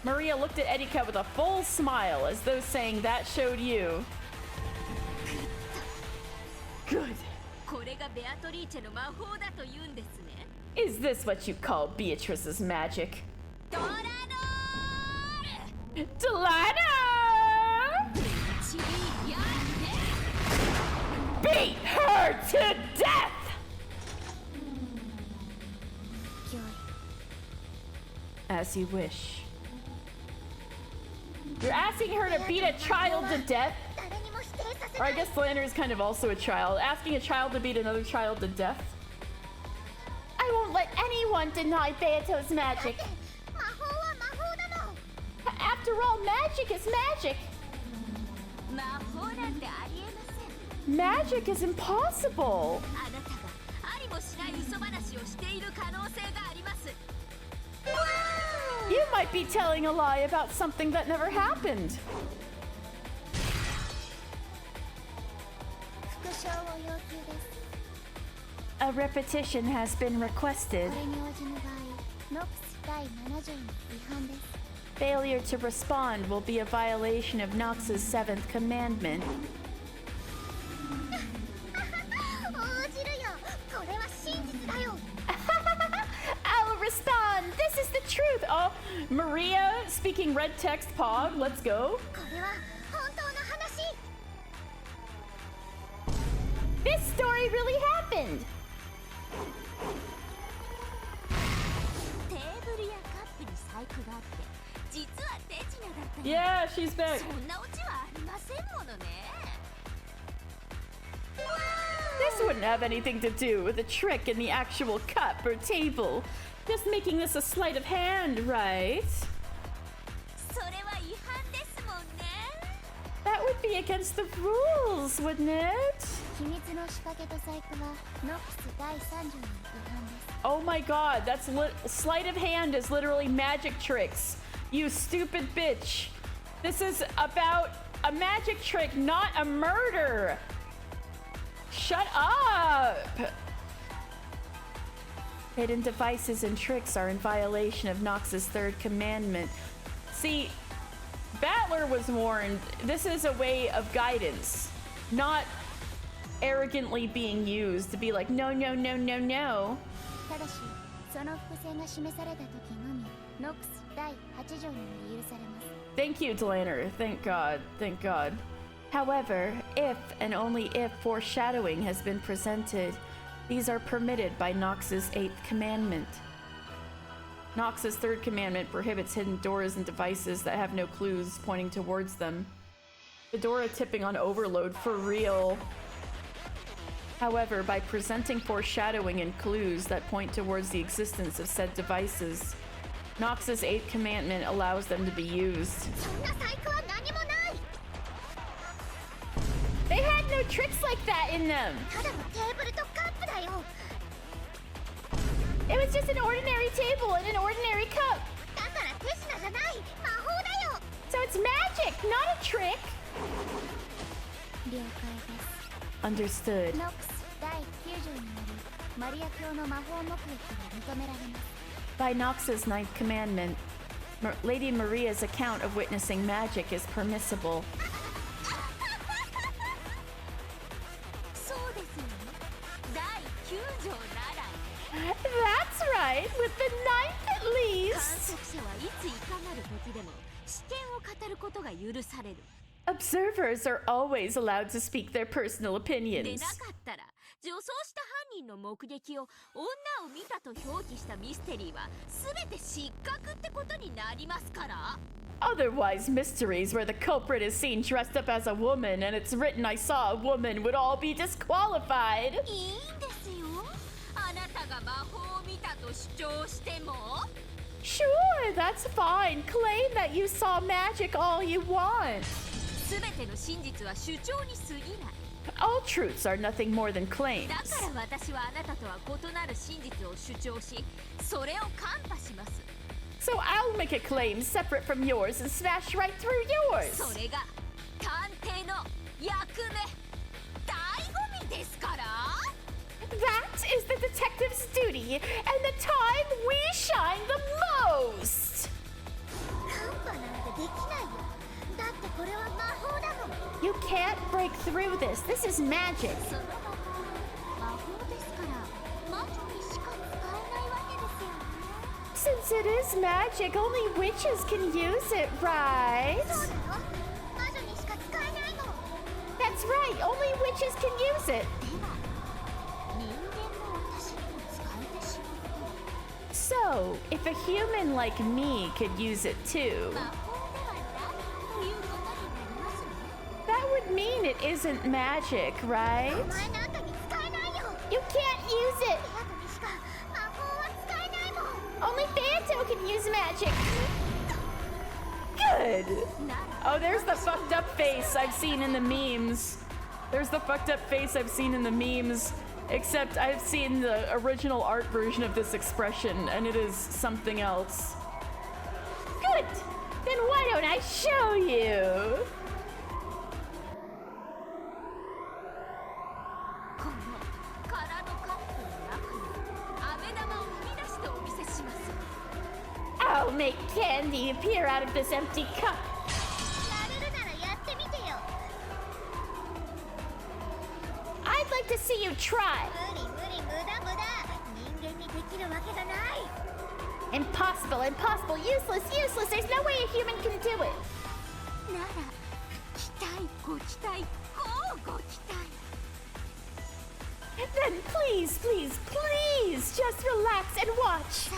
Maria looked at Erika with a full smile, as though saying, that showed you. Good. Is this what you call Beatrice's magic? Delana! Beat her to death! As you wish. You're asking her to beat a child to death? Or I guess Slander is kind of also a child. Asking a child to beat another child to death? I won't let anyone deny Beato's magic. After all, magic is magic. Magic is impossible. You might be telling a lie about something that never happened. A repetition has been requested. Failure to respond will be a violation of Nox's 7th commandment. I'll respond. This is the truth. Oh, Maria speaking red text Pog. Let's go. This story really happened. Yeah, she's back. This wouldn't have anything to do with a trick in the actual cup or table. Just making this a sleight of hand, right? それは違反ですもんね。 That would be against the rules, wouldn't it? 秘密の仕掛けと細工はノックス第3条に違反です。 Oh my god, that's sleight of hand is literally magic tricks. You stupid bitch. This is about a magic trick, not a murder. Shut up. Hidden devices and tricks are in violation of Nox's third commandment. See, Battler was warned this is a way of guidance, not arrogantly being used to be like, no, no, no, no, no. ただし、その伏線が示された時のみ、ノックス第8条により許されます。 Thank you, Delanner. Thank God. Thank God. However, if and only if foreshadowing has been presented, these are permitted by Nox's 8th commandment. Nox's 3rd commandment prohibits hidden doors and devices that have no clues pointing towards them. Fedora tipping on overload for real. However, by presenting foreshadowing and clues that point towards the existence of said devices, Nox's 8th commandment allows them to be used. They had no tricks like that in them! It was just an ordinary table and an ordinary cup! So it's magic, not a trick! Understood. ノックス第9条により、マリア教の魔法目撃が認められます。 By Nox's 9th commandment, Lady Maria's account of witnessing magic is permissible. そうですよね。第9条なら。 That's right, with the 9th at 観 least! 測者はいついかなる時でも視見を語ることが許される。 Observers are always allowed to speak their personal で opinions. なかったら、女装した犯人の目撃を女を見たと表記したミステリーは全て失格ってことになりますから。 Otherwise, mysteries where the culprit is seen dressed up as a woman and it's written I saw a woman would all be disqualified. いいんですよ。あなたが魔法を見たと主張しても。 Sure, that's fine. Claim that you saw magic all you want. 全ての真実は主張に過ぎない。 All truths are nothing more than だ claims. から私はあなたとは異なる真実を主張し、それを看破します。 So I'll make a claim separate from yours and smash right through yours. それが探偵の役目、醍醐味ですから。 That is the detective's duty and the time we shine the most. 看破なんてできないよ。だってこれは魔法だもん。 You can't break through this. This is magic. その魔法ですから、魔女にしか使えないわけですよね。 Since it is magic, only witches can use it, right? そうだよ。魔女にしか使えないの。 That's right. Only witches can use it. では、人間の私にも使えてしまう。 So, if a human like me could use it too, 魔法ではないということになりますね。 that would mean it isn't magic, right? お前なんかに使えないよ。 You can't use it. ペアトにしか魔法は使えないもん。 Only Banto can use magic. Good. Oh, there's the fucked up face I've seen in the memes. There's the fucked up face I've seen in the memes. Except I've seen the original art version of this expression, and it is something else. Good. Then why don't I show you? この空のカップの中に飴玉を生み出してお見せします。 I'll make candy appear out of this empty cup. やれるならやってみてよ。 I'd like to see you try. 無理無理無駄無駄。人間にできるわけがない。 Impossible, impossible, useless, useless. There's no way a human can do it. なら期待ご期待ごご期待。 Then please, please, please, just relax and watch. さあ、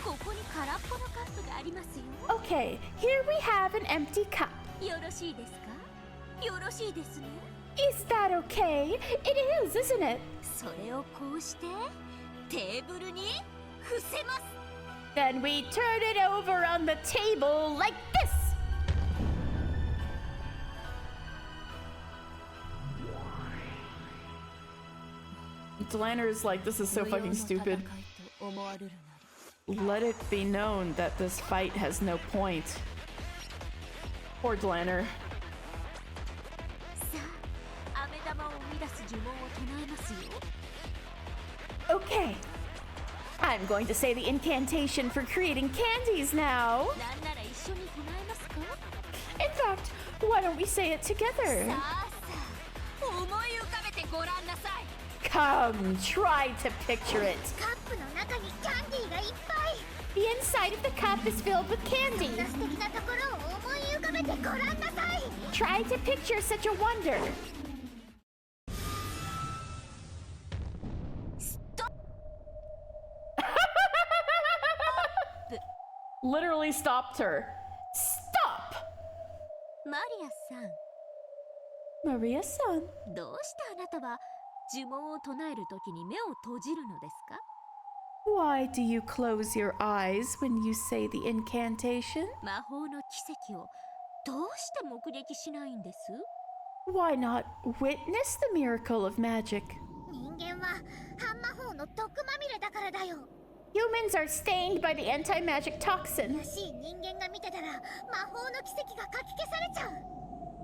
ここに空っぽのカップがありますよ。 Okay, here we have an empty cup. よろしいですか？よろしいですね。Is that okay? It is, isn't it? それをこうしてテーブルに伏せます。 Then we turn it over on the table like this. Delanner is like, this is so fucking stupid. Let it be known that this fight has no point. Poor Delanner. さあ、飴玉を生み出す呪文を唱えますよ。 Okay. I'm going to say the incantation for creating candies now. なんなら一緒に唱えますか？ In fact, why don't we say it together? さあさあ、思い浮かべてごらんなさい。 Come, try to picture it. カップの中にキャンディーがいっぱい。 The inside of the cup is filled with candy. 素敵なところを思い浮かべてごらんなさい。 Try to picture such a wonder. Literally stopped her. Stop! マリアさん、 Maria-san. どうしてあなたは呪文を唱えるときに目を閉じるのですか？ Why do you close your eyes when you say the incantation? 魔法の奇跡をどうして目撃しないんです？ Why not witness the miracle of magic? 人間は半魔法の毒まみれだからだよ。 Humans are stained by the anti-magic toxin. 怪しい人間が見てたら魔法の奇跡がかき消されちゃう。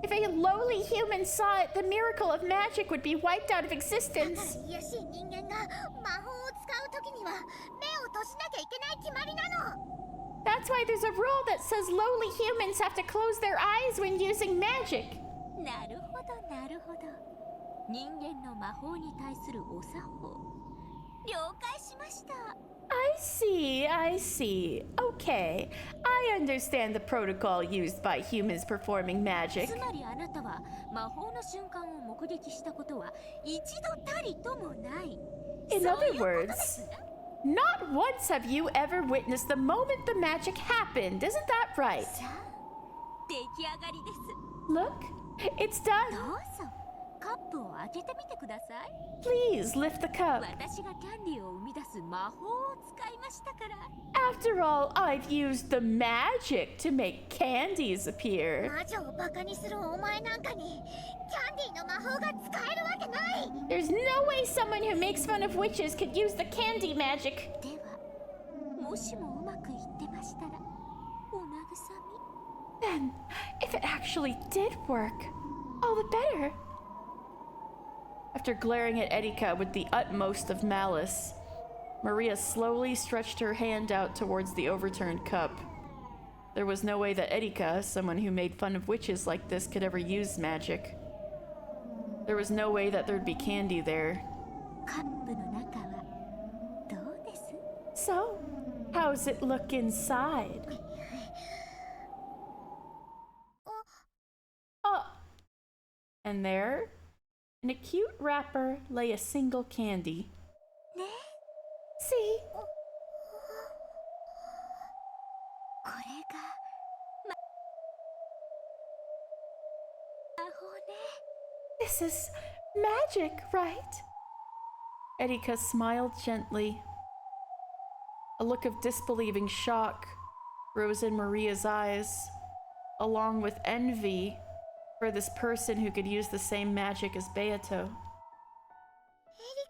If a lowly human saw it, the miracle of magic would be wiped out of だから existence. 怪しい人間が魔法を使うときには目を閉じなきゃいけない決まりなの。 That's why there's a rule that says lowly humans have to close their eyes when using magic. なるほどなるほど。人間の魔法に対するお作法、了解しました。 I see. Okay. I understand the protocol used by humans performing magic. つまりあなたは魔法の瞬間を目撃したことは一度たりともない。 In そう other いうことで words, す。 not once have you ever witnessed the moment the magic happened. Isn't that right? さあ、出来上がりです。 Look, it's done. どうぞ、カップを開けてみてください。 Please lift the cup. 私がキャンディーを生み出す魔法を使いましたから。 After all, I've used the magic to make candies appear. 魔女をバカにするお前なんかにキャンディーの魔法が使えるわけない。 There's no way someone who makes fun of witches could use the candy magic. では、もしもうまくいってましたら、お慰 Then, if it actually did work, all the better. After glaring at Erika with the utmost of malice, Maria slowly stretched her hand out towards the overturned cup. There was no way that Erika, someone who made fun of witches like this, could ever use magic. There was no way that there'd be candy there. み。カップの中はどうです？ So, how's it look inside? Oh. And there, in a cute wrapper, lay a single candy. ね、 See? これが魔法ね。 This is magic, right? Erika smiled gently. A look of disbelieving shock rose in Maria's eyes, along with envy for this person who could use the same magic as Beato. エリ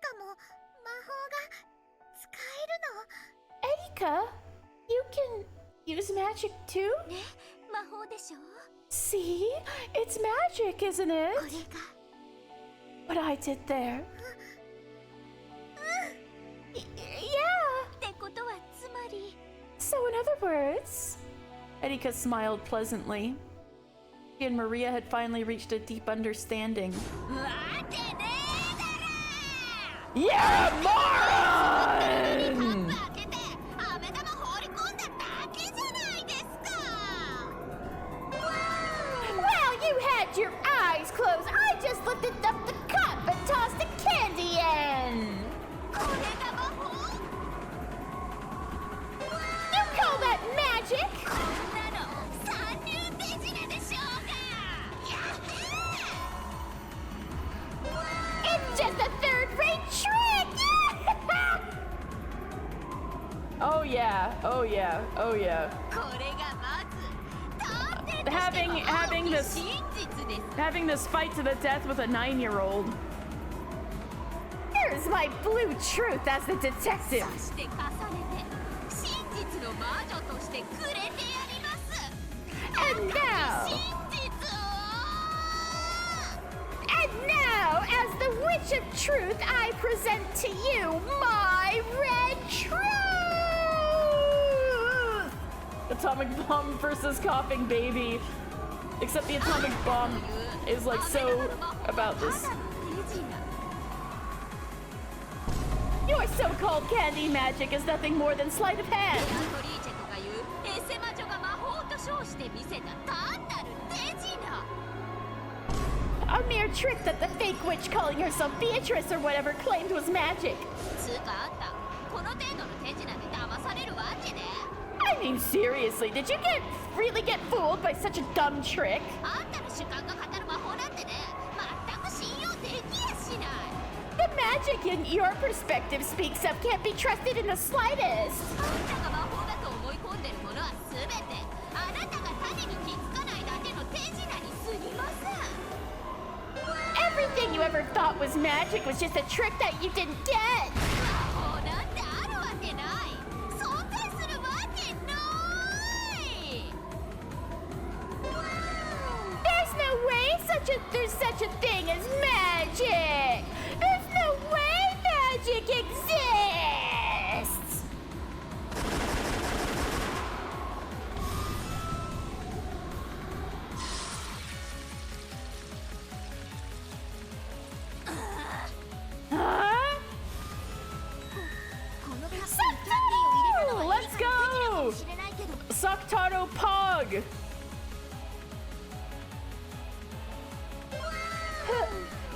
カも魔法が使えるの？ Erika, you can use magic too? ね、魔法でしょ？ See? It's magic, isn't こ it? れが。 What I did there. Yeah. ってことはつまり。 So in other words, Erika smiled pleasantly. She and Maria had finally reached a deep understanding. わけねえだろ！ You're a moron! 開けて飴玉放り込んだだけじゃないですか。 Well, you had your eyes closed. I just lifted up the cup and tossed the candy in. これが魔法？ You call that magic? こんなの三流手品でしょうが。やってー！ Oh yeah. Oh yeah. これがまず探偵として Having の having 青き this 真実です。 having this fight to the death with a 9-year-old. Here's my blue truth as the detective. そして重ねて真実の魔女としてくれてやります。 And now, 真実を and now, as the witch of truth, I present to you my red truth. Atomic bomb versus coughing baby. Except the atomic bomb is like so about this. Your so-called candy magic is nothing more than sleight of ベア hand. トリーチェとかいうエセ魔女が魔法と称して見せた単なる手品。 A mere trick that the fake witch calling herself Beatrice or whatever claimed was magic. つうかあんたこの程度の手品で騙されるわけね。 I mean, seriously, did you really get fooled by such a dumb trick? あんたの主観が語る魔法なんてね全く信用できやしない。 The magic in your perspective speaks of can't be trusted in the slightest. あんたが魔法だと思い込んでるものは全てあなたが種に気づかないだけの手品に過ぎません。 Everything you ever thought was magic was just a trick that you didn't get. 魔法なんてあるわけない。存在するわけない。 There's no way there's such a thing as magic. There's no way magic exists. Huh? このカップにキャンディーを入れたのは Let's エリカの手品か go! もしれないけど Soktaro Pog!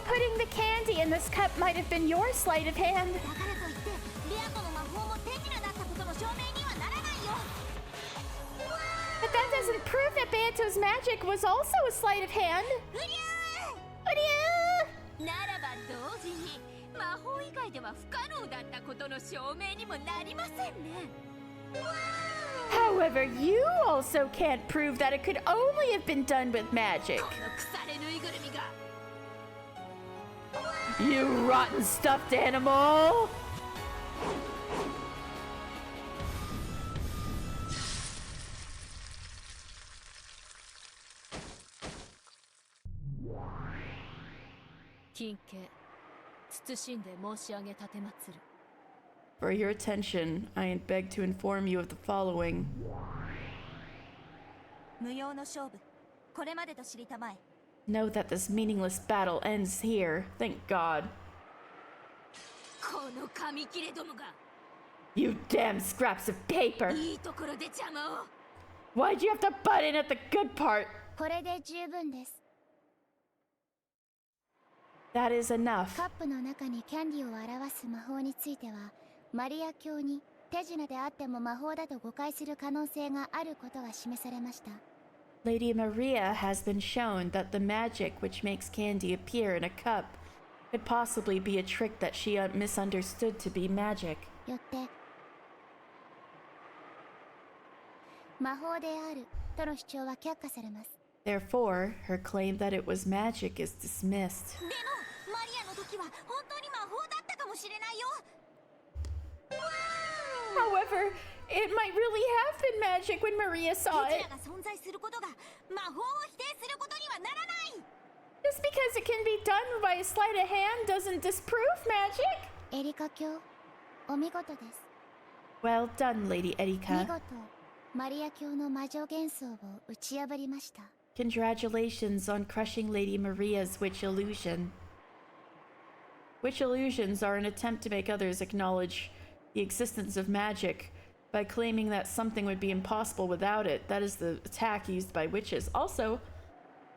Putting the candy in this cup might have been your sleight of hand. だからといってベアとの魔法も手品だったことの証明にはならないよ。 But that doesn't prove that Beato's magic was also a sleight of hand. うりゃ What do you? ーならば同時に魔法以外では不可能だったことの証明にもなりませんね。 However, you also can't prove that it could only have been done with magic. この腐れぬいぐるみが You rotten stuffed animal! For your attention, I beg to inform you of the following. 無用の勝負。これまでと知りたまえ。 Know that this meaningless battle ends here. Thank God. この紙切れどもが You damn scraps of paper! いいところで邪魔を。 Why'd you have to butt in at the good part? これで十分です。 That is enough. カップの中にキャンディーを表す魔法については、マリア教に手品であっても魔法だと誤解する可能性があることが示されました。 Lady Maria has been shown that the magic which makes candy appear in a cup could possibly be a trick that she misunderstood to be magic. よって魔法であるとの主張は却下されます。 Therefore, her claim that it was magic is dismissed. でもマリアの時は本当に魔法だったかもしれないよ。 However, it might really have been magic when Maria saw 手 it. 品が存在することが魔法を否定することにはならない。 Just because it can be done by a sleight of hand doesn't disprove magic. エリカ教、お見事です。 Well done, Lady 見 Erika. 事、マリア教の魔女幻想を打ち破りました。 Congratulations on crushing Lady Maria's witch illusion. Witch illusions are an attempt to make others acknowledge the existence of magic by claiming that something would be impossible without it. That is the attack used by witches. Also,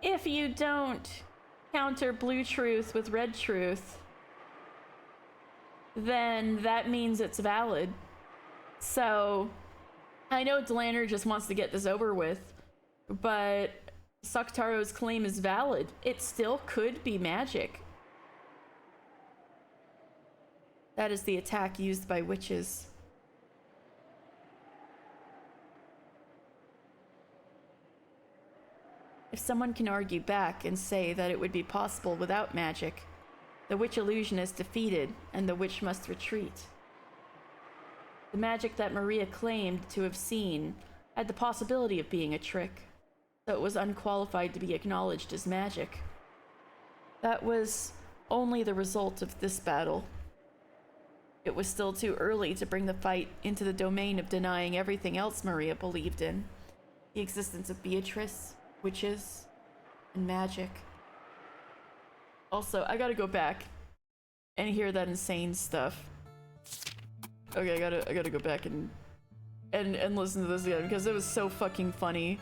if you don't counter blue truth with red truth, then that means it's valid. So, I know Delaner just wants to get this over with, but Saktaro's claim is valid. It still could be magic. That is the attack used by witches. If someone can argue back and say that it would be possible without magic, the witch illusion is defeated and the witch must retreat. The magic that Maria claimed to have seen had the possibility of being a trick, so it was unqualified to be acknowledged as magic. That was only the result of this battle. It was still too early to bring the fight into the domain of denying everything else Maria believed in. The existence of Beatrice, witches, and magic. Also, I gotta go back and hear that insane stuff. Okay, I gotta go back and listen to this again because it was so fucking funny.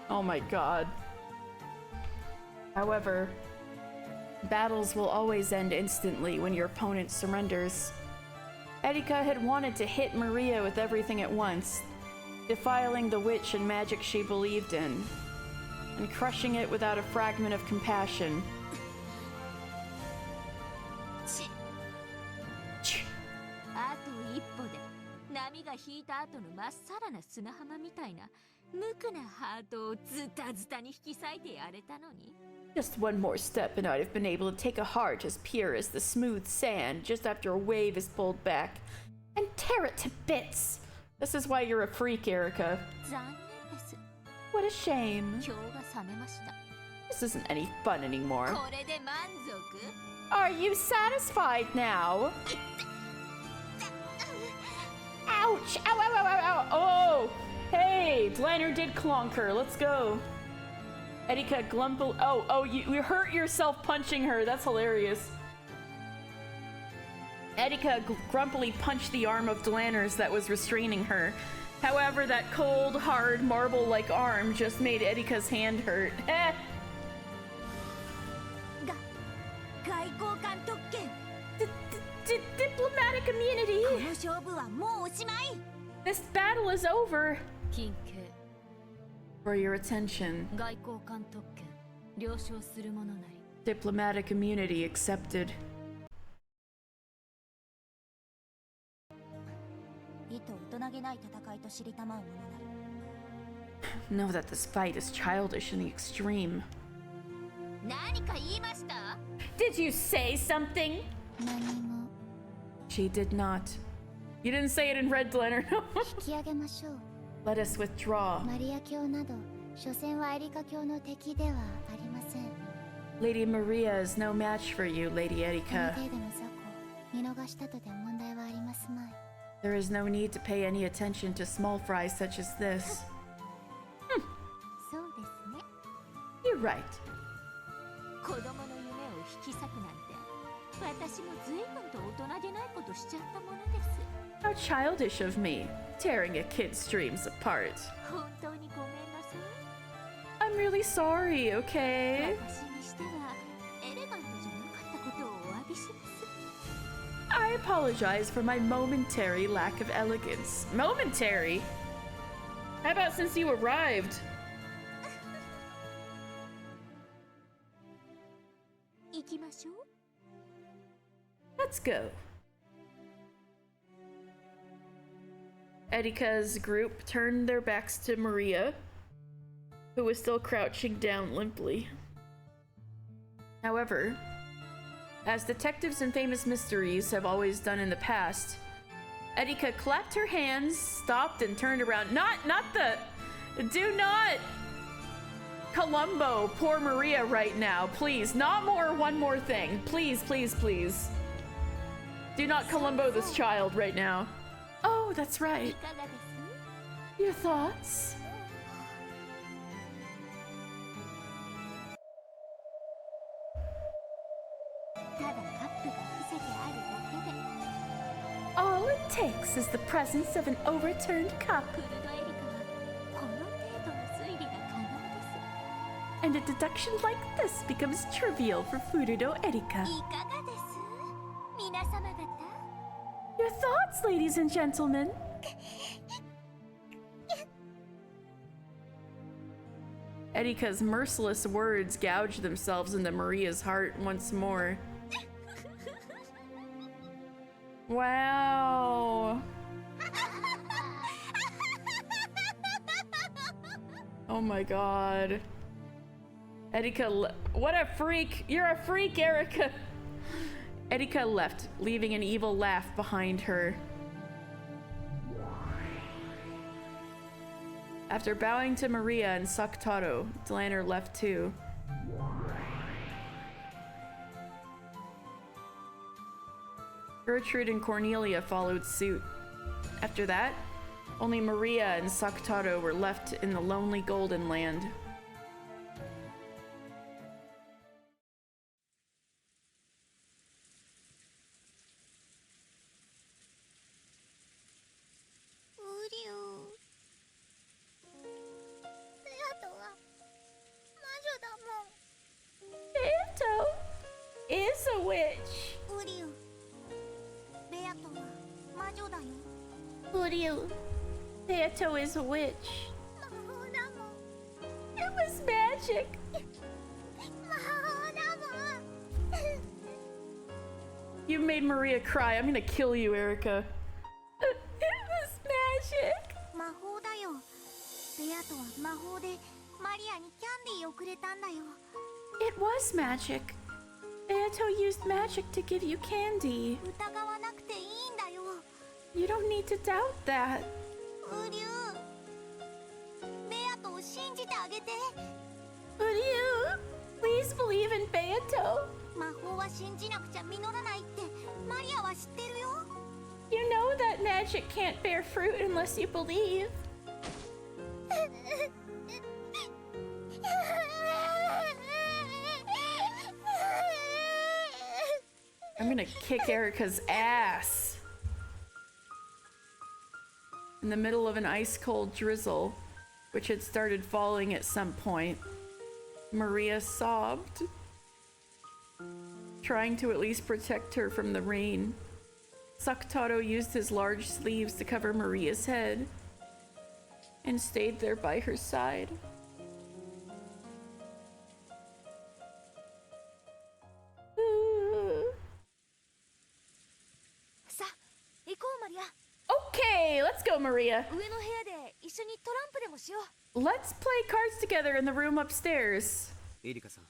Oh my god. However, battles will always end instantly when your opponent surrenders. Erika had wanted to hit Maria with everything at once, defiling the witch and magic she believed in, and crushing it without a fragment of compassion. Just one more step and I'd have been able to take a heart as pure as the smooth sand just after a wave is pulled back and tear it to bits. This is why you're a freak, Erika. What a shame. This isn't any fun anymore. Are you satisfied now? Ouch! Ow, ow, ow, ow, ow! Oh! Hey, Blanner did clonk her. Let's go. Erika Glumble. Oh, you hurt yourself punching her. That's hilarious. Erika grumpily punched the arm of Dlanners that was restraining her. However, that cold, hard, marble-like arm just made Erika's hand hurt. Diplomatic immunity! This battle is over! For your attention. Diplomatic immunity accepted. Know that this fight is childish in the extreme. Did you say something? She did not. You didn't say it in red, Leonard. Let us withdraw. Lady Maria is no match for you, Lady Erika. There is no need to pay any attention to small fries such as this. You're right. How childish of me, tearing a kid's dreams apart. I'm really sorry, okay? I apologize for my momentary lack of elegance. Momentary? How about since you arrived? Let's go. Erika's group turned their backs to Maria, who was still crouching down limply. However, as detectives in famous mysteries have always done in the past, Erika clapped her hands, stopped, and turned around. Do not Columbo poor Maria right now, please. Not one more thing. Please, please, please. Do not Columbo this child right now. Oh, that's right. Your thoughts? All it takes is the presence of an overturned cup. And a deduction like this becomes trivial for Furudo Erika. Your thoughts, ladies and gentlemen? Erika's merciless words gouged themselves into Maria's heart once more. Wow. Oh my god. Erika, what a freak! You're a freak, Erika! Erika left, leaving an evil laugh behind her. After bowing to Maria and Sakutaro, Dlanner left too. Gertrude and Cornelia followed suit. After that, only Maria and Sakutaro were left in the lonely Golden Land. Beato is a witch. Uryu, Beato is a witch. It was magic. You made Maria cry. I'm gonna kill you, Erika. It was magic. It was magic. Beato used magic to give you candy. You don't need to doubt that. Uryu, please believe in Beato. You know that magic can't bear fruit unless you believe. I'm gonna kick Erika's ass. In the middle of an ice-cold drizzle, which had started falling at some point, Maria sobbed, trying to at least protect her from the rain. Sakutaro used his large sleeves to cover Maria's head and stayed there by her side. Okay, let's go, Maria. Let's play cards together in the room upstairs. Erika-san.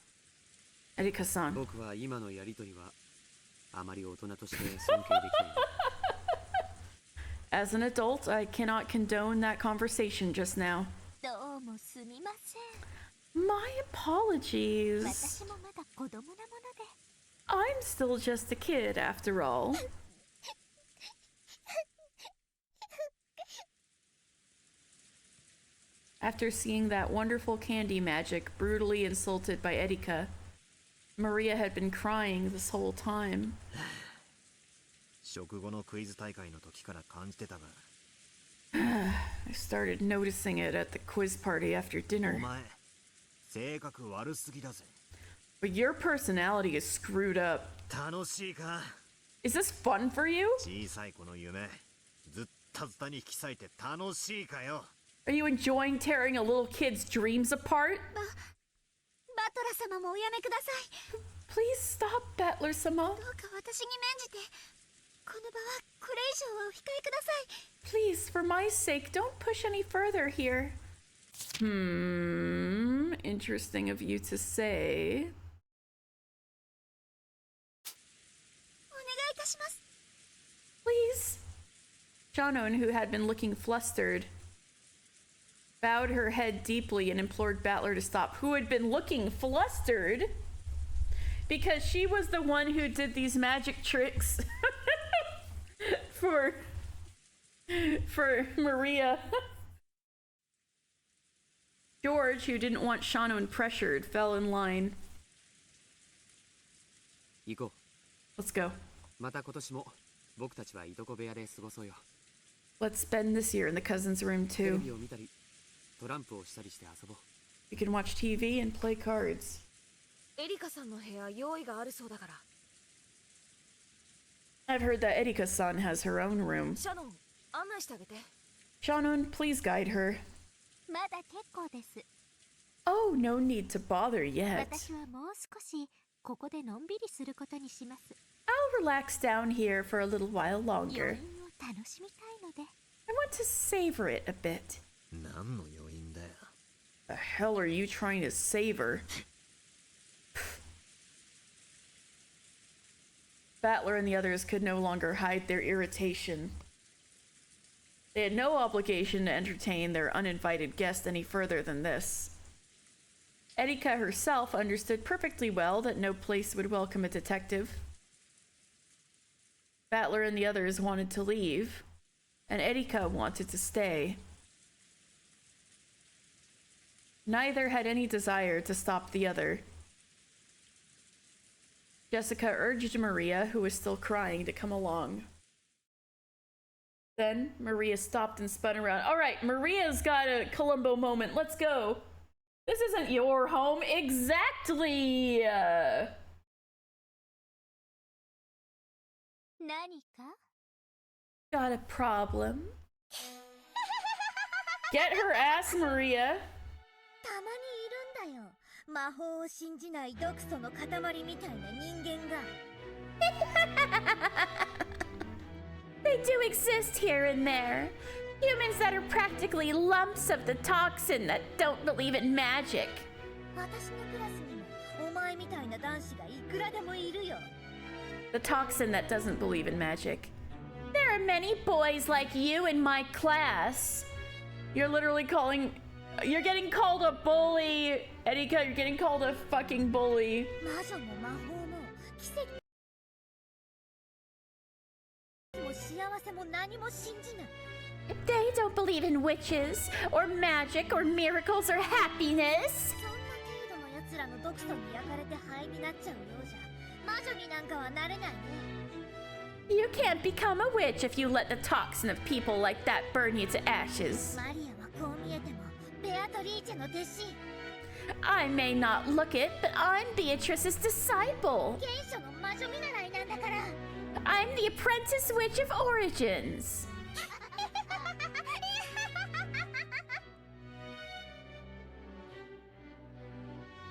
Erika-san. As an adult, I cannot condone that conversation just now. My apologies. I'm still just a kid, after all. After seeing that wonderful candy magic brutally insulted by Erika, Maria had been crying this whole time. I started noticing it at the quiz party after dinner. But your personality is screwed up. Is this fun for you? Are you enjoying tearing a little kid's dreams apart? バトラ様もおやめください。 Please stop, Battler sama. どうか私に免じて、この場はこれ以上はお控えください。 Please, for my sake, don't push any further here. Interesting of you to say. お願いいたします。 Please. Shannon, who had been looking flustered, bowed her head deeply and implored Battler to stop. Who had been looking flustered? Because she was the one who did these magic tricks for Maria. George, who didn't want Shannon pressured, fell in line. 行こ Let's go. う。また今年も僕たちはいとこ部屋で過ごそうよ。 Let's spend this year in the cousin's room テレ too. ビを見たり、トランプをしたりして遊ぼう。 We can watch TV and play cards. エリカさんの部屋用意があるそうだから。 I've heard that Erika-san has her own room. シャノン、案内してあげて。 Shannon, please guide her. まだ結構です。 Oh, no need to bother yet. 私はもう少しここでのんびりすることにします。 I'll relax down here for a little while 余 longer. 韻を楽しみたいので。 I want to savor it a bit. 何の余韻だよ。 The hell are you trying to savor? Battler and the others could no longer hide their irritation. They had no obligation to entertain their uninvited guest any further than this. Erika herself understood perfectly well that no place would welcome a detective. Battler and the others wanted to leave, and Erika wanted to stay. Neither had any desire to stop the other. Jessica urged Maria, who was still crying, to come along. Then Maria stopped and spun around. All right, Maria's got a Columbo moment. Let's go. This isn't your home. Exactly. 何か Got a problem? Get her ass, Maria. たまにいるんだよ。魔法を信じない毒素の塊みたいな人間が。They do exist here and there. Humans that are practically lumps of the toxin that don't believe in magic. 私のクラスにもお前みたいな男子がいくらでもいるよ。 The toxin that doesn't believe in magic. There are many boys like you in my class. You're literally calling... You're getting called a bully. Erika, you're getting called a fucking bully. 魔女も魔法も奇跡も幸せも何も信じない。 They don't believe in witches, or magic, or miracles, or happiness. そんな程度の奴らの毒素に焼かれて灰になっちゃうようじゃ魔女になんかはなれないね。 You can't become a witch if you let the toxin of people like that burn you to ashes. マリアはこう見えてもベアトリーチェの弟子。 I may not look it, but I'm Beatrice's disciple. 原初の魔女見習いなんだから。 I'm the apprentice witch of origins.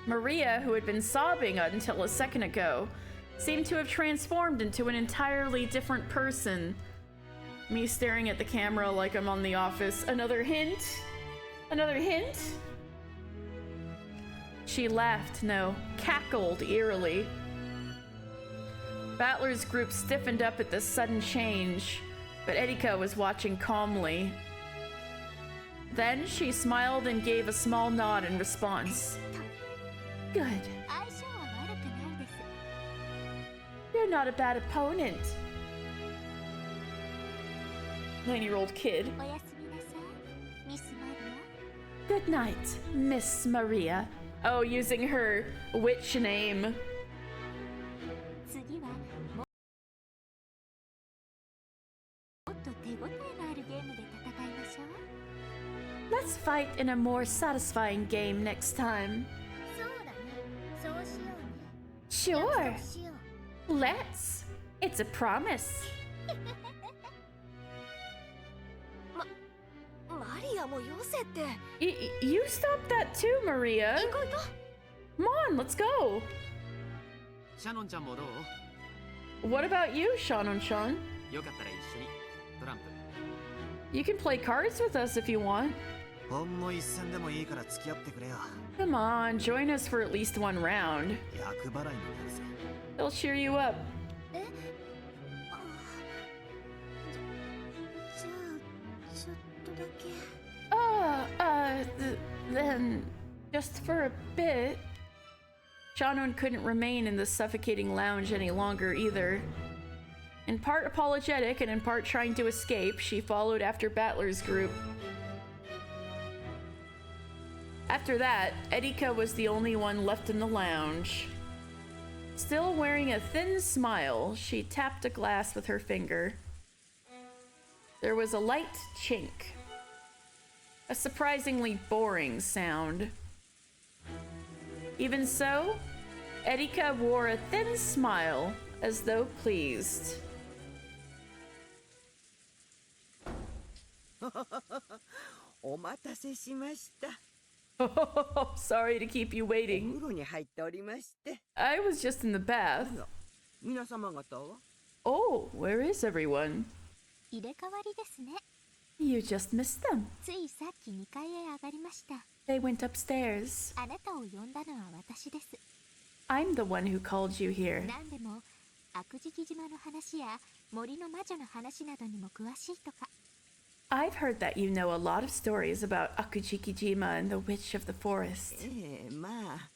Maria, who had been sobbing until a second ago, seemed to have transformed into an entirely different person. Me staring at the camera like I'm on The Office. Another hint? Another hint? She laughed, no, cackled eerily. Battler's group stiffened up at this sudden change, but Erika was watching calmly. Then she smiled and gave a small nod in response. Good. 相性は悪くないです。 You're not a bad opponent. 9-year-old kid. おやすみなさい、ミスマリア。 Good night, Miss Maria. Oh, using her witch name. 次はもっと手応えのあるゲームで戦いましょう。 Let's fight in a more satisfying game next time. そうだね。そうしようね。 Sure. 約束しよう。 Let's. It's a promise. マリアもうよせって。You stop that too, Maria. 行こう行こ Come on, let's go. シャノンちゃんもどう？ What about you, Shanon-chan? よかったら一緒にトランプ。 You can play cards with us if you want. ほんの一戦でもいいから付き合ってくれよ。 Come on, join us for at least one round. 厄払いになるぜ。 They'll cheer you up. う。じゃあちょっとだけ。Then, just for a bit. Shanon couldn't remain in the suffocating lounge any longer either. In part apologetic and in part trying to escape, she followed after Battler's group. After that, Erika was the only one left in the lounge. Still wearing a thin smile, she tapped a glass with her finger. There was a light chink. A surprisingly boring sound. Even so, Erika wore a thin smile, as though pleased. お待たせしました。 Sorry to keep you お waiting. 風呂に入っておりまして。 I was just in the bath. 皆様方は Oh, where is everyone? 入れ替わりですね。 You just missed them. ついさっき2階へ上がりました。 They went upstairs. あなたを呼んだのは私です。 I'm the one who called you here. 何でも悪事島の話や森の魔女の話などにも詳しいとか。 I've heard that you know a lot of stories about Akujikijima and the Witch of the Forest. ええ、まあ。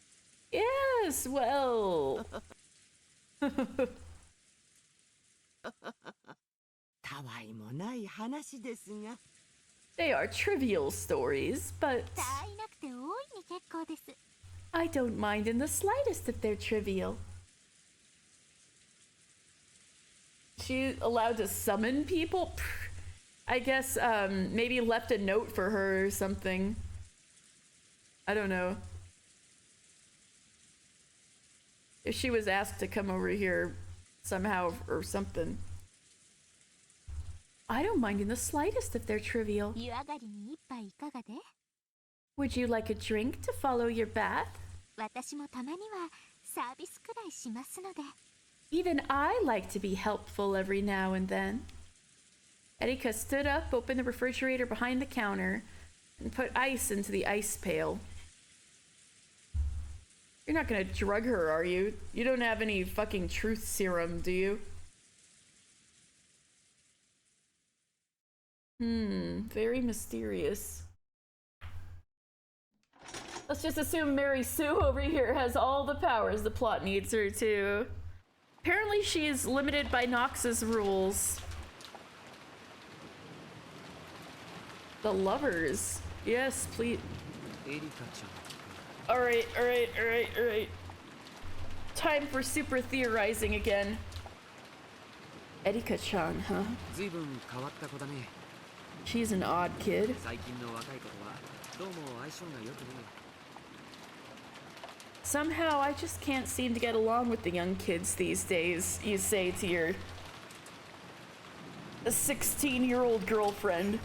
Yes, well. たわいもない話ですが。 They are trivial stories, but たわいなくて大いに結構です。 I don't mind in the slightest if they're trivial. She allowed to summon people? I guess maybe left a note for her or something. I don't know. If she was asked to come over here somehow or something. I don't mind in the slightest if they're trivial. 湯上がりに一杯いかがで？ Would you like a drink to follow your bath? 私もたまにはサービスくらいしますので。 Even I like to be helpful every now and then. Erika stood up, opened the refrigerator behind the counter, and put ice into the ice pail. You're not gonna drug her, are you? You don't have any fucking truth serum, do you? Very mysterious. Let's just assume Mary Sue over here has all the powers the plot needs her to. Apparently she's limited by Nox's rules. The lovers. Yes, please. Alright. Time for super theorizing again. Erika-chan, huh? 随分変わった子だね。 She's an odd kid. 最近の若い子とはどうも相性が良くね。 Somehow I just can't seem to get along with the young kids these days, you say to your 16-year-old girlfriend.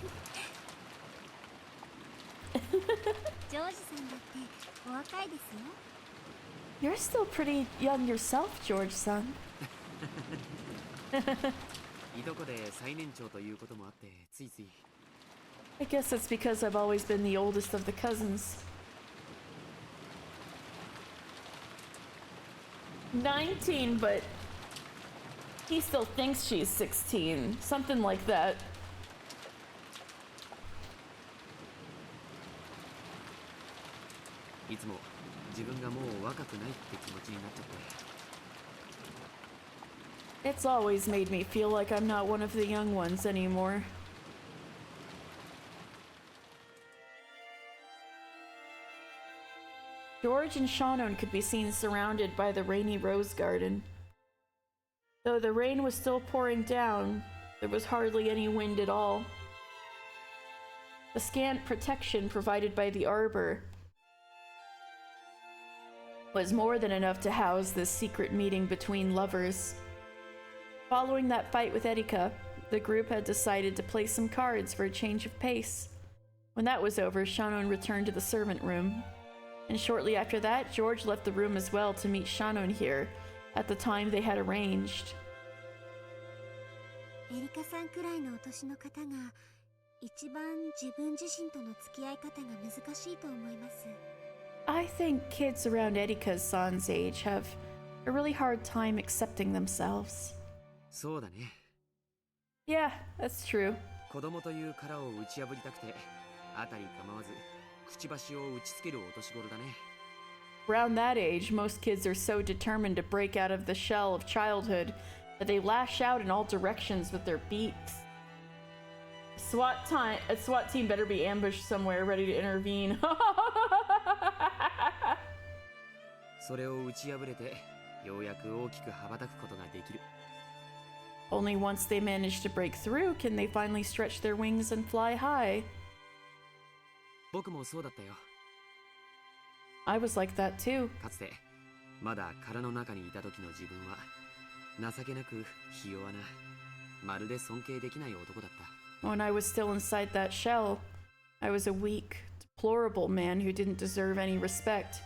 ジョージさんだってお若いですよ。 You're still pretty young yourself, George-san. いとこで最年長ということもあってついつい。 I guess it's because I've always been the oldest of the cousins. 19, but he still thinks she's 16. Something like that. いつも自分がもう若くないって気持ちになっちゃって。 It's always made me feel like I'm not one of the young ones anymore. George and Shanon could be seen surrounded by the rainy rose garden. Though the rain was still pouring down, there was hardly any wind at all. The scant protection provided by the arbor was more than enough to house this secret meeting between lovers. Following that fight with Erika, the group had decided to play some cards for a change of pace. When that was over, Shannon returned to the servant room. And shortly after that, George left the room as well to meet Shannon here at the time they had arranged. エリカさんくらいのお年の方が一番自分自身との付き合い方が難しいと思います。 I think kids around Erika's-san's age have a really hard time accepting themselves. そうだね。 Yeah, that's true. 子供という殻を打ち破りたくて、あたり構わずくちばしを打ちつけるお年頃だね。 Around that age, most kids are so determined to break out of the shell of childhood that they lash out in all directions with their beaks. A SWAT team better be ambushed somewhere, ready to intervene. それを打ち破れて、ようやく大きく羽ばたくことができる。 Only once they manage to break through can they finally stretch their wings and fly high. 僕もそうだったよ。 I was like that too. かつてまだ殻の中にいた時の自分は情けなくひ弱な、まるで尊敬できない男だった。 When I was still inside that shell, I was a weak, deplorable man who didn't deserve any respect.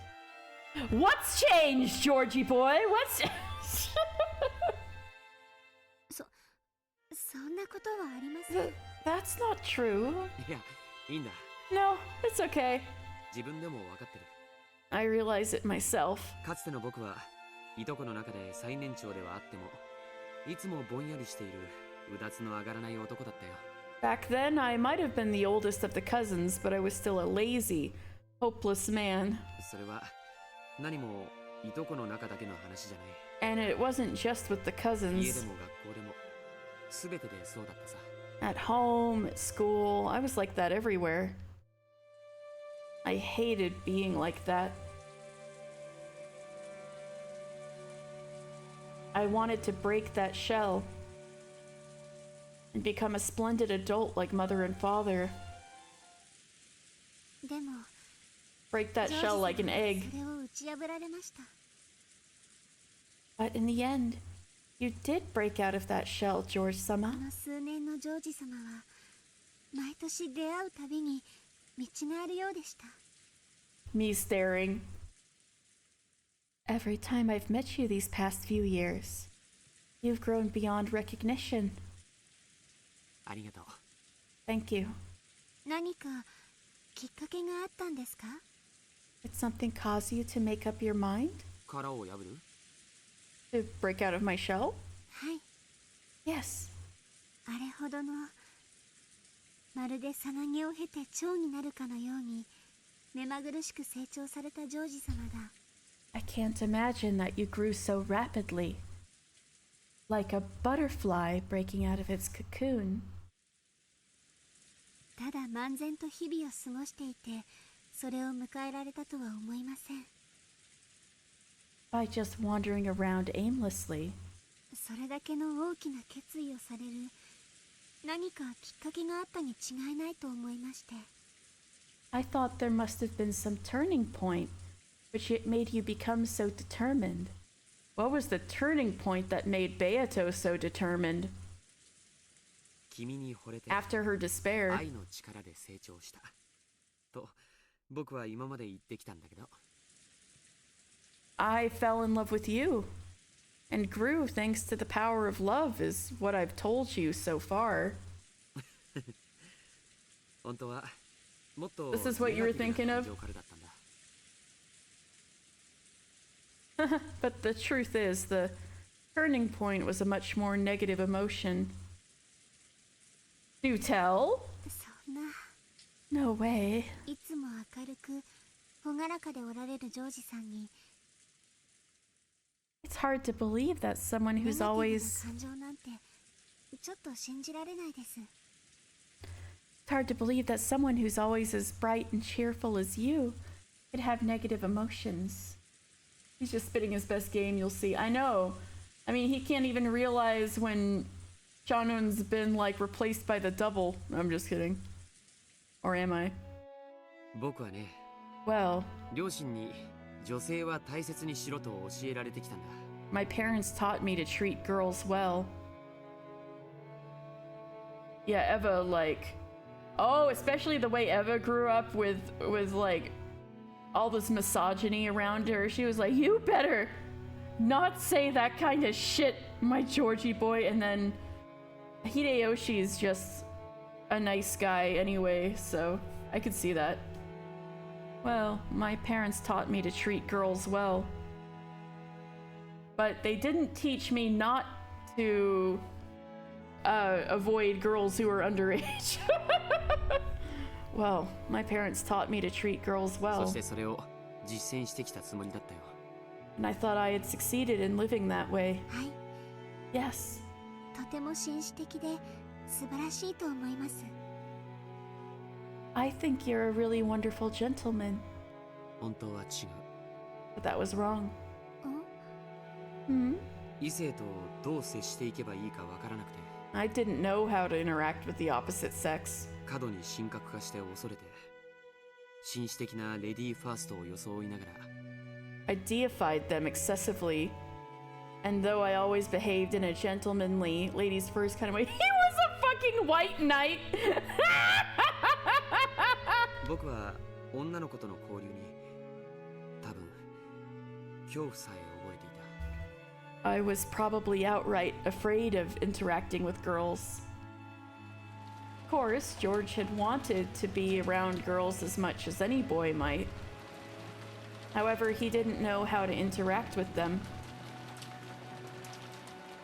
What's changed, Georgie boy? What's... そんなことはありません。 That's not true. いや、いいんだ。 No, it's okay. 自分でも分かってる。 I realize it myself. かつての僕はいとこの中で最年長ではあっても、いつもぼんやりしているうだつの上がらない男だったよ。 Back then, I might have been the oldest of the cousins, but I was still a lazy, hopeless man. それは何もいとこの中だけの話じゃない。 And it wasn't just with the 家で cousins. も学校でも全てでそうだったさ。 At home, at school, I was like that everywhere. I hated being like that. I wanted to break that shell and become a splendid adult like mother and father. でも Break that shell like an egg. それを打ち破られました。 But in the end, you did break out of that shell, George こ Sama. の数年のジョージ様は毎年出会うたびに見違えるようでした。 Me staring. Every time I've met you these past few years, you've grown beyond recognition. ありがとう。 Thank you. 何かきっかけがあったんですか？ Did something cause you to make up your mind? 殻を破る？ To break out of my shell? はい。 Yes. あれほどのまるでさなぎを経て蝶になるかのように目まぐるしく成長されたジョージ様が I can't imagine that you grew so rapidly. Like a butterfly breaking out of its cocoon. ただ漫然と日々を過ごしていてそれを迎えられたとは思いません。 By just wandering around aimlessly. それだけの大きな決意をされる何かきっかけがあったに違いないと思いまして。 I thought there must have been some turning point, which it made you become so determined. What was the turning point that made Beato so determined? 君に惚れて After her despair, 愛の力で成長したと僕は今まで言ってきたんだけど、 I fell in love with you and grew thanks to the power of love is what I've told you so far. 本当はもっと This is what you were ネガティブ thinking な of? 感情からだったんだ。 But the truth is, the turning point was a much more negative emotion. Do tell? そんな No way. いつも明るく朗らかでおられるジョージさんに It's hard to believe that someone ネガ who's ティブな always... 感情なんてちょっと信じられないです。 It's hard to believe that someone who's always as bright and cheerful as you could have negative emotions. He's just spitting his best game, you'll see. I know. I mean, he can't even realize when Chanun's been, like, replaced by the double. I'm just kidding. Or am I? 僕はね、 Well, 両親に女性は大切にしろと教えられてきたんだ。 my parents taught me to treat girls well. Yeah, Eva, like, Oh, especially the way Eva grew up with like all this misogyny around her. She was like, you better not say that kind of shit, my Georgie boy. And then Hideyoshi's just a nice guy anyway, so I could see that. Well, my parents taught me to treat girls well. But they didn't teach me not to avoid girls who are underage. Well, my parents taught me to treat girls そ well. してそれを実践してきたつもりだったよ。 And I thought I had succeeded in living that way. はい、 Yes. とても紳士的で素晴らしいと思います。 I think you're a really wonderful gentleman. 本当は違う。 But that was wrong. ん？ Hmm? 異性とどう接していけばいいかわからなくて、 I didn't know how to interact with the opposite sex. 過度に神格化して恐れて、紳士的なレディーファーストを装いながら、 I deified them excessively. And though I always behaved in a gentlemanly, ladies first kind of way, he was a fucking white knight! 僕は女の子との交流に多分恐怖さえ覚えていた。 I was probably outright afraid of interacting with girls. Of course, George had wanted to be around girls as much as any boy might. However, he didn't know how to interact with them.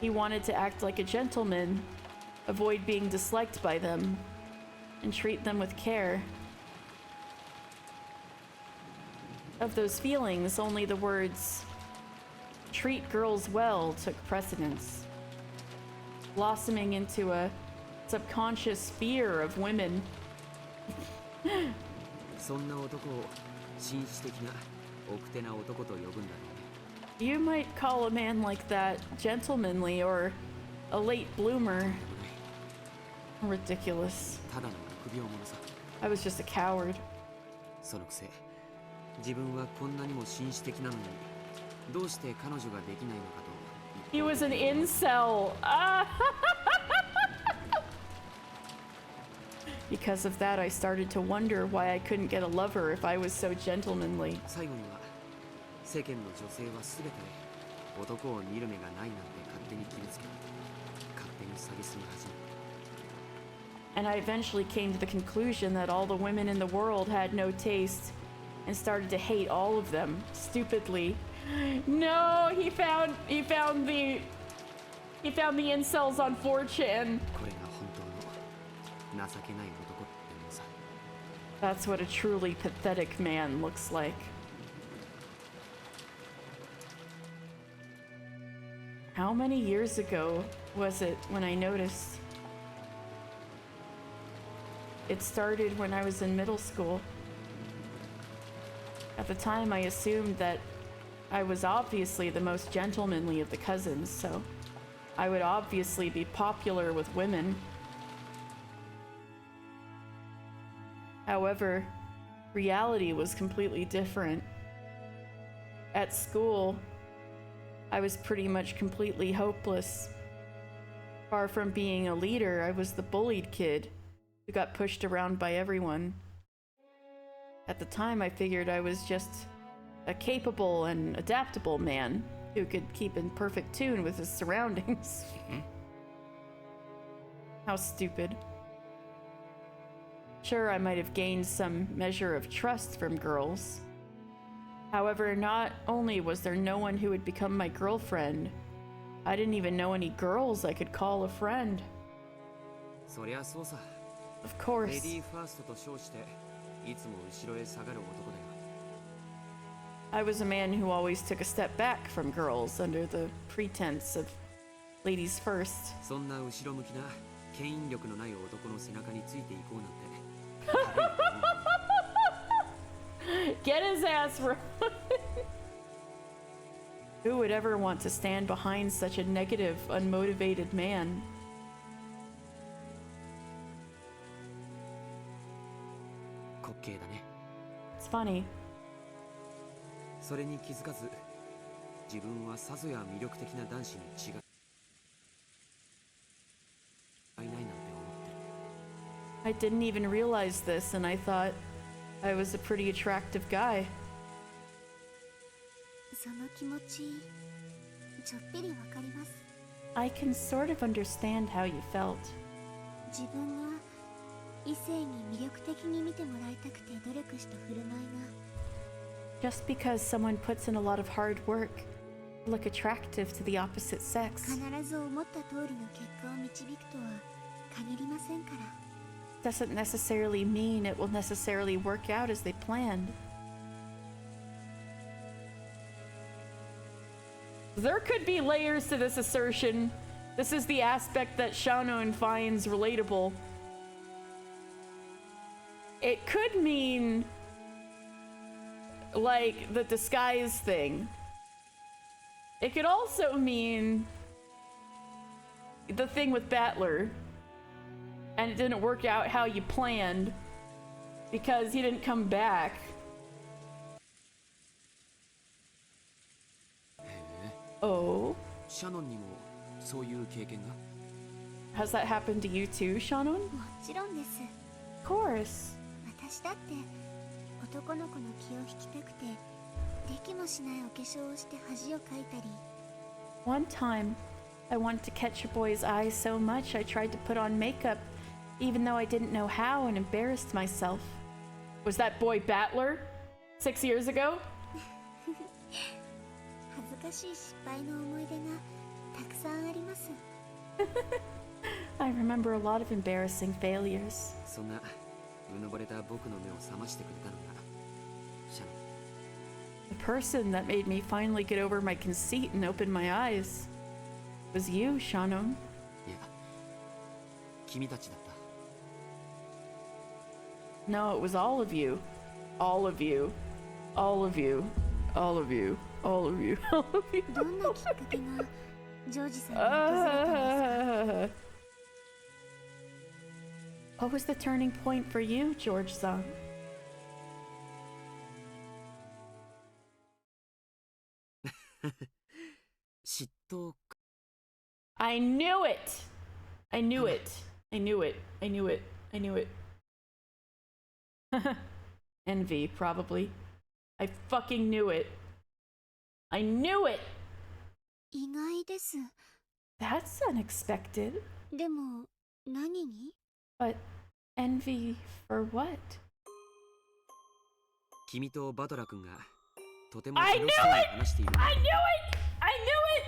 He wanted to act like a gentleman, avoid being disliked by them, and treat them with care. Of those feelings, only the words, treat girls well, took precedence, blossoming into a subconscious fear of women. そんな男を紳士的な奥手な男と呼ぶんだろうね。 You might call a man like that gentlemanly or a late bloomer. Ridiculous. ただの臆病者さ。 I was just a coward. そのくせ、自分はこんなにも紳士的なのに、どうして彼女ができないのかと。 He was an incel. Because of that, I started to wonder why I couldn't get a lover if I was so gentlemanly. 最後には、世間の女性はすべて男を見る目がないなんて勝手に決めつけ、勝手に蔑み始めた。 And I eventually came to the conclusion that all the women in the world had no taste and started to hate all of them stupidly. No, he found the incels on 4chan. これが本当の情けない男ってものさ。 That's what a truly pathetic man looks like. How many years ago was it when I noticed? It started when I was in middle school. At the time, I assumed that I was obviously the most gentlemanly of the cousins, so I would obviously be popular with women. However, reality was completely different. At school, I was pretty much completely hopeless. Far from being a leader, I was the bullied kid who got pushed around by everyone. At the time, I figured I was just a capable and adaptable man who could keep in perfect tune with his surroundings. How stupid. Sure, I might have gained some measure of trust from girls. However, not only was there no one who would become my girlfriend, I didn't even know any girls I could call a friend. そりゃそうさ。 Of course. レディーファーストと称して、いつも後ろへ下がる男だよ。 I was a man who always took a step back from girls under the pretense of ladies first. そんな後ろ向きな牽引力のない男の背中についていこうなんて。Get his ass right. Who would ever want to stand behind such a negative, unmotivated man? 滑稽だね。 It's funny. それに気づかず、自分はさぞや魅力的な男子に違いないなんて思ってる。I didn't even realize this, and I thought I was a pretty attractive guy. その気持ちちょっぴりわかります。 I can sort of understand how you felt. 自分が異性に魅力的に見てもらいたくて努力した振る舞いが Just because someone puts in a lot of hard work to look attractive to the opposite sex 必ず思った通りの結果を導くとは限りませんから。 doesn't necessarily mean it will necessarily work out as they planned. There could be layers to this assertion. This is the aspect that Shannon finds relatable. It could mean like the disguise thing. It could also mean the thing with Battler. And it didn't work out how you planned because he didn't come back. へえ。 Oh, シャノンにもそういう経験が？ has that happened to you too, Shannon? もちろんです。 Of course. 私だって男の子の気を引きたくてできもしないお化粧をして恥をかいたり。 One time, I wanted to catch a boy's eyes so much I tried to put on makeup, even though I didn't know how, and embarrassed myself. Was that boy Battler? 6 years ago? 恥ずかしい失敗の思い出がたくさんあります。 I remember a lot of embarrassing failures. そんなうぬぼれた僕の目を覚ましてくれたのがシャノン。 The person that made me finally get over my conceit and open my eyes was you, Shannon. いや、君たちだった。 No, it was all of you. All of you. All of you. All of you. All of you. All of you. どんなきっかけがジョージさんに訪れたんですか？ What was the turning point for you, George-san? I knew it! I knew it. I knew it. I knew it. I knew it. Envy, probably. I fucking knew it. I knew it! 意外です。 That's unexpected. でも何に？ But envy for what? 君とバトラ君がとても楽しそうに話している。I knew it! I knew it!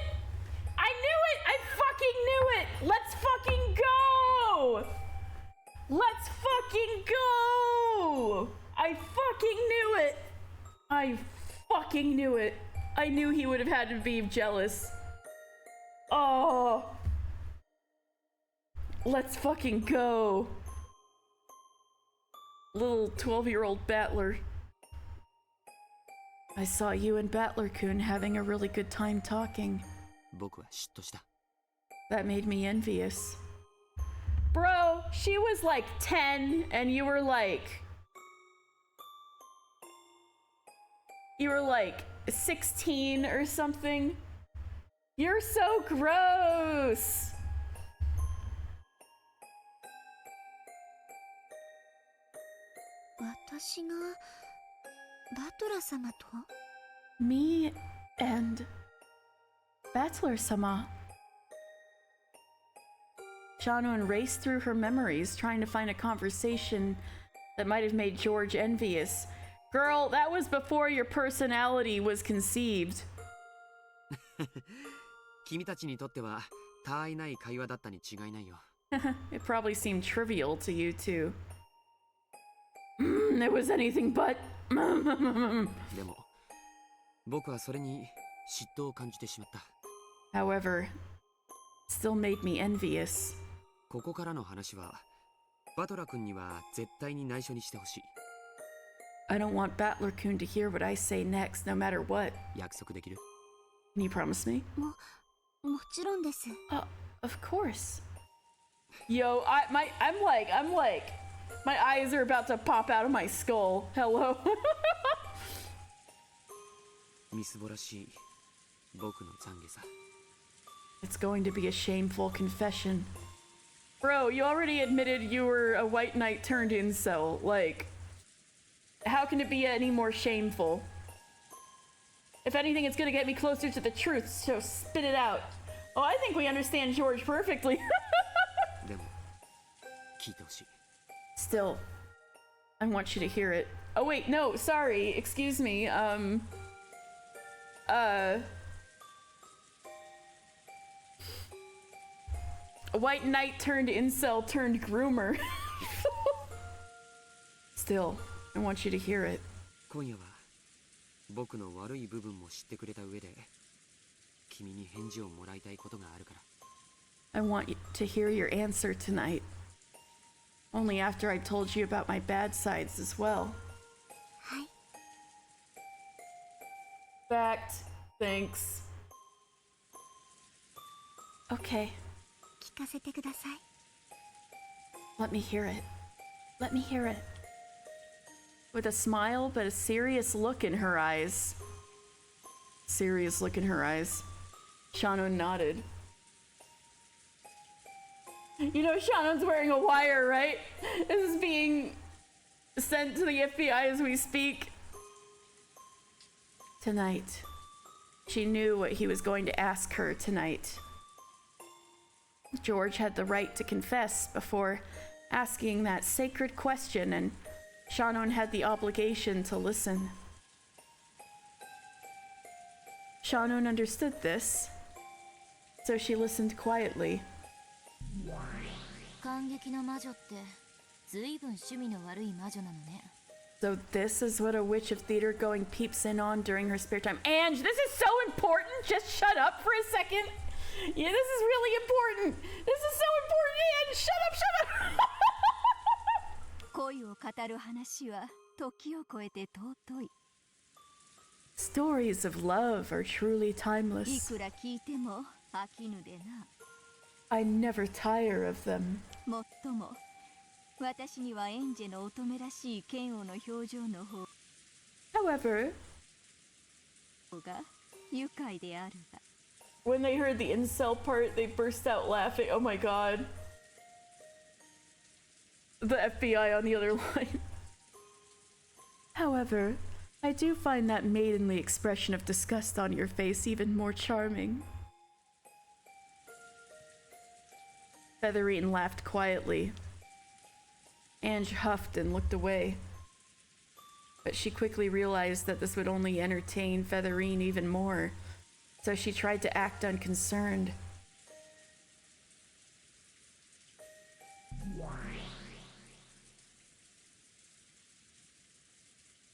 I knew it! I fucking knew it! Let's fucking go! Let's fucking go! I fucking knew it! I fucking knew it! I knew he would have had to be jealous. Oh! Let's fucking go! Little 12-year-old Battler. I saw you and Battler-kun having a really good time talking. 僕は嫉妬した。 That made me envious. Bro, she was like 10 and you were like 16 or something. You're so gross. Me and Battler-sama. Shannon raced through her memories, trying to find a conversation that might have made George envious. Girl, that was before your personality was conceived. 君たちにとっては他愛ない会話だったに違いないよ。It probably seemed trivial to you too. It was anything but. でも、僕はそれに嫉妬を感じてしまった。 However, it still made me envious. ここからの話は、バトラ君には絶対に内緒にしてほしい。 I don't want Battler-kun to hear what I say next, no matter what. 約束できる？ Can you promise me? もちろんです。Of course. Yo, I'm like, my eyes are about to pop out of my skull. Hello. みすぼらしい僕の懺悔さ。 It's going to be a shameful confession. Bro, you already admitted you were a white knight turned incel. Like, how can it be any more shameful? If anything, it's gonna get me closer to the truth, so spit it out. Oh, I think we understand George perfectly. Still, I want you to hear it. Oh wait, no, sorry, excuse me. A white knight turned incel turned groomer. Still, I want you to hear it. 今夜は僕の悪い部分も知ってくれた上で君に返事をもらいたいことがあるから。I want you to hear your answer tonight. Only after I told you about my bad sides as well. Hi. Fact. Thanks. Okay. 聞かせてください。Let me hear it. Let me hear it. With a smile, but a serious look in her eyes. Serious look in her eyes. Shano nodded. You know Shannon's wearing a wire, right? This is being sent to the FBI as we speak. Tonight. She knew what he was going to ask her tonight. George had the right to confess before asking that sacred question, and Shannon had the obligation to listen. Shannon understood this, so she listened quietly. 感激の魔女って随分趣味の悪い魔女なのね。 So this is what a witch of theater going peeps in on during her spare time. Ange, this is so important! Just shut up for a second! Yeah, this is really important! This is so important, Ange! Shut up, shut up! 恋を語る話は時を超えて尊い。 Stories of love are truly い timeless. くら聞いても飽きぬでな。 I never tire of them. もっとも、私にはエンジェの乙女らしい嫌悪の表情の方 However, が愉快であるが。 when they heard the incel part, they burst out laughing. Oh my god. The FBI on the other line. However, I do find that maidenly expression of disgust on your face even more charming. Featherine laughed quietly. Ange huffed and looked away. But she quickly realized that this would only entertain Featherine even more, so she tried to act unconcerned.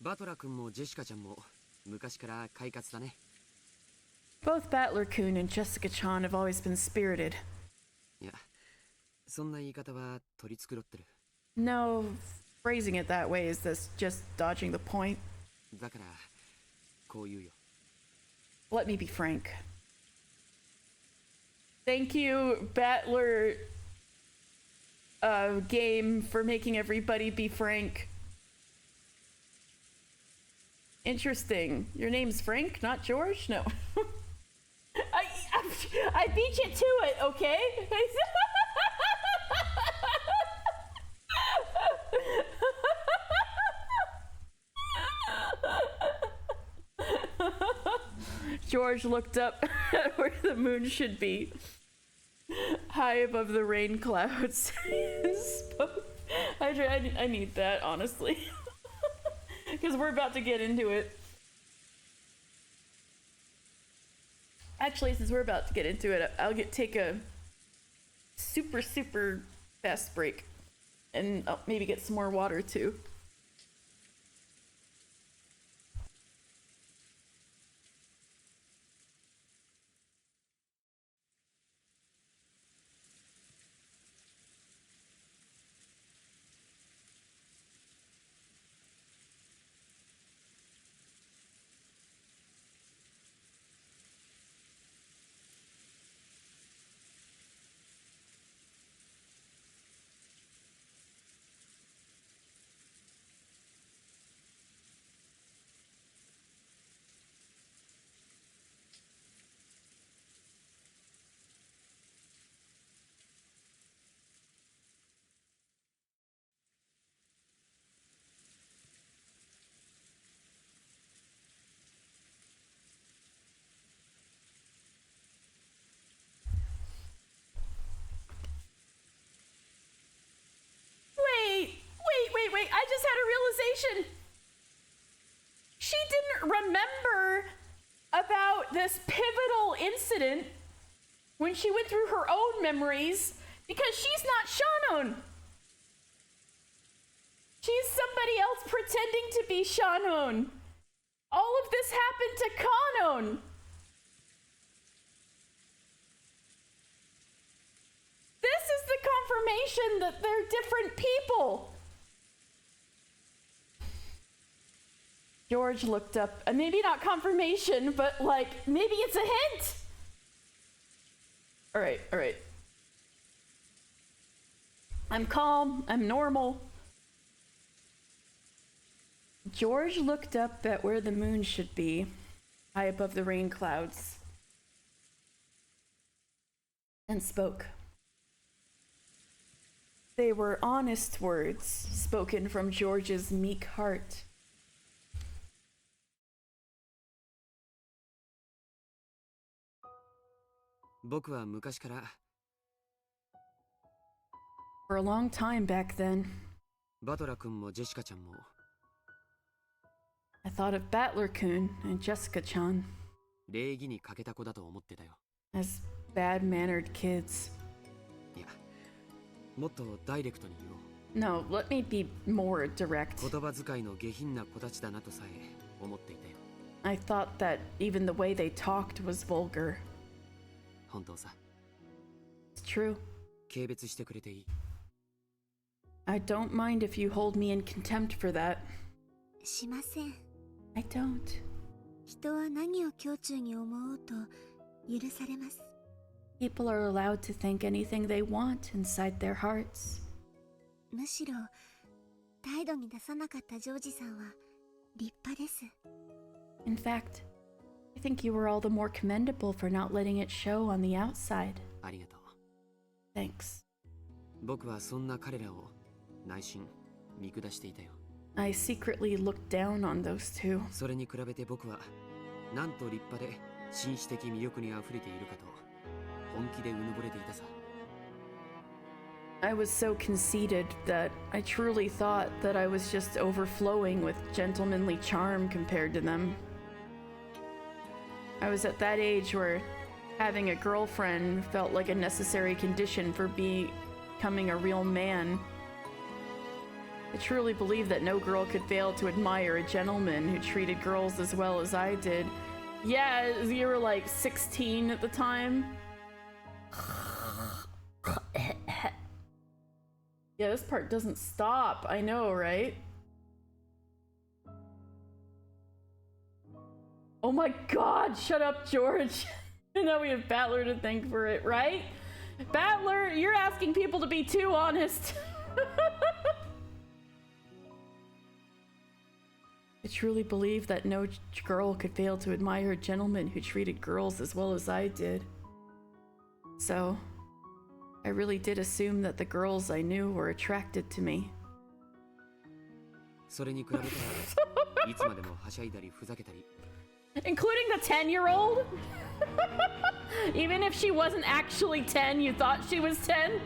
バトラ君もジェシカちゃんも昔から快活だね。 Both Battler-kun and Jessica-chan have always been spirited. いや、そんな言い方は取り繕ってる。 No, phrasing it that way is this just dodging the point. だからこう言うよ。 Let me be frank. Thank you, Battler game, for making everybody be frank. Interesting. Your name's Frank, not George? No. I beat you to it, okay? George looked up at where the moon should be, high above the rain clouds. I need that, honestly. Because we're about to get into it. Actually, since we're about to get into it, I'll take a super fast break. And I'll maybe get some more water too. She didn't remember about this pivotal incident when she went through her own memories because she's not Shannon. She's somebody else pretending to be Shannon. All of this happened to Kanon. This is the confirmation that they're different people. George looked up, maybe not confirmation, but like, maybe it's a hint. All right. I'm calm, I'm normal. George looked up at where the moon should be, high above the rain clouds, and spoke. They were honest words, spoken from George's meek heart. For a long time back then, I thought of Battler-kun and Jessica-chan as bad-mannered kids. No, let me be more direct. I thought that even the way they talked was vulgar. It's true. I don't mind if you hold me in contempt for that. しません。 I don't. 人は何を胸中に思おうと許されます。 People are allowed to think anything they want inside their hearts. むしろ態度に出さなかったジョージさんは立派です。 In fact, I think you were all the more commendable for not letting it show on the outside. Thanks. I secretly looked down on those two. I was so conceited that I truly thought that I was just overflowing with gentlemanly charm compared to them. I was at that age where having a girlfriend felt like a necessary condition for becoming a real man. I truly believed that no girl could fail to admire a gentleman who treated girls as well as I did. Yeah, you were like 16 at the time. Yeah, this part doesn't stop. I know, right? Oh my god, shut up, George. Now we have Battler to thank for it, right? Battler, you're asking people to be too honest. I truly believe that no girl could fail to admire a gentleman who treated girls as well as I did. So, I really did assume that the girls I knew were attracted to me. Including the 10-year-old? Even if she wasn't actually 10, you thought she was 10?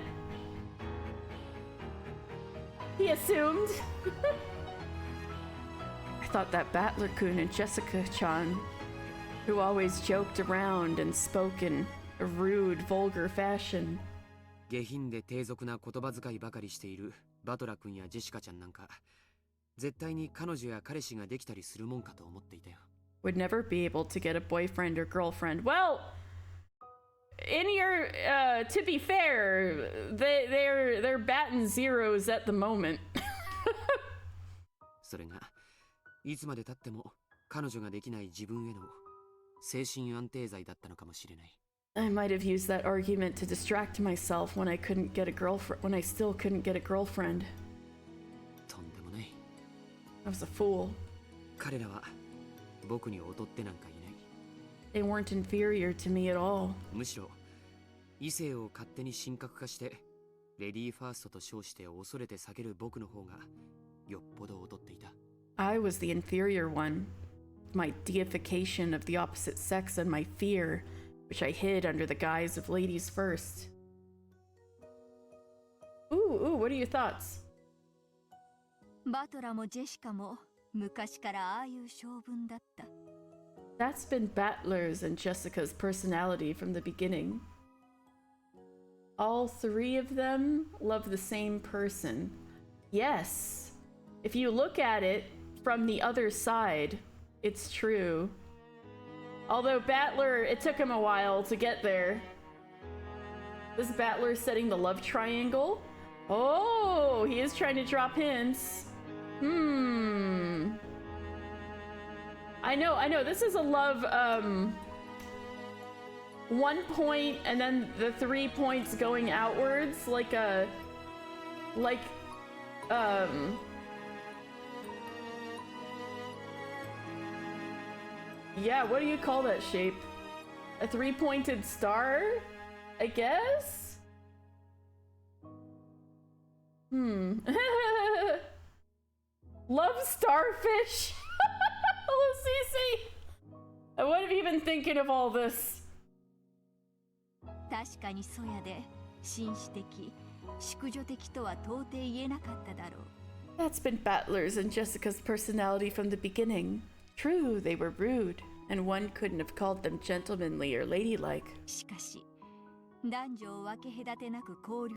He assumed. I thought that Battler-kun and Jessica-chan, who always joked around and spoke in a rude, vulgar fashion, would never be able to get a boyfriend or girlfriend. Well, in your, to be fair, they're batting zeros at the moment. I might have used that argument to distract myself when I couldn't get a girlfriend, when I still couldn't get a girlfriend. I was a fool. They weren't inferior to me at all. I was the inferior one. My deification of the opposite sex and my fear, which I hid under the guise of ladies first. Ooh, what are your thoughts? バトラもジェシカも昔からああいう性分だった。 That's been Battler's and Jessica's personality from the beginning. All three of them love the same person. Yes, if you look at it from the other side, it's true. Although Battler, it took him a while to get there. This Battler setting the love triangle? Oh, he is trying to drop hints. I know, this is a love, 1 point and then the 3 points going outwards, yeah, what do you call that shape? A 3-pointed star? I guess? Love starfish? Hello, Cece! What have you been thinking of all this? 確かにそやで、紳士的、淑女的とは到底言えなかっただろう。 That's been Battler's and Jessica's personality from the beginning. True, they were rude, and one couldn't have called them gentlemanly or ladylike. しかし、男女を分け隔てなく交流。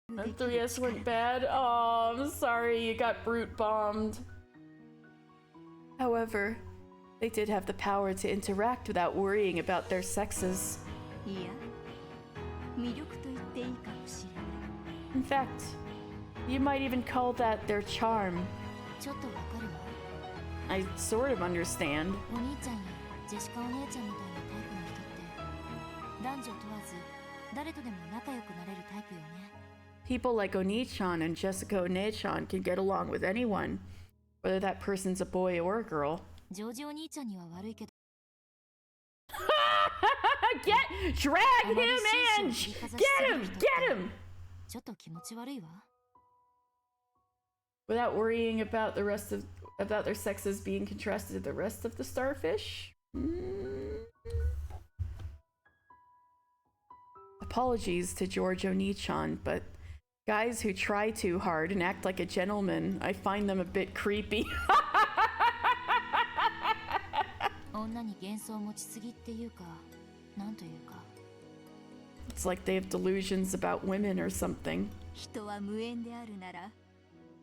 And 3S went bad. Oh, I'm sorry, you got brute bombed. However, they did have the power to interact without worrying about their sexes. いや、魅力と言っていいかもしれない。 In fact, you might even call that their charm. ちょっとわかるわ。 I sort of understand. お兄ちゃんやジェシカお姉ちゃんみたいなタイプの人って男女問わず誰とでも仲良くなれるタイプよね。 People like Oni-chan and Jessica One-chan can get along with anyone, whether that person's a boy or a girl. ジョージお兄ちゃんには悪いけど Drag him in! Get him! ちょっと気持ち悪いわ。 Without worrying about about their sexes being contrasted to the rest of the starfish? Apologies to George Oni-chan, but guys who try too hard and act like a gentleman, I find them a bit creepy. 女に幻想を持ちすぎっていうか、なんというか。 It's like they have delusions about women or something. 人は無縁であるなら、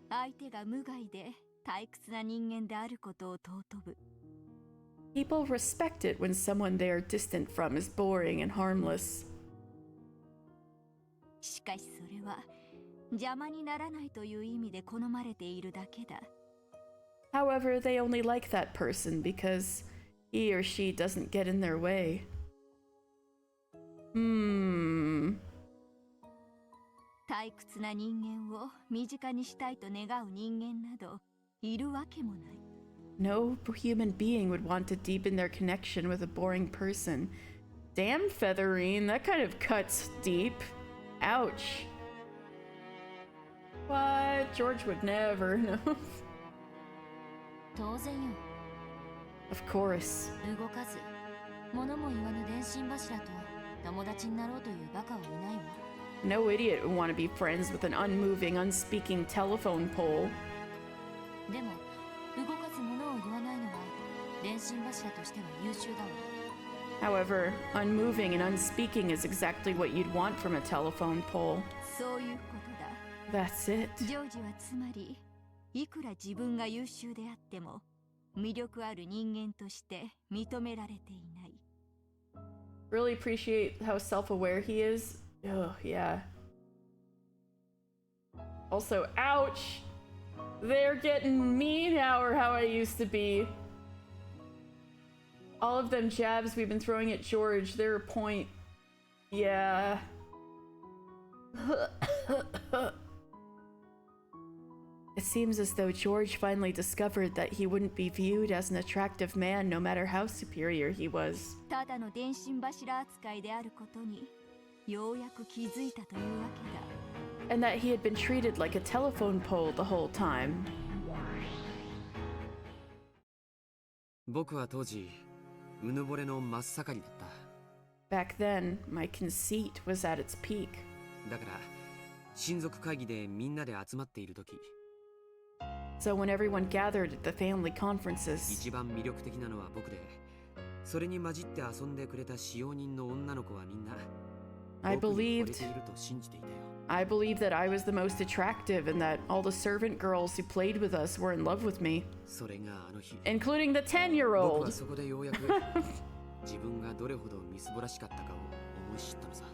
相手が無害で退屈な人間であることを尊ぶ。 People respect it when someone they are distant from is boring and harmless. しかしそれは邪魔にならないという意味で好まれているだけだ。 However, they only like that person because he or she doesn't get in their way. 退屈な人間を身近にしたいと願う人間などいるわけもない。 No human being would want to deepen their connection with a boring person. Damn, Featherine, that kind of cuts deep. Ouch. What? George would never know. 当然よ。 Of course. 動かず、物も言わぬ電信柱と友達になろうというバカはいないわ。 No idiot would want to be friends with an unmoving, unspeaking telephone pole. でも、動かず物を言わないのは電信柱としては優秀だわ。 However, unmoving and unspeaking is exactly what you'd want from a telephone pole. そういうことだ。 That's it. ジョージはつまり、いくら自分が優秀であっても、魅力ある人間として認められていない。 Really appreciate how self-aware he is. Oh, yeah. Also, ouch! They're getting me now, or how I used to be. All of them jabs we've been throwing at George, they're a point. Yeah. It seems as though George finally discovered that he wouldn't be viewed as an attractive man no matter how superior he was. ただの電信柱扱いであることに、ようやく気づいたというわけだ。 And that he had been treated like a telephone pole the whole time. 僕は当時うぬぼれの真っ盛りだった。 Back then, my conceit was at its peak. だから親族会議でみんなで集まっている時、So when everyone gathered at the family conferences, 一番魅力的なのは僕で、それに混じって遊んでくれた使用人の女の子はみんな I 僕に惚れ believed ていると信じていたよ。 I believed that I was the most attractive and that all the servant girls who played with us were in love with me, それがあの日、 including the 僕は 10-year-old. そこでようやく自分がどれほどみすぼらしかったかを思い知ったのさ。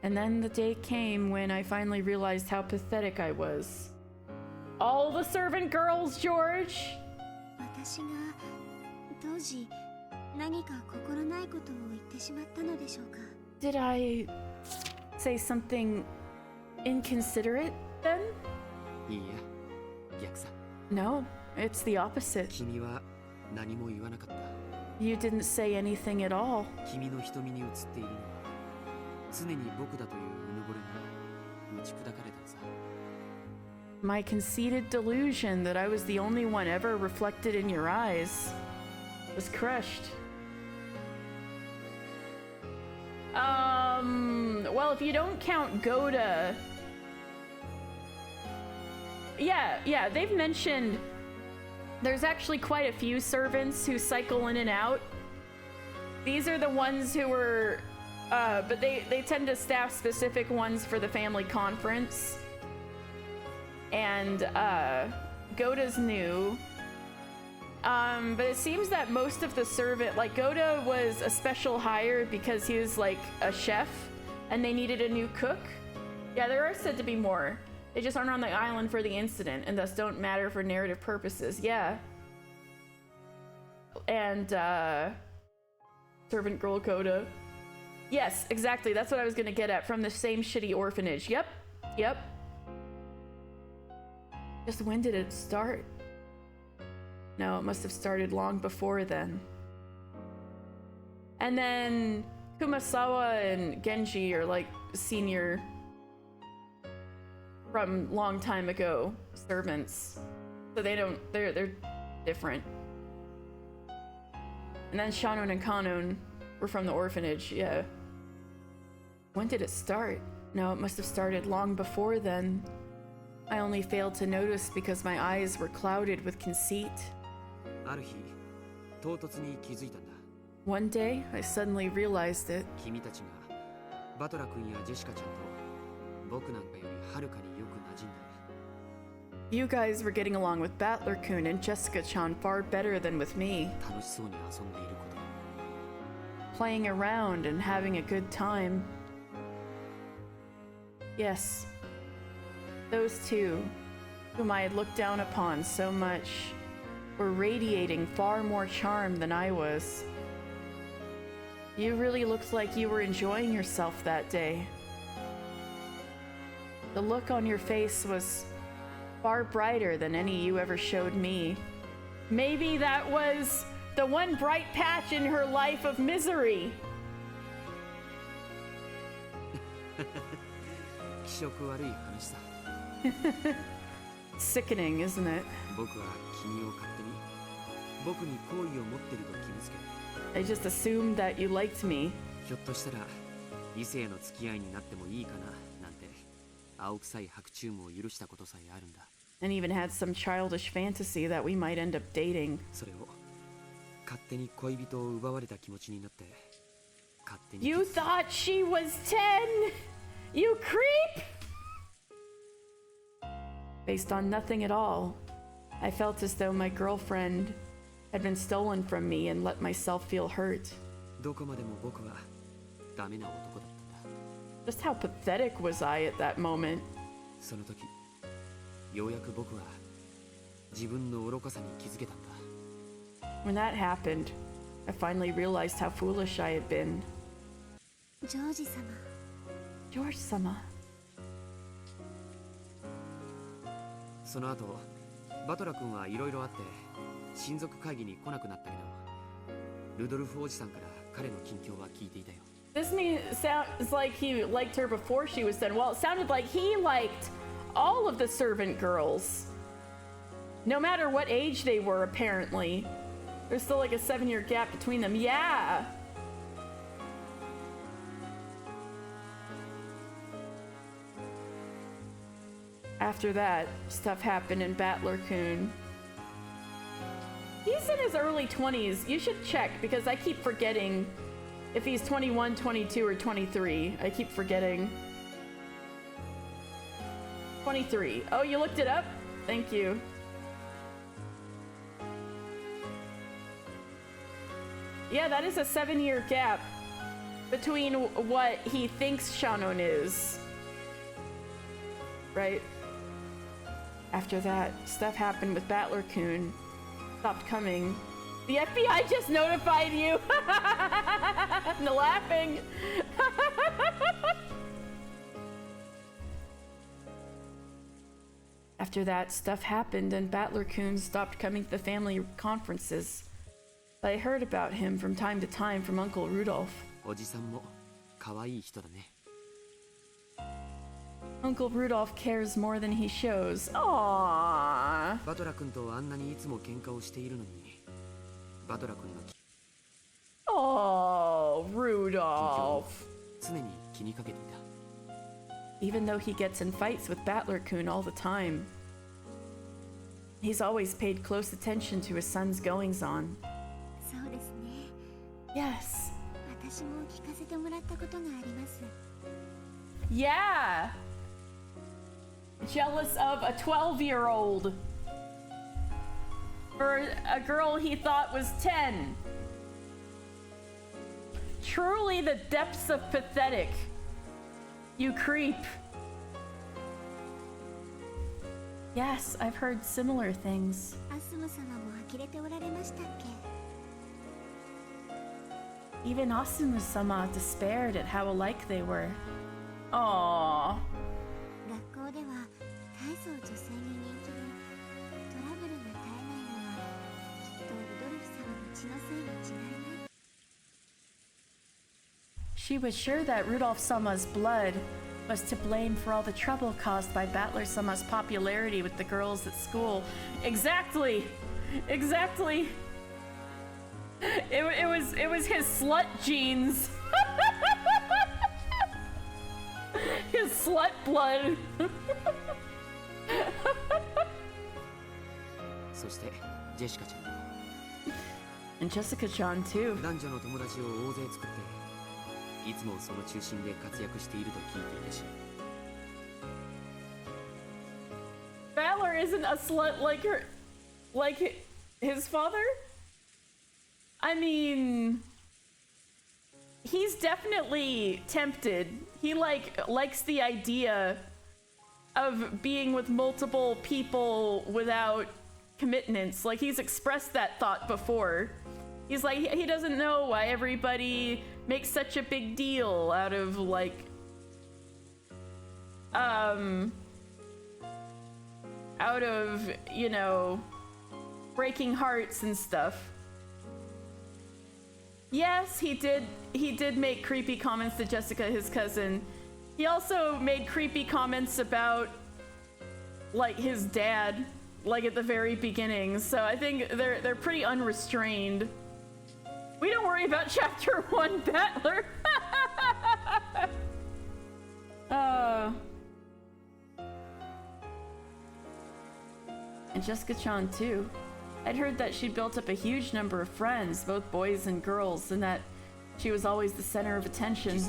And then the day came when I finally realized how pathetic I was. All the servant girls, George! 私が当時何か心ないことを言ってしまったのでしょうか。 Did I say something inconsiderate then? いいや、逆さ。 No, it's the opposite. 君は何も言わなかった。 You didn't say anything at all. 君の瞳に映っているのは常に僕だといううぬぼれが打ち砕かれたのさ。 My conceited delusion that I was the only one ever reflected in your eyes was crushed. Well, if you don't count Goda... Yeah, they've mentioned there's actually quite a few servants who cycle in and out. These are the ones who were... but they tend to staff specific ones for the family conference. And Goda's new. But it seems that most of the servant, like Goda was a special hire because he was like a chef and they needed a new cook. Yeah, there are said to be more. They just aren't on the island for the incident and thus don't matter for narrative purposes. Yeah. And servant girl Goda. Yes, exactly. That's what I was gonna get at. From the same shitty orphanage. Yep. Just when did it start? No, it must have started long before then. And then Kumasawa and Genji are like senior from long time ago servants. So they're different. And then Shannon and Kanon were from the orphanage, yeah. When did it start? No, it must have started long before then. I only failed to notice because my eyes were clouded with conceit. ある日、唐突に気づいたんだ。 One day, I suddenly realized it. 君たちがバトラ君やジェシカちゃんと僕なんかよりはるかによく馴染んで You guys were getting along with Battler-kun and Jessica-chan far better than with me. 楽しそうに遊んでいること。 Playing around and having a good time. Yes. Those two, whom I had looked down upon so much, were radiating far more charm than I was. You really looked like you were enjoying yourself that day. The look on your face was far brighter than any you ever showed me. Maybe that was the one bright patch in her life of misery. 気色悪い話さ。 Sickening, isn't it? 僕は君を勝手に僕に好意を持ってると決めつけ I just assumed that you liked me. ひょっとしたら異性の付き合いになってもいいかななんて青臭い白チュームを許したことさえあるんだ。 And even had some childish fantasy that we might end up dating. それを勝手に恋人を奪われた気持ちになって勝手に You thought she was 10! You creep! Based on nothing at all, I felt as though my girlfriend had been stolen from me and let myself feel hurt. どこまでも僕はダメな男だったんだ。 Just how pathetic was I at that moment? その時ようやく僕は自分の愚かさに気づけたんだ。 When that happened, I finally realized how foolish I had been. ジョージ様。 George-sama. その後バトラ君はいろいろあって親族会議に来なくなったけどルドルフおじさんから彼の近況は聞いていたよ。 This sounds like he liked her before she was 10. Well, it sounded like he liked all of the servant girls. No matter what age they were, apparently. There's still like a 7-year gap between them. Yeah! After that, stuff happened in Battler-kun. He's in his early 20s. You should check because I keep forgetting if he's 21, 22, or 23. I keep forgetting. 23. Oh, you looked it up? Thank you. Yeah, that is a 7-year gap between what he thinks Shannon is. Right? After that, stuff happened with Battler-kun. Stopped coming. The FBI just notified you! I'm laughing! After that, stuff happened and Battler-kun stopped coming to the family conferences. I heard about him from time to time from Uncle Rudolph. おじさんも可愛い人だね。 Uncle Rudolph cares more than he shows. Aww. バトラ君とあんなにいつも喧嘩をしているのに、バトラ君の Oh, Rudolph. 常に気にかけていた。 Even though he gets in fights with Battler-kun all the time, he's always paid close attention to his son's goings-on. そうですね。 Yes. 私も聞かせてもらったことがあります。 Yeah. Jealous of a 12-year-old for a girl he thought was 10. Truly the depths of pathetic. You creep. Yes, I've heard similar things. アスム様も呆れておられましたっけ？ Even Asumu-sama despaired at how alike they were. Aww. 学校では大層女性に人気でトラブルが絶えないのはきっとルドルフ様の血のせいに違いない。 She was sure that Rudolph-sama's blood was to blame for all the trouble caused by Battler-sama's popularity with the girls at school. Exactly! Exactly! It was his slut genes. His slut blood. そしてジェシカちゃんも And Jessica-chan too. 男女の友達を大勢作っていつもその中心で活躍していると聞いていたし Valor isn't a slut like his father? I mean, he's definitely tempted. He likes the idea of being with multiple people without commitments. Like, he's expressed that thought before. He's like, he doesn't know why everybody makes such a big deal out of you know, breaking hearts and stuff. Yes, he did make creepy comments to Jessica, his cousin. He also made creepy comments about, like, his dad, like, at the very beginning. So I think they're pretty unrestrained. We don't worry about chapter 1, Battler. And Jessica-chan too. I'd heard that she'd built up a huge number of friends, both boys and girls, and that she was always the center of attention.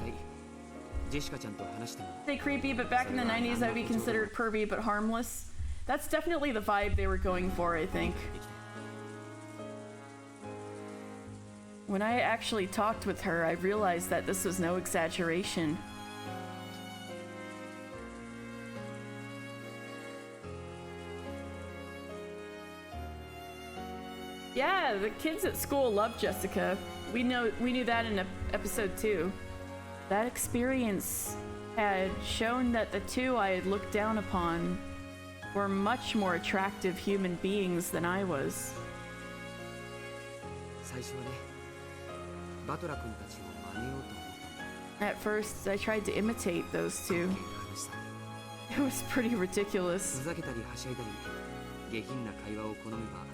ジェシカちゃんと話しても Say creepy, but back in the 90s I'd be considered pervy but harmless. That's definitely the vibe they were going for, I think. When I actually talked with her, I realized that this was no exaggeration. Yeah, the kids at school love Jessica. We knew that in episode 2. That experience had shown that the two I had looked down upon were much more attractive human beings than I was. 最初はね、バトラ君たちを真似ようと思ったんだ。 At first, I tried to imitate those two. It was pretty ridiculous. ふざけたりはしゃいだり、下品な会話を好めば、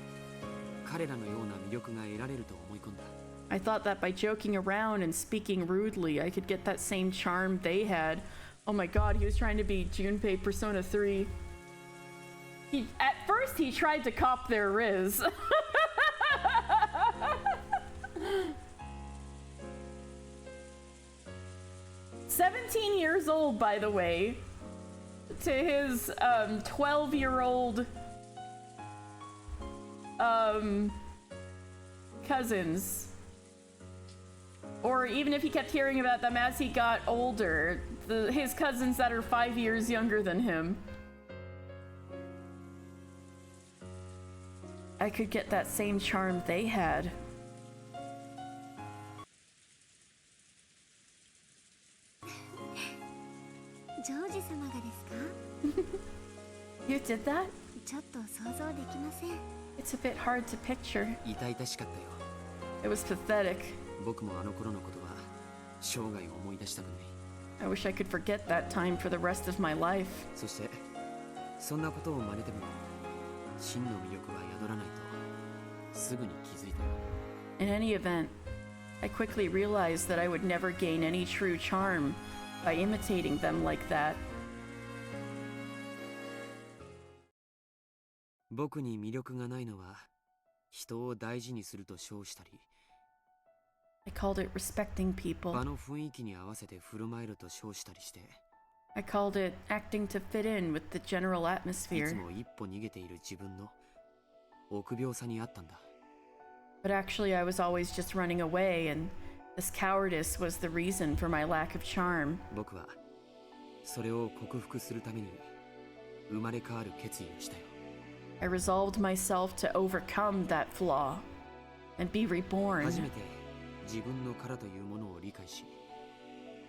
彼らのような魅力が得られると思い込んだ。 I thought that by joking around and speaking rudely, I could get that same charm they had. Oh my god, he was trying to be Junpei Persona 3. At first he tried to cop their riz. 17 years old, by the way, to his 12-year-old cousins. Or even if he kept hearing about them as he got older, his cousins that are 5 years younger than him. I could get that same charm they had. You did that? It's a bit hard to picture. 痛々しかったよ。 It was pathetic. 僕もあの頃のことは生涯思い出したくない。 I wish I could forget that time for the rest of my life. そしてそんなことを真似ても真の魅力は宿らないとすぐに気づいたよ。 In any event, I quickly realized that I would never gain any true charm by imitating them like that. 僕に魅力がないのは人を大事にすると称したり I called it respecting people. 場の雰囲気に合わせて振る舞えると称したりして I called it acting to fit in with the general い atmosphere. つも一歩逃げている自分の臆病さにあったんだ。 But actually, I was always just running away, and this cowardice was the reason for my lack of charm. 僕はそれを克服するために生まれ変わる決意をしたよ。 I resolved myself to overcome that flaw and be reborn. 初めて自分の殻というものを理解し、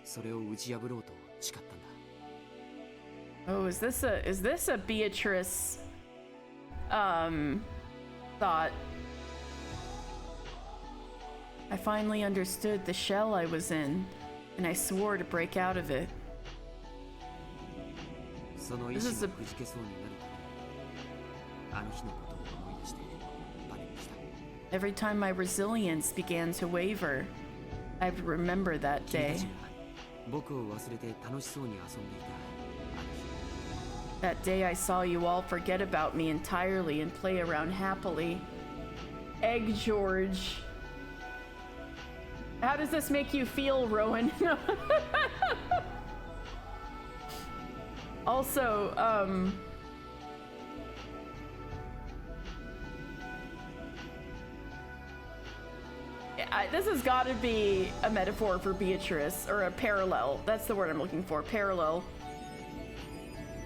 それを打ち破ろうと誓ったんだ。 Oh, is this a Beatrice thought? I finally understood the shell I was in, and I swore to break out of it. その意志がくじけそうになるためにあの日のことを思い出してバネにした。 Every time my resilience began to waver, I would remember that 君 day. たちが僕を忘れて楽しそうに遊んでいたあの日。 That day I saw you all forget about me entirely and play around happily. Egg George. How does this make you feel, Rowan? Also, this has got to be a metaphor for Beatrice, or a parallel. That's the word I'm looking for, parallel.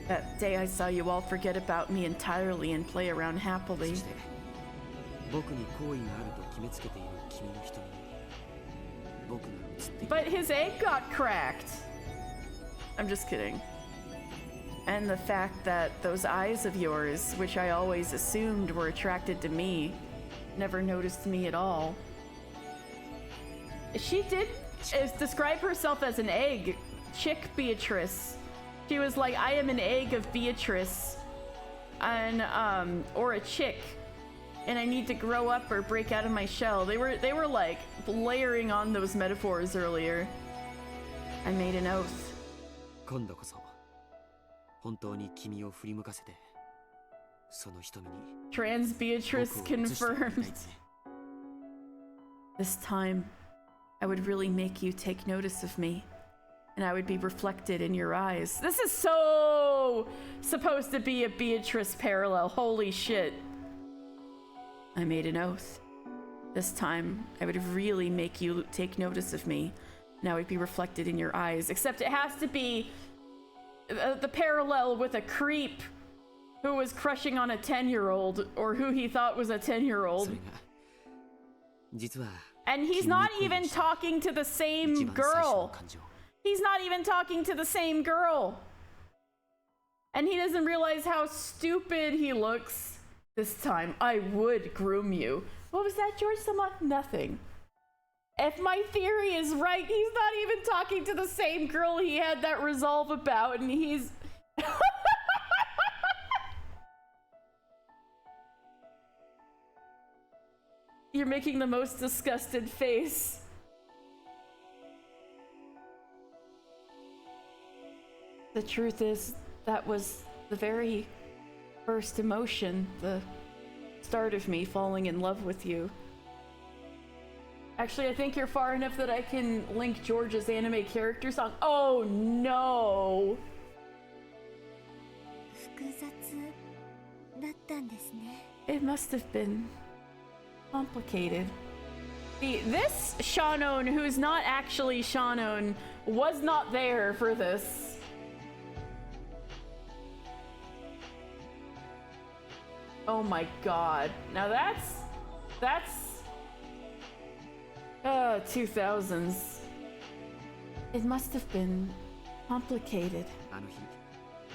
That day I saw you all forget about me entirely and play around happily. そして僕に好意があると決めつけている君の瞳に僕が映っている。 But his egg got cracked. I'm just kidding. And the fact that those eyes of yours, which I always assumed were attracted to me, never noticed me at all. She did describe herself as an egg, chick Beatrice. She was like, I am an egg of Beatrice, and or a chick, and I need to grow up or break out of my shell. They were like layering on those metaphors earlier. I made an oath. 今度こそ本当に君を振り向かせてその瞳に Trans Beatrice 僕を映してやりたい confirmed. ね。 This time, I would really make you take notice of me, and I would be reflected in your eyes. This is so supposed to be a Beatrice parallel. Holy shit. I made an oath. This time, I would really make you take notice of me, and I would be reflected in your eyes. Except it has to be the parallel with a creep who was crushing on a 10-year-old, or who he thought was a 10-year-old. それが実は And he's not even talking to the 一 same 番最初の girl. 感情。 He's not even talking to the same girl. And he doesn't realize how stupid he looks. This time, I would groom you. What was that, George Sama? Nothing. If my theory is right, he's not even talking to the same girl he had that resolve about, and he's... You're making the most disgusted face. The truth is, that was the very first emotion, the start of me falling in love with you. Actually, I think you're far enough that I can link George's anime character song. Oh no! 複雑だったんですね。 It must have been complicated. See, this Shannon, who's not actually Shannon, was not there for this. Oh my god. Now that's 2000s. It must have been complicated. あの日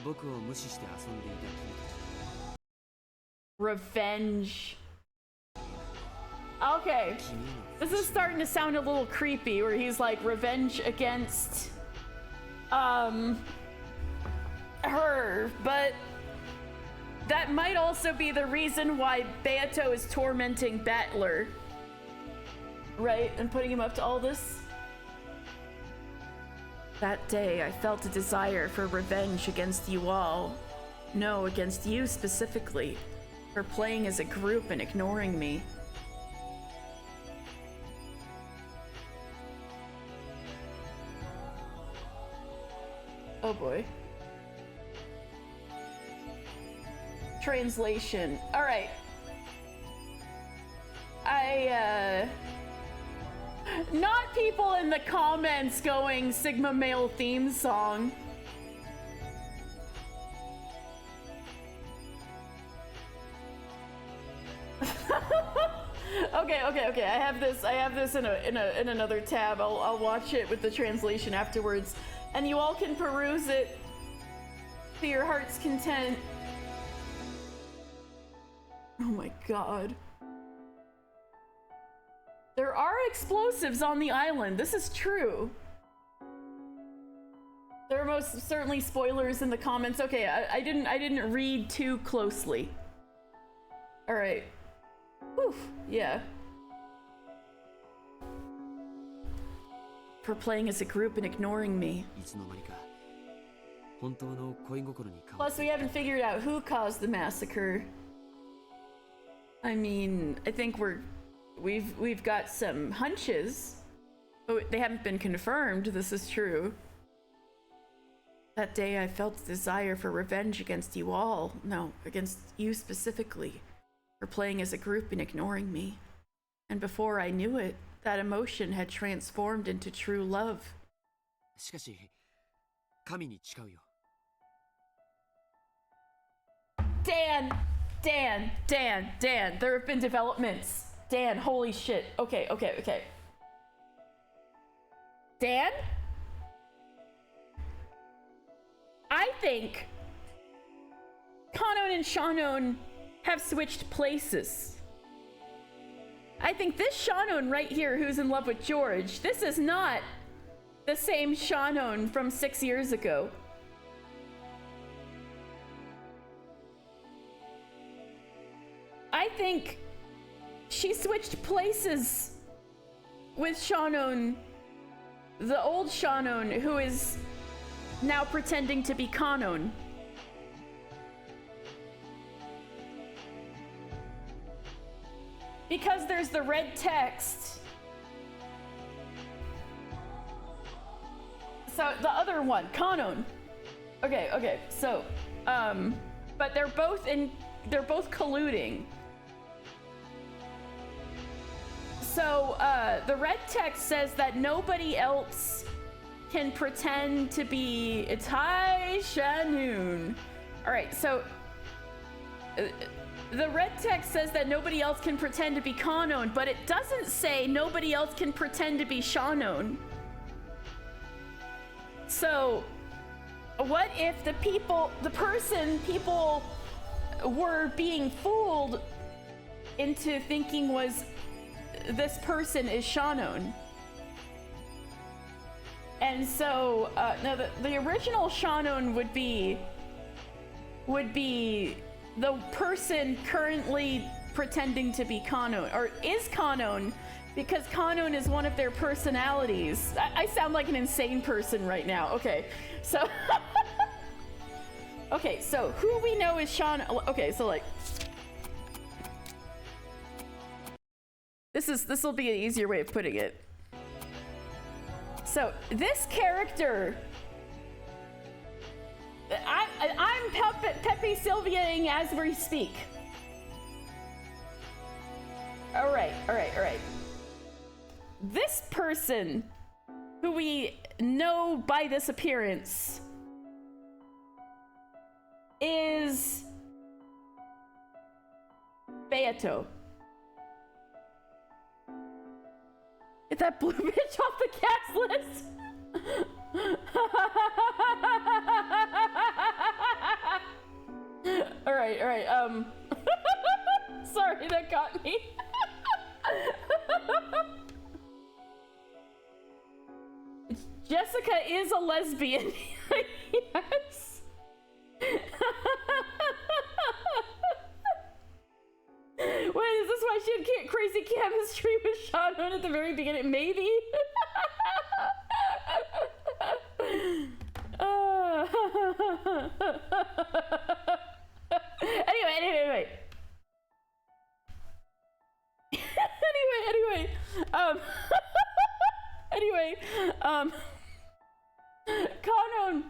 僕を無視して遊んでいた君たち Revenge. Okay. This is starting to sound a little creepy where he's like revenge against her, but that might also be the reason why Beato is tormenting Battler. Right? And putting him up to all this. That day, I felt a desire for revenge against you all. No, against you specifically. For playing as a group and ignoring me. Oh boy. Translation. Alright. Not people in the comments going Sigma Male theme song. Okay. I have this in another tab. I'll watch it with the translation afterwards, and you all can peruse it to your heart's content. Oh my god. There are explosives on the island. This is true. There are most certainly spoilers in the comments. Okay, I didn't read too closely. All right. Whew, yeah. For playing as a group and ignoring me. いつの間にか本当の恋心に変わった Plus, we haven't figured out who caused the massacre. I mean, I think we've got some hunches, but they haven't been confirmed. This is true. That day, I felt a desire for revenge against you all. No, against you specifically, for playing as a group and ignoring me. And before I knew it, that emotion had transformed into true love. しかし神に誓うよ Dan! There have been developments. Dan, holy shit. Okay. Dan? I think Kanon and Shannon have switched places. I think this Shannon right here who's in love with George, this is not the same Shannon from 6 years ago. I think she switched places with Shannon, the old Shannon, who is now pretending to be Kanon. Because there's the red text. So the other one, Kanon. Okay, so, but they're both colluding. So, the red text says that nobody else can pretend to be... It's Hai Shannon. Alright, so... the red text says that nobody else can pretend to be Kanon, but it doesn't say nobody else can pretend to be Shannon. So, what if people were being fooled into thinking was this person is Shannon? And so, no, the original Shannon would be the person currently pretending to be Kanon, or is Kanon, because Kanon is one of their personalities. I sound like an insane person right now. Okay, so Okay, so who we know is Sean. Okay, so like, this will be an easier way of putting it. So this character, I'm Pepe Sylviaing as we speak. All right. This person, who we know by this appearance, is Beato. Get that blue bitch off the cast list. All right. Sorry, that got me. Jessica is a lesbian. Yes. Wait, is this why she had crazy chemistry with Shannon at the very beginning? Maybe. Anyway. Kanon.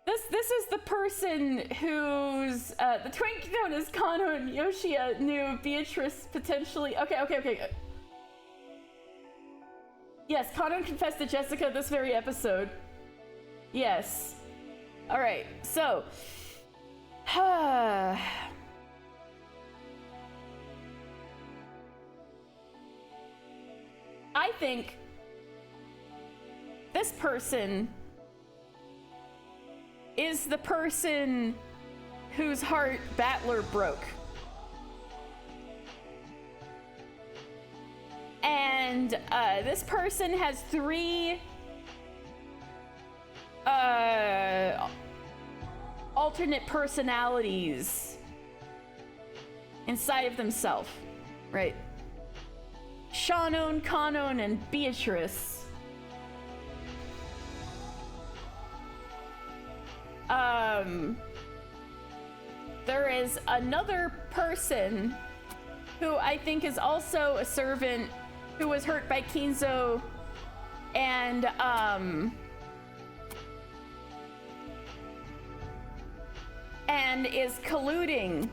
This is the person who's the twink known as Kanon Yoshia knew Beatrice potentially. Okay. Yes, Kanon confessed to Jessica this very episode. Yes. All right. So, I think this person is the person whose heart Battler broke. And this person has 3 alternate personalities inside of themselves, right? Shannon, Kanon, and Beatrice. There is another person who I think is also a servant who was hurt by Kinzo and is colluding.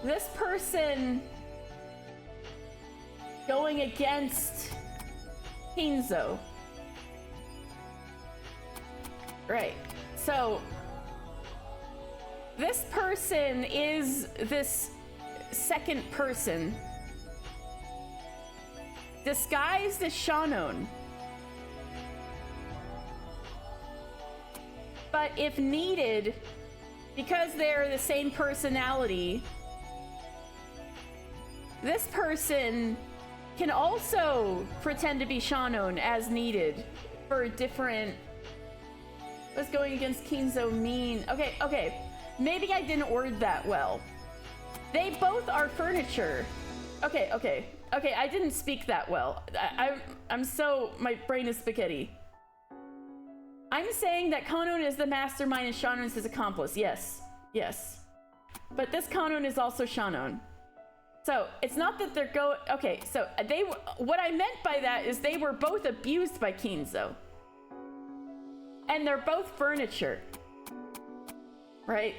This person going against Kinzo. Right. So this person is this second person disguised as Shannon. But if needed, because they're the same personality, this person can also pretend to be Shannon as needed for different. What's going against Kinzo mean? Okay. Maybe I didn't word that well. They both are furniture. Okay. I didn't speak that well. I'm so, my brain is spaghetti. I'm saying that Kanon is the mastermind and Shannon is his accomplice. Yes. But this Kanon is also Shannon. So it's not that they're okay, so what I meant by that is they were both abused by Kinzo. And they're both furniture, right?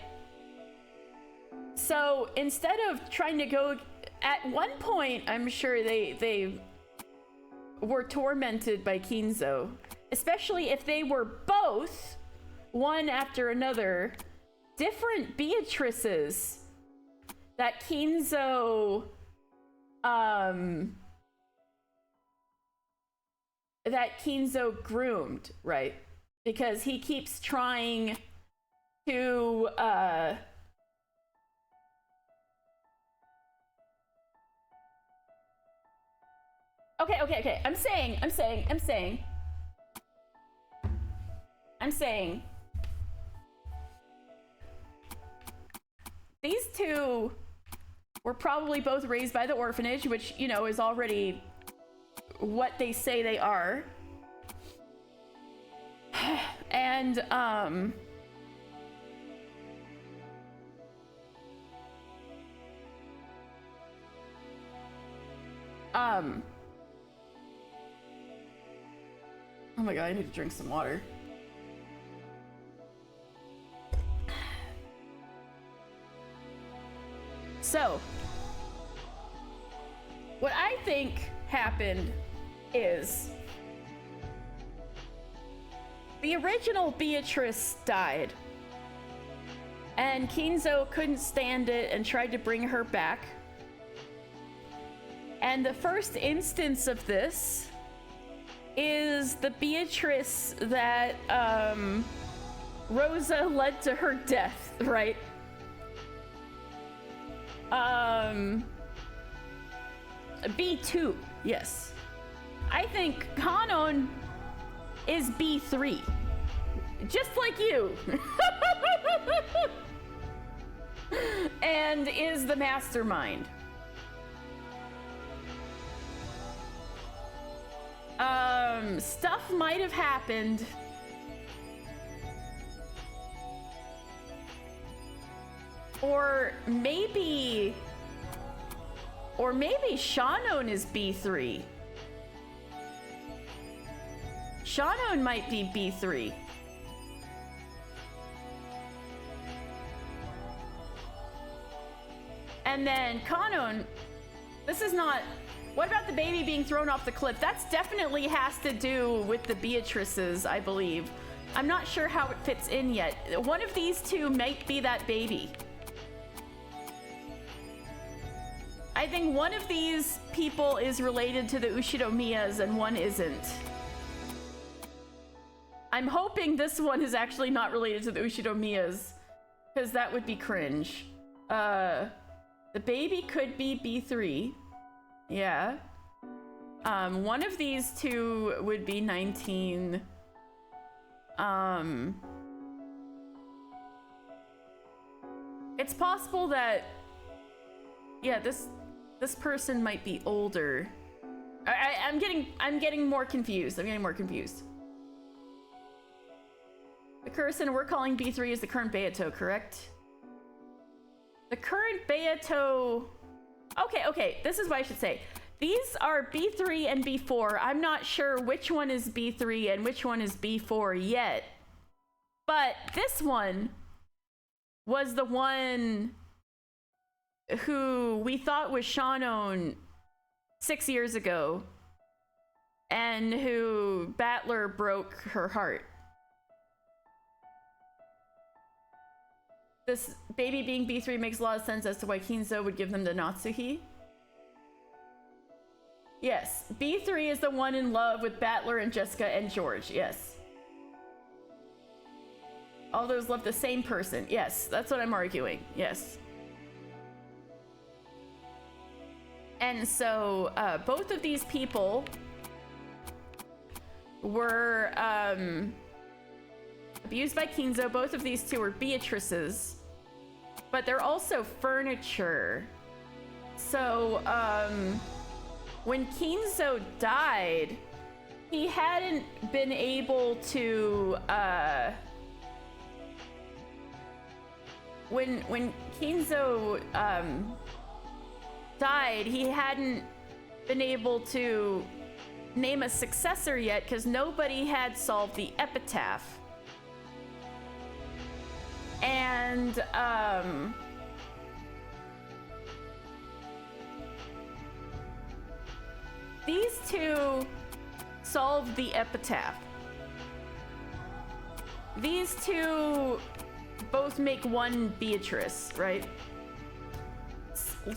So instead of trying to go, at one point, I'm sure they were tormented by Kinzo, especially if they were both, one after another, different Beatrices that Kinzo, groomed, right? Because he keeps trying to Okay. I'm saying these two were probably both raised by the orphanage, which, you know, is already what they say they are. And, oh my god, I need to drink some water. So, what I think happened is the original Beatrice died, and Kinzo couldn't stand it and tried to bring her back. And the first instance of this is the Beatrice that Rosa led to her death, right? B2, yes. I think Kanon is B3. Just like you. And is the mastermind. Stuff might have happened. Or maybe Shanon is B3. Shanon might be B3. And then Kanon, this is not... What about the baby being thrown off the cliff? That's definitely has to do with the Beatrices, I believe. I'm not sure how it fits in yet. One of these two might be that baby. I think one of these people is related to the Ushidomiyas and one isn't. I'm hoping this one is actually not related to the Ushidomiyas, because that would be cringe. The baby could be B3. Yeah. One of these two would be 19. It's possible that, yeah, this person might be older. I'm getting more confused. I'm getting more confused. The person we're calling B3 is the current Beato, correct? The current Beato... Okay, this is what I should say. These are B3 and B4. I'm not sure which one is B3 and which one is B4 yet. But this one was the one who we thought was Shanon 6 years ago, and who Battler broke her heart. This baby being B3 makes a lot of sense as to why Kinzo would give them the Natsuhi. Yes, B3 is the one in love with Battler and Jessica and George, yes. All those love the same person, yes, that's what I'm arguing, yes. And so, both of these people were, abused by Kinzo. Both of these two were Beatrices, but they're also furniture. So, when Kinzo died, he hadn't been able to, when Kinzo, died, he hadn't been able to name a successor yet because nobody had solved the epitaph. And these two solved the epitaph. These two both make one Beatrice, right?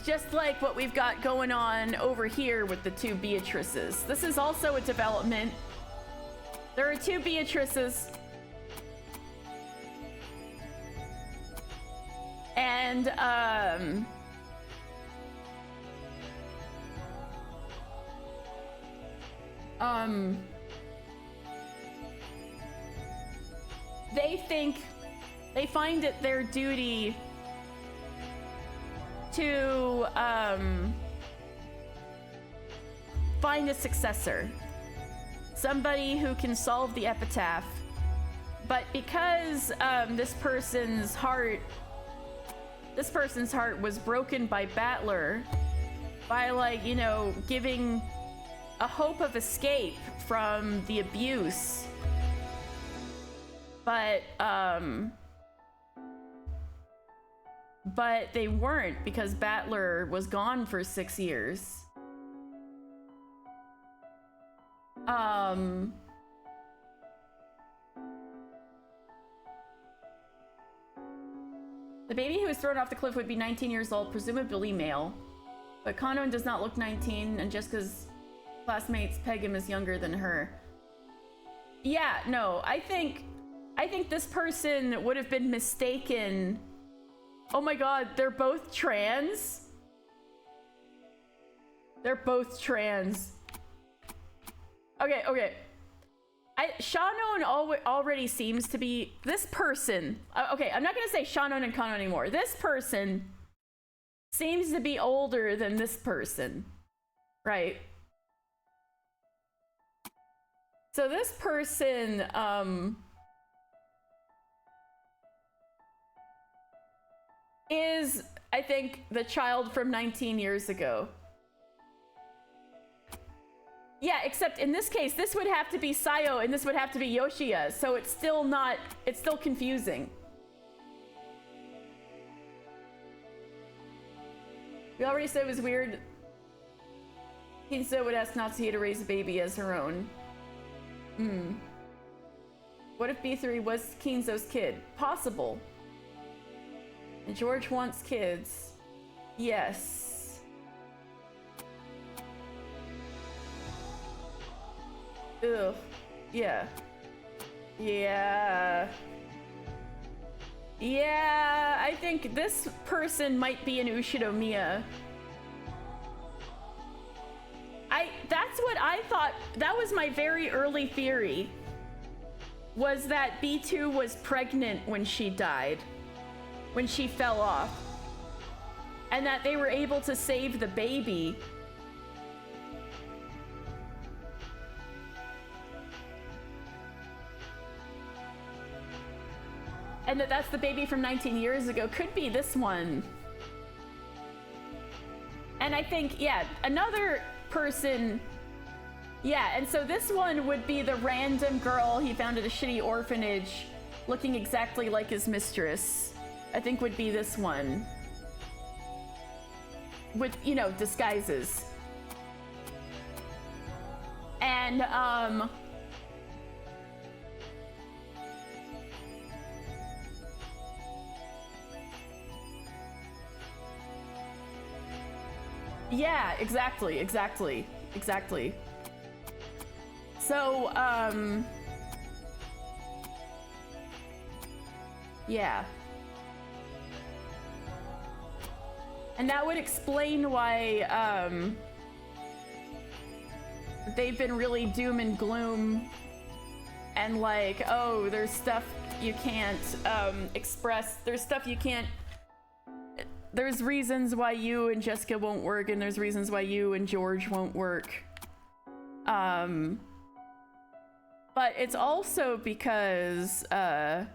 Just like what we've got going on over here with the two Beatrices. This is also a development. There are two Beatrices. And, they find it their duty to find a successor, somebody who can solve the epitaph But because this person's heart was broken by Battler, by, like, you know, giving a hope of escape from the abuse. But they weren't, because Battler was gone for 6 years. The baby who was thrown off the cliff would be 19 years old, presumably male. But Kanon does not look 19, and Jessica's classmates peg him as younger than her. Yeah, no, I think this person would have been mistaken. Oh my god, they're both trans? They're both trans. Okay. Shannon already seems to be this person. Okay, I'm not gonna say Shannon and Kanon anymore. This person seems to be older than this person, right? So this person, is, I think, the child from 19 years ago. Yeah, except in this case, this would have to be Sayo and this would have to be Yoshiya, so it's still confusing. We already said it was weird. Kinzo would ask Natsuki to raise a baby as her own. What if B3 was Kinzo's kid? Possible. And George wants kids. Yes. Ugh. Yeah. I think this person might be an Ushinomiya. That's what I thought. That was my very early theory. Was that B2 was pregnant when she died. When she fell off. And that they were able to save the baby. And that's the baby from 19 years ago. Could be this one. And I think, yeah, another person. Yeah, and so this one would be the random girl he found at a shitty orphanage looking exactly like his mistress. I think would be this one. With, you know, disguises. And, yeah, exactly. So, yeah. And that would explain why, they've been really doom and gloom and like, oh, there's stuff you can't, express. There's stuff you can't. There's reasons why you and Jessica won't work, and there's reasons why you and George won't work. But it's also because, well,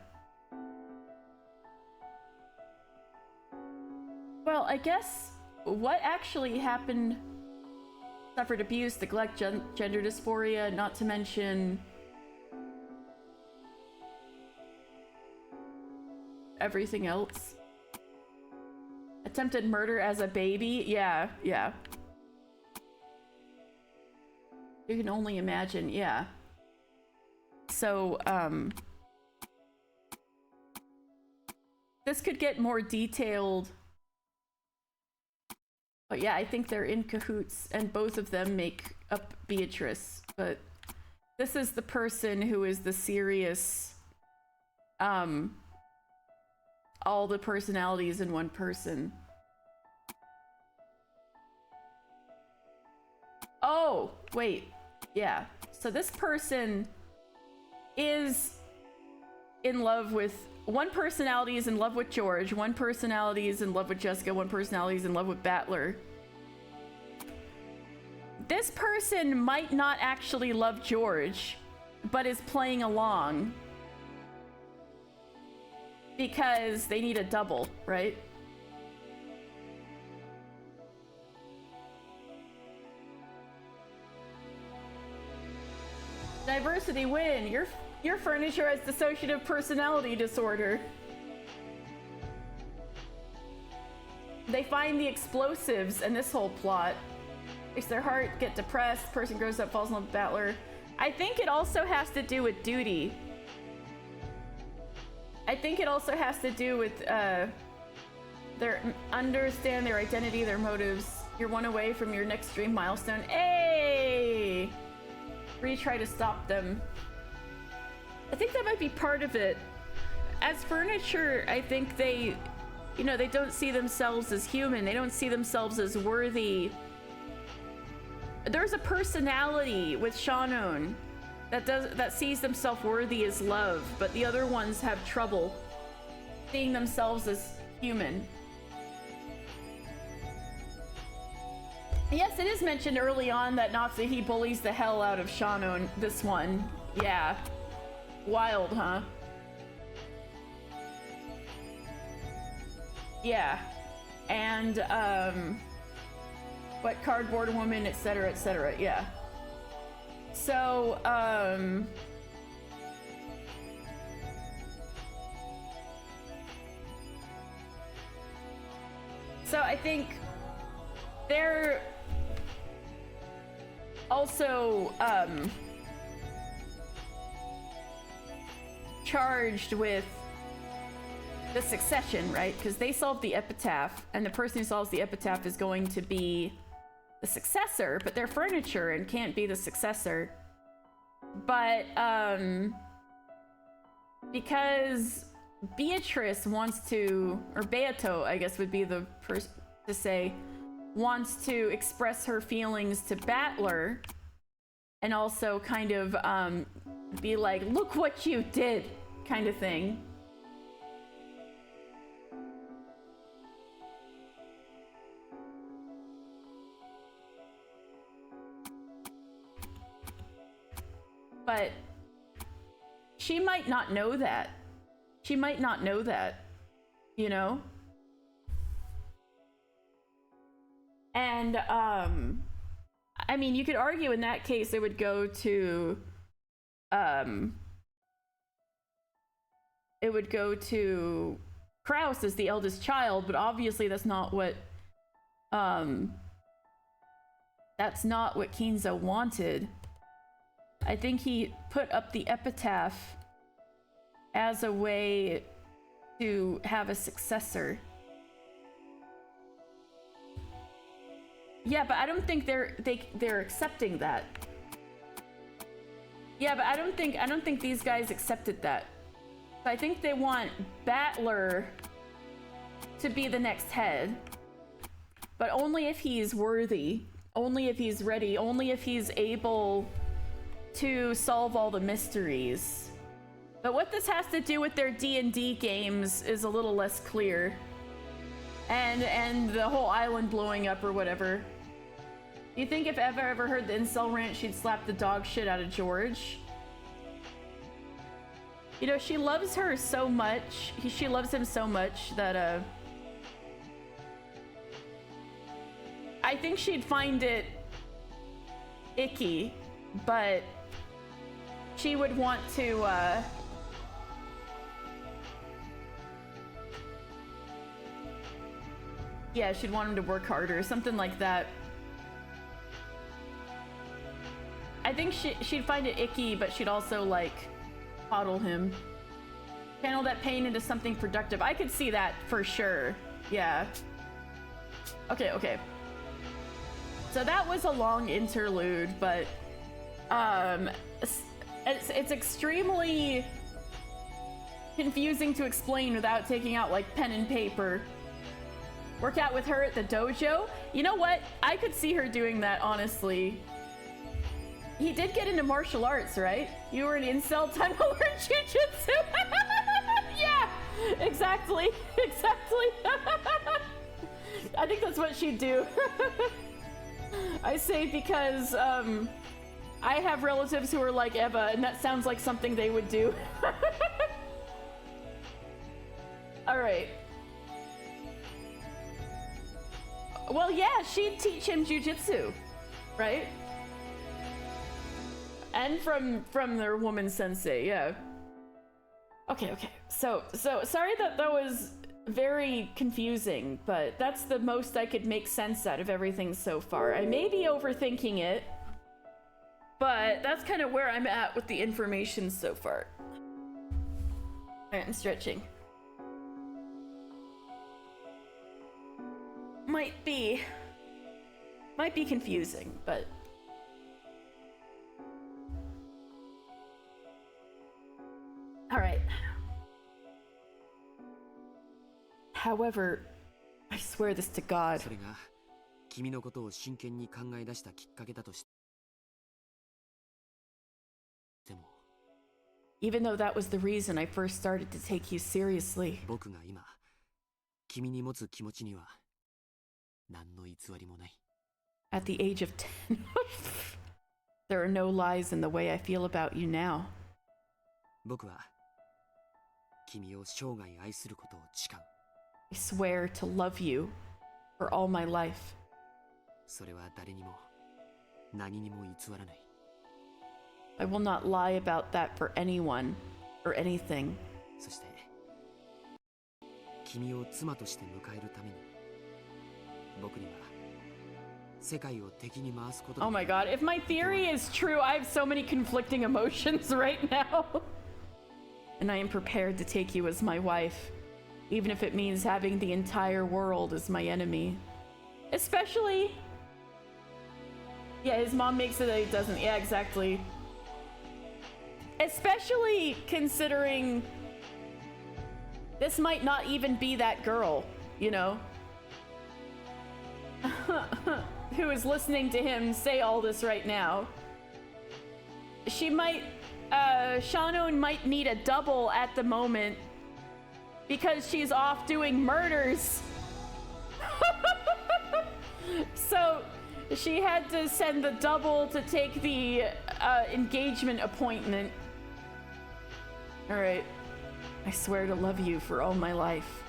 I guess what actually happened, suffered abuse, neglect, gender dysphoria, not to mention everything else. Attempted murder as a baby? Yeah. You can only imagine, yeah. So, this could get more detailed. But yeah, I think they're in cahoots, and both of them make up Beatrice. But this is the person who is the serious, all the personalities in one person. Oh, wait. Yeah. So this person is in love with... One personality is in love with George. One personality is in love with Jessica. One personality is in love with Battler. This person might not actually love George, but is playing along. because they need a double, right? Diversity win. Your furniture has dissociative personality disorder. They find the explosives in this whole plot. Makes their heart get depressed. Person grows up, falls in love with battler. I think it also has to do with duty. I think it also has to do with understand their identity, their motives. You're one away from your next dream milestone. Hey! Retry to stop them. I think that might be part of it. As furniture, I think they, you know, they don't see themselves as human. They don't see themselves as worthy. There's a personality with Shannon that sees themselves worthy as love, but the other ones have trouble seeing themselves as human. Yes, it is mentioned early on that Natsuhi bullies the hell out of Shannon. This one. Yeah. Wild, huh? Yeah. And, what, cardboard woman, etc., etc., yeah. So, so I think they're also, charged with the succession, right? Because they solved the epitaph, and the person who solves the epitaph is going to be the successor, but they're furniture and can't be the successor. But, because Beatrice wants to, or Beato, I guess would be the person to say, wants to express her feelings to Battler, and also kind of, be like, look what you did, kind of thing. But she might not know that. She might not know that, you know? And, I mean, you could argue in that case it would go to, it would go to Kraus as the eldest child, but obviously that's not what Kinzo wanted. I think he put up the epitaph as a way to have a successor. Yeah, but I don't think they're accepting that. Yeah, but I don't think these guys accepted that. I think they want Battler to be the next head, but only if he's worthy, only if he's ready, only if he's able to solve all the mysteries. But what this has to do with their D&D games is a little less clear. And the whole island blowing up or whatever. Do you think if Eva ever heard the incel rant, she'd slap the dog shit out of George? You know, she loves her so much. She loves him so much that, I think she'd find it icky, but she would want to, yeah, she'd want him to work harder, something like that. I think she'd find it icky, but she'd also, like, coddle him. Channel that pain into something productive. I could see that for sure. Yeah. Okay. So that was a long interlude, but, it's extremely confusing to explain without taking out, like, pen and paper. Work out with her at the dojo? You know what? I could see her doing that, honestly. He did get into martial arts, right? You were an incel time to learn jujitsu. Yeah, exactly. I think that's what she'd do. I say because I have relatives who are like Eva, and that sounds like something they would do. Alright. Well, yeah, she'd teach him jujitsu, right? And from their woman sensei, yeah. Okay. So sorry that was very confusing, but that's the most I could make sense out of everything so far. I may be overthinking it, but that's kind of where I'm at with the information so far. Alright, I'm stretching. Might be confusing, but all right. However, I swear this to God. それが君のことを真剣に考え出したきっかけだとしても Even though that was the reason I first started to take you seriously. 僕が今君に持つ気持ちには何の偽りもない。 At the age of 10, there are no lies in the way I feel about you now. 僕は君を生涯愛することを誓う。 I swear to love you for all my life. それは誰にも何にも偽らない。 I will not lie about that for anyone or anything. そして君を妻として迎えるために僕には世界を敵に回すこと。 Oh my god, if my theory is true, I have so many conflicting emotions right now. And I am prepared to take you as my wife, even if it means having the entire world as my enemy. Especially... Yeah, his mom makes it that he doesn't. Yeah, exactly. Especially considering this might not even be that girl, you know? Who is listening to him say all this right now. She might... Shanon might need a double at the moment because she's off doing murders. So she had to send the double to take the engagement appointment. Alright. I swear to love you for all my life,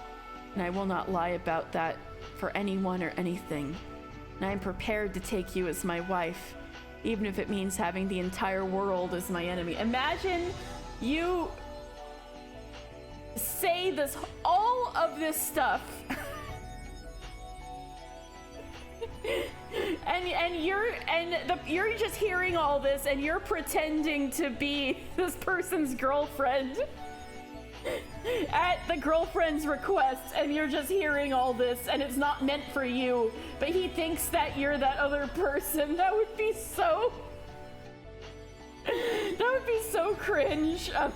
and I will not lie about that for anyone or anything. And I am prepared to take you as my wife, even if it means having the entire world as my enemy. Imagine you say this, all of this stuff, you're just hearing all this, and you're pretending to be this person's girlfriend at the girlfriend's request, and you're just hearing all this, and it's not meant for you, but he thinks that you're that other person. That would be so... That would be so cringe. I'm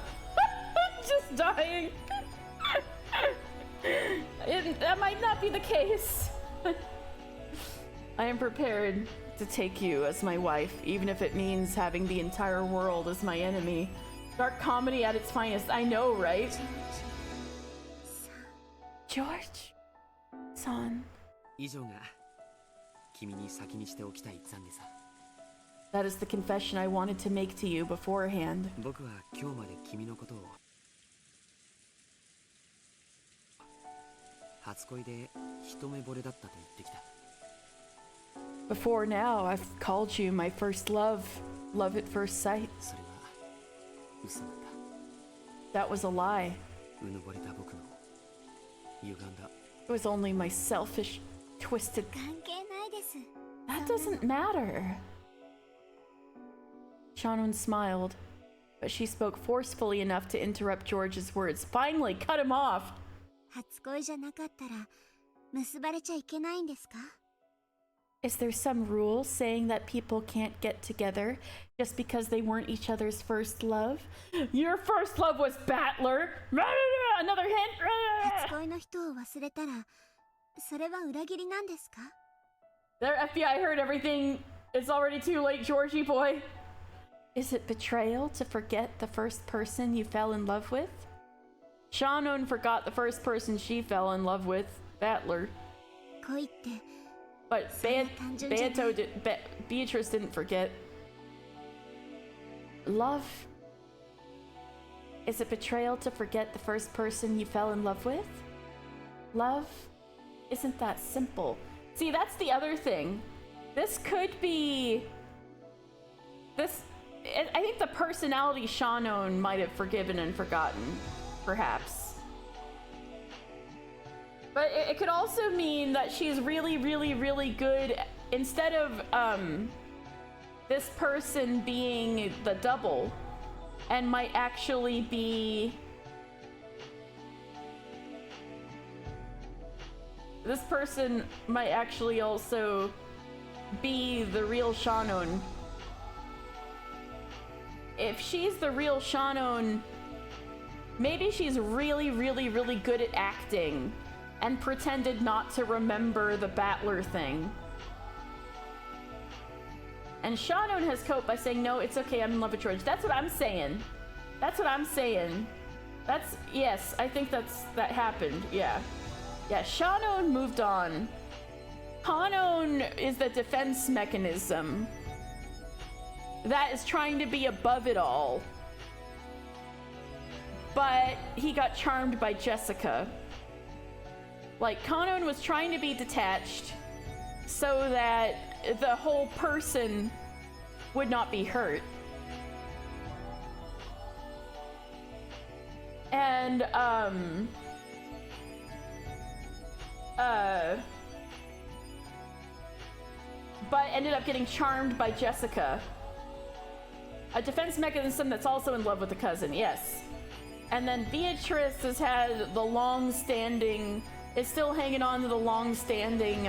just dying. That might not be the case. I am prepared to take you as my wife, even if it means having the entire world as my enemy. Dark comedy at its finest. I know, right? George? Son. 以上が君に先にしておきたい懺悔さ。 That is the confession I wanted to make to you beforehand. 僕は今日まで君のことを初恋で一目惚れだったと言ってきた。 Before now, I've called you my first love. Love at first sight. それは嘘だっ That was a lie. た。うぬぼれた僕の歪んだ。 It was only my selfish, twisted... 関係ないです。 That doesn't matter. Shannon smiled, but she spoke forcefully enough to interrupt George's words. Finally, cut him off. 初恋じゃなかったら結ばれちゃいけないんですか？ Is there some rule saying that people can't get together just because they weren't each other's first love? Your first love was Battler! Another hint! 初恋の人を忘れたらそれは裏切りなんですか？ There, FBI heard everything. It's already too late, Georgie boy. Is it betrayal to forget the first person you fell in love with? Shannon forgot the first person she fell in love with, Battler. 恋って But Beatrice didn't forget. Love? Is it betrayal to forget the first person you fell in love with? Love isn't that simple. See, that's the other thing. This could be... I think the personality Shanon might have forgiven and forgotten, perhaps. But it could also mean that she's really, really, really good. Instead of this person being the double, and might actually be... This person might actually also be the real Shanon. If she's the real Shanon, maybe she's really, really, really good at acting and pretended not to remember the Battler thing. And Shanon has coped by saying, no, it's okay, I'm in love with George. That's what I'm saying. That's what I'm saying. Yes, I think that happened, yeah. Yeah, Shanon moved on. Kanon is the defense mechanism that is trying to be above it all. But he got charmed by Jessica. Like, Kanon was trying to be detached so that the whole person would not be hurt. And, but ended up getting charmed by Jessica. A defense mechanism that's also in love with the cousin, yes. And then Beatrice has had the long-standing, is still hanging on to the long-standing,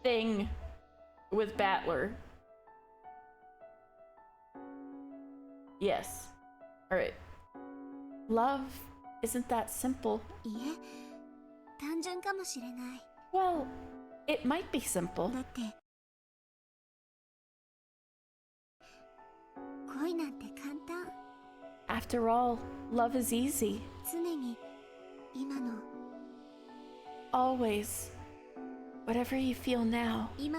thing with Battler. Yes. Alright. Love isn't that simple. Well, it might be simple. After all, love is easy. Always. Whatever you feel now. Dan,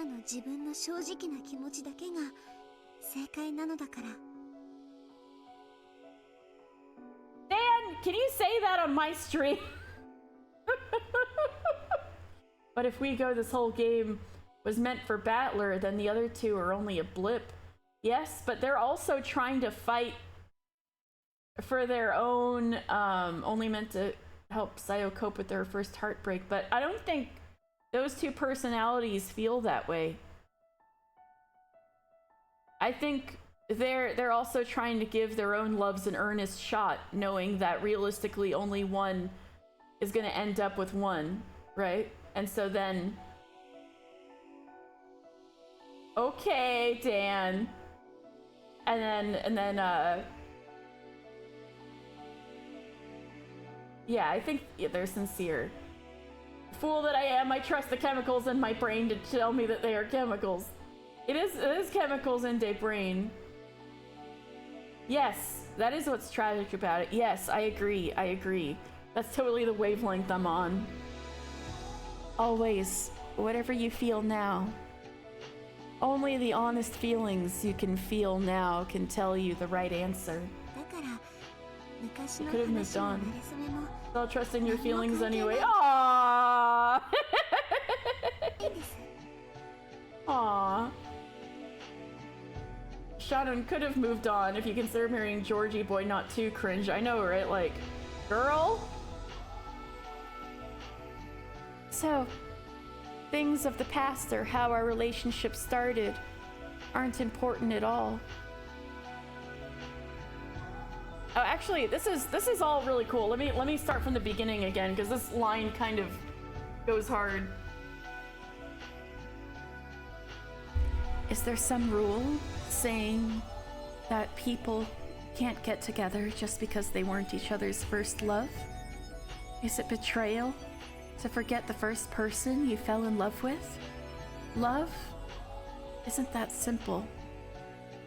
can you say that on my stream? But if we go, this whole game was meant for Battler, then the other two are only a blip. Yes, but they're also trying to fight for their own, only meant to help Sayo cope with their first heartbreak, but I don't think those two personalities feel that way. I think they're also trying to give their own loves an earnest shot, knowing that realistically only one is going to end up with one, right? And so then... Okay, Dan. And then, yeah, I think they're sincere. Fool that I am, I trust the chemicals in my brain to tell me that they are chemicals. It is chemicals in their brain. Yes, that is what's tragic about it. Yes, I agree. That's totally the wavelength I'm on. Always, whatever you feel now. Only the honest feelings you can feel now can tell you the right answer. You could have moved on. I'll trust in your feelings anyway. Aww! Aww. Shanon could have moved on if you consider marrying Georgie boy not too cringe. I know, right? Like, girl? So, things of the past or how our relationship started aren't important at all. Oh, actually, this is all really cool. Let me start from the beginning again, because this line kind of goes hard. Is there some rule saying that people can't get together just because they weren't each other's first love? Is it betrayal to forget the first person you fell in love with? Love isn't that simple.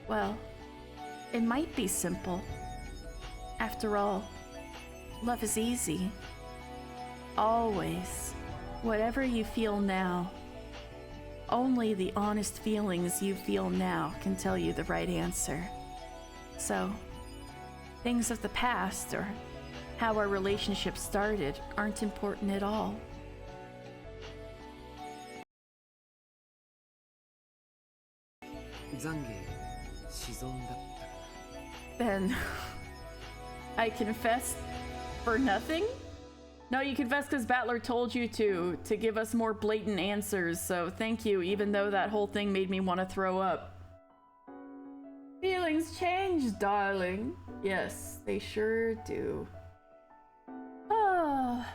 Well, it might be simple. After all, love is easy. Always. Whatever you feel now, only the honest feelings you feel now can tell you the right answer. So, things of the past or how our relationship started aren't important at all. Then I confessed for nothing? No, you confessed because Battler told you to give us more blatant answers, so thank you, even though that whole thing made me want to throw up. Feelings change, darling. Yes, they sure do. Oh,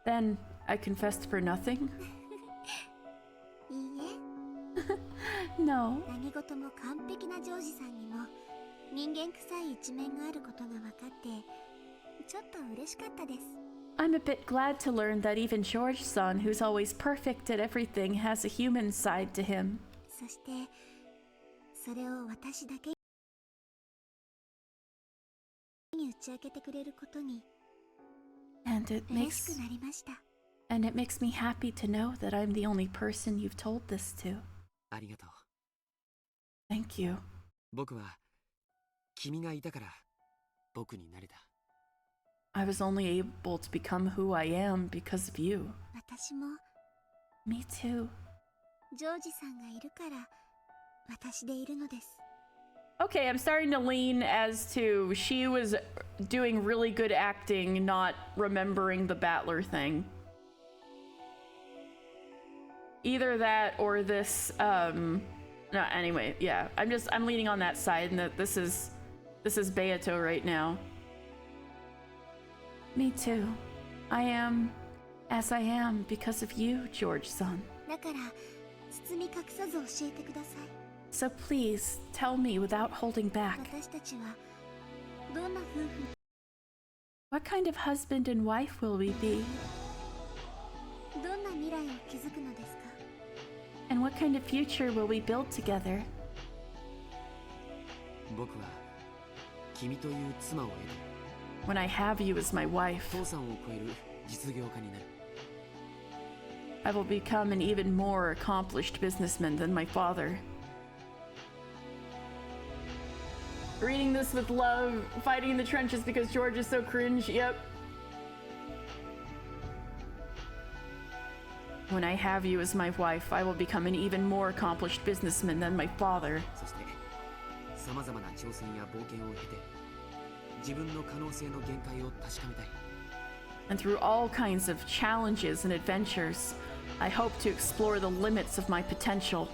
then I confessed for nothing? No. I'm a bit glad to learn that even George-san, who's always perfect at everything, has a human side to him. And it makes me happy to know that I'm the only person you've told this to. Thank you. I was only able to become who I am because of you. Me too. Okay, I'm starting to lean as to she was doing really good acting, not remembering the Battler thing. Either that or this, no, anyway, yeah. I'm leaning on that side, and that this is Beato right now. Me too. I am as I am because of you, George-san. So please, tell me without holding back. What kind of husband and wife will we be? And what kind of future will we build together? When I have you as my wife, I will become an even more accomplished businessman than my father. Reading this with love, fighting in the trenches because George is so cringe, yep. When I have you as my wife, I will become an even more accomplished businessman than my father. And through all kinds of challenges and adventures, I hope to explore the limits of my potential.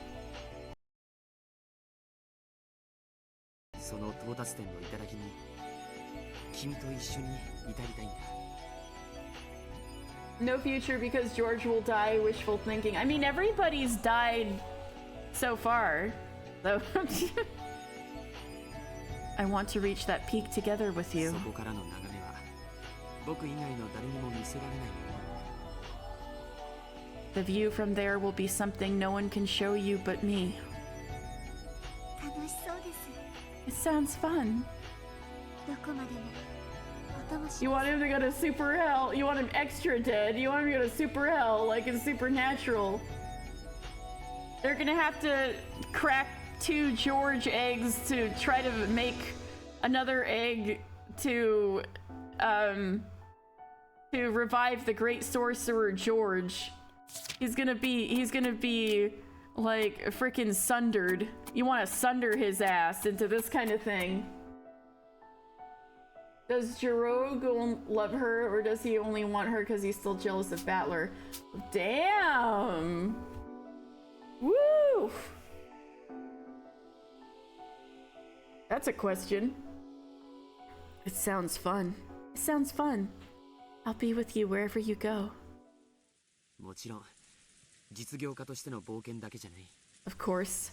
No future because George will die, wishful thinking. I mean, everybody's died so far, so I want to reach that peak together with you. The view from there will be something no one can show you but me. It sounds fun. You want him to go to super hell? You want him extra dead? You want him to go to super hell like in Supernatural? They're gonna have to crack 2 George eggs to try to make another egg to revive the great sorcerer George. He's gonna be like freaking sundered. You want to sunder his ass into this kind of thing. Does Jiro love her, or does he only want her because he's still jealous of Battler? Damn! Woo! That's a question. It sounds fun. It sounds fun. I'll be with you wherever you go. Of course,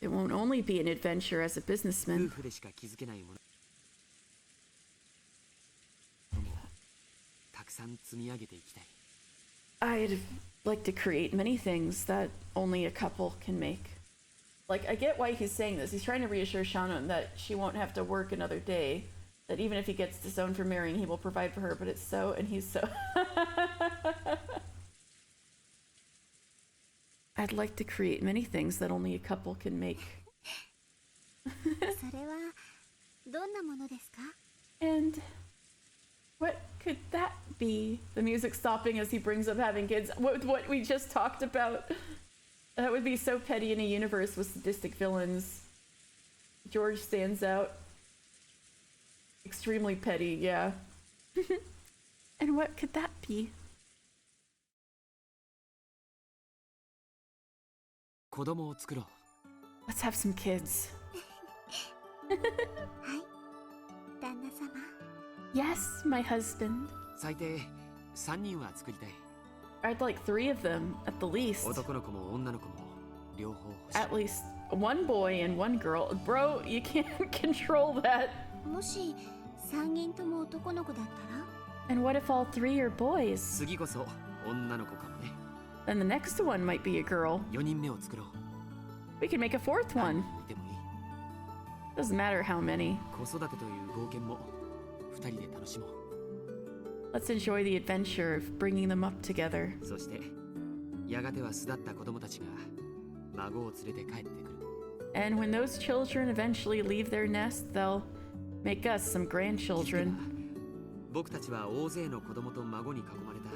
it won't only be an adventure as a businessman. I'd like to create many things that only a couple can make. Like, I get why he's saying this. He's trying to reassure Shannon that she won't have to work another day. That even if he gets disowned for marrying, he will provide for her. But it's so, and he's so... I'd like to create many things that only a couple can make. And What could that be? The music stopping as he brings up having kids. What we just talked about. That would be so petty in a universe with sadistic villains. George stands out. Extremely petty, yeah. And what could that be? 子供を作ろう。 Let's have some kids. はい旦那様 Yes, my husband. 最低3人は作りたい。 I'd like 3 of them, at the least. 男の子も女の子も両方欲しい。 At least 1 boy and 1 girl. Bro, you can't control that. もし3人とも男の子だったら And what if all 3 are boys? 次こそ女の子かもね。 Then the next one might be a girl. 4人目を作ろう。 We could make a 4th one. いてもいい。 Doesn't matter how many. 子育てという冒険も2人で楽しもう。 Let's enjoy the adventure of bringing them up together. そしてやがては巣立った子供たちが孫を連れて帰ってくる。 And when those children eventually leave their nest, they'll make us some grandchildren. 僕たちは大勢の子供と孫に囲まれた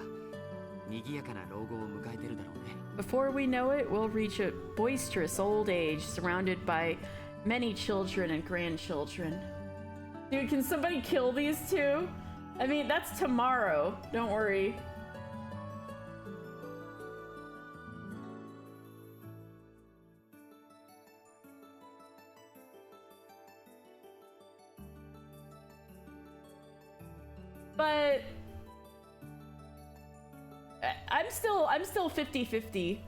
賑やかな老後を迎えてるだろうね。 Before we know it, we'll reach a boisterous old age surrounded by many children and grandchildren. Dude, can somebody kill these 2? I mean, that's tomorrow. Don't worry. But I'm still 50-50.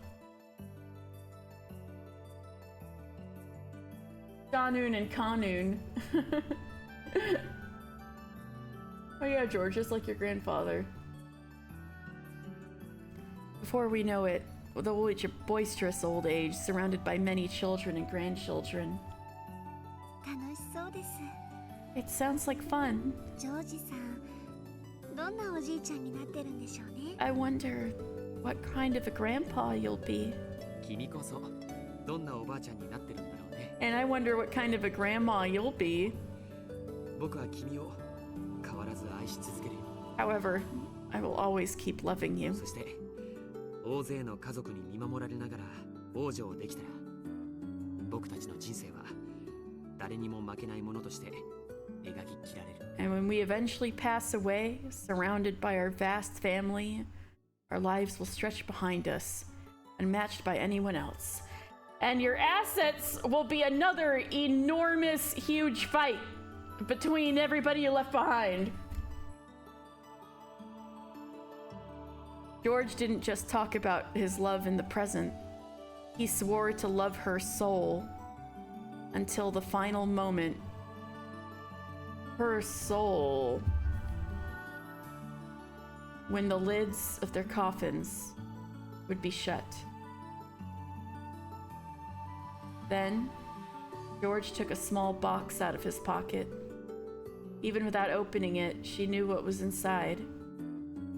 Janoon and Kanoon. Oh yeah, George, just like your grandfather. Before we know it, they'll reach a boisterous old age, surrounded by many children and grandchildren. 楽しそうです It sounds like fun. ジョージさんどんなおじいちゃんになってるんでしょうね I wonder what kind of a grandpa you'll be. 君こそどんなおばあちゃんになってるんだろうね。 And I wonder what kind of a grandma you'll be. 僕は君を変わらず愛し続けるよ。 However, I will always keep loving you. そして大勢の家族に見守られながら王女をできたら僕たちの人生は誰にも負けないものとして描き切られる。 And when we eventually pass away, surrounded by our vast family, our lives will stretch behind us, unmatched by anyone else. And your assets will be another enormous, huge fight between everybody you left behind. George didn't just talk about his love in the present. He swore to love her soul until the final moment. Her soul. When the lids of their coffins would be shut. Then, George took a small box out of his pocket. Even without opening it, she knew what was inside.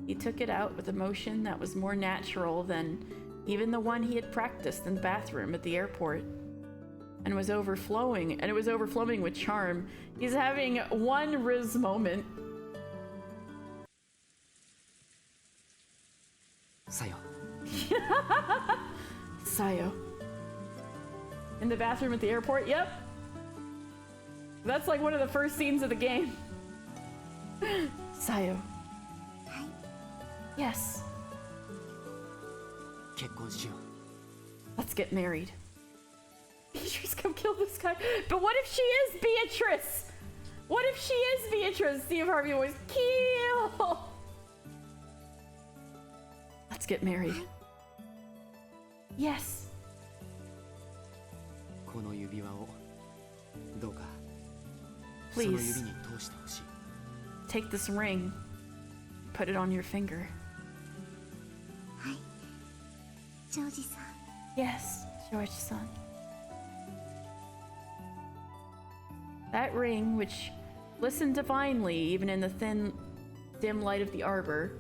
He took it out with a motion that was more natural than even the one he had practiced in the bathroom at the airport. And it was overflowing with charm. He's having one Riz moment. さよ Sayo. In the bathroom at the airport? Yep. That's like one of the first scenes of the game. Sayo. Yes. 結婚しよう。 Let's get married. Beatrice, come kill this guy. But what if she is Beatrice? What if she is Beatrice? Steve Harvey always kill. Let's get married. Yes. この指輪をどうか Please. その指に通してほしい。 Take this ring. Put it on your finger. はいジョージさん Yes, George-san. That ring, which glistened divinely even in the thin, dim light of the arbor.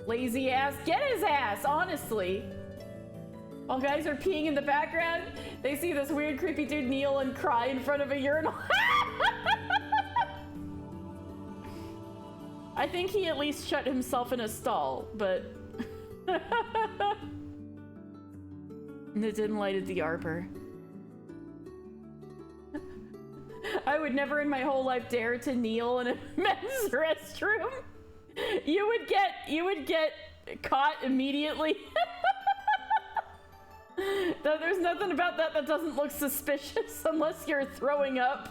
Lazy ass, get his ass, honestly. While guys are peeing in the background, they see this weird, creepy dude kneel and cry in front of a urinal. I think he at least shut himself in a stall, but... Nadine lighted the arbor. I would never in my whole life dare to kneel in a men's restroom. You would get caught immediately. Though there's nothing about that that doesn't look suspicious unless you're throwing up.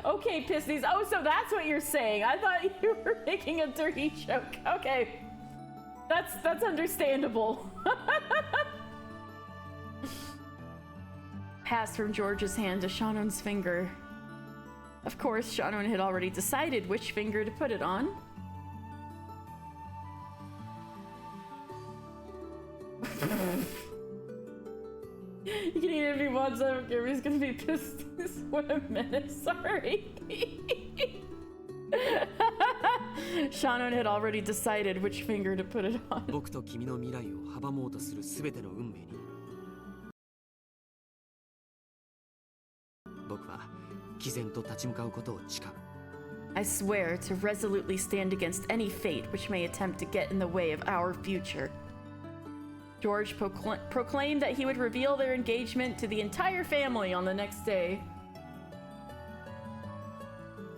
Okay, Pisties. Oh, so that's what you're saying. I thought you were making a dirty joke. Okay. That's understandable. Passed from George's hand to Shannon's finger. Of course, Shannon had already decided which finger to put it on. You can eat it if he wants. I don't care if he's gonna be pissed. What a menace. Sorry. Shannon had already decided which finger to put it on. 僕と君の未来を阻もうとするすべての運命に僕は毅然と立ち向かうことを誓う I swear to resolutely stand against any fate which may attempt to get in the way of our future. George proclaimed that he would reveal their engagement to the entire family on the next day.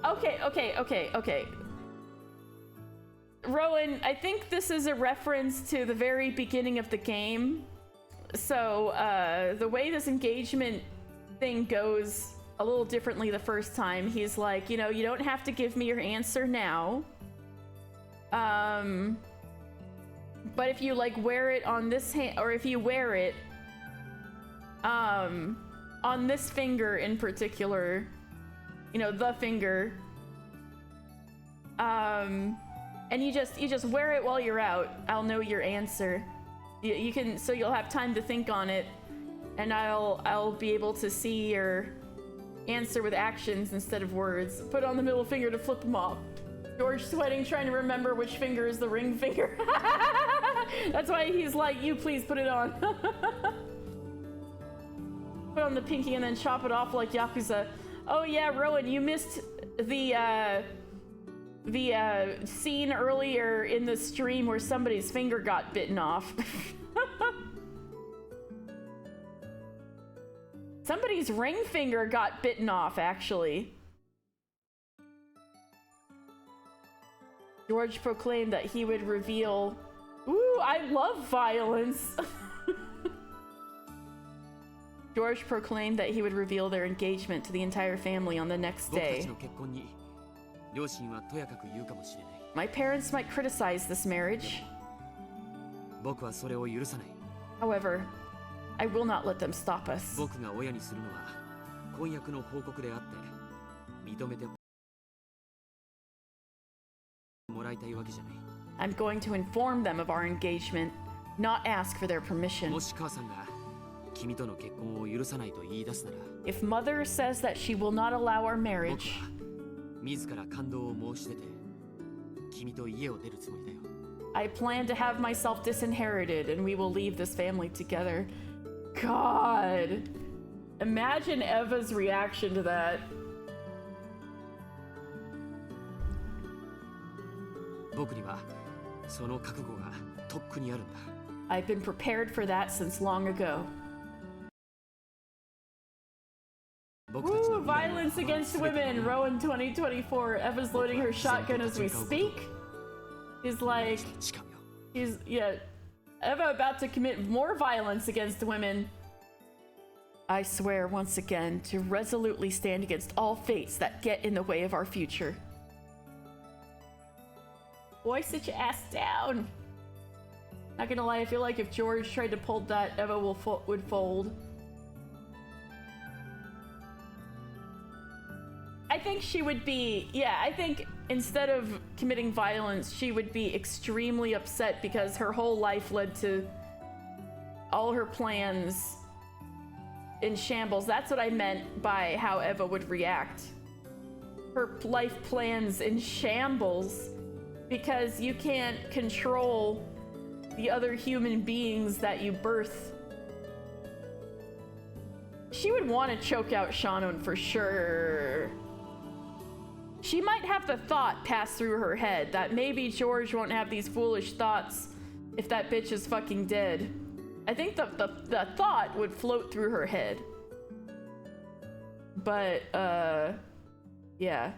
Okay. Rowan, I think this is a reference to the very beginning of the game. So, the way this engagement thing goes a little differently the first time. He's like, you know, you don't have to give me your answer now. But if you like wear it on this hand, or if you wear it on this finger in particular, you know, the finger, and you just wear it while you're out, I'll know your answer. You can, so you'll have time to think on it, and I'll be able to see your answer with actions instead of words. Put on the middle finger to flip them off. George sweating, trying to remember which finger is the ring finger. That's why he's like, you please put it on. Put on the pinky and then chop it off like Yakuza. Oh yeah, Rowan, you missed the scene earlier in the stream where somebody's finger got bitten off. Somebody's ring finger got bitten off, actually. George proclaimed that he would reveal... Ooh, I love violence! George proclaimed that he would reveal their engagement to the entire family on the next day. My parents might criticize this marriage. However, I will not let them stop us. I'm going to inform them of our engagement, not ask for their permission. If mother says that she will not allow our marriage, I plan to have myself disinherited and we will leave this family together. God! Imagine Eva's reaction to that. I've been prepared for that since long ago. Woo, violence against women, Rowan 2024. Eva's loading her shotgun as we speak. He's like, yeah, Eva about to commit more violence against women. I swear once again to resolutely stand against all fates that get in the way of our future. Boy, sit your ass down. Not gonna lie, I feel like if George tried to pull that, Eva would fold. I think she would be, yeah, I think instead of committing violence, she would be extremely upset because her whole life led to all her plans in shambles. That's what I meant by how Eva would react. Her life plans in shambles because you can't control the other human beings that you birth. She would want to choke out Shannon for sure. She might have the thought pass through her head that maybe George won't have these foolish thoughts if that bitch is fucking dead. I think the thought would float through her head. But, yeah.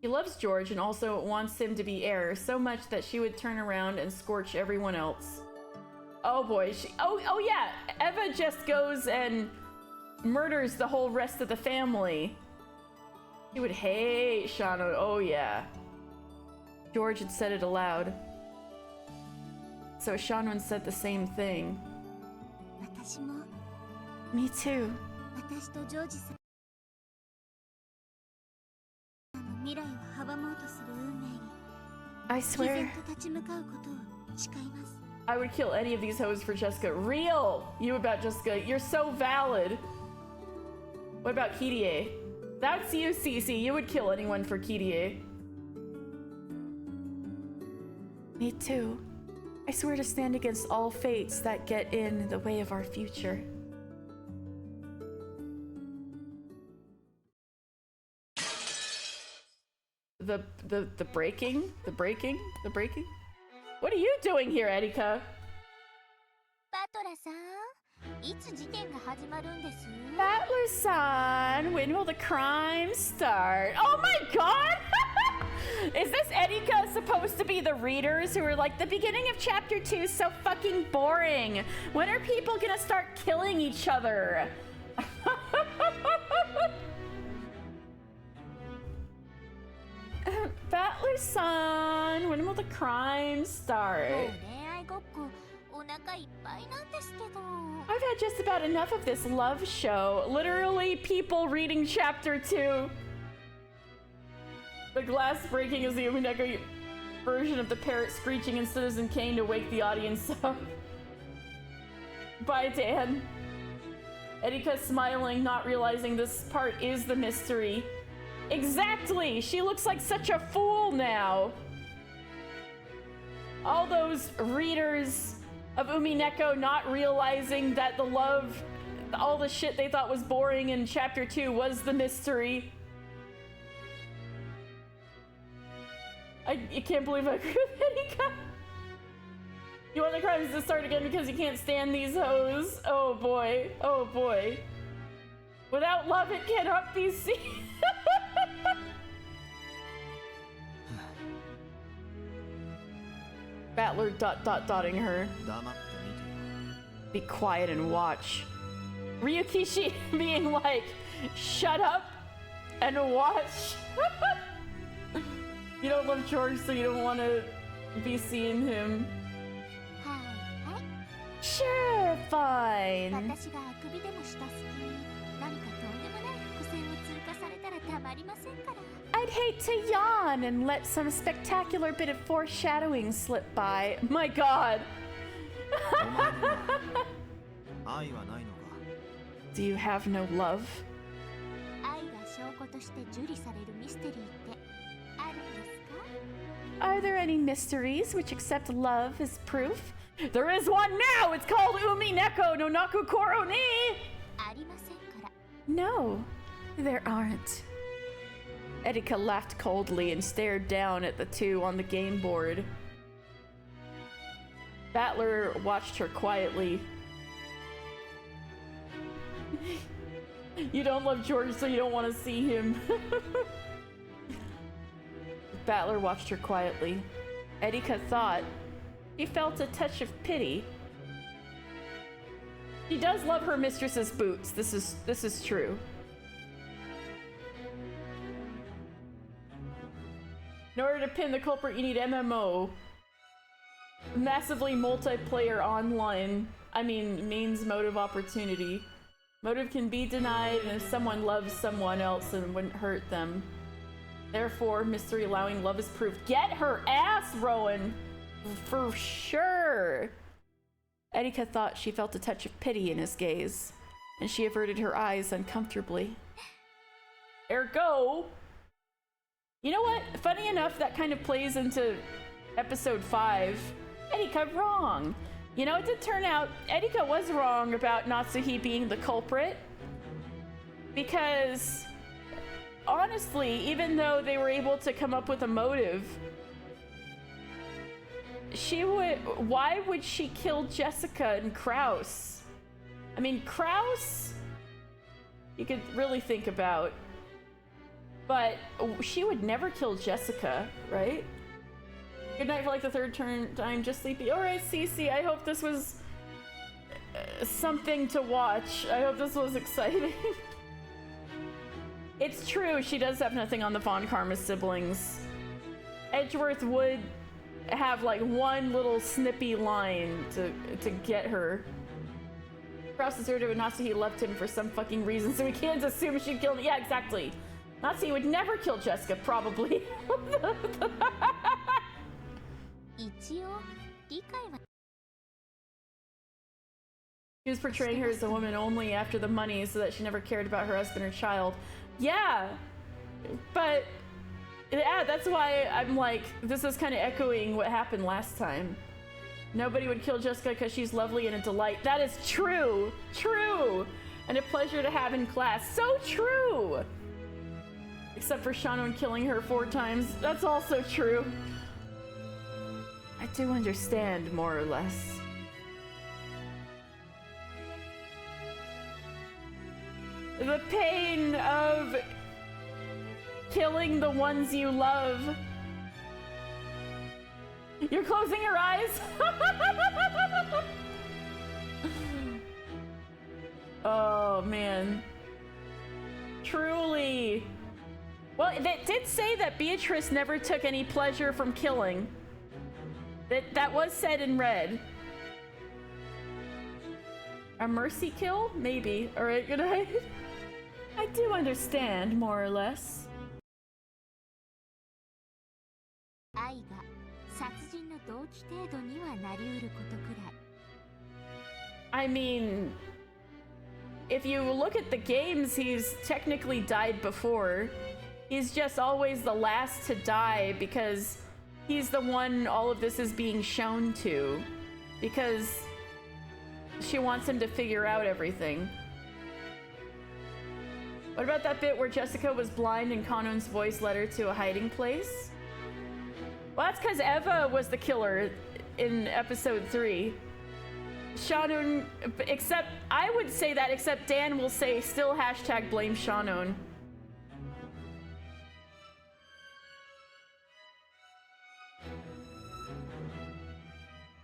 She loves George and also wants him to be heir so much that she would turn around and scorch everyone else. Oh boy, oh yeah, Eva just goes and murders the whole rest of the family. She would hate Shannon, oh yeah. George had said it aloud. So Shannon said the same thing. Me too. I swear. I would kill any of these hoes for Jessica. Real! You about Jessica. You're so valid. What about Kirie? That's you, Cece. You would kill anyone for Kirie. Me too. I swear to stand against all fates that get in the way of our future. The breaking? The breaking? The breaking? What are you doing here, Erika? Battler-san, when will the crime start? Oh my god! Is this Erika supposed to be the readers who are like, the beginning of chapter 2 is so fucking boring? When are people gonna start killing each other? Battler-san, when will the crime start? I've had just about enough of this love show. Literally people reading chapter 2. The glass breaking is the Umineko version of the parrot screeching in Citizen Kane to wake the audience up. Bye, Dan. Erika smiling, not realizing this part is the mystery. Exactly! She looks like such a fool now! All those readers of Umineko not realizing that the love, all the shit they thought was boring in chapter 2 was the mystery. I can't believe I agree with Erika. You want the crimes to start again because you can't stand these hoes? Oh boy, oh boy. Without love it cannot be seen. Battler dotting her. Be quiet and watch. Ryukishi being like, shut up and watch. You don't love George, so you don't want to be seeing him. Sure, fine. I'd hate to yawn and let some spectacular bit of foreshadowing slip by. My god. Do you have no love? Are there any mysteries which accept love as proof? There is one now! It's called Umineko no Naku Koro ni! No, there aren't. Erika laughed coldly and stared down at the two on the game board. Battler watched her quietly. You don't love George, so you don't want to see him. Battler watched her quietly. Erika thought he felt a touch of pity. She does love her mistress's boots. This is true. In order to pin the culprit, you need MMO. Massively multiplayer online. I mean, means motive opportunity. Motive can be denied, and if someone loves someone else, it wouldn't hurt them. Therefore, mystery allowing love is proof. Get her ass, Rowan! For sure! Erika thought she felt a touch of pity in his gaze, and she averted her eyes uncomfortably. Ergo! You know what? Funny enough, that kind of plays into episode 5. Erika, wrong! You know, it did turn out Erika was wrong about Natsuhi being the culprit. Because, honestly, even though they were able to come up with a motive, why would she kill Jessica and Kraus? I mean, Kraus, you could really think about, but she would never kill Jessica, right? Good night for like the third time, just sleepy. All right, Cece, I hope this was something to watch. I hope this was exciting. It's true, she does have nothing on the Von Karma siblings. Edgeworth would have like one little snippy line to get her. Kraus deserted with Natsuhi left him for some fucking reason, so we can't assume she'd kill him. Yeah, exactly. Natsuhi would never kill Jessica, probably. She was portraying her as a woman only after the money so that she never cared about her husband or child. Yeah, but yeah, that's why I'm like, this is kind of echoing what happened last time. Nobody would kill Jessica because she's lovely and a delight. That is true, true, and a pleasure to have in class. So true. Except for Shannon killing her 4 times. That's also true. I do understand, more or less. The pain of killing the ones you love. You're closing your eyes? Oh, man. Truly. Well, it did say that Beatrice never took any pleasure from killing. That was said in red. A mercy kill? Maybe. Alright, good night. I do understand, more or less. I mean, if you look at the games, he's technically died before. He's just always the last to die because he's the one all of this is being shown to. Because she wants him to figure out everything. What about that bit where Jessica was blind and Kanon's voice led her to a hiding place? Well, that's because Eva was the killer in episode 3. Shannon, except, I would say that, except Dan will say still hashtag blame Shannon.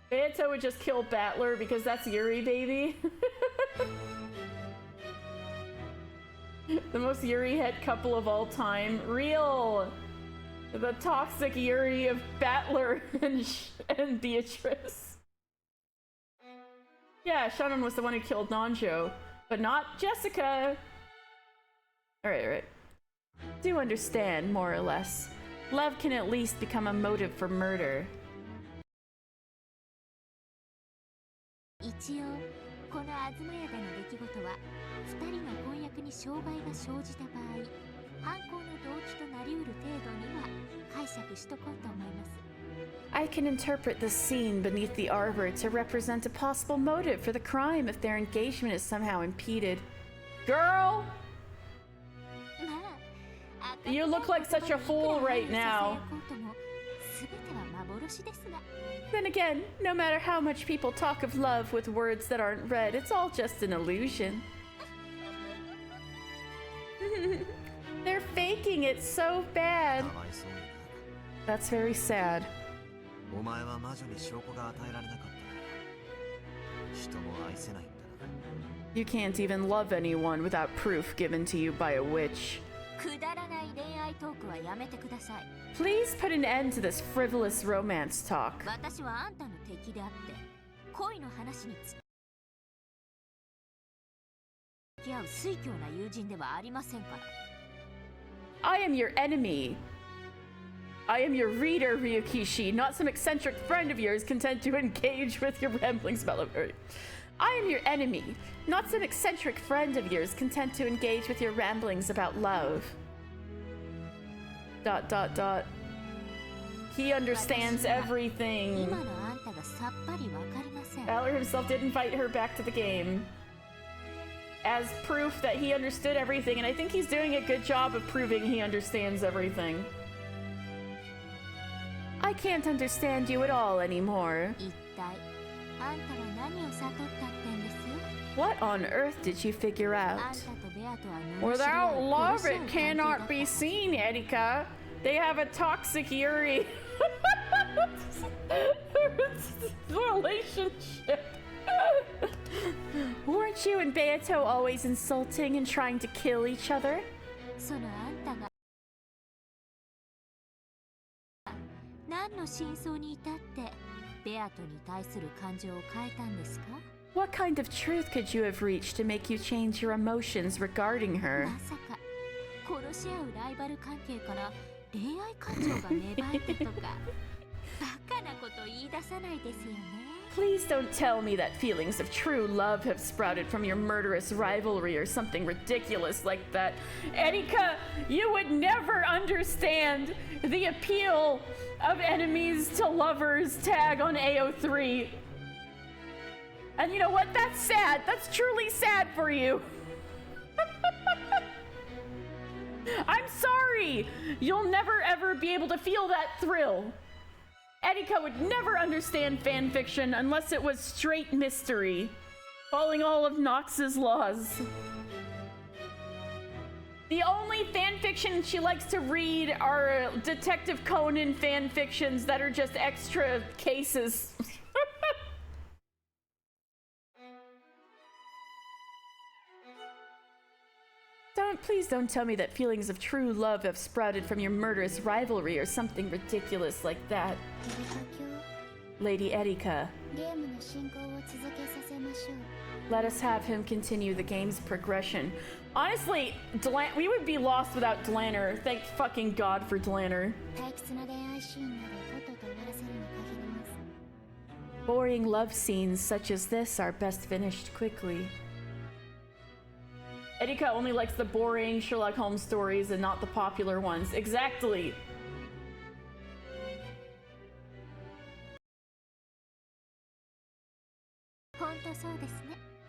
Beato would just kill Battler because that's Yuri, baby. The most Yuri head couple of all time. Real! The toxic Yuri of Battler and Beatrice. Yeah, Shannon was the one who killed Nanjo, but not Jessica. Alright. Do understand, more or less. Love can at least become a motive for murder. 一応この東屋での出来事は2人の婚約に障害が生じた場合犯行の動機となりうる程度には解釈しとこうと思います I can interpret this scene beneath the arbor to represent a possible motive for the crime if their engagement is somehow impeded. Girl! You look like such a fool right now. Then again, no matter how much people talk of love with words that aren't read, it's all just an illusion. They're faking it so bad. That's very sad. You can't even love anyone without proof given to you by a witch. Please put an end to this frivolous romance talk. I am your enemy. I am your reader, Ryukishi, not some eccentric friend of yours content to engage with your ramblings about love. I am your enemy, not some eccentric friend of yours content to engage with your ramblings about love. ... He understands everything. せん。 Valor himself did invite her back to the game as proof that he understood everything, and I think he's doing a good job of proving he understands everything. I can't understand you at all anymore. 一体あんたは何を悟ったってんです？ What on earth did you figure あん out? たとベアとは罵り合 Without う love, 殺し合う it 関係だった cannot be seen, Erika. They have a toxic Yuri relationship. Weren't you and Beato always insulting and trying to kill each other? そのあんたが何の真相に至ってベアトに対する感情を変えたんですか？ What kind of truth could you have reached to make you change your emotions regarding her? まさか殺し合うライバル関係から恋愛感情が芽生えたとかバカなこと言い出さないですよね。 Please don't tell me that feelings of true love have sprouted from your murderous rivalry or something ridiculous like that. Erika, you would never understand the appeal of enemies to lovers tag on AO3. And you know what? That's sad. That's truly sad for you. I'm sorry. You'll never ever be able to feel that thrill. Erika would never understand fanfiction unless it was straight mystery, following all of Nox's laws. The only fanfiction she likes to read are Detective Conan fanfictions that are just extra cases. Please don't tell me that feelings of true love have sprouted from your murderous rivalry or something ridiculous like that. Lady Erika, ゲームの進行を続けさせましょう。 let us have him continue the game's progression. Honestly, we would be lost without Dlanner. Thank fucking God for Dlanner. 退屈な恋愛シーンなどとっとと終わらせるに限ります。 Boring love scenes such as this are best finished quickly. Erika only likes the boring Sherlock Holmes stories and not the popular ones. Exactly.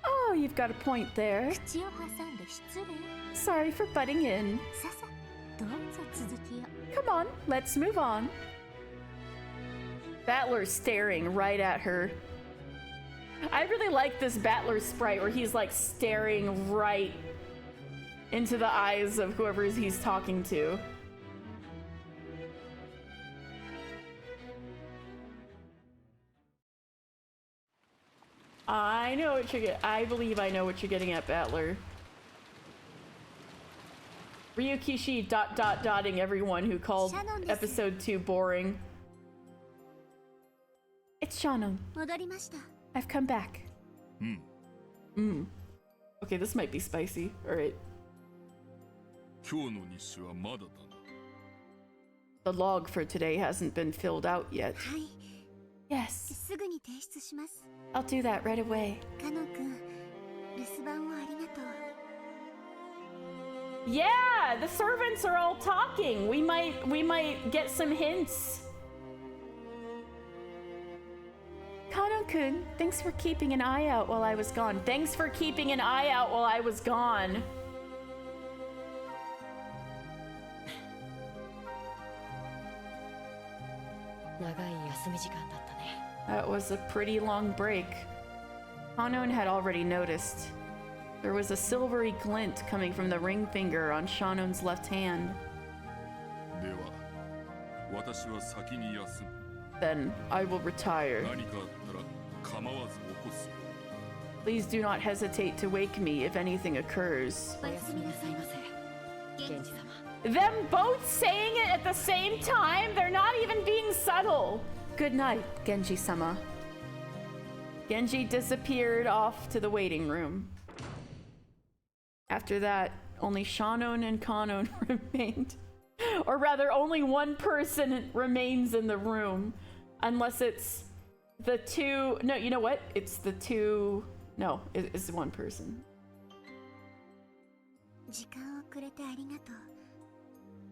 Oh, you've got a point there. Sorry for butting in. Come on, let's move on. Battler's staring right at her. I really like this Battler sprite where he's like staring right into the eyes of whoever he's talking to. I know what you're getting. I believe I know what you're getting at, Battler. Ryukishi dotting everyone who called episode 2 boring. It's Shannon. I've come back. Okay, this might be spicy. Alright. The log for today hasn't been filled out yet. Yes. I'll do that right away. Yeah, the servants are all talking. We might get some hints. Kano-kun, thanks for keeping an eye out while I was gone. Thanks for keeping an eye out while I was gone. That was a pretty long break. Kanon had already noticed. There was a silvery glint coming from the ring finger on Shannon's left hand. Then I will retire. Please do not hesitate to wake me if anything occurs. Them both saying it at the same time? They're not even being subtle. Good night, Genji-sama. Genji disappeared off to the waiting room. After that, only Shannon and Kanon remained. Or rather, only one person remains in the room. Unless it's the two... No, you know what? It's the two... No, it's one person.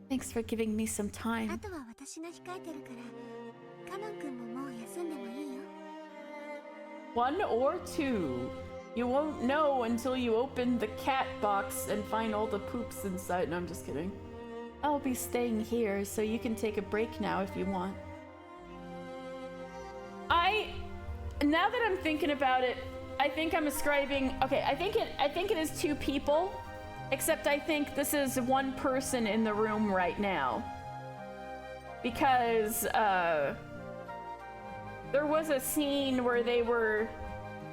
Thanks for giving me some time. 1 or 2. You won't know until you open the cat box and find all the poops inside. No, I'm just kidding. I'll be staying here, so you can take a break now if you want. Now that I'm thinking about it, I think I'm ascribing... Okay, I think it is 2 people, except I think this is 1 person in the room right now. Because, there was a scene where they were,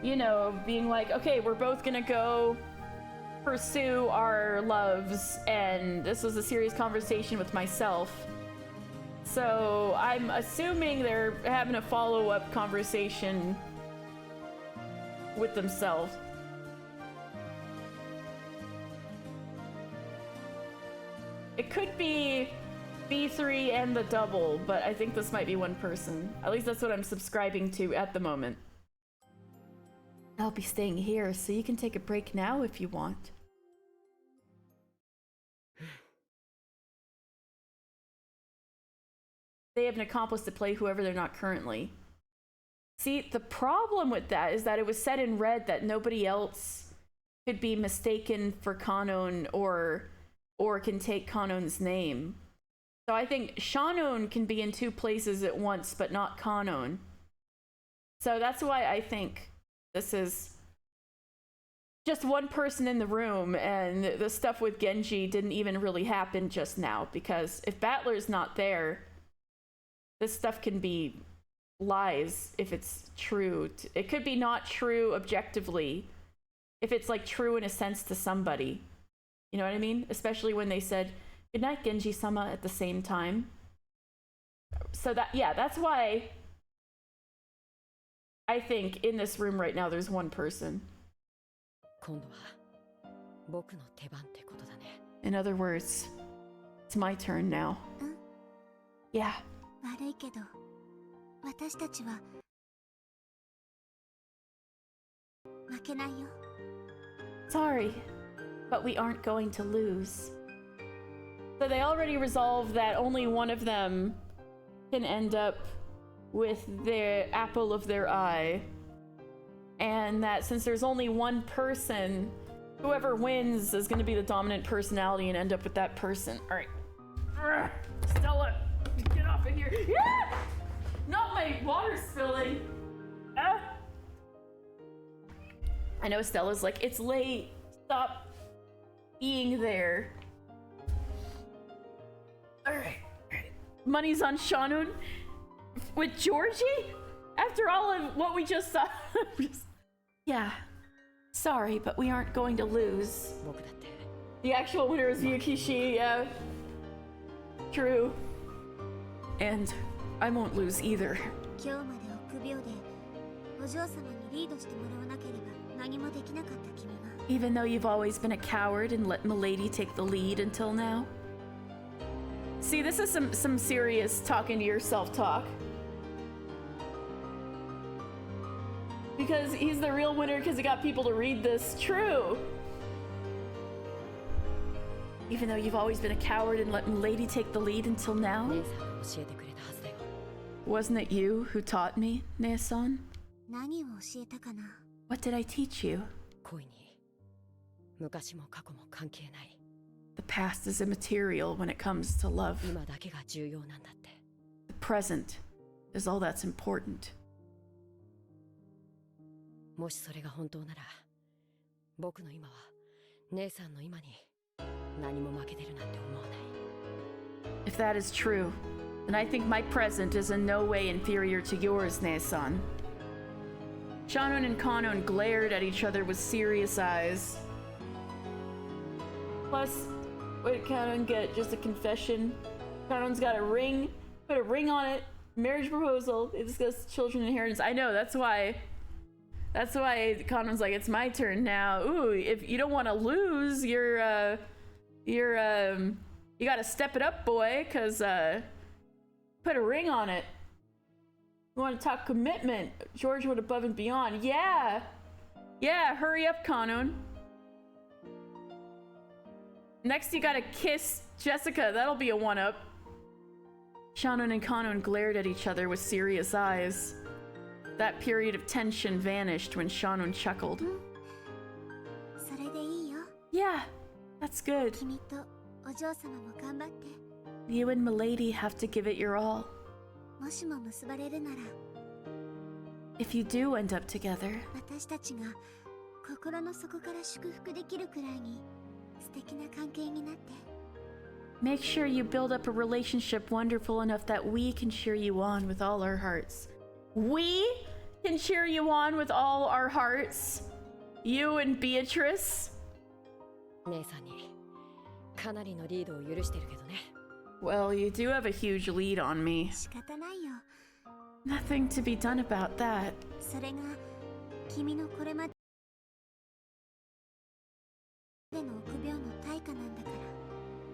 you know, being like, okay, we're both gonna go pursue our loves, and this was a serious conversation with myself. So I'm assuming they're having a follow-up conversation with themselves. It could be B3 and the double, but I think this might be 1 person. At least that's what I'm subscribing to at the moment. I'll be staying here, so you can take a break now if you want. They have an accomplice to play whoever they're not currently. See, the problem with that is that it was said in red that nobody else could be mistaken for Kanon or can take Kanon's name. So I think Shannon can be in 2 places at once, but not Kanon. So that's why I think this is just 1 person in the room, and the stuff with Genji didn't even really happen just now, because if Battler's not there, this stuff can be lies if it's true. It could be not true objectively if it's like true in a sense to somebody. You know what I mean? Especially when they said, "Good night, Genji-sama," at the same time. So that, yeah, that's why I think in this room right now there's 1 person. In other words, it's my turn now. Yeah. 悪いけど、私たちは負けないよ。Sorry, but we aren't going to lose. So they already resolved that only 1 of them can end up with the apple of their eye. And that since there's only 1 person, whoever wins is going to be the dominant personality and end up with that person. Alright. Stella, get off of here. Yeah! Not my water spilling. I know Stella's like, it's late. Stop being there. Alright. Money's on Shannon with Georgie? After all of what we just saw. Yeah. Sorry, but we aren't going to lose. The actual winner is Yukishi, yeah. True. And I won't lose either. Even though you've always been a coward and let Milady take the lead until now? See, this is some serious talking to yourself talk. Because he's the real winner because he got people to read this. True! Even though you've always been a coward and let Milady take the lead until now? Wasn't it you who taught me, Ne-san? What did I teach you? The past is immaterial when it comes to love. The present is all that's important. If that is true, then I think my present is in no way inferior to yours, Ne-san. Shannon and Kanon glared at each other with serious eyes. Plus, what did Kanon get? Just a confession? Kanon's got a ring, put a ring on it, marriage proposal, they discussed children inheritance. I know, that's why Kanon's like, it's my turn now. Ooh, if you don't want to lose, you gotta step it up, boy, cause put a ring on it. You want to talk commitment? George went above and beyond. Yeah, hurry up, Kanon. Next, you gotta kiss Jessica. That'll be a one-up. Shannon and Kanon glared at each other with serious eyes. that period of tension vanished when Shannon chuckled. それでいいよ。 Yeah, that's good. 君とお嬢様も頑張って。 You and Milady have to give it your all. もしも結ばれるなら、 If you do end up together, 私たちが心の底から祝福できるくらいに素敵な関係になって。 make sure you build up a relationship wonderful enough that we can cheer you on with all our hearts. We can cheer you on with all our hearts? You and Beatrice? 姉さんにかなりのリードを許してるけどね。 Well, you do have a huge lead on me. 仕方ないよ。 Nothing to be done about that. それが君のこれまでの臆病の対価なんだから。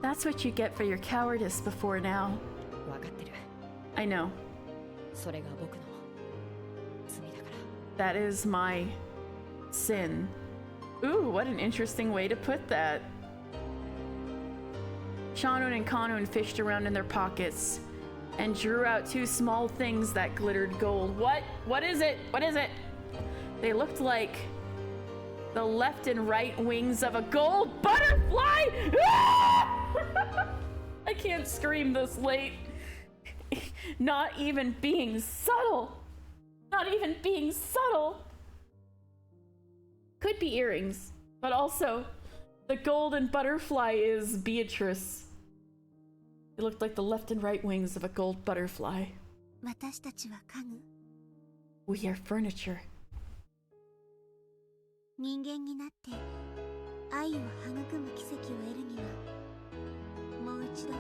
That's what you get for your cowardice before now. 分かってる。 I know. それが僕の罪だから。 That is my sin. Ooh, what an interesting way to put that. Shannon and Kanun fished around in their pockets and drew out two small things that glittered gold. What? What is it? What is it? They looked like the left and right wings of a gold butterfly! Ah! I can't scream this late. Not even being subtle. Not even being subtle. Could be earrings, but also the golden butterfly is Beatrice. It looked like the left and right wings of a gold butterfly. 私たちは家具。 We are furniture. 人間になって愛を育む奇跡を得るには、もう一度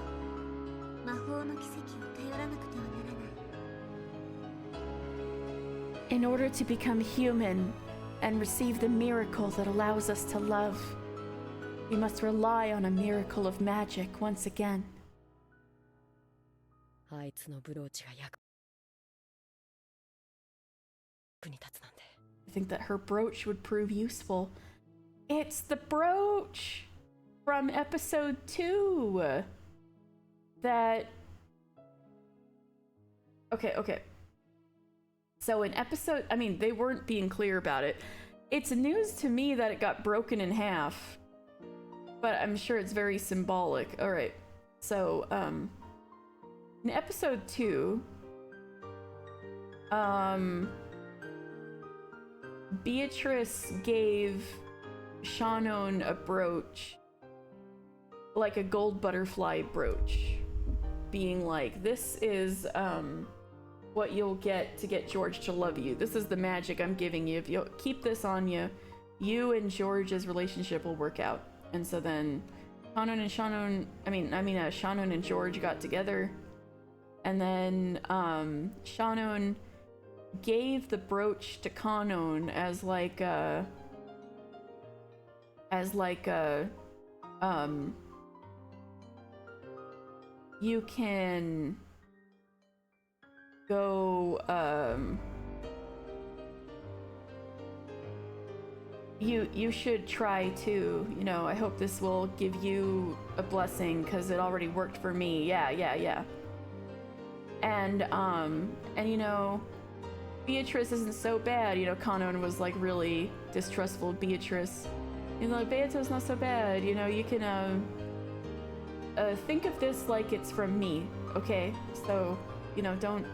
魔法の奇跡を頼らなくてはならない。 In order to become human and receive the miracle that allows us to love, we must rely on a miracle of magic once again. あいつのブローチが役に立つなんて。 I think that her brooch would prove useful. It's the brooch from episode 2 that... Okay. So in episode... I mean, they weren't being clear about it. It's news to me that it got broken in half, but I'm sure it's very symbolic. Alright, so, in episode 2, Beatrice gave Shannon a brooch, like a gold butterfly brooch, being like, this is what you'll get to get George to love you. This is the magic I'm giving you. If you keep this on you, you and George's relationship will work out. And so then Shannon and George got together, and then Shannon gave the brooch to Kanon as like a you can go you should try to, you know, I hope this will give you a blessing because it already worked for me. Yeah. And you know, Beatrice isn't so bad. You know, Kanon was like really distrustful of Beatrice. You know, like, Beatrice's not so bad. You know, you can think of this like it's from me, okay? So, you know, don't.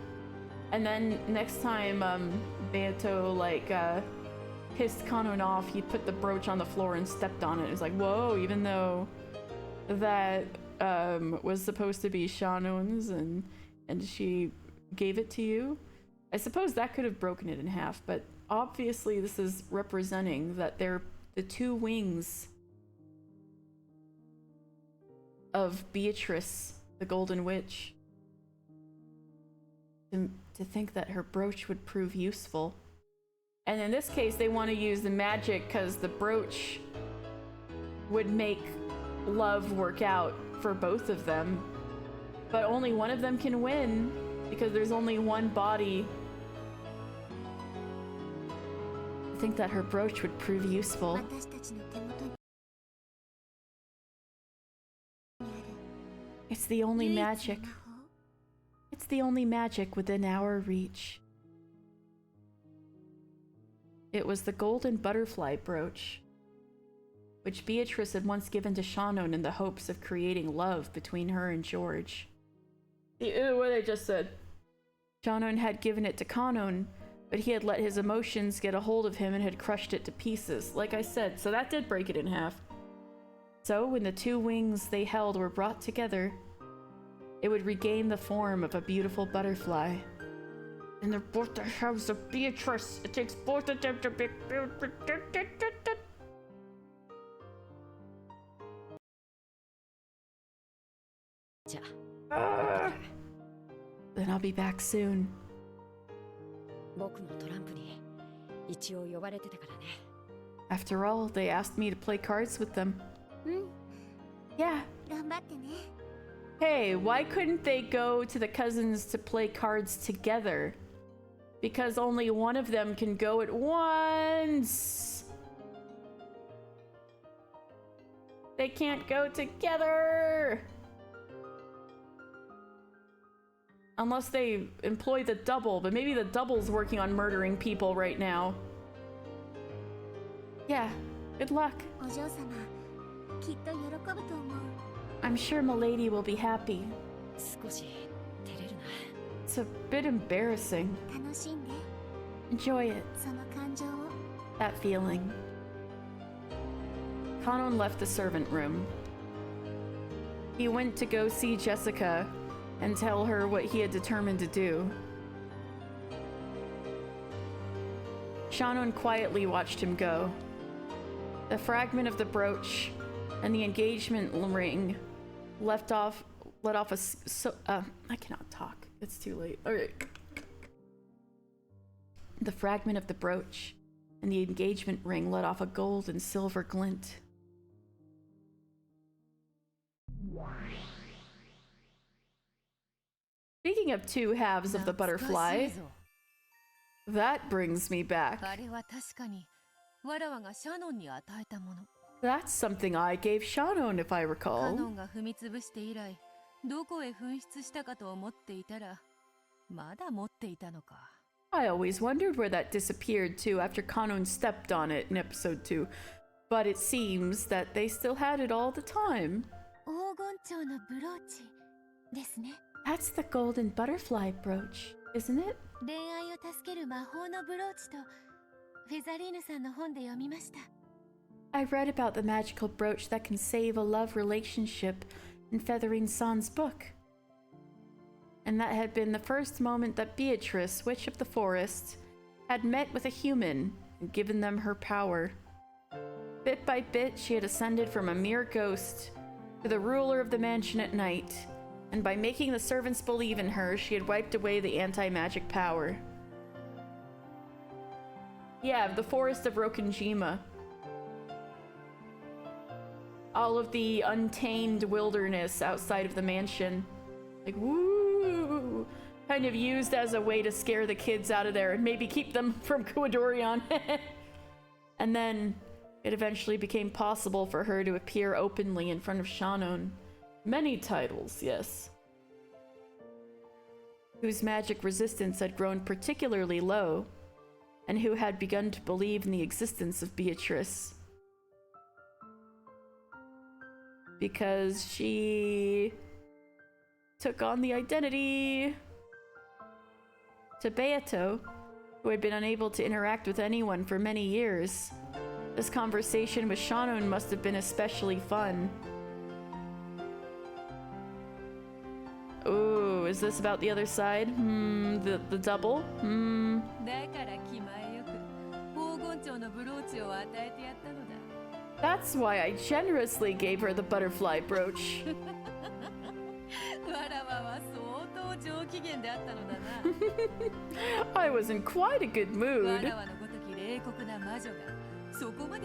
And then next time Beato like pissed Kanon off, he put the brooch on the floor and stepped on it. It was like, whoa, even though that was supposed to be Shannon's and she gave it to you. I suppose that could have broken it in half, but obviously this is representing that they're the two wings of Beatrice, the Golden Witch. To think that her brooch would prove useful. And in this case, they want to use the magic because the brooch would make love work out for both of them. But only one of them can win because there's only one body. I think that her brooch would prove useful. It's the only magic. It's the only magic within our reach. It was the golden butterfly brooch, which Beatrice had once given to Shannon in the hopes of creating love between her and George. What I just said. Shannon had given it to Kanon, but he had let his emotions get a hold of him and had crushed it to pieces, like I said, so that did break it in half. So when the two wings they held were brought together, it would regain the form of a beautiful butterfly. And they're both the halves of Beatrice. It takes both of them to be... Then I'll be back soon. After all, they asked me to play cards with them. Yeah. Hey, why couldn't they go to the cousins to play cards together? Because only one of them can go at once. They can't go together. Unless they employ the double, but maybe the double's working on murdering people right now. Yeah, good luck. I'm sure Milady will be happy. It's a bit embarrassing. Enjoy it. That feeling. Kanon left the servant room. He went to go see Jessica and tell her what he had determined to do. Shannon quietly watched him go. The fragment of the brooch and the engagement ring let off a I cannot talk. It's too late. Okay. The fragment of the brooch and the engagement ring let off a gold and silver glint. Speaking of two halves of the butterfly, that brings me back. That's something I gave Shannon, if I recall. I always wondered where that disappeared to after Kanon stepped on it in episode 2, but it seems that they still had it all the time. That's the golden butterfly brooch, isn't it? I read about the magical brooch that can save a love relationship in Feathering-san's book. And that had been the first moment that Beatrice, Witch of the Forest, had met with a human and given them her power. Bit by bit, she had ascended from a mere ghost to the ruler of the mansion at night, and by making the servants believe in her, she had wiped away the anti-magic power. Yeah, the forest of Rokenjima. All of the untamed wilderness outside of the mansion. Like, woo! Kind of used as a way to scare the kids out of there and maybe keep them from Kuadorion. And then it eventually became possible for her to appear openly in front of Shannon. Many titles, yes. Whose magic resistance had grown particularly low, and who had begun to believe in the existence of Beatrice. Because she took on the identity to Beato, who had been unable to interact with anyone for many years. This conversation with Shannon must have been especially fun. Ooh, is this about the other side? The double? That's why I generously gave her the butterfly brooch. I was in quite a good mood.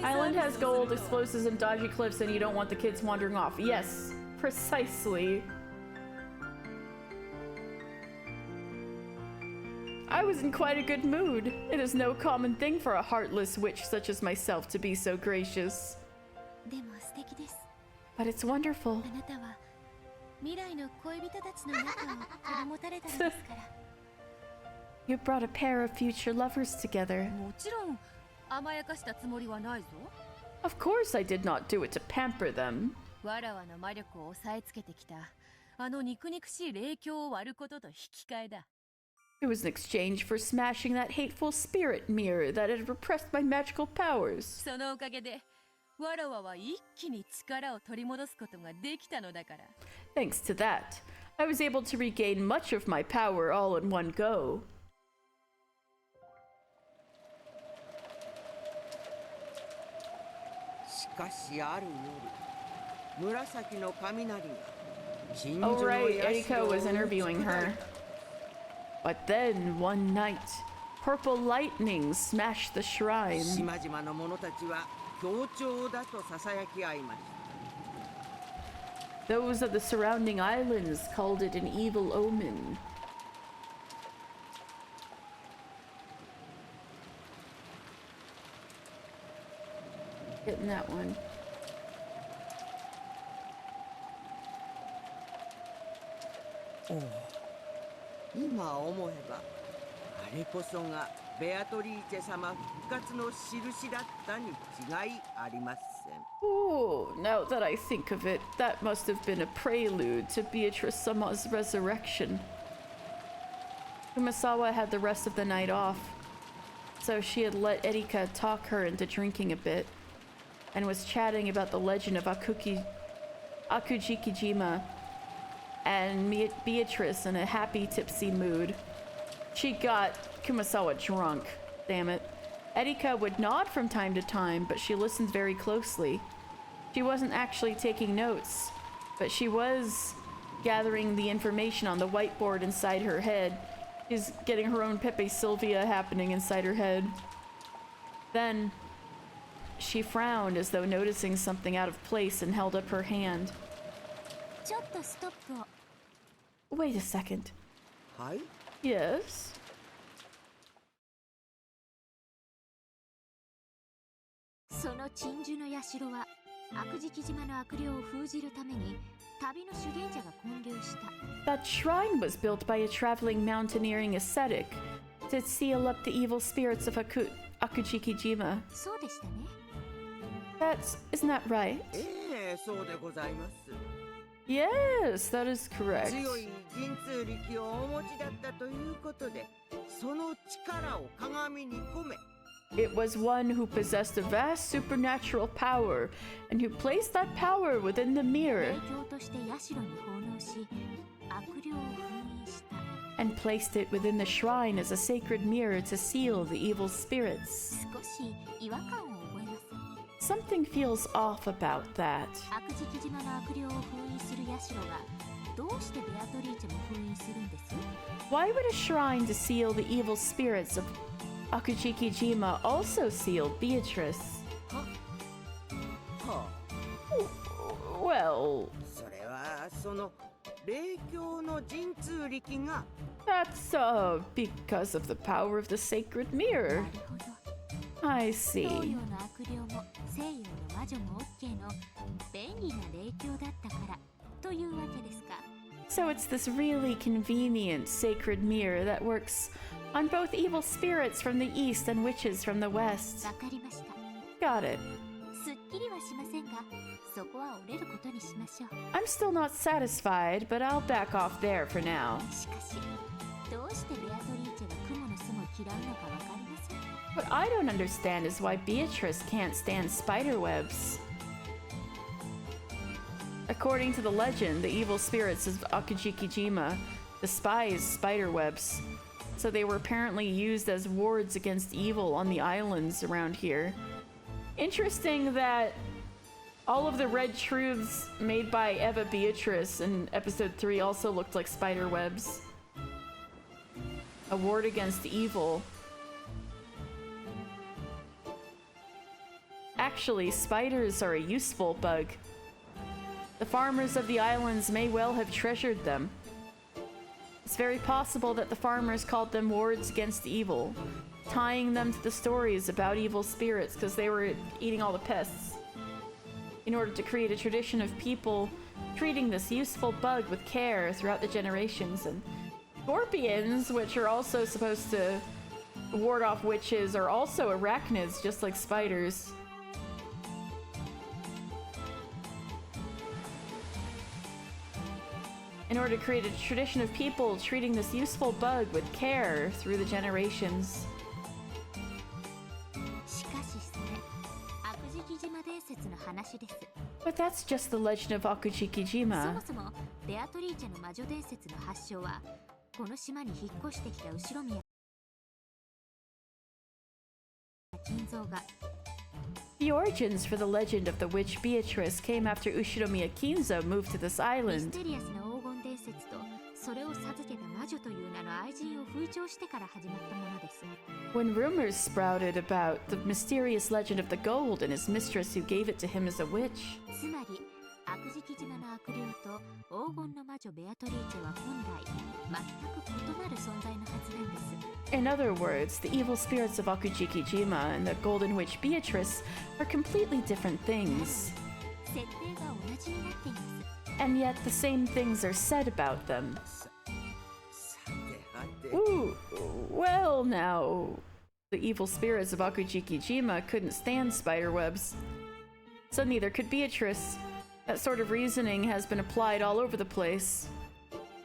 Island has gold, explosives, and dodgy cliffs, and you don't want the kids wandering off. Yes, precisely. I was in quite a good mood. It is no common thing for a heartless witch such as myself to be so gracious. But it's wonderful. You brought a pair of future lovers together. 甘やかしたつもりはないぞ。 Of course I did not do it to pamper them. わらわの魔力を抑えつけてきたあの肉々しい霊境を割ることと引き換えだ。 It was in exchange for smashing that hateful spirit mirror that had repressed my magical powers. そのおかげでわらわは一気に力を取り戻すことができたのだから。 Thanks to that, I was able to regain much of my power all in one go. しかしある夜、紫の雷が近所 Oh の right, 社 Erika を was 打ち interviewing 砕い her. た。 But then, one night, purple lightning smashed the shrine. 島々の者たちは協調だとささやき合いました。 Those of the surrounding islands called it an evil omen. Getting that one. 今思えば、あれこそがベアトリーチェ様復活の印だったに違いありません。 Oh, now that I think of it, that must have been a prelude to Beatrice Sama's resurrection. Kumasawa had the rest of the night off, so she had let Erika talk her into drinking a bit, and was chatting about the legend of Akujikijima and Beatrice in a happy, tipsy mood. She got Kumasawa drunk, damn it. Erika would nod from time to time, but she listened very closely. She wasn't actually taking notes, but she was gathering the information on the whiteboard inside her head. She's getting her own Pepe Sylvia happening inside her head. Then, she frowned as though noticing something out of place and held up her hand. ちょっとストップを。 Wait a second. はい。 Yes? その鎮守の社は悪食島の悪霊を封じるために旅の修験者が建立した。 That shrine was built by a traveling mountaineering ascetic to seal up the evil spirits of Akujikijima. そうでしたね。 Isn't that right? ええ、そうでございます。 Yes, that is correct. 強い神通力をお持ちだったということで、その力を鏡に込め、 It was one who possessed a vast supernatural power, and who placed that power within the mirror, 霊境として社に奉納し、悪霊を封印した。 and placed it within the shrine as a sacred mirror to seal the evil spirits. 少し違和感を覚えます。 Something feels off about that. 悪食島の悪霊を封印する社がどうしてベアトリーチェも封印するんです？ Why would a shrine to seal the evil spirits of Akujikijima also seal Beatrice? は Well, あ、それはその霊境の神通力が that's because of the power of the sacred mirror. なるほど。 I 東 see. 洋の悪霊も西洋の魔女も OK の便利な霊境だったからというわけですか。 So it's this really convenient sacred mirror that works on both evil spirits from the east and witches from the west. わかりました。 Got it. すっきりはしませんが、そこは折れることにしましょう。 I'm still not satisfied, but I'll back off there for now. しかし、どうしてベアトリーチェが雲の巣も嫌うのかわかりません。 What I don't understand is why Beatrice can't stand spider webs. According to the legend, the evil spirits of Akujikijima despise spider webs, so they were apparently used as wards against evil on the islands around here. Interesting that all of the red truths made by Eva Beatrice in episode 3 also looked like spider webs. A ward against evil. Actually, spiders are a useful bug. The farmers of the islands may well have treasured them. It's very possible that the farmers called them wards against evil, tying them to the stories about evil spirits because they were eating all the pests, in order to create a tradition of people treating this useful bug with care throughout the generations. And scorpions, which are also supposed to ward off witches are also arachnids, just like spiders. In order to create a tradition of people treating this useful bug with care through the generations. しかしそれ悪食島伝説の話です。 But that's just the legend of そ Akujikijima. もそもベアトリーチェの魔女伝説の発祥はこの島に引っ越してきた後宮金蔵が The origins for the legend of the witch Beatrice came after Ushiromiya Kinzo moved to this ミス island. テリアスな黄金伝説とそれを授けた魔女という名の愛人を風潮してから始まったものです。 When rumors sprouted about the mysterious legend of the gold and his mistress who gave it to him as a witch. つまり悪食島の悪霊と黄金の魔女ベアトリーチェは本来全く異なる存在のはずなんです。 In other words, the evil spirits of Akujikijima and the golden witch Beatrice are completely different things. 設定が同じになっています。 And yet the same things are said about them. さてはて Ooh, well now, the evil spirits of Akujikijima couldn't stand spider webs. So neither could Beatrice. That sort of reasoning has been applied all over the place.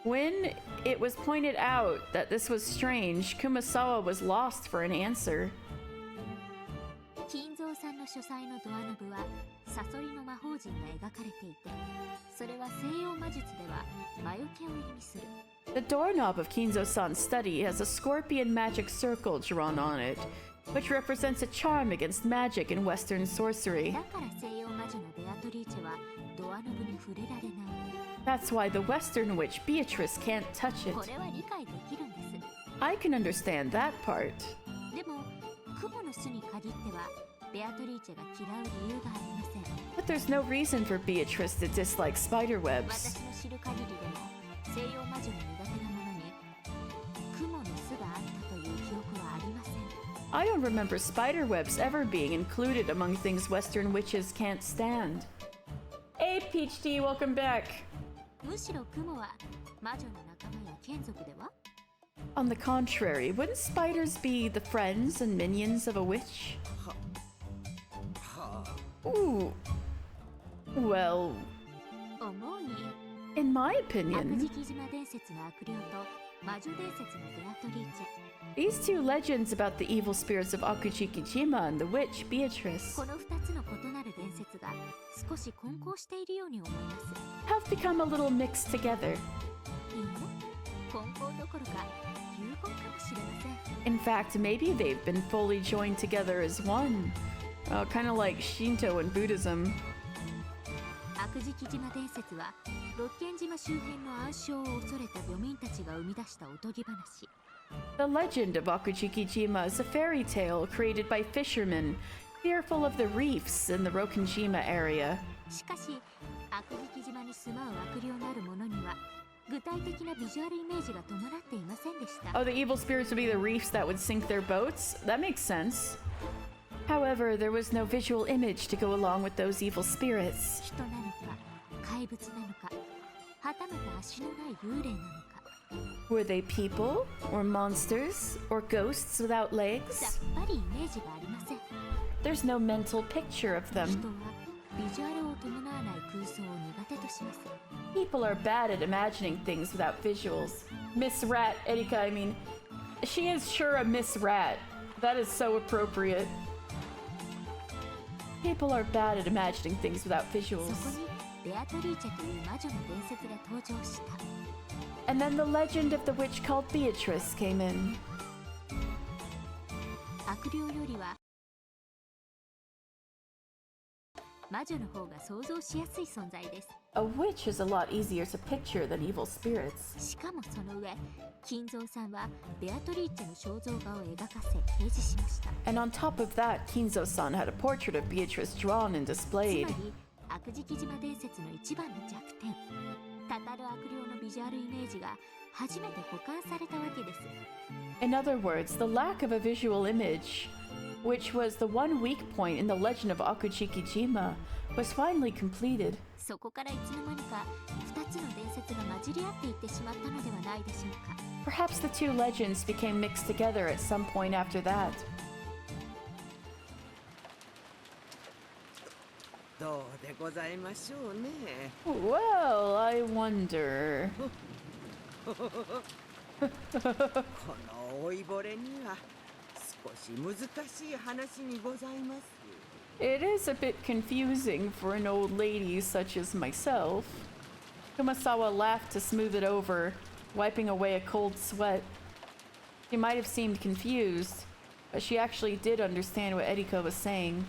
When it was pointed out that this was strange, Kumasawa was lost for an answer. 金蔵さんの書斎のドアノブはサソリの魔法陣が描かれていて、それは西洋魔術では魔除けを意味する。 The doorknob of Kinzo-san's study has a scorpion magic circle drawn on it, which represents a charm against magic in Western sorcery. だから西洋魔女のベアトリーチェはドアノブに触れられない。 That's why the Western witch Beatrice can't touch it. これは理解できるんです。 I can understand that part. でも雲の巣に限ってはベアトリーチェが嫌う理由がありません。 But there's no reason for Beatrice to dislike spider webs. 私の知る限りでも西洋魔女の苦手なものに雲の巣があったという記憶はありません。 I don't remember spider webs ever being included among things Western witches can't stand. Hey, Peach Tea, welcome back. むしろ雲は魔女の仲間や眷属では On the contrary, wouldn't spiders be the friends and minions of a witch? はあ Ooh. Well, 思うに in my 悪 opinion, 食島伝説の悪霊と魔女伝説のベアトリーチェ these two legends about the evil spirits of Akujikijima and the witch Beatrice この2つの異なる伝説が少し混交しているように思います。 have become a little mixed together. いいえ、混交どころか融合かもしれません。 In fact, maybe they've been fully joined together as one. Kind of like Shinto and Buddhism. 悪食島伝説は六軒島周辺の暗礁を恐れた漁民たちが生み出したおとぎ話。 The legend of Akujikijima is a fairy tale created by fishermen fearful of the reefs in the Rokenjima area. しかし悪食島に住まう悪霊なる者には具体的なビジュアルイメージが伴っていませんでした。 Oh, the evil spirits would be the reefs that would sink their boats? That makes sense. However, there was no visual image to go along with those evil spirits. 人なのか怪物なのかはたまた足のない幽霊なのか Were they people, or monsters, or ghosts without さ legs? っぱりイメージがありません。 There's no mental picture of 人 them. はビジュアルを伴わない空想を苦手とします。 People are bad at imagining things without visuals. Miss Rat, Erika, I mean, she is sure a Miss Rat. That is so appropriate. People are bad at imagining things without そ visuals. こにベアトリーチェという魔女の伝説が登場した。 And then the legend of the witch called Beatrice came in. 悪霊よりは魔女の方が想像しやすい存在です。 A witch is a lot easier to picture than evil spirits. しかもその上、金蔵さんはベアトリーチェの肖像画を描かせ掲示しました。 And on top of that, Kinzo-san had a portrait of Beatrice drawn and つま displayed. り悪食島伝説の一番の弱点、たたる悪霊のビジュアルイメージが初めて保管されたわけです。 In other words, the lack of a visual image, which was the one weak point in the legend of Akujikijima, was finally completed. そこからいつの間にかか2つの伝説が混じり合っていってしまったのではないでしょうか。 Perhaps the two legends became mixed together at some point after that. どうでございましょうね。 Well, I wonder. この老いぼれには少し難しい話にございます。 It is a bit confusing for an old lady such as myself. Kumasawa laughed to smooth it over, wiping away a cold sweat. She might have seemed confused, but she actually did understand what Erika was saying.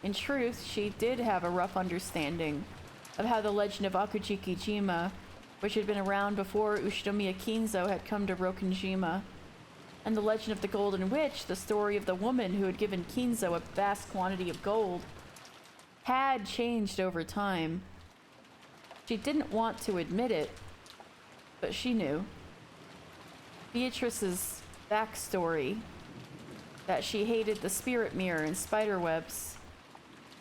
In truth, she did have a rough understanding of how the legend of Akujiki-jima, which had been around before Ushinomiya Kinzo had come to Rokunjima, and the legend of the Golden Witch, the story of the woman who had given Kinzo a vast quantity of gold, had changed over time. She didn't want to admit it, but she knew. Beatrice's backstory, that she hated the spirit mirror and spiderwebs,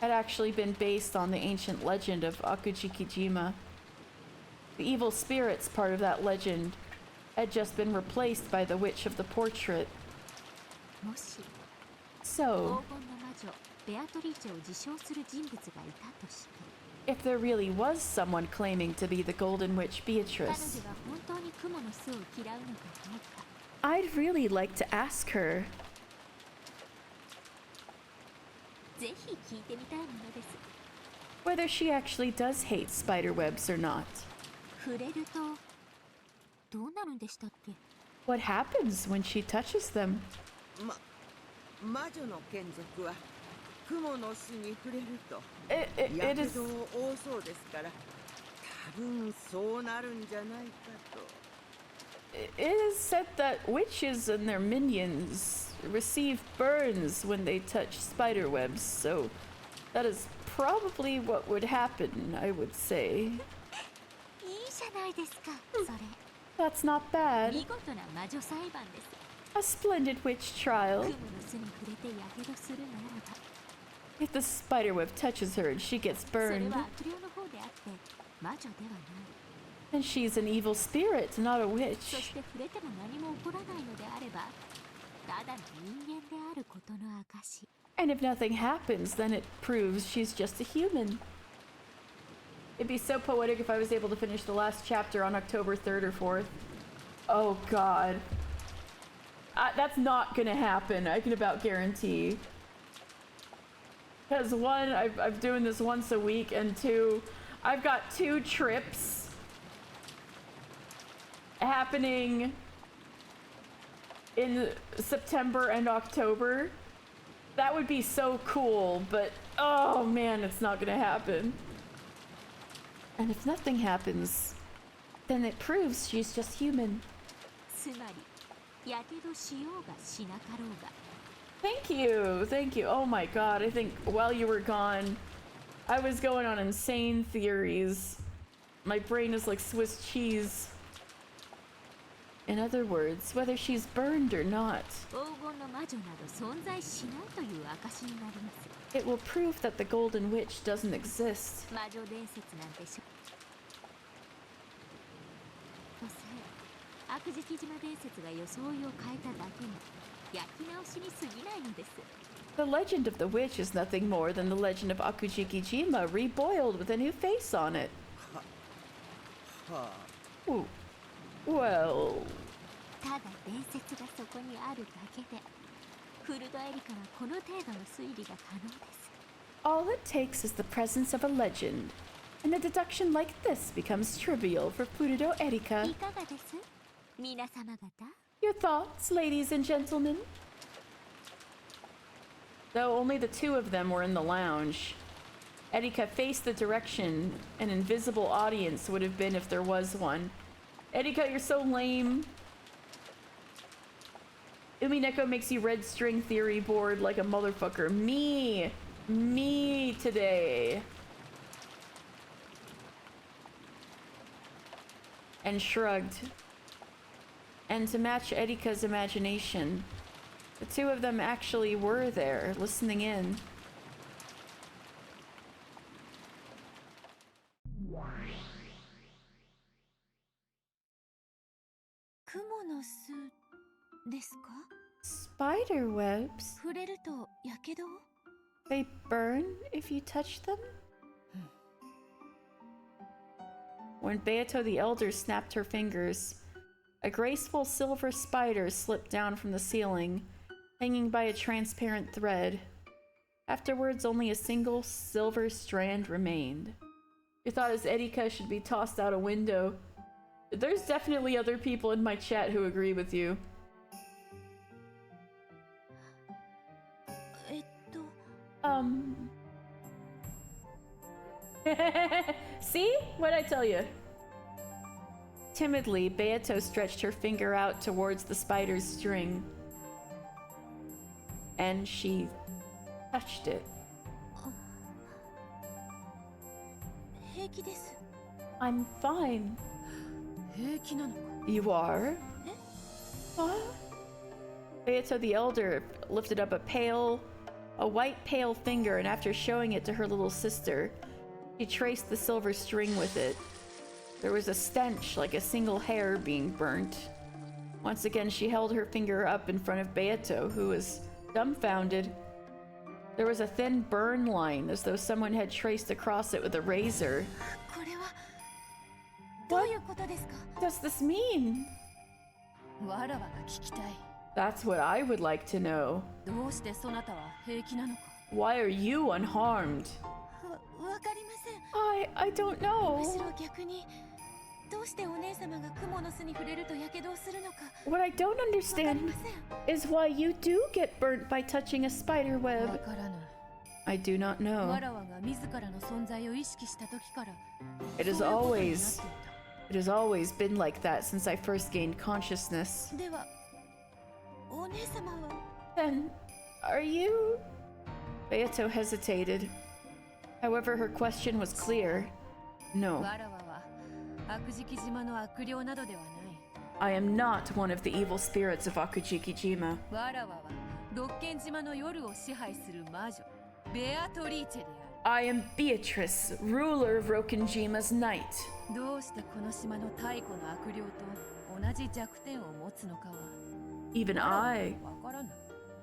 had actually been based on the ancient legend of Akujiki-jima. The evil spirits part of that legend had just been replaced by the witch of the portrait. もし So, 黄金の魔女ベアトリーチェを自称する人物がいたとして if there really was someone claiming to be the Golden Witch 彼女 Beatrice, が本当に蜘蛛の巣を嫌うのかどうか I'd really like to ask her. ぜひ聞いてみたいものです。 Whether she actually does hate spiderwebs or not. 触れるとどうなるんでしたっけ？ What happens when she touches them? 魔女の眷属は雲の巣に触れると It やけ is どを負うそうですから多分そうなるんじゃないかと。 it is said that witches and their minions receive burns when they touch spiderwebs, so that is probably what would happen, I would say. いいじゃないですか。それ That's not bad. 見事な魔女裁判です。 A splendid witch trial. 蜘蛛の巣に触れてやけどするならば If the spiderweb touches her and she gets それ burned, は悪霊の方であって魔女ではない。 then she's an evil spirit, not a そ witch. して触れても何も起こらないのであればただの人間であることの証。 And if nothing happens, then it proves she's just a human. It'd be so poetic if I was able to finish the last chapter on October 3rd or 4th. Oh god. That's not gonna happen, I can about guarantee. Because one, I'm doing this once a week, and two, I've got 2 trips happening in September and October. That would be so cool, but oh man, it's not gonna happen. And if nothing happens, then it proves she's just human. つまりやけどしようがしなかろうが Thank you, thank you. Oh my god, I think while you were gone, I was going on insane theories. My brain is like Swiss cheese. In other words, whether she's burned or not, 黄金の魔女など存在しないという証になります。 it will prove that the Golden Witch doesn't exist. 魔女伝説なんてしょとさえ悪事島伝説が装いを変えただけの焼き直しに過ぎないのです。 The legend of the witch is nothing more than the legend of Akujiki-jima reboiled with a new face on it. は Ooh. Well, ただ伝説がそこにあるだけでフルドエリカはこの程度の推理が可能です。 all it takes is the presence of a legend, and a deduction like this becomes trivial for Furudo Erika. いかがです皆様方？ Your thoughts, ladies and gentlemen? Though only the 2 of them were in the lounge, Erika faced the direction an invisible audience would have been if there was one. Erika, you're so lame. Umineko makes you red string theory bored like a motherfucker. Me today. And shrugged. And to match Erika's imagination, the 2 of them actually were there, listening in. ですか？ Spider webs? 触れるとやけどを？ They burn if you touch them? When Beato the Elder snapped her fingers, a graceful silver spider slipped down from the ceiling, hanging by a transparent thread. Afterwards, only a single silver strand remained. You thought his Erika should be tossed out a window. There's definitely other people in my chat who agree with you. えっと See? What'd I tell you? Timidly, Beato stretched her finger out towards the spider's string. And she touched it. 平気です。 I'm fine. 平気なのか？ You are? What? Beato the Elder lifted up a white pale finger, and after showing it to her little sister, she traced the silver string with it. There was a stench like a single hair being burnt. Once again, she held her finger up in front of Beato, who was dumbfounded. There was a thin burn line, as though someone had traced across it with a razor. これはどういうことですか？ What does this mean? わらわが聞きたい。 That's what I would like to know. どうしてそなたは平気なのか？ Why are you unharmed? わかりません。 I don't know. むしろ逆にどうしてお姉様が蜘蛛の巣に触れるとやけどをするのか。 What I don't わかり understand ません。 is why you do get burnt by touching a spider わ web. からぬ。 I do not know. わらわが自らの存在を意識した時から。 It is そういうことになってい always た。 it has always been like that since I first gained consciousness. ではお姉様は Then, are you? Beato hesitated. However, her question was clear. No, わらわは悪食島の悪霊などではない。 I am not one of the evil spirits of Akujikijima. わらわは六軒島の夜を支配する魔女ベアトリーチェである。 I am Beatrice, ruler of Rokenjima's night. どうしてこの島の太古の悪霊と同じ弱点を持つのかは Even わらわ I, はわからぬ。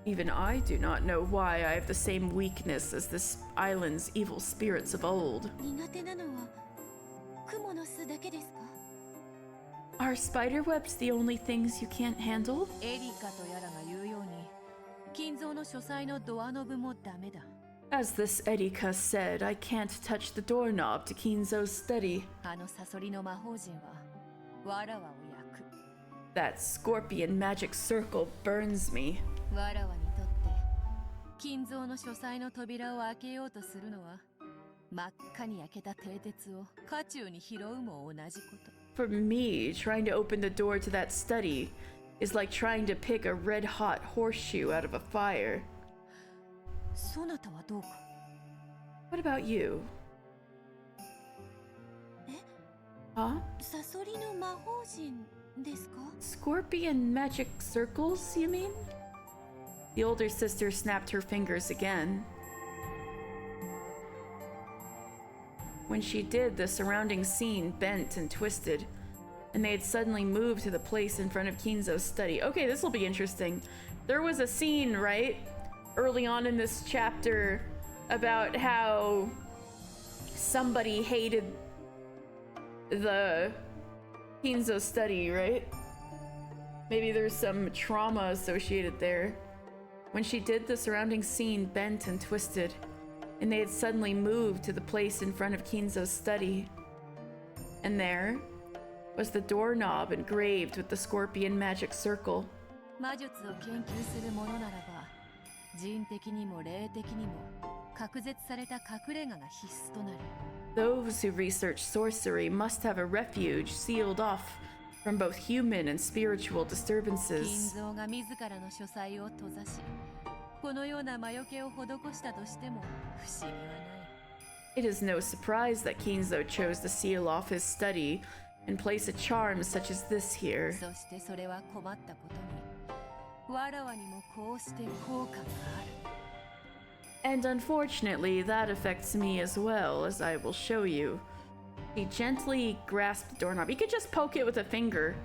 even I do not know why I have the same weakness as this island's evil spirits of old. 苦手なのは蜘蛛の巣だけですか？ Are spider webs the only things you can't handle? エリカとやらが言うように金蔵の書斎のドアノブもダメだ。 As this Erika said, I can't touch the doorknob to Kinzo's study. あのサソリの魔法陣はわらわを焼く。 That scorpion magic circle burns me. わらわにとって金蔵の書斎の扉を開けようとするのは真っ赤に焼けた蹄鉄を家中に拾うも同じこと。 For me, trying to open the door to that study is like trying to pick a red-hot horseshoe out of a fire. そなたはどうか？ What about you? え？ Huh? サソリの魔法陣ですか？ Scorpion magic circles, you mean? The older sister snapped her fingers again. When she did, the surrounding scene bent and twisted, and they had suddenly moved to the place in front of Kinzo's study. Okay, this will be interesting. There was a scene, right, early on in this chapter about how somebody hated the Kinzo study, right? Maybe there's some trauma associated there. When she did, the surrounding scene bent and twisted, and they had suddenly moved to the place in front of Kinzo's study. And there was the doorknob engraved with the scorpion magic circle. 魔術を研究する者ならば人的にも霊的にも隔絶された隠れ家が必須となる。 Those who research sorcery must have a refuge sealed off from both human and spiritual 金 disturbances. 蔵が自らの書斎を閉ざしこのような魔除けを施したとしても不思議はない。 It is no surprise that Kinzo chose to seal off his study and place a charm such as this here. そしてそれは困ったことにわらわにもこうして効果がある。 And unfortunately, that affects me as well, as I will show you. He gently grasped the doorknob. You could just poke it with a finger.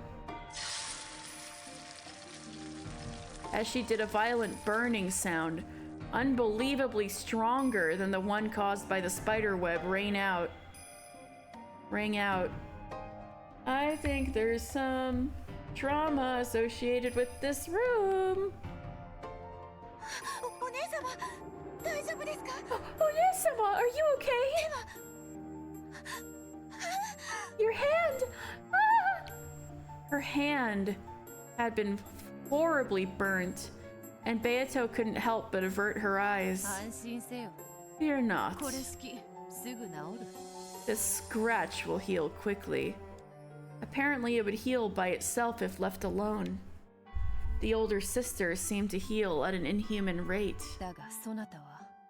as she did a violent burning sound, unbelievably stronger than the one caused by the spider web, rang out. I think there's some trauma associated with this room. Onesama, are you okay? Your hand! Ah! Her hand had been horribly burnt, and Beato couldn't help but avert her eyes. Fear not. This scratch will heal quickly. Apparently it would heal by itself if left alone. The older sister seemed to heal at an inhuman rate.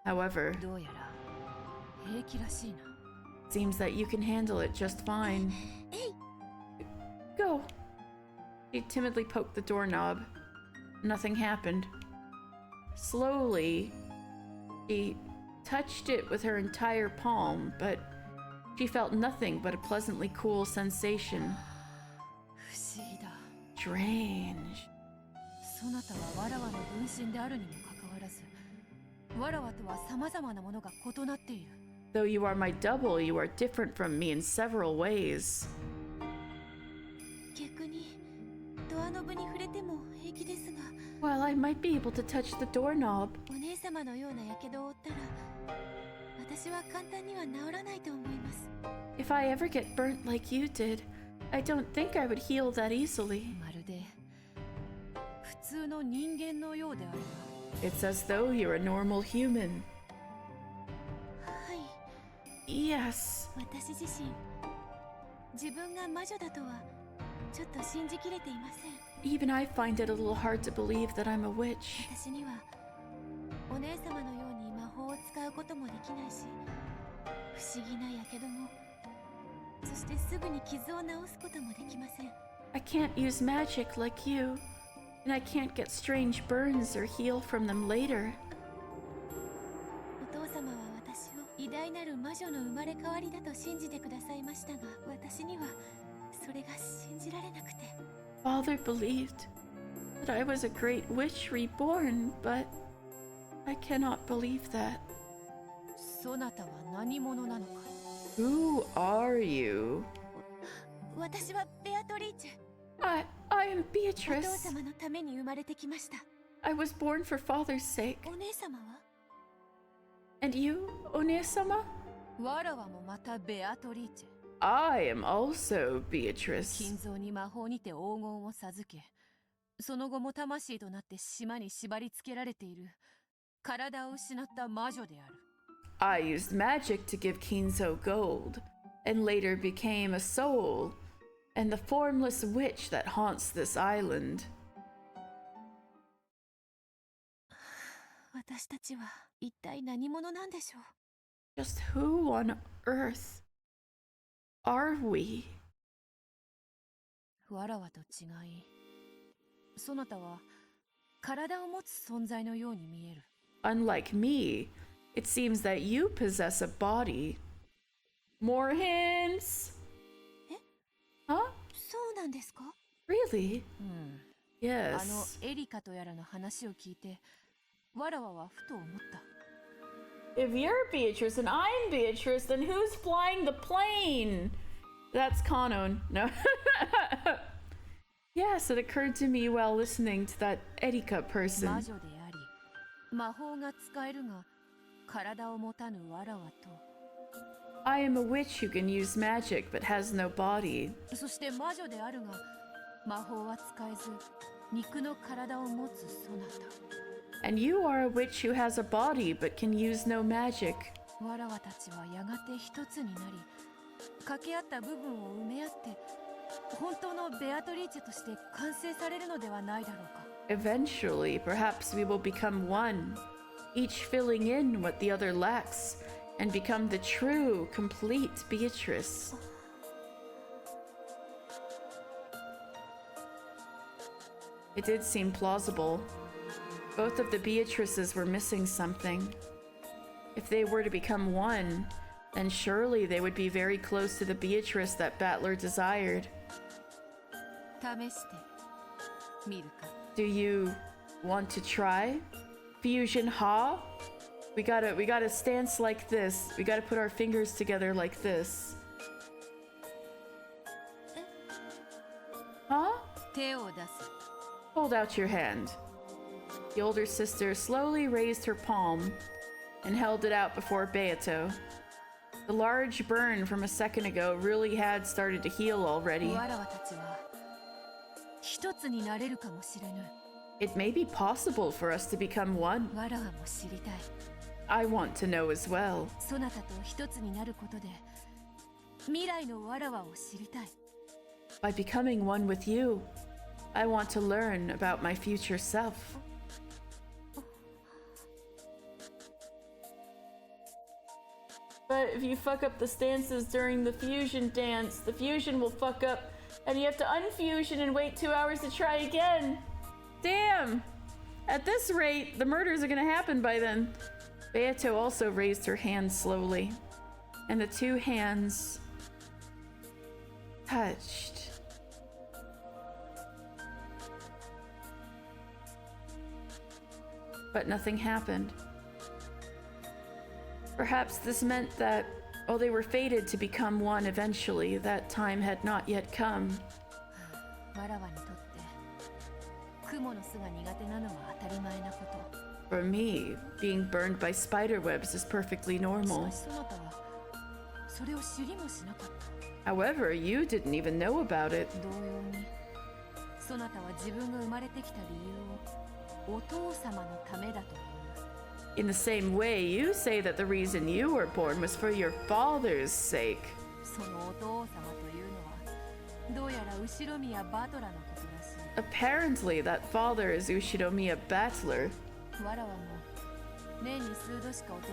However, it seems that you can handle it just fine. Go. She timidly poked the doorknob. Nothing happened. Slowly, she touched it with her entire palm, but she felt nothing but a pleasantly cool sensation. Strange. Though you are my double, you are different from me in several ways. Well, I might be able to touch the doorknob. If I ever get burnt like you did, I don't think I would heal that easily. It's as though you're a normal human. Yes. Even I find it a little hard to believe that I'm a witch. I can't use magic like you, and I can't get strange burns or heal from them later. Father believed that I was a great witch reborn, but I cannot believe that. Who are you? I am Beatrice. I was born for father's sake. And you, Onesama? I am also Beatrice. I used magic to give Kinzo gold, and later became a soul, and the formless witch that haunts this island. Just who on earth are we? Unlike me, it seems that you possess a body. More hints? Huh? Really? Yes. If you're Beatrice and I'm Beatrice, then who's flying the plane? That's Kanon. No. Yes, it occurred to me while listening to that Erika person. I am a witch who can use magic but has no body. And you are a witch who has a body but can use no magic. Eventually, perhaps we will become one, each filling in what the other lacks, and become the true, complete Beatrice. It did seem plausible. Both of the Beatrices were missing something. If they were to become one, then surely they would be very close to the Beatrice that Battler desired. Do you Want to try? Fusion ha? We gotta stance like this. We gotta put our fingers together like this. Huh? 手を出す。 Hold out your hand. The older sister slowly raised her palm and held it out before Beato. The large burn from a second ago really had started to heal already. わらわたちは一つになれるかもしれぬ。 It may be possible for us to become one. わらわも知りたい。 I want to know as well. そなたと一つになることで未来のわらわを知りたい。 By becoming one with you, I want to learn about my future self. But if you fuck up the stances during the fusion dance, the fusion will fuck up and you have to unfusion and wait 2 hours to try again. Damn! At this rate, the murders are gonna happen by then. Beato also raised her hand slowly, and the two hands touched. But nothing happened. Perhaps this meant that, while they were fated to become one eventually, that time had not yet come. わらわにとって雲の巣が苦手なのは当たり前なこと。 For me, being burned by spider webs is perfectly し normal. かしそなたはそれを知りもしなかった。 However, you didn't even know about it. 同様にそなたは自分が生まれてきた理由をお父様のためだという。 In the same way, you say that the reason you were born was for your father's sake. そのお父様というのはどうやら後ろ宮バトラのことらしい。 Apparently, that father is Ushinomiya Battler. わらわも年に数度しか訪れぬ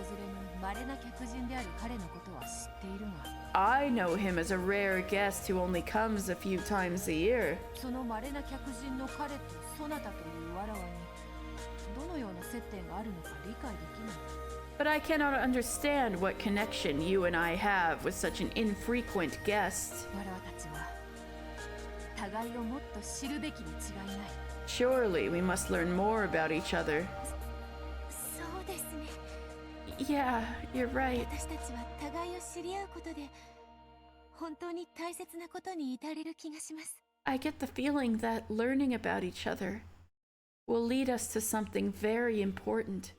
稀な客人である彼のことは知っているが、 I know him as a rare guest who only comes a few times a year. その稀な客人の彼とそなたというわらわにどのような接点があるのか理解できない。 But I cannot understand what connection you and I have with such an infrequent guest. わらわたちは互いをもっと知るべきに違いない。 Surely we must learn more about each other. そうですね。 Yeah, you're right. 私たちは互いを知り合うことで本当に大切なことに至れる気がします。 I get the feeling that learning about each other will lead us to something very important.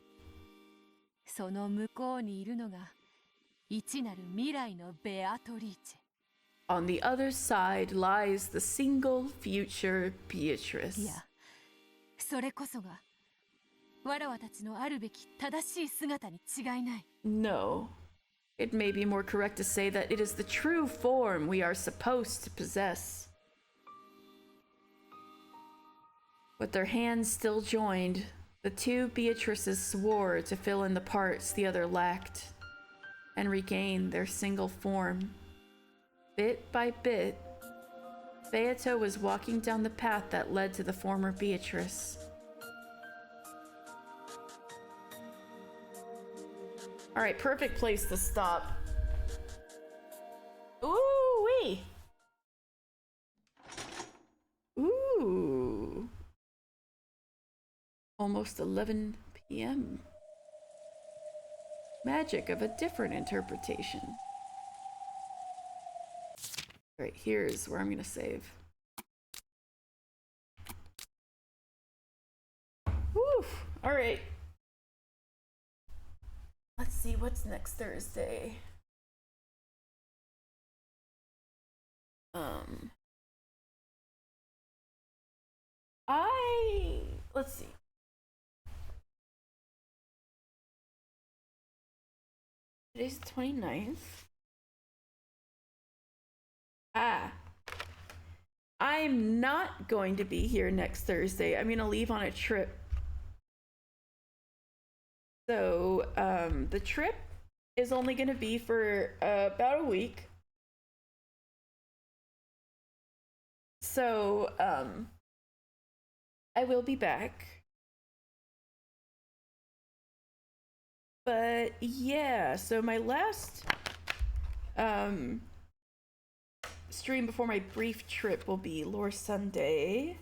その向こうにいるのが一なる未来のベアトリーチェ。 On the other side lies the single future い Beatrice. や、それこそがわらわたちのあるべき正しい姿に違いない。 No. It may be more correct to say that it is the true form we are supposed to possess. With their hands still joined, the two Beatrices swore to fill in the parts the other lacked and regain their single form. Bit by bit, Beato was walking down the path that led to the former Beatrice. Alright, perfect place to stop. Ooh-wee! Ooh. Almost 11 p.m. Magic of a different interpretation. Right, here's where I'm gonna save. Woo! Alright. Let's see what's next Thursday. Let's see. Today's the 29th. I'm not going to be here next Thursday. I'm gonna leave on a trip. So, the trip is only gonna be for about a week. So, I will be back. But yeah, so my last stream before my brief trip will be Lore Sunday.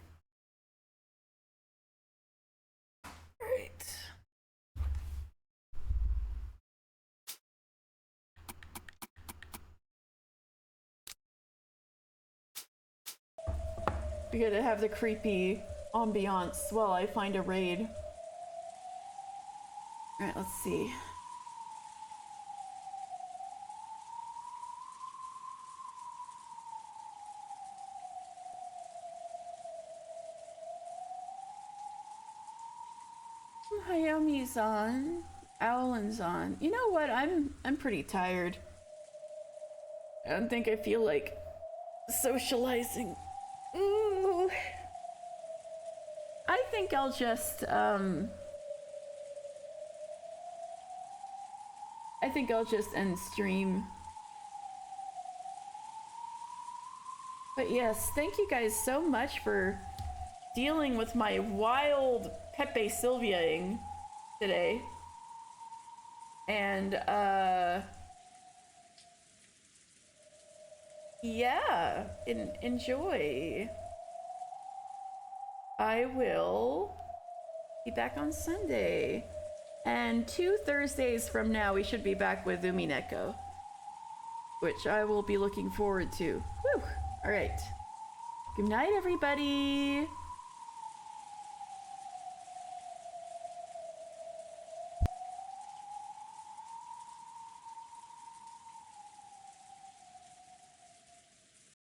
Be good to have the creepy ambiance while I find a raid. Alright, let's see. Hayami's on. Owlin's on. You know what? I'm pretty tired. I don't think I feel like socializing. Ooh. I think I'll just end stream. But yes, thank you guys so much for dealing with my wild Pepe Sylvia-ing today. And yeah, enjoy. I will be back on Sunday. And 2 Thursdays from now, we should be back with Umineko, which I will be looking forward to. Whew. All right. Good night, everybody.